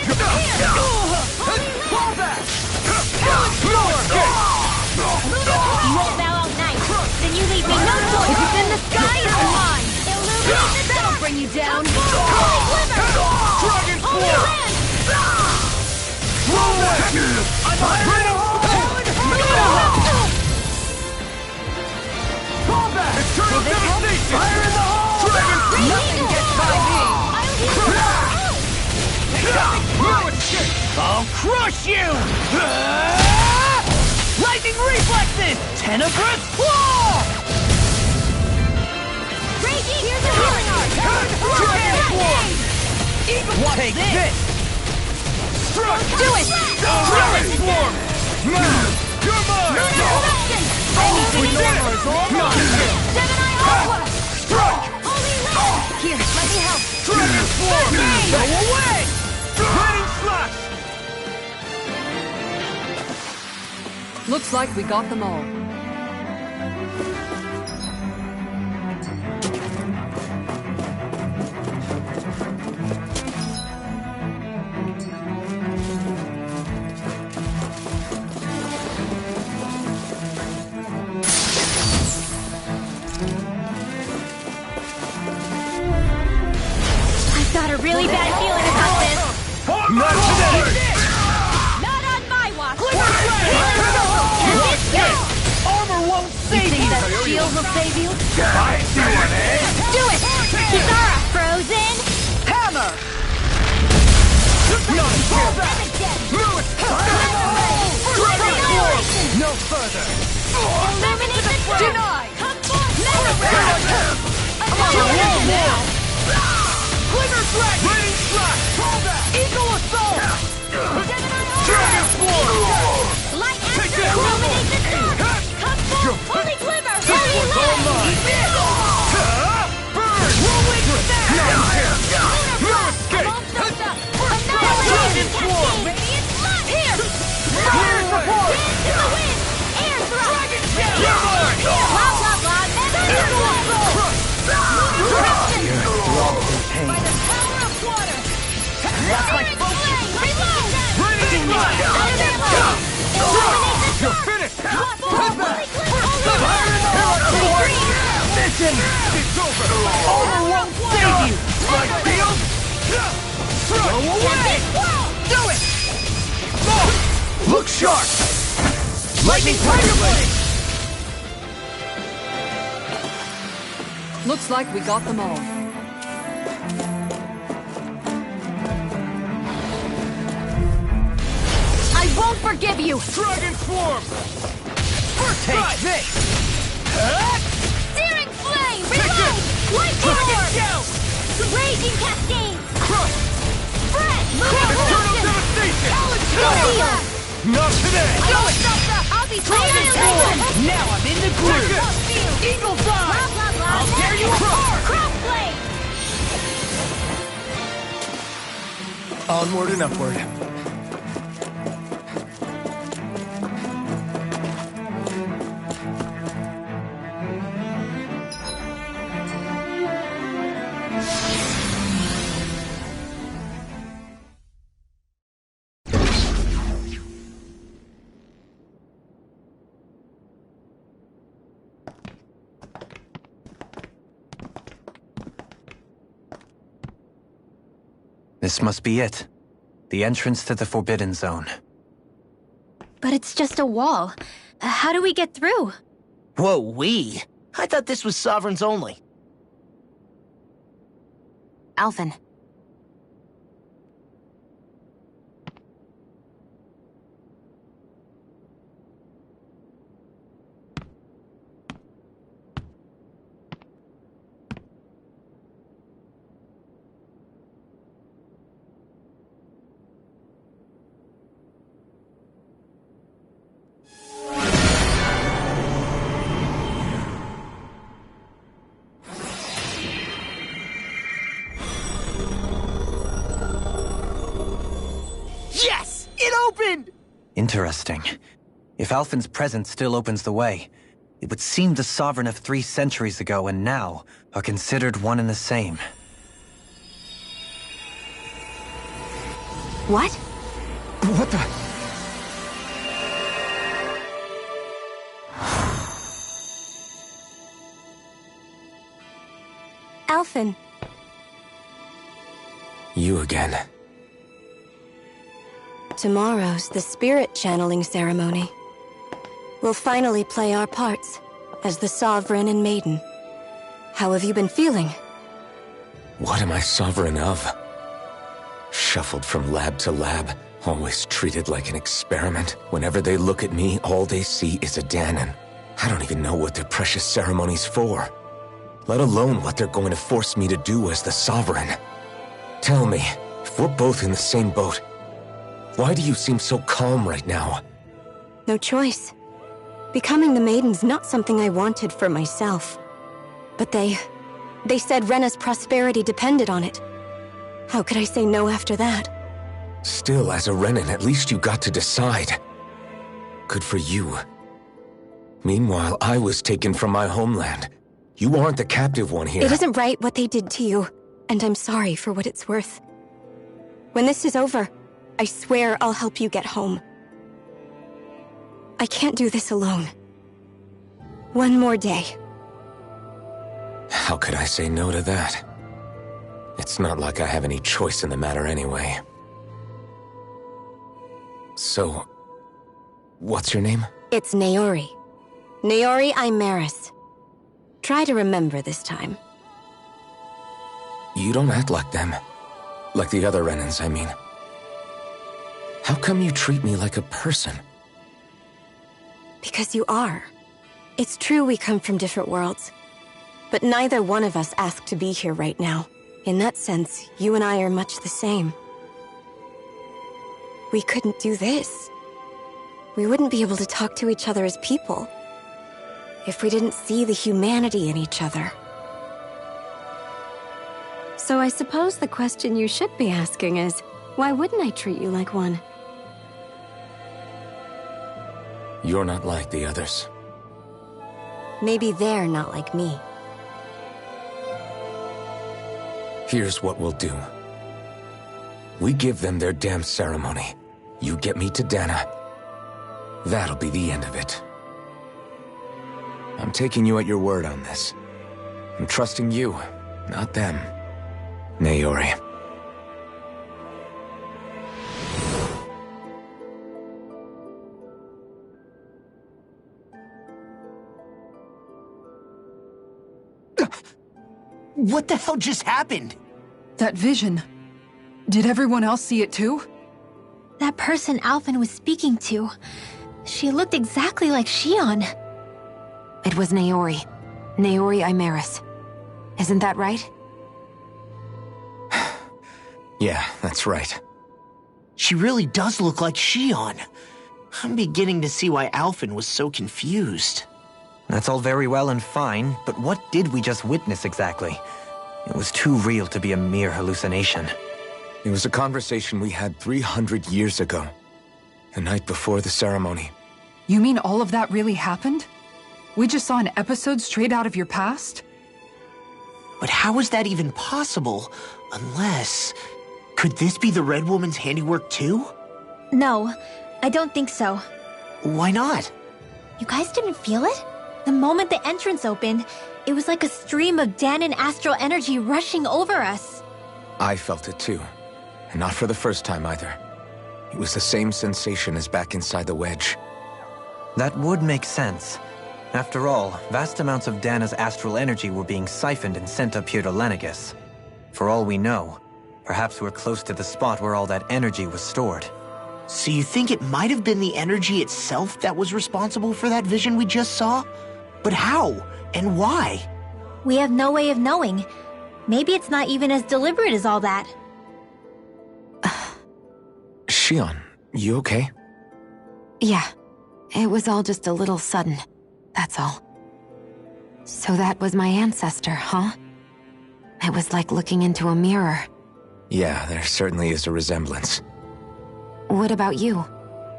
Fall back! No escape! You won't bow out night. Then you leave me no choice. If it's in the sky, it's mine. Illuminate the That'll bring you down. Holy glimmer! Dragon Holy form! land! Roll away! I'm ready! Fall back! Eternal devastation! Fire in the hole! Dragon form! Nothing gets by me! No escape! I'll crush you! Lightning reflexes! Tenebrous claw! Raging, here's a healing art! Dragon form! Take this! Strike! Do it! Dragon form! You're mine! Anything We did it! is all mine! Gemini Aqua! Strike! Holy land! Here, let me help! Dragon form! Go away! Lightning slash! Looks like we got them all. I've got a really bad feeling about this. Not today! Not on my watch! Armor won't save you! That shield will save you? I see one, eh? Do it! Kisara, frozen! Hammer! No escape! No further! Illuminate the dark! Denied! Come forth! Never I'm on the wall now! Glimmer Dragon! Lightning slash! Fall back! Eagle Assault! Dragon form! Light after illuminate the dark! Come forth! Holy glimmer! Holy One's all land! mine! Burn! Whirlwind Snap! No escape! Annihilation cascade! Radiant flood! Here! Fire support! Wind to the wind! Air thrust! Dragon Shell! Here! Blah blah blah! By the power of water! That's my focus! Reload! Radiant Illuminate the dark! You're finished! Mission! It's over! Armor won't save you! Like field? Go away! Do it! Look sharp! Lightning Tiger Blade! Looks like we got them all. I won't forgive you! Dragon form! Take this! Searing flame! Reload! Lightning orb! Raging cascades! Spread! Eternal devastation! Steel! Not today! I'll be playing Now I'm in the groove! Eagle's Eye! Blah blah blah! I'll tear you apart! Crossblade! Onward and upward. This must be it. The entrance to the Forbidden Zone. But it's just a wall. How do we get through? Whoa, we? I thought this was Sovereigns only. Alphen. Yes! It opened! Interesting. If Alphen's presence still opens the way, it would seem the Sovereign of 3 centuries ago and now are considered one and the same. What? What the? Alphen. You again. Tomorrow's the spirit channeling ceremony. We'll finally play our parts as the Sovereign and Maiden. How have you been feeling? What am I sovereign of? Shuffled from lab to lab, always treated like an experiment. Whenever they look at me, all they see is a Danon. I don't even know what their precious ceremony's for, let alone what they're going to force me to do as the Sovereign. Tell me, if we're both in the same boat, why do you seem so calm right now? No choice. Becoming the Maiden's not something I wanted for myself. But they said Rena's prosperity depended on it. How could I say no after that? Still, as a Renan, at least you got to decide. Good for you. Meanwhile, I was taken from my homeland. You aren't the captive one here. It isn't right what they did to you, and I'm sorry for what it's worth. When this is over, I swear I'll help you get home. I can't do this alone. One more day. How could I say no to that? It's not like I have any choice in the matter anyway. So, what's your name? It's Naori. Naori Imaris. Try to remember this time. You don't act like them. Like the other Renans, I mean. How come you treat me like a person? Because you are. It's true we come from different worlds. But neither one of us asked to be here right now. In that sense, you and I are much the same. We couldn't do this. We wouldn't be able to talk to each other as people if we didn't see the humanity in each other. So I suppose the question you should be asking is, why wouldn't I treat you like one? You're not like the others. Maybe they're not like me. Here's what we'll do. We give them their damn ceremony. You get me to Dana. That'll be the end of it. I'm taking you at your word on this. I'm trusting you, not them. Naori. What the hell just happened? That vision. Did everyone else see it too? That person Alphen was speaking to. She looked exactly like Shion. It was Naori. Naori Imaris. Isn't that right? Yeah, that's right. She really does look like Shion. I'm beginning to see why Alphen was so confused. That's all very well and fine, but what did we just witness exactly? It was too real to be a mere hallucination. It was a conversation we had 300 years ago. The night before the ceremony. You mean all of that really happened? We just saw an episode straight out of your past? But how is that even possible? Unless... Could this be the Red Woman's handiwork too? No, I don't think so. Why not? You guys didn't feel it? The moment the entrance opened, it was like a stream of Danon astral energy rushing over us. I felt it too. And not for the first time either. It was the same sensation as back inside the wedge. That would make sense. After all, vast amounts of Dana's astral energy were being siphoned and sent up here to Lenegus. For all we know, perhaps we're close to the spot where all that energy was stored. So you think it might have been the energy itself that was responsible for that vision we just saw? But how? And why? We have no way of knowing. Maybe it's not even as deliberate as all that. Shion, you okay? Yeah. It was all just a little sudden. That's all. So that was my ancestor, huh? It was like looking into a mirror. Yeah, there certainly is a resemblance. What about you?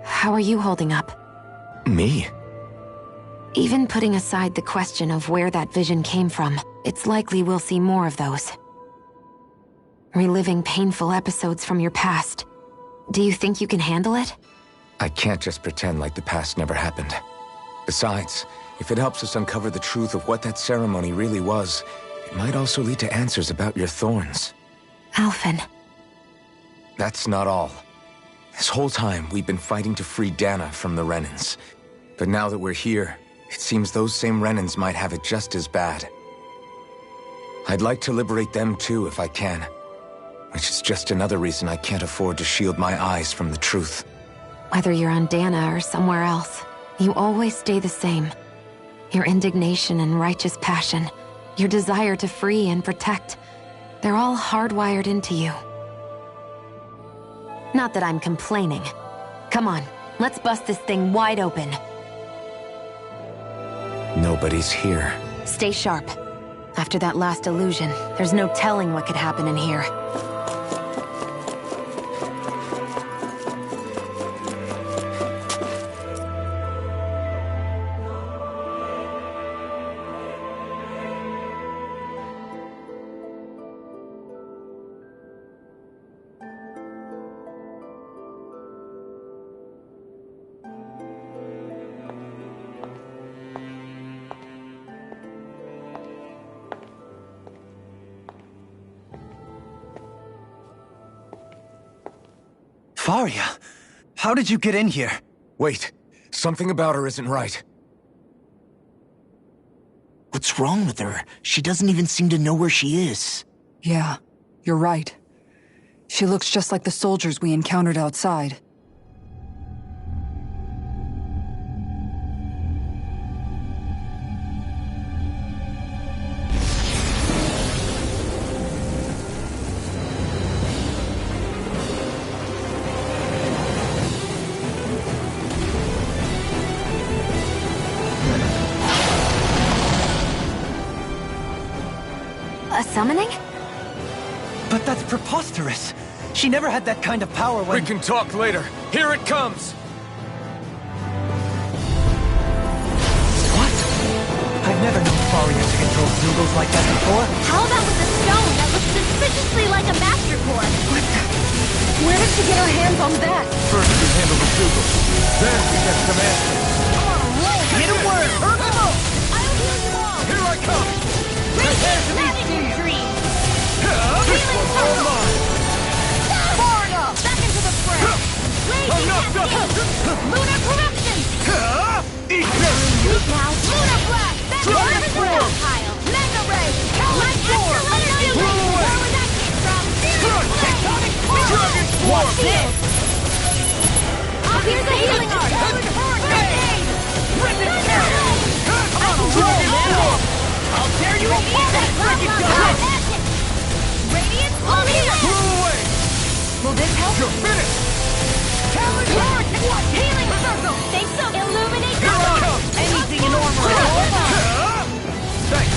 How are you holding up? Me? Even putting aside the question of where that vision came from, it's likely we'll see more of those. Reliving painful episodes from your past. Do you think you can handle it? I can't just pretend like the past never happened. Besides, if it helps us uncover the truth of what that ceremony really was, it might also lead to answers about your thorns. Alphen. That's not all. This whole time, we've been fighting to free Dana from the Renans. But now that we're here, it seems those same Renans might have it just as bad. I'd like to liberate them too if I can. Which is just another reason I can't afford to shield my eyes from the truth. Whether you're on Dana or somewhere else, you always stay the same. Your indignation and righteous passion, your desire to free and protect, they're all hardwired into you. Not that I'm complaining. Come on, let's bust this thing wide open. Nobody's here. Stay sharp. After that last illusion, there's no telling what could happen in here. Faria, how did you get in here? Wait, something about her isn't right. What's wrong with her? She doesn't even seem to know where she is. Yeah, you're right. She looks just like the soldiers we encountered outside. A summoning? But that's preposterous. She never had that kind of power when— We can talk later. Here it comes! What? I've never known Faria to control Zugos like that before. How about with the stone that looks suspiciously like a master core? Where did she get her hands on that? First we handle the Zugos, then we get some answers. Get a word! I'll heal you all! Here I come! Radiant Lavender Tree! Healing Circle! Far enough! Back into the fray! Raging Cascade! Lunar Corruption! Eat this! Weak now! Lunar Blast! Back to the stockpile! Mega Ray! Light Extra Energy! Where would that get from? Tectonic Dragon Swarm! Watch this! Here's a healing art! Grenade! I'll tear you apart! Break it down! Radiant Pulsar! Pull away! Will this help? You're finished! Talon Horde! Healing Circle! Think so! Illuminate Here I come! Anything in armor! Thanks!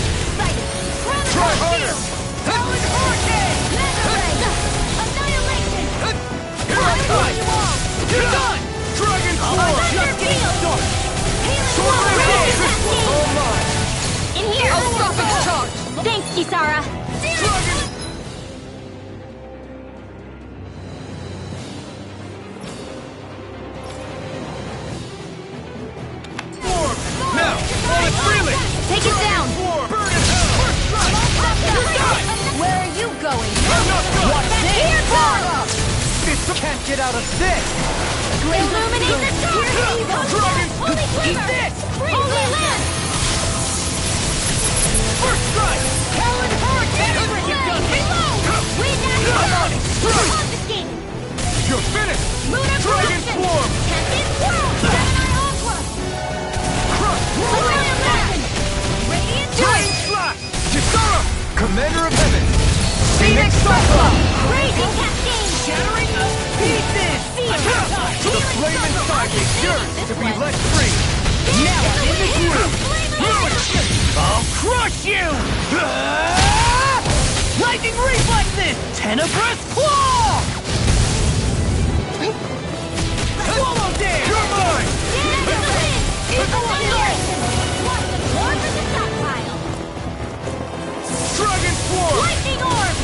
Try harder! Talon Horde! Mega Ray! Annihilation! Here I come! You're done! Dragon Swarm! Thunder Field! Healing Sword Wall! Radiant! Raging This one's all Cascade! mine! In here! I'll stop its charge! Thanks, Kisara! Dragon! Swarm! Now! All it freely! Take it down! Burn it hell! Where are you going? I'm not done! What's here, Tara? This can't get out of this! Illuminate the top! Dragon! Holy Quiver! this! Holy Lance! First strike! Talon Horde! Reload! Confiscated! You're finished! Lunar Dragon Corruption! Swarm! Tempest Swirl! Gemini Aqua! Crush! Annihilation! Radiant Dragon Joy! Slash! Kisara! Commander of Heaven! Phoenix Cyclone! Raging Cascade! Shattering the pieces! The flame inside is yours to be let free! Now I'm in the groove! I'll crush you! Lightning reflexes! Tenebrous Claw! Swallow Dare! You're mine! Dragon Swarm! Lightning Orb!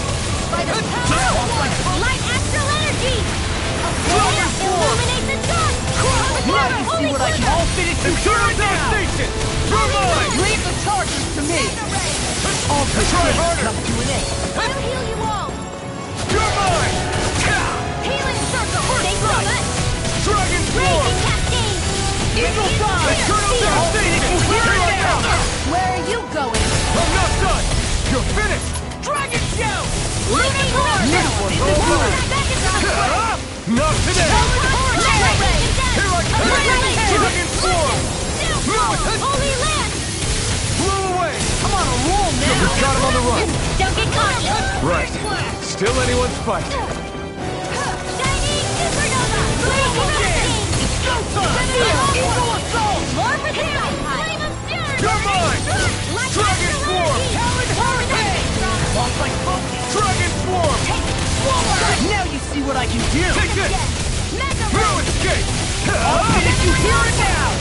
By the power of Light Astral Energy! I'll finish you here and now! You're mine! Leave the charges to me! All good things come to an end. I'll heal you all! You're mine! Healing circle! Thanks so much! Dragon Swarm! Raging cascade! Eagle Dive! Eternal I'll finish you here and now! Where are you going? I'm not done! You're finished! Dragon Shout! Lightning Horn! Now we're over! Back is on the way! Not today! Here I come! Dragon Swarm! Holy Land! Blow away! I'm on a roll now! You've got him on the run! Don't get caught! Right. Still anyone's fight. Shining Supernova! Blazing Hurricane! It's go time! Eagle Assault! More for the Flame of Fury! You're mine! Dragon Swarm! Talon Hurricane! Lost my focus! Dragon Swarm! Now you see what I can do! Take this! Mega No Ray! escape! I'll finish you here and now!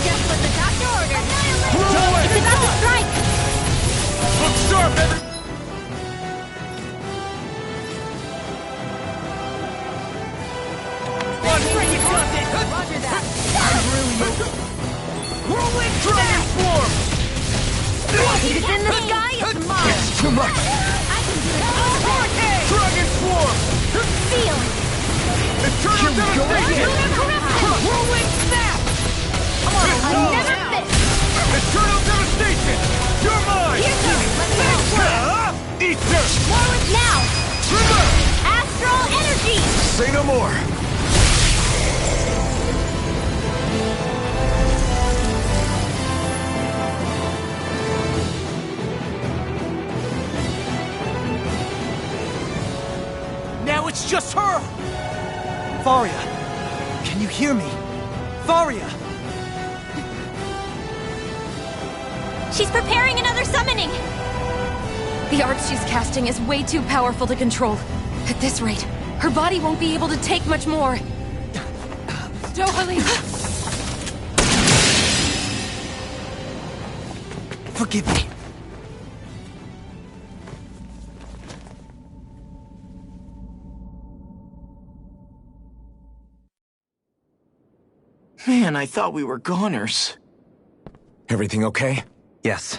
Just what the doctor ordered! Blow away! It's about to strike! Look sharp, every... Roger that! I'm really Whirlwind Dragon Swarm! If it's in the sky, it's mine! It's too much! I can do it! Hurricane! Dragon Swarm! Feel! Eternal Devastation! Whirlwind Snap! I'll never fit! Eternal Devastation! You're mine! Here goes! Let's go! Eat dirt! Now! Reverse! Astral Energy! Say no more! Now it's just her! Faria! Can you hear me? Faria! She's preparing another summoning! The art she's casting is way too powerful to control. At this rate, her body won't be able to take much more. Dohalim! Forgive me. Man, I thought we were goners. Everything okay? Yes.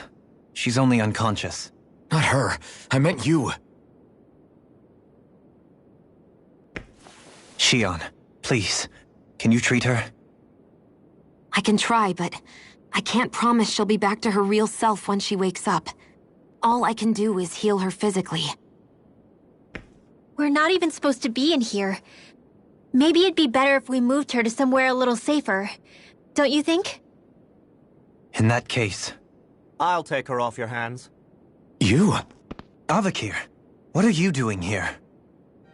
She's only unconscious. Not her. I meant you. Shion, please. Can you treat her? I can try, but I can't promise she'll be back to her real self when she wakes up. All I can do is heal her physically. We're not even supposed to be in here. Maybe it'd be better if we moved her to somewhere a little safer. Don't you think? In that case... I'll take her off your hands. You? Avakir, what are you doing here?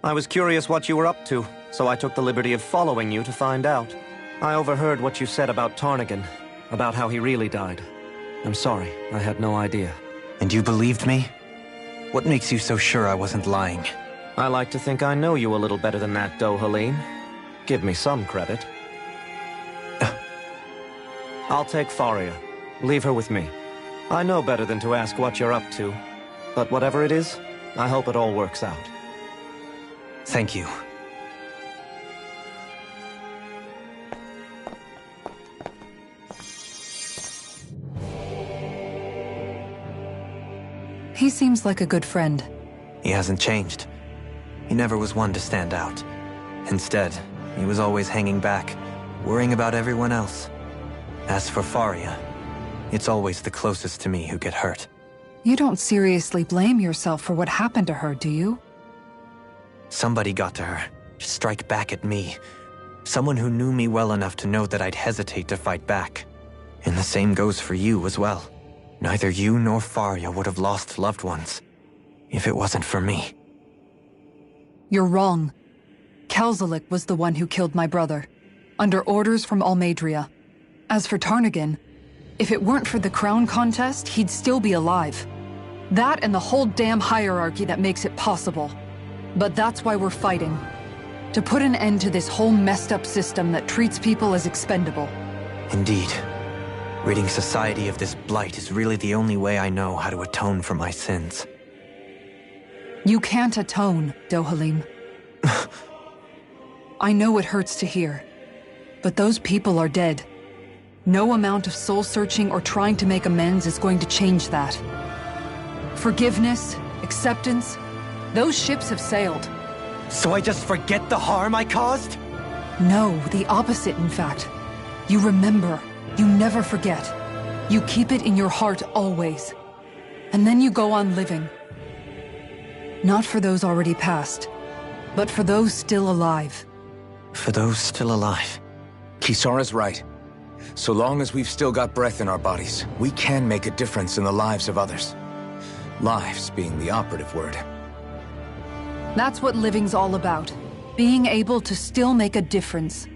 I was curious what you were up to, so I took the liberty of following you to find out. I overheard what you said about Tarnigan, about how he really died. I'm sorry, I had no idea. And you believed me? What makes you so sure I wasn't lying? I like to think I know you a little better than that, Dohalim. Give me some credit. I'll take Faria. Leave her with me. I know better than to ask what you're up to. But whatever it is, I hope it all works out. Thank you. He seems like a good friend. He hasn't changed. He never was one to stand out. Instead, he was always hanging back, worrying about everyone else. As for Faria, it's always the closest to me who get hurt. You don't seriously blame yourself for what happened to her, do you? Somebody got to her, to strike back at me. Someone who knew me well enough to know that I'd hesitate to fight back. And the same goes for you as well. Neither you nor Faria would have lost loved ones, if it wasn't for me. You're wrong. Kelzelik was the one who killed my brother, under orders from Almadria. As for Tarnigan, if it weren't for the crown contest, he'd still be alive. That and the whole damn hierarchy that makes it possible. But that's why we're fighting. To put an end to this whole messed up system that treats people as expendable. Indeed. Ridding society of this blight is really the only way I know how to atone for my sins. You can't atone, Dohalim. I know it hurts to hear, but those people are dead. No amount of soul-searching or trying to make amends is going to change that. Forgiveness, acceptance, those ships have sailed. So I just forget the harm I caused? No, the opposite, in fact. You remember. You never forget. You keep it in your heart always. And then you go on living. Not for those already past, but for those still alive. For those still alive. Kisara's right. So long as we've still got breath in our bodies, we can make a difference in the lives of others. Lives being the operative word. That's what living's all about. Being able to still make a difference.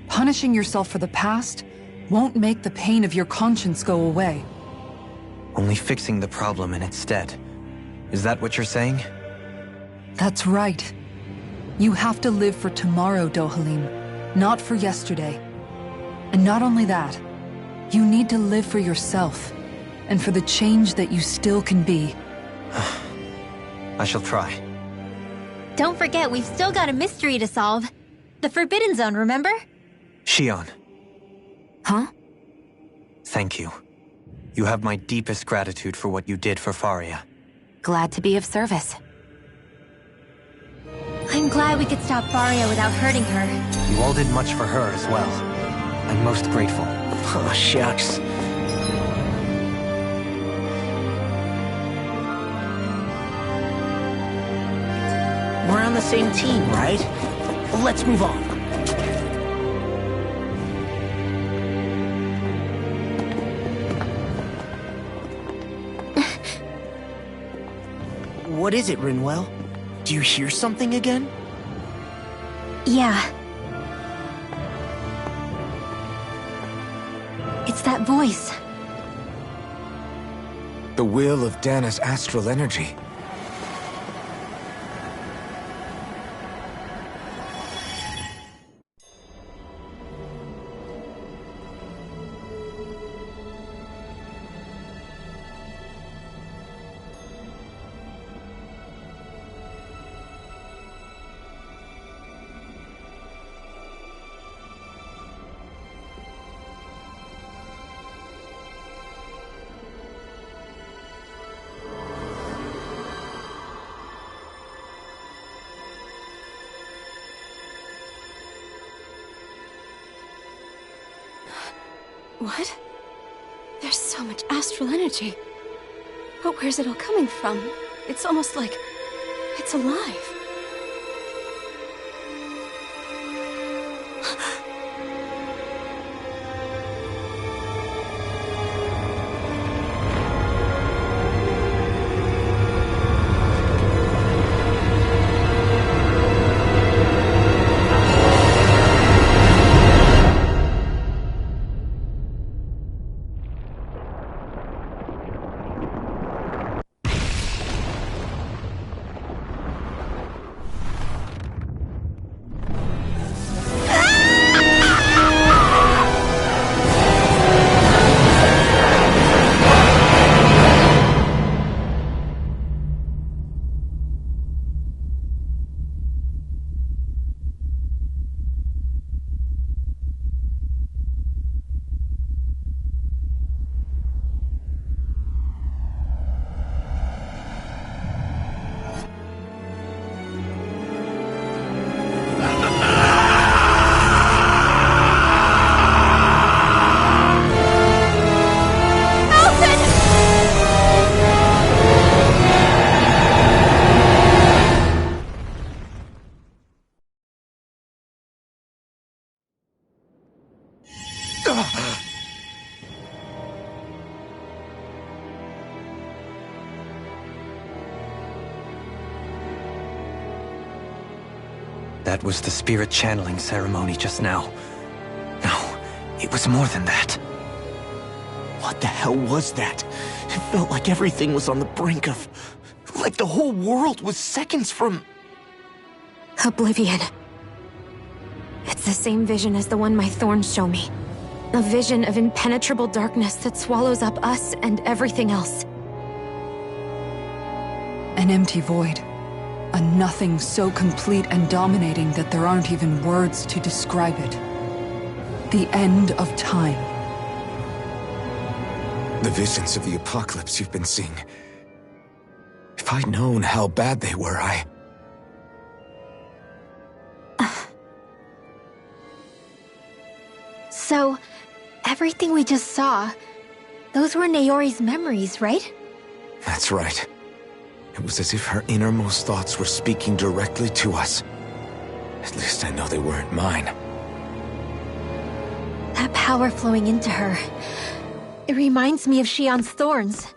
Punishing yourself for the past won't make the pain of your conscience go away. Only fixing the problem in its stead. Is that what you're saying? That's right. You have to live for tomorrow, Dohalim, not for yesterday. And not only that, you need to live for yourself, and for the change that you still can be. I shall try. Don't forget, we've still got a mystery to solve. The Forbidden Zone, remember? Shion. Huh? Thank you. You have my deepest gratitude for what you did for Faria. Glad to be of service. I'm glad we could stop Faria without hurting her. You all did much for her as well. I'm most grateful. Oh, shucks. We're on the same team, right? Let's move on. What is it, Rinwell? Do you hear something again? Yeah. It's that voice. The will of Dana's astral energy. What? There's so much astral energy. But where's it all coming from? It's almost like it's alive. That was the spirit channeling ceremony just now. No, it was more than that. What the hell was that? It felt like everything was on the brink of... like the whole world was seconds from... Oblivion. It's the same vision as the one my thorns show me. A vision of impenetrable darkness that swallows up us and everything else. An empty void. A nothing so complete and dominating that there aren't even words to describe it. The end of time. The visions of the apocalypse you've been seeing. If I'd known how bad they were, So, everything we just saw, those were Naori's memories, right? That's right. It was as if her innermost thoughts were speaking directly to us. At least I know they weren't mine. That power flowing into her. It reminds me of Xion's thorns.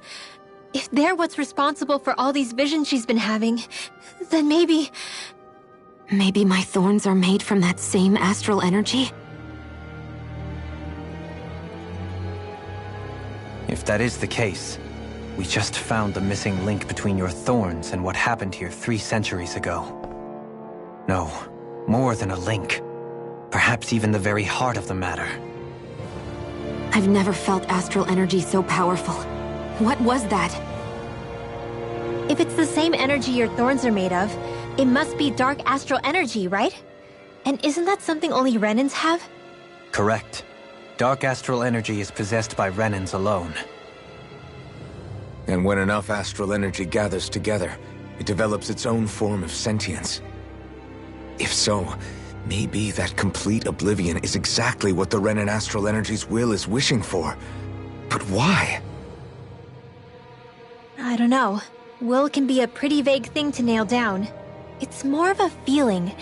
If they're what's responsible for all these visions she's been having, then maybe... Maybe my thorns are made from that same astral energy? If that is the case, we just found the missing link between your thorns and what happened here 3 centuries ago. No, more than a link. Perhaps even the very heart of the matter. I've never felt astral energy so powerful. What was that? If it's the same energy your thorns are made of, it must be dark astral energy, right? And isn't that something only Renans have? Correct. Dark astral energy is possessed by Renans alone. And when enough astral energy gathers together, it develops its own form of sentience. If so, maybe that complete oblivion is exactly what the Renan astral energy's will is wishing for. But why? I don't know. Will can be a pretty vague thing to nail down. It's more of a feeling,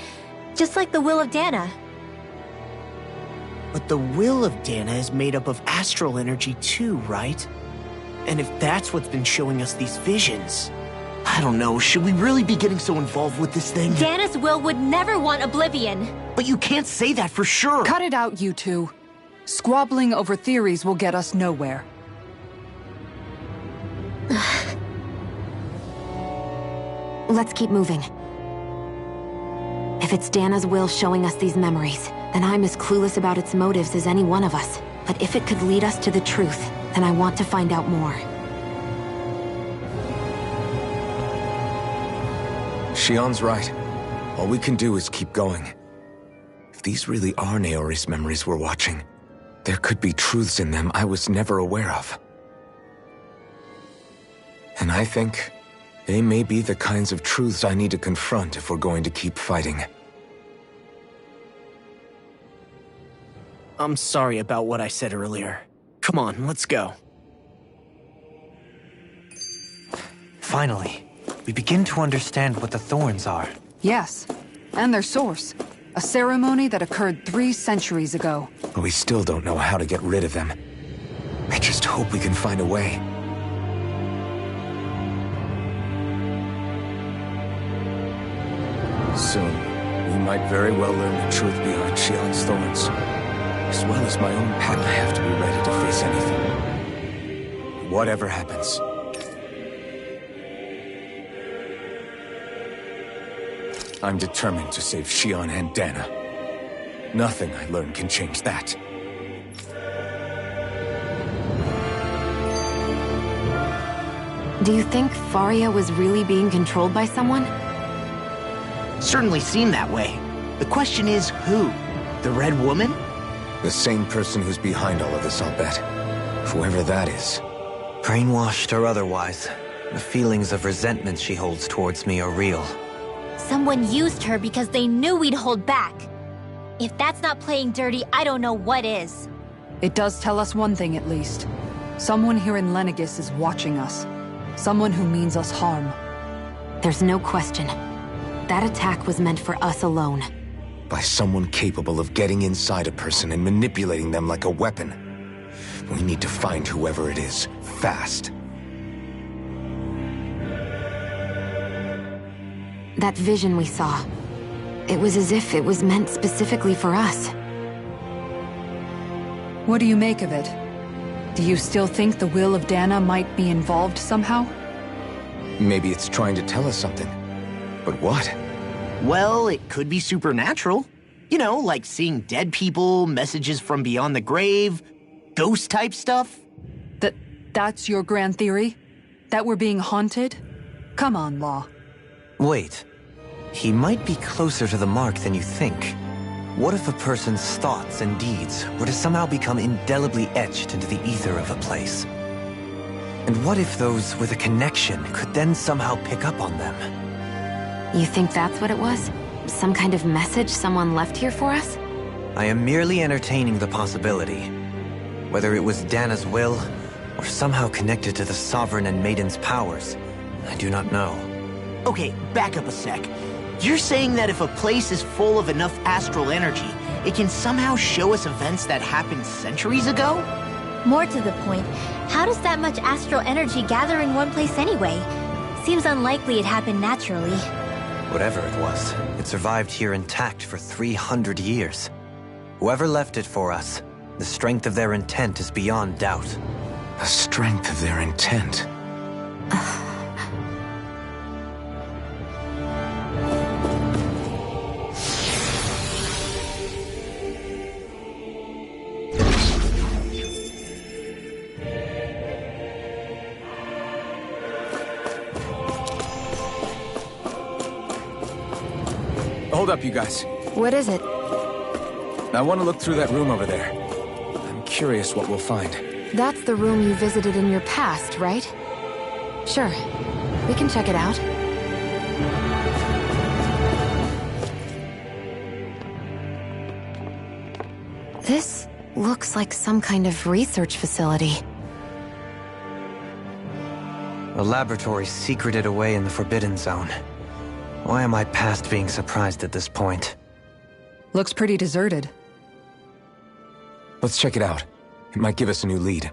just like the will of Dana. But the will of Dana is made up of astral energy too, right? And if that's what's been showing us these visions... I don't know, should we really be getting so involved with this thing? Dana's will would never want oblivion. But you can't say that for sure. Cut it out, you two. Squabbling over theories will get us nowhere. Let's keep moving. If it's Dana's will showing us these memories, then I'm as clueless about its motives as any one of us. But if it could lead us to the truth, then I want to find out more. Xion's right. All we can do is keep going. If these really are Naori's memories we're watching, there could be truths in them I was never aware of. And I think they may be the kinds of truths I need to confront if we're going to keep fighting. I'm sorry about what I said earlier. Come on, let's go. Finally, we begin to understand what the thorns are. Yes, and their source. A ceremony that occurred 3 centuries ago. But we still don't know how to get rid of them. I just hope we can find a way. Soon, we might very well learn the truth behind Xion's thorns. As well as my own path, I have to be ready to face anything. Whatever happens. I'm determined to save Xion and Dana. Nothing I learn can change that. Do you think Faria was really being controlled by someone? Certainly seemed that way. The question is, who? The Red Woman? The same person who's behind all of this, I'll bet. Whoever that is. Brainwashed or otherwise, the feelings of resentment she holds towards me are real. Someone used her because they knew we'd hold back. If that's not playing dirty, I don't know what is. It does tell us one thing at least. Someone here in Lenegis is watching us. Someone who means us harm. There's no question. That attack was meant for us alone. By someone capable of getting inside a person and manipulating them like a weapon. We need to find whoever it is, fast. That vision we saw. It was as if it was meant specifically for us. What do you make of it? Do you still think the will of Dana might be involved somehow? Maybe it's trying to tell us something. But what? Well, it could be supernatural. You know, like seeing dead people, messages from beyond the grave, ghost-type stuff. That's your grand theory? That we're being haunted? Come on, Law. Wait. He might be closer to the mark than you think. What if a person's thoughts and deeds were to somehow become indelibly etched into the ether of a place? And what if those with a connection could then somehow pick up on them? You think that's what it was? Some kind of message someone left here for us? I am merely entertaining the possibility. Whether it was Dana's will, or somehow connected to the Sovereign and Maiden's powers, I do not know. Okay, back up a sec. You're saying that if a place is full of enough astral energy, it can somehow show us events that happened centuries ago? More to the point, how does that much astral energy gather in one place anyway? Seems unlikely it happened naturally. Whatever it was, it survived here intact for 300 years. Whoever left it for us, the strength of their intent is beyond doubt. The strength of their intent? Hold up, you guys. What is it? I want to look through that room over there. I'm curious what we'll find. That's the room you visited in your past, right? Sure. We can check it out. This looks like some kind of research facility. A laboratory secreted away in the Forbidden Zone. Why am I past being surprised at this point? Looks pretty deserted. Let's check it out. It might give us a new lead.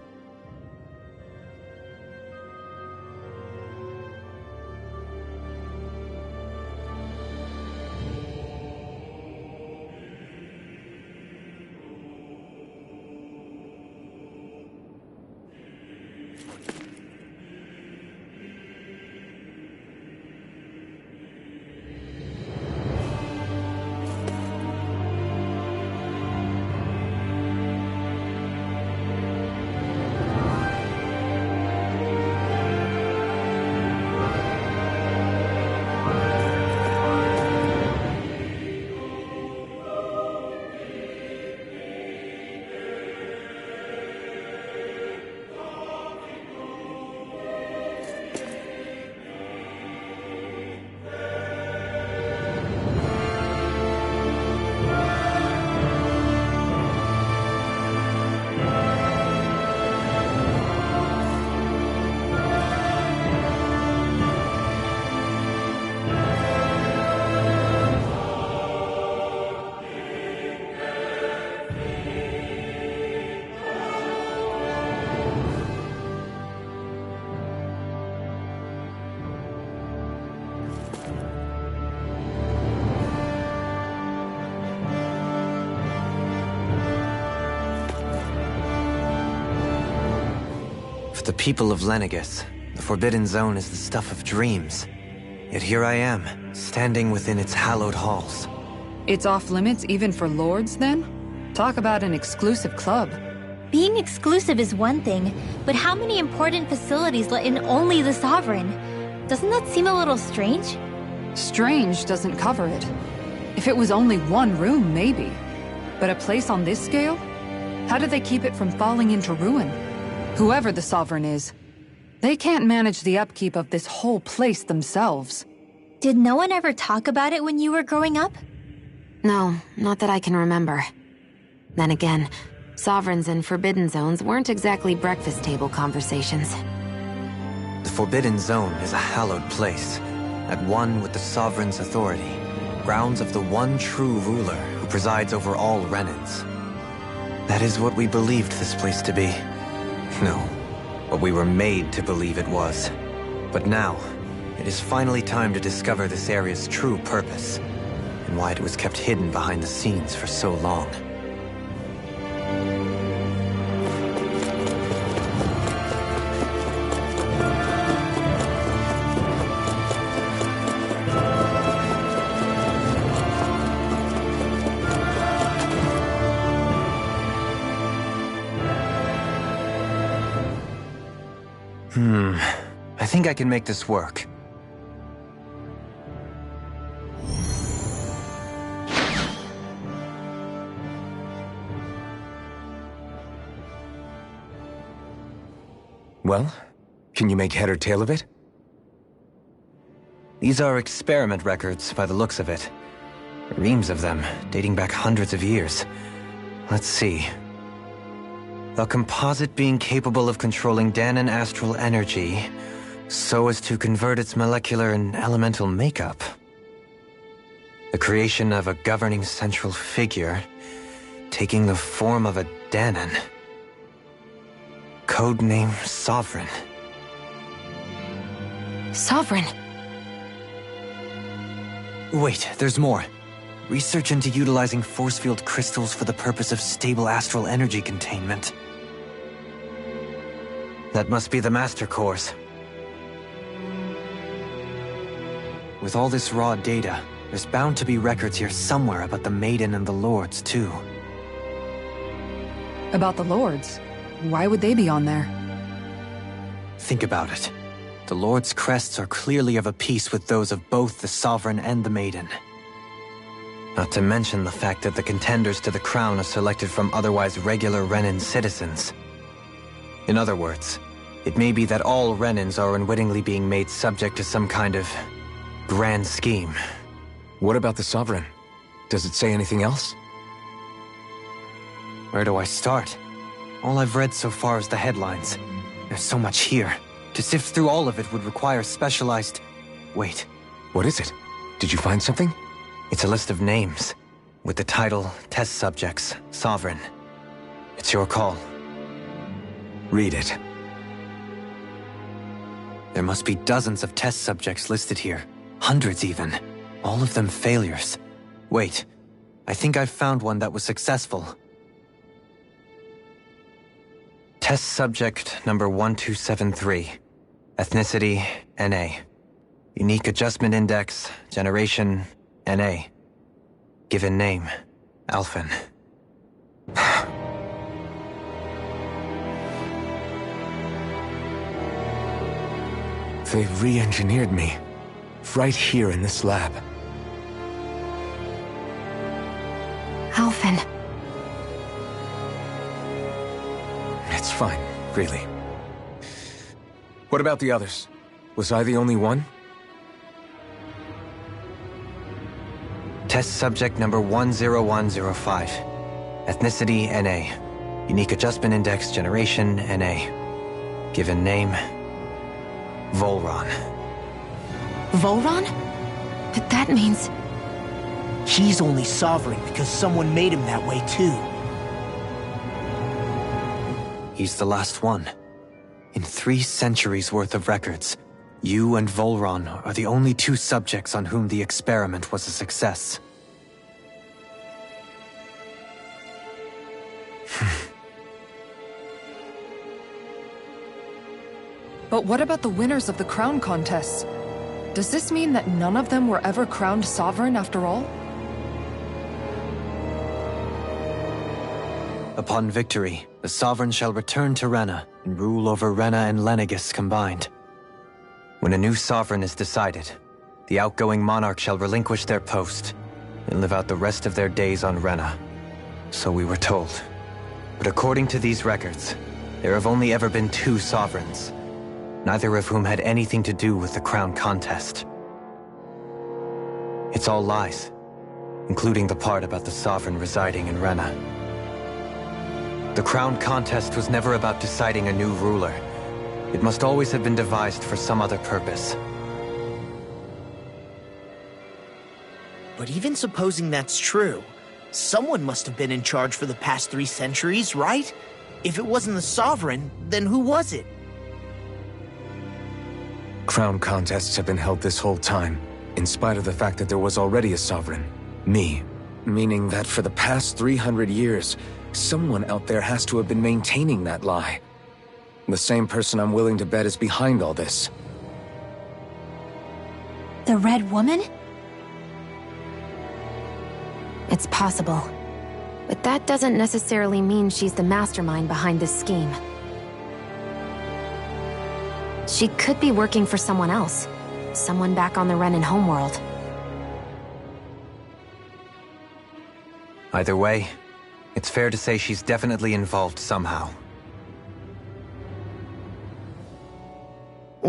The people of Lenegus, the Forbidden Zone is the stuff of dreams. Yet here I am, standing within its hallowed halls. It's off limits even for lords, then? Talk about an exclusive club. Being exclusive is one thing, but how many important facilities let in only the Sovereign? Doesn't that seem a little strange? Strange doesn't cover it. If it was only one room, maybe. But a place on this scale? How do they keep it from falling into ruin? Whoever the Sovereign is, they can't manage the upkeep of this whole place themselves. Did no one ever talk about it when you were growing up? No, not that I can remember. Then again, Sovereigns and Forbidden Zones weren't exactly breakfast table conversations. The Forbidden Zone is a hallowed place, at one with the Sovereign's authority, grounds of the one true ruler who presides over all Renans. That is what we believed this place to be. No, what we were made to believe it was. But now, it is finally time to discover this area's true purpose, and why it was kept hidden behind the scenes for so long. I think I can make this work. Well, Can you make head or tail of it? These are experiment records by the looks of it. Reams of them, dating back hundreds of years. Let's see. A composite being capable of controlling Danon astral energy so as to convert its molecular and elemental makeup. The creation of a governing central figure taking the form of a Danon. Codename Sovereign. Sovereign? Wait, there's more. Research into utilizing force field crystals for the purpose of stable astral energy containment. That must be the Master Cores. With all this raw data, there's bound to be records here somewhere about the Maiden and the Lords, too. About the Lords? Why would they be on there? Think about it. The Lord's crests are clearly of a piece with those of both the Sovereign and the Maiden. Not to mention the fact that the contenders to the crown are selected from otherwise regular Renan citizens. In other words, it may be that all Renans are unwittingly being made subject to some kind of grand scheme. What about the Sovereign? Does it say anything else? Where do I start? All I've read so far is the headlines. There's so much here. To sift through all of it would require specialized... Wait. What is it? Did you find something? It's a list of names, with the title, Test Subjects, Sovereign. It's your call. Read it. There must be dozens of test subjects listed here. Hundreds even. All of them failures. Wait, I think I've found one that was successful. Test subject number 1273. Ethnicity, NA. Unique adjustment index, generation, NA. Given name, Alphen. They've re-engineered me. Right here in this lab. Alphen. It's fine, really. What about the others? Was I the only one? Test subject number 10105. Ethnicity, NA. Unique adjustment index, generation, NA. Given name, Volron. Volron? But that means... He's only sovereign because someone made him that way too. He's the last one. In 3 centuries worth of records, you and Volron are the only 2 subjects on whom the experiment was a success. But what about the winners of the crown contests? Does this mean that none of them were ever crowned sovereign after all? Upon victory, the Sovereign shall return to Rena and rule over Rena and Lenegis combined. When a new Sovereign is decided, the outgoing monarch shall relinquish their post and live out the rest of their days on Rena. So we were told. But according to these records, there have only ever been 2 Sovereigns, neither of whom had anything to do with the crown contest. It's all lies, including the part about the Sovereign residing in Rena. The crown contest was never about deciding a new ruler. It must always have been devised for some other purpose. But even supposing that's true, someone must have been in charge for the past 3 centuries, right? If it wasn't the Sovereign, then who was it? Crown contests have been held this whole time, in spite of the fact that there was already a Sovereign. Me. Meaning that for the past 300 years, someone out there has to have been maintaining that lie. The same person I'm willing to bet is behind all this. The Red Woman? It's possible. But that doesn't necessarily mean she's the mastermind behind this scheme. She could be working for someone else. Someone back on the Renan homeworld. Either way, it's fair to say she's definitely involved somehow.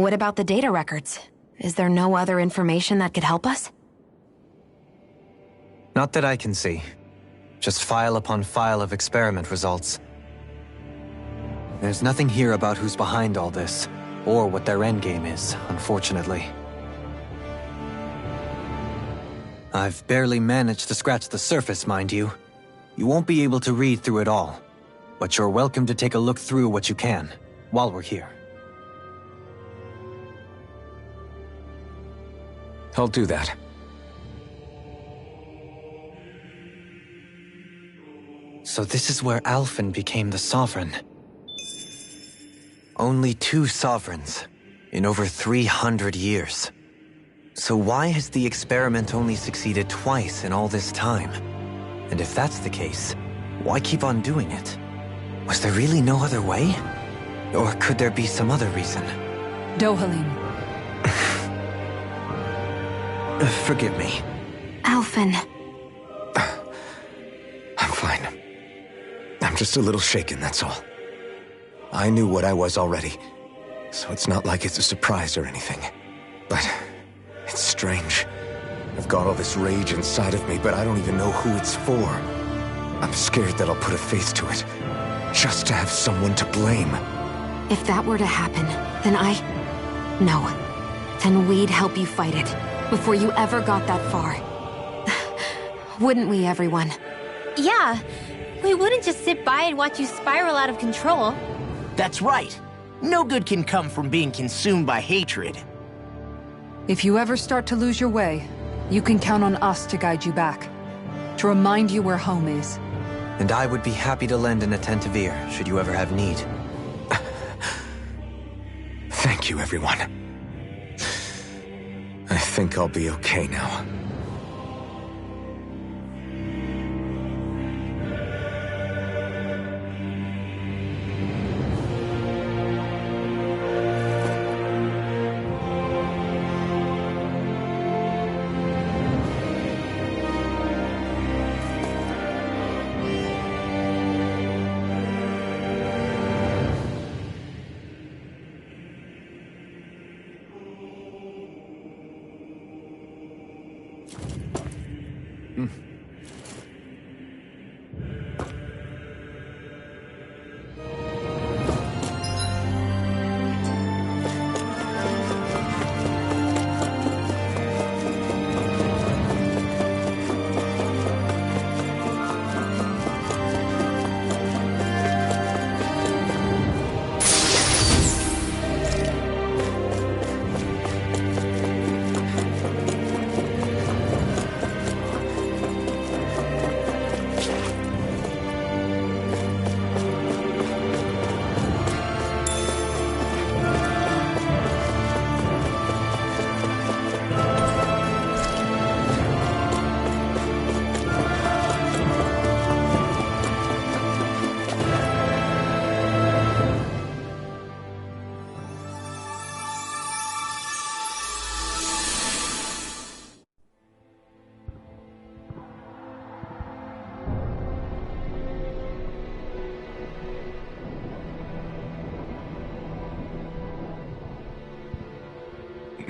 What about the data records? Is there no other information that could help us? Not that I can see. Just file upon file of experiment results. There's nothing here about who's behind all this, or what their endgame is, unfortunately. I've barely managed to scratch the surface, mind you. You won't be able to read through it all, but you're welcome to take a look through what you can, while we're here. I'll do that. So this is where Alphen became the Sovereign. Only 2 sovereigns in over 300 years. So why has the experiment only succeeded twice in all this time? And if that's the case, why keep on doing it? Was there really no other way? Or could there be some other reason? Dohalim. Forgive me. Alphen. I'm fine. I'm just a little shaken, that's all. I knew what I was already, so it's not like it's a surprise or anything. But it's strange. I've got all this rage inside of me, but I don't even know who it's for. I'm scared that I'll put a face to it, just to have someone to blame. If that were to happen, then No. Then we'd help you fight it, before you ever got that far. Wouldn't we, everyone? Yeah. We wouldn't just sit by and watch you spiral out of control. That's right. No good can come from being consumed by hatred. If you ever start to lose your way, you can count on us to guide you back. To remind you where home is. And I would be happy to lend an attentive ear, should you ever have need. Thank you, everyone. I think I'll be okay now.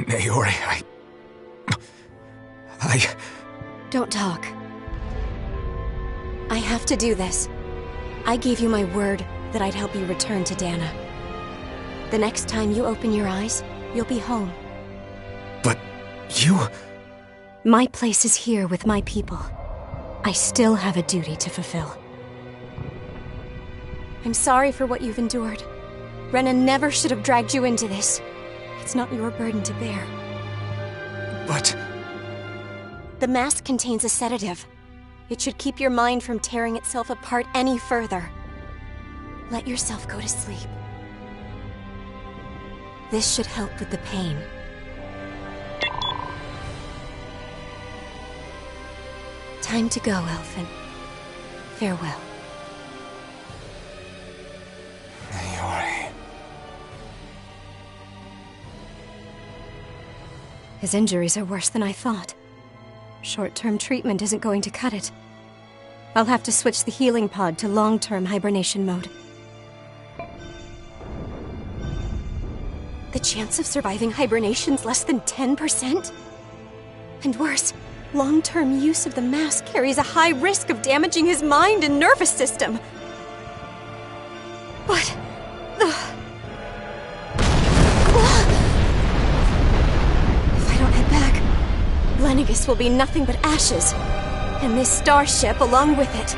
Naori, I... Don't talk. I have to do this. I gave you my word that I'd help you return to Dana. The next time you open your eyes, you'll be home. But you... My place is here with my people. I still have a duty to fulfill. I'm sorry for what you've endured. Renan never should have dragged you into this. It's not your burden to bear. But... The mask contains a sedative. It should keep your mind from tearing itself apart any further. Let yourself go to sleep. This should help with the pain. Time to go, Elfin. Farewell. Naori... His injuries are worse than I thought. Short-term treatment isn't going to cut it. I'll have to switch the healing pod to long-term hibernation mode. The chance of surviving hibernation's less than 10%? And worse, long-term use of the mask carries a high risk of damaging his mind and nervous system. But... If I don't head back, Lenegis will be nothing but ashes, and this starship along with it.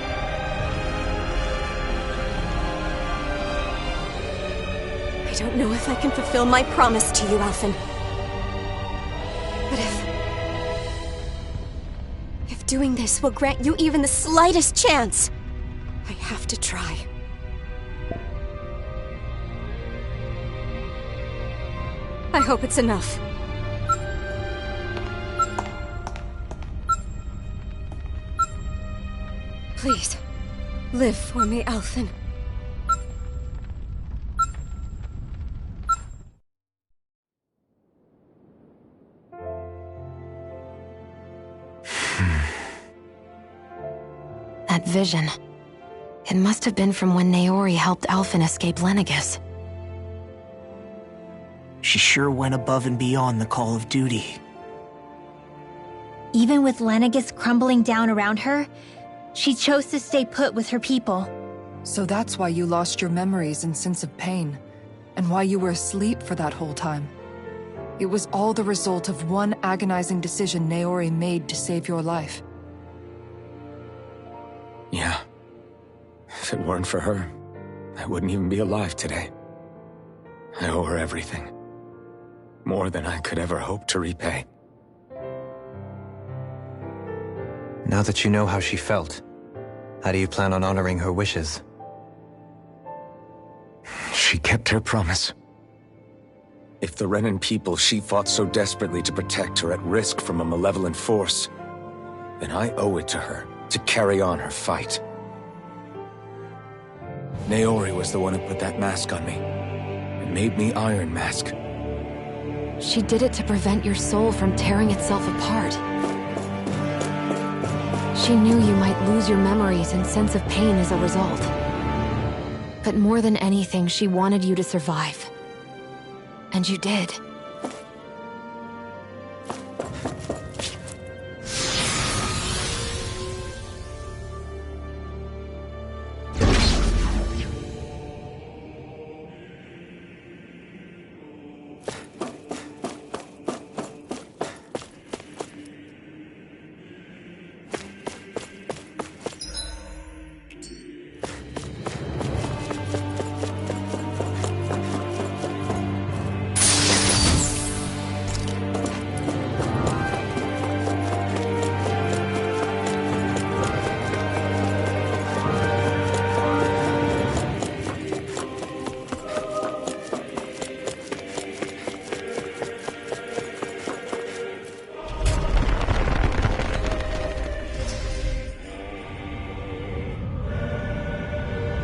I don't know if I can fulfill my promise to you, Alphen. But if doing this will grant you even the slightest chance, I have to try. I hope it's enough. Please, live for me, Alphen. That vision. It must have been from when Naori helped Alphen escape Lenegis. She sure went above and beyond the call of duty. Even with Lenegis crumbling down around her, she chose to stay put with her people. So that's why you lost your memories and sense of pain, and why you were asleep for that whole time. It was all the result of one agonizing decision Naori made to save your life. Yeah. If it weren't for her, I wouldn't even be alive today. I owe her everything. More than I could ever hope to repay. Now that you know how she felt, how do you plan on honoring her wishes? She kept her promise. If the Renan people she fought so desperately to protect are at risk from a malevolent force, then I owe it to her to carry on her fight. Naori was the one who put that mask on me, and made me Iron Mask. She did it to prevent your soul from tearing itself apart. She knew you might lose your memories and sense of pain as a result. But more than anything, she wanted you to survive. And you did.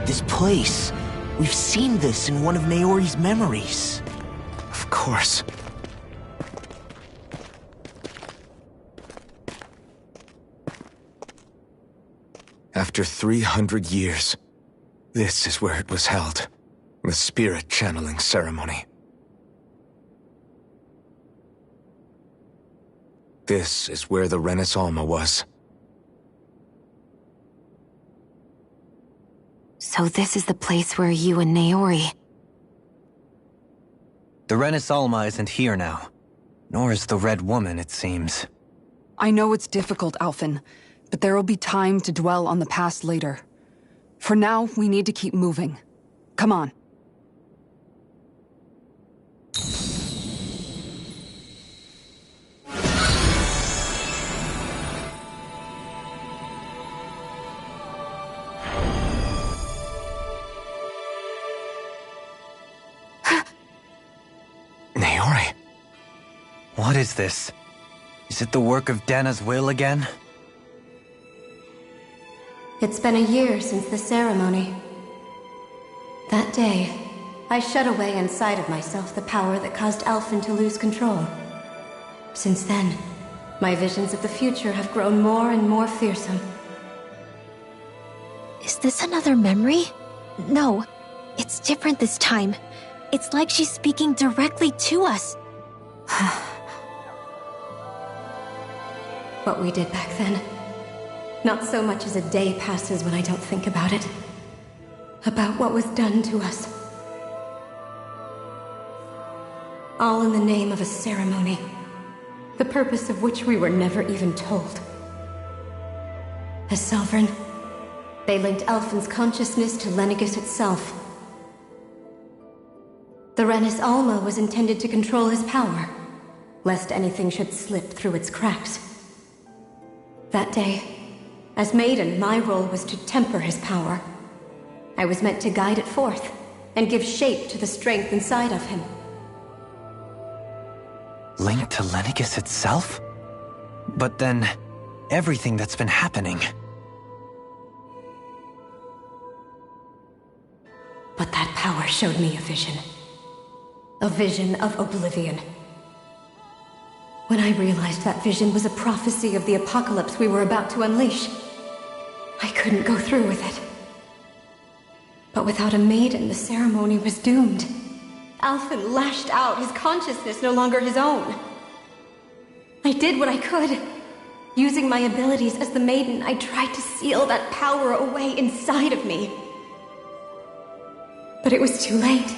This place. We've seen this in one of Naori's memories. Of course. After 300 years, this is where it was held. The spirit channeling ceremony. This is where the Renis Alma was. So this is the place where you and Naori... The Renis Alma isn't here now. Nor is the Red Woman, it seems. I know it's difficult, Alphen, but there will be time to dwell on the past later. For now, we need to keep moving. Come on. Naori. What is this? Is it the work of Dana's will again? It's been a year since the ceremony. That day, I shut away inside of myself the power that caused Alphen to lose control. Since then, my visions of the future have grown more and more fearsome. Is this another memory? No, it's different this time. It's like she's speaking directly to us. What we did back then. Not so much as a day passes when I don't think about it. About what was done to us. All in the name of a ceremony. The purpose of which we were never even told. As Sovereign, they linked Alphen's consciousness to Lenegis itself. The Renis Alma was intended to control his power, lest anything should slip through its cracks. That day, as Maiden, my role was to temper his power. I was meant to guide it forth, and give shape to the strength inside of him. Linked to Lenegis itself? But then, everything that's been happening... But that power showed me a vision. A vision of oblivion. When I realized that vision was a prophecy of the apocalypse we were about to unleash, I couldn't go through with it. But without a maiden, the ceremony was doomed. Alphen lashed out, his consciousness no longer his own. I did what I could. Using my abilities as the maiden, I tried to seal that power away inside of me. But it was too late.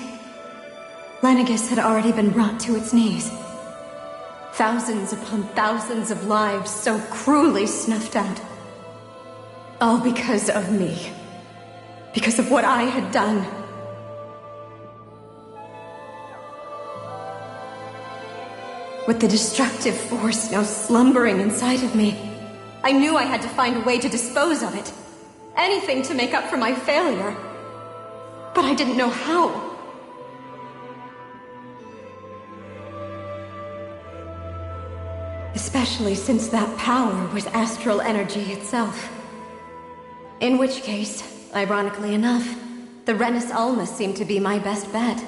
Lenegis had already been brought to its knees. Thousands upon thousands of lives so cruelly snuffed out. All because of me. Because of what I had done. With the destructive force now slumbering inside of me, I knew I had to find a way to dispose of it. Anything to make up for my failure. But I didn't know how. Especially since that power was astral energy itself. In which case, ironically enough, the Renis Alma seemed to be my best bet.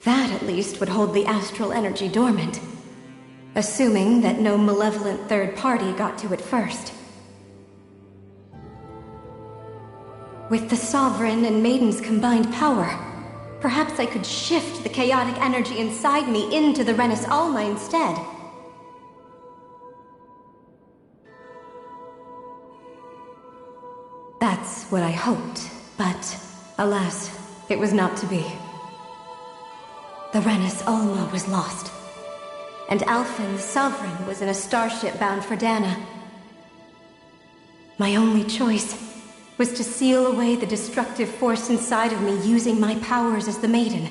That, at least, would hold the astral energy dormant. Assuming that no malevolent third party got to it first. With the Sovereign and Maiden's combined power, perhaps I could shift the chaotic energy inside me into the Renis Alma instead. That's what I hoped, but alas, it was not to be. The Renis Alma was lost, and Alphen, the Sovereign, was in a starship bound for Dana. My only choice was to seal away the destructive force inside of me using my powers as the Maiden,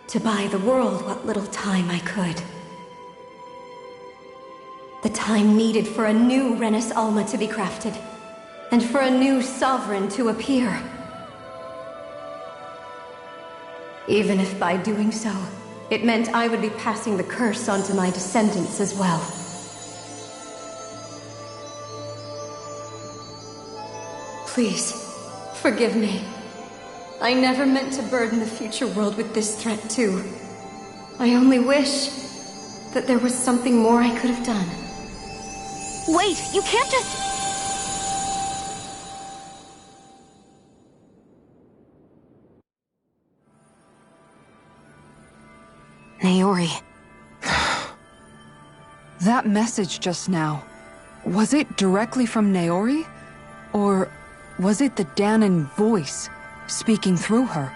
to buy the world what little time I could. The time needed for a new Renis Alma to be crafted, and for a new Sovereign to appear. Even if by doing so, it meant I would be passing the curse on to my descendants as well. Please, forgive me. I never meant to burden the future world with this threat too. I only wish that there was something more I could have done. Wait, you can't just... Naori. That message just now, was it directly from Naori? Or was it the Danan voice speaking through her?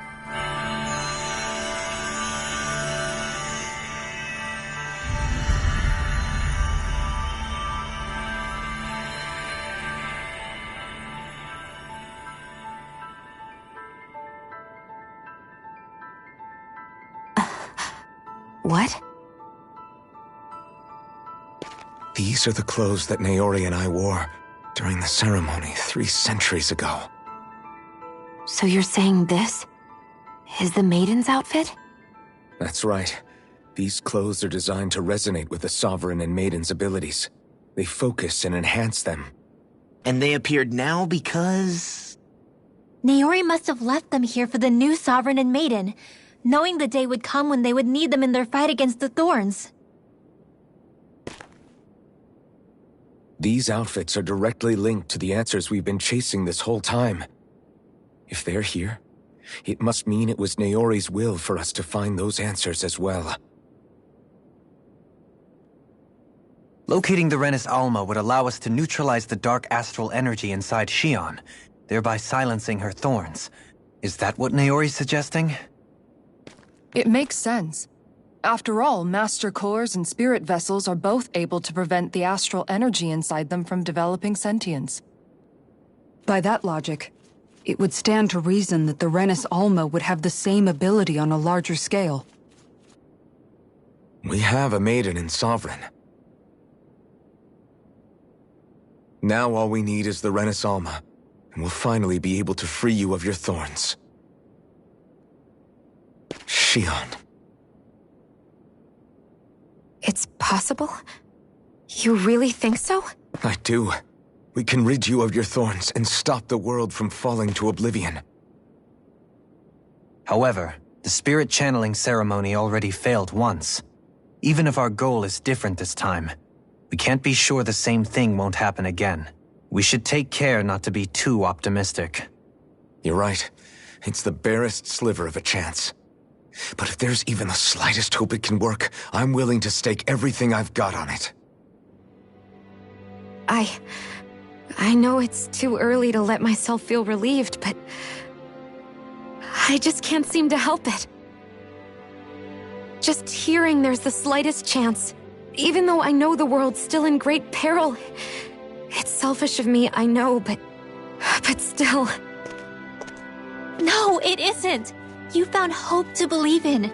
What? These are the clothes that Naori and I wore during the ceremony 3 centuries ago. So you're saying this is the Maiden's outfit? That's right. These clothes are designed to resonate with the Sovereign and Maiden's abilities. They focus and enhance them. And they appeared now because... Naori must have left them here for the new Sovereign and Maiden, knowing the day would come when they would need them in their fight against the Thorns. These outfits are directly linked to the answers we've been chasing this whole time. If they're here, It must mean it was Naori's will for us to find those answers as well. Locating the Renis Alma would allow us to neutralize the dark astral energy inside Shion, thereby silencing her thorns. Is that what Naori's suggesting? It makes sense. After all, Master Cores and Spirit Vessels are both able to prevent the astral energy inside them from developing sentience. By that logic, it would stand to reason that the Renis Alma would have the same ability on a larger scale. We have a maiden and sovereign. Now all we need is the Renis Alma, and we'll finally be able to free you of your thorns. Shion. It's possible? You really think so? I do. We can rid you of your thorns and stop the world from falling to oblivion. However, the spirit channeling ceremony already failed once. Even if our goal is different this time, we can't be sure the same thing won't happen again. We should take care not to be too optimistic. You're right. It's the barest sliver of a chance. But if there's even the slightest hope it can work, I'm willing to stake everything I've got on it. I know it's too early to let myself feel relieved, but I just can't seem to help it. Just hearing there's the slightest chance, even though I know the world's still in great peril. It's selfish of me, I know, but still. No, it isn't. You found hope to believe in.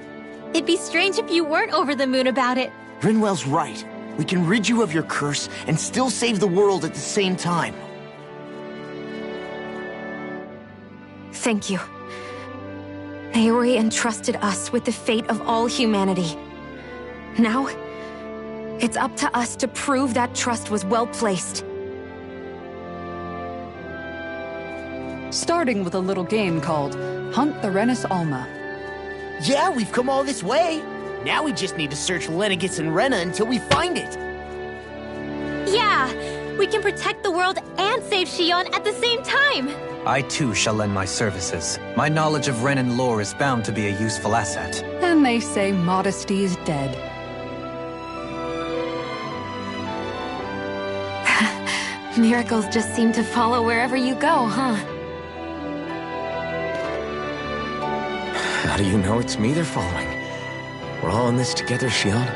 It'd be strange if you weren't over the moon about it. Rinwell's right. We can rid you of your curse and still save the world at the same time. Thank you. Naori entrusted us with the fate of all humanity. Now, it's up to us to prove that trust was well placed. Starting with a little game called Hunt the Renis Alma. Yeah, we've come all this way. Now we just need to search Lenegis and Rena until we find it. Yeah, we can protect the world and save Shion at the same time. I too shall lend my services. My knowledge of Renan lore is bound to be a useful asset. And they say modesty is dead. Miracles just seem to follow wherever you go, huh? How do you know it's me they're following? We're all in this together, Shion.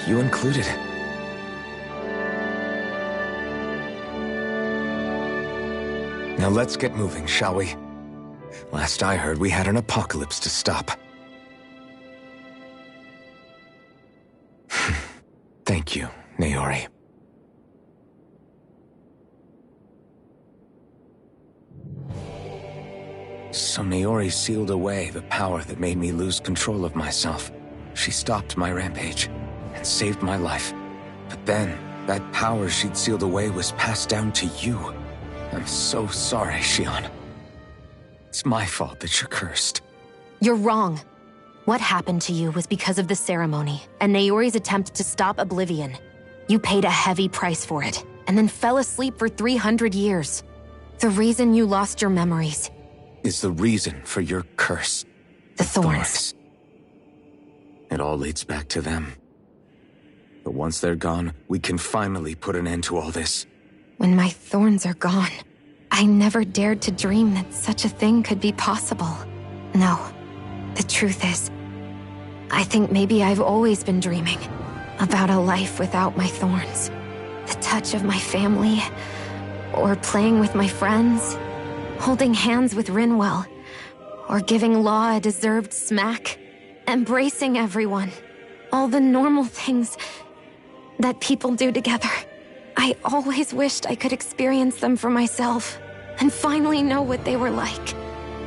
You included. Now let's get moving, shall we? Last I heard, we had an apocalypse to stop. Thank you, Naori. So Naori sealed away the power that made me lose control of myself. She stopped my rampage and saved my life. But then, that power she'd sealed away was passed down to you. I'm so sorry, Shion. It's my fault that you're cursed. You're wrong. What happened to you was because of the ceremony and Naori's attempt to stop Oblivion. You paid a heavy price for it, and then fell asleep for 300 years. The reason you lost your memories is the reason for your curse. The thorns. It all leads back to them. But once they're gone, we can finally put an end to all this. When my thorns are gone, I never dared to dream that such a thing could be possible. No, the truth is, I think maybe I've always been dreaming about a life without my thorns. The touch of my family, or playing with my friends, holding hands with Rinwell, or giving Law a deserved smack, embracing everyone. All the normal things that people do together. I always wished I could experience them for myself, and finally know what they were like.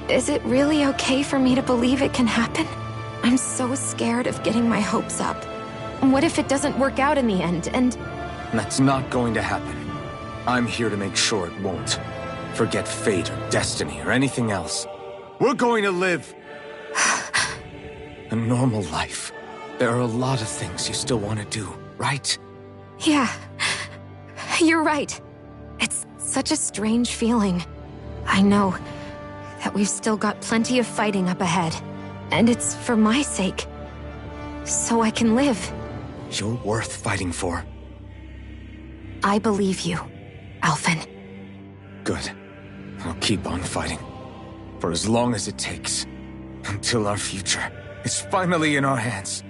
Is it really okay for me to believe it can happen? I'm so scared of getting my hopes up. What if it doesn't work out in the end, and... That's not going to happen. I'm here to make sure it won't. Forget fate or destiny or anything else. We're going to live a normal life. There are a lot of things you still want to do, right? Yeah, you're right. It's such a strange feeling. I know that we've still got plenty of fighting up ahead. And it's for my sake. So I can live. You're worth fighting for. I believe you, Alphen. Good. I'll keep on fighting. For as long as it takes. Until our future is finally in our hands.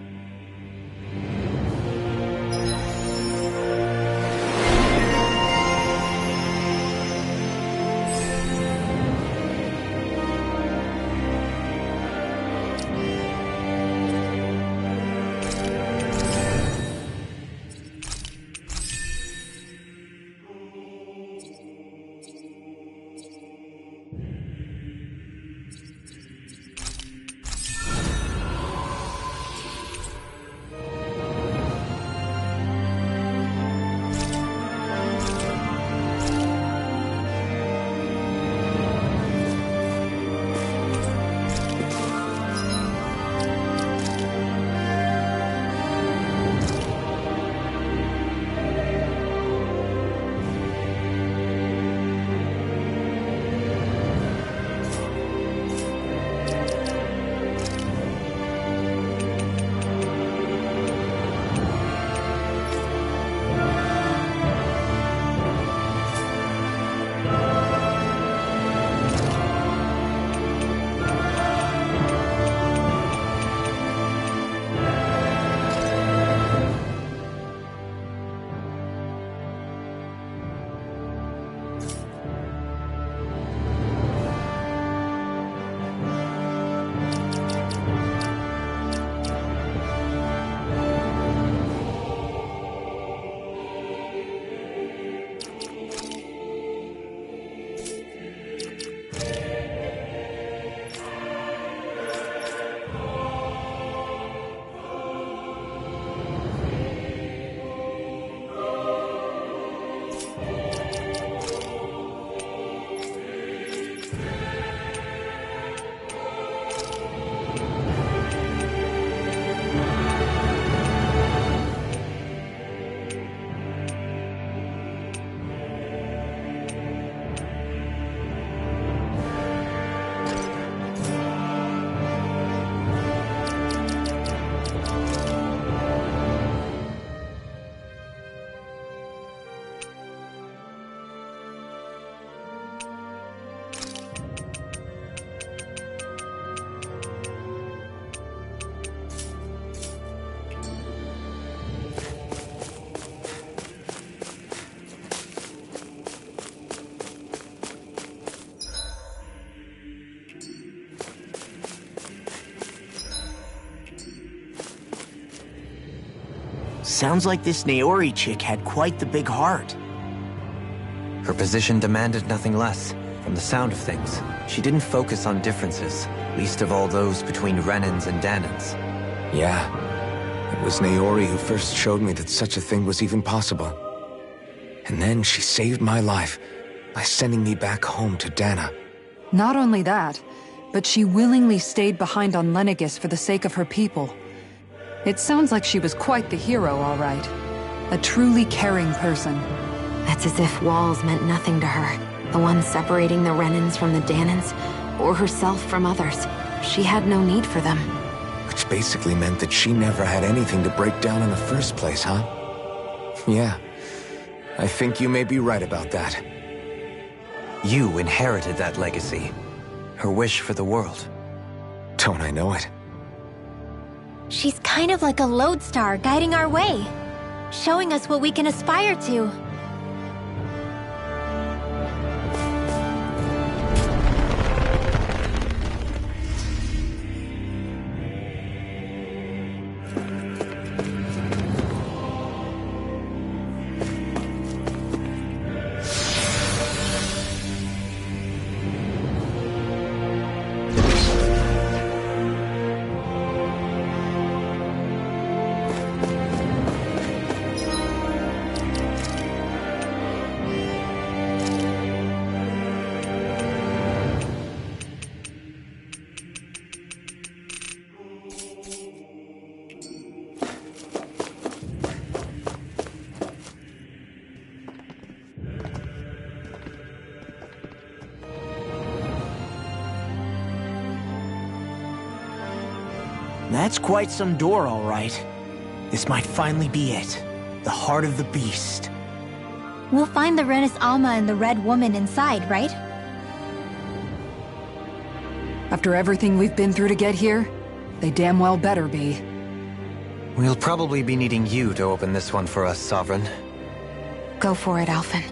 Sounds like this Naori chick had quite the big heart. Her position demanded nothing less. From the sound of things, she didn't focus on differences, least of all those between Renans and Danans. Yeah. It was Naori who first showed me that such a thing was even possible. And then she saved my life by sending me back home to Dana. Not only that, but she willingly stayed behind on Lenegis for the sake of her people. It sounds like she was quite the hero, all right. A truly caring person. That's as if walls meant nothing to her. The ones separating the Renans from the Danans, or herself from others. She had no need for them. Which basically meant that she never had anything to break down in the first place, huh? Yeah. I think you may be right about that. You inherited that legacy. Her wish for the world. Don't I know it? She's kind of like a lodestar guiding our way, showing us what we can aspire to. That's quite some door, all right. This might finally be it. The heart of the beast. We'll find the Renis Alma and the Red Woman inside, right? After everything we've been through to get here, they damn well better be. We'll probably be needing you to open this one for us, Sovereign. Go for it, Alphen.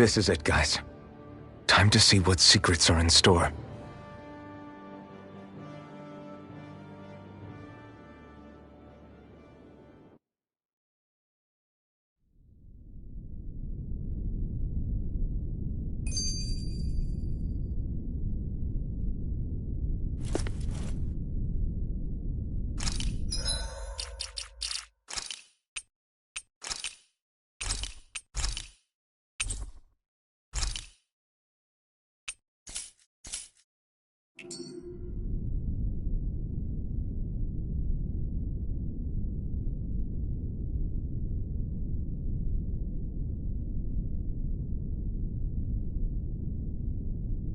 This is it, guys. Time to see what secrets are in store.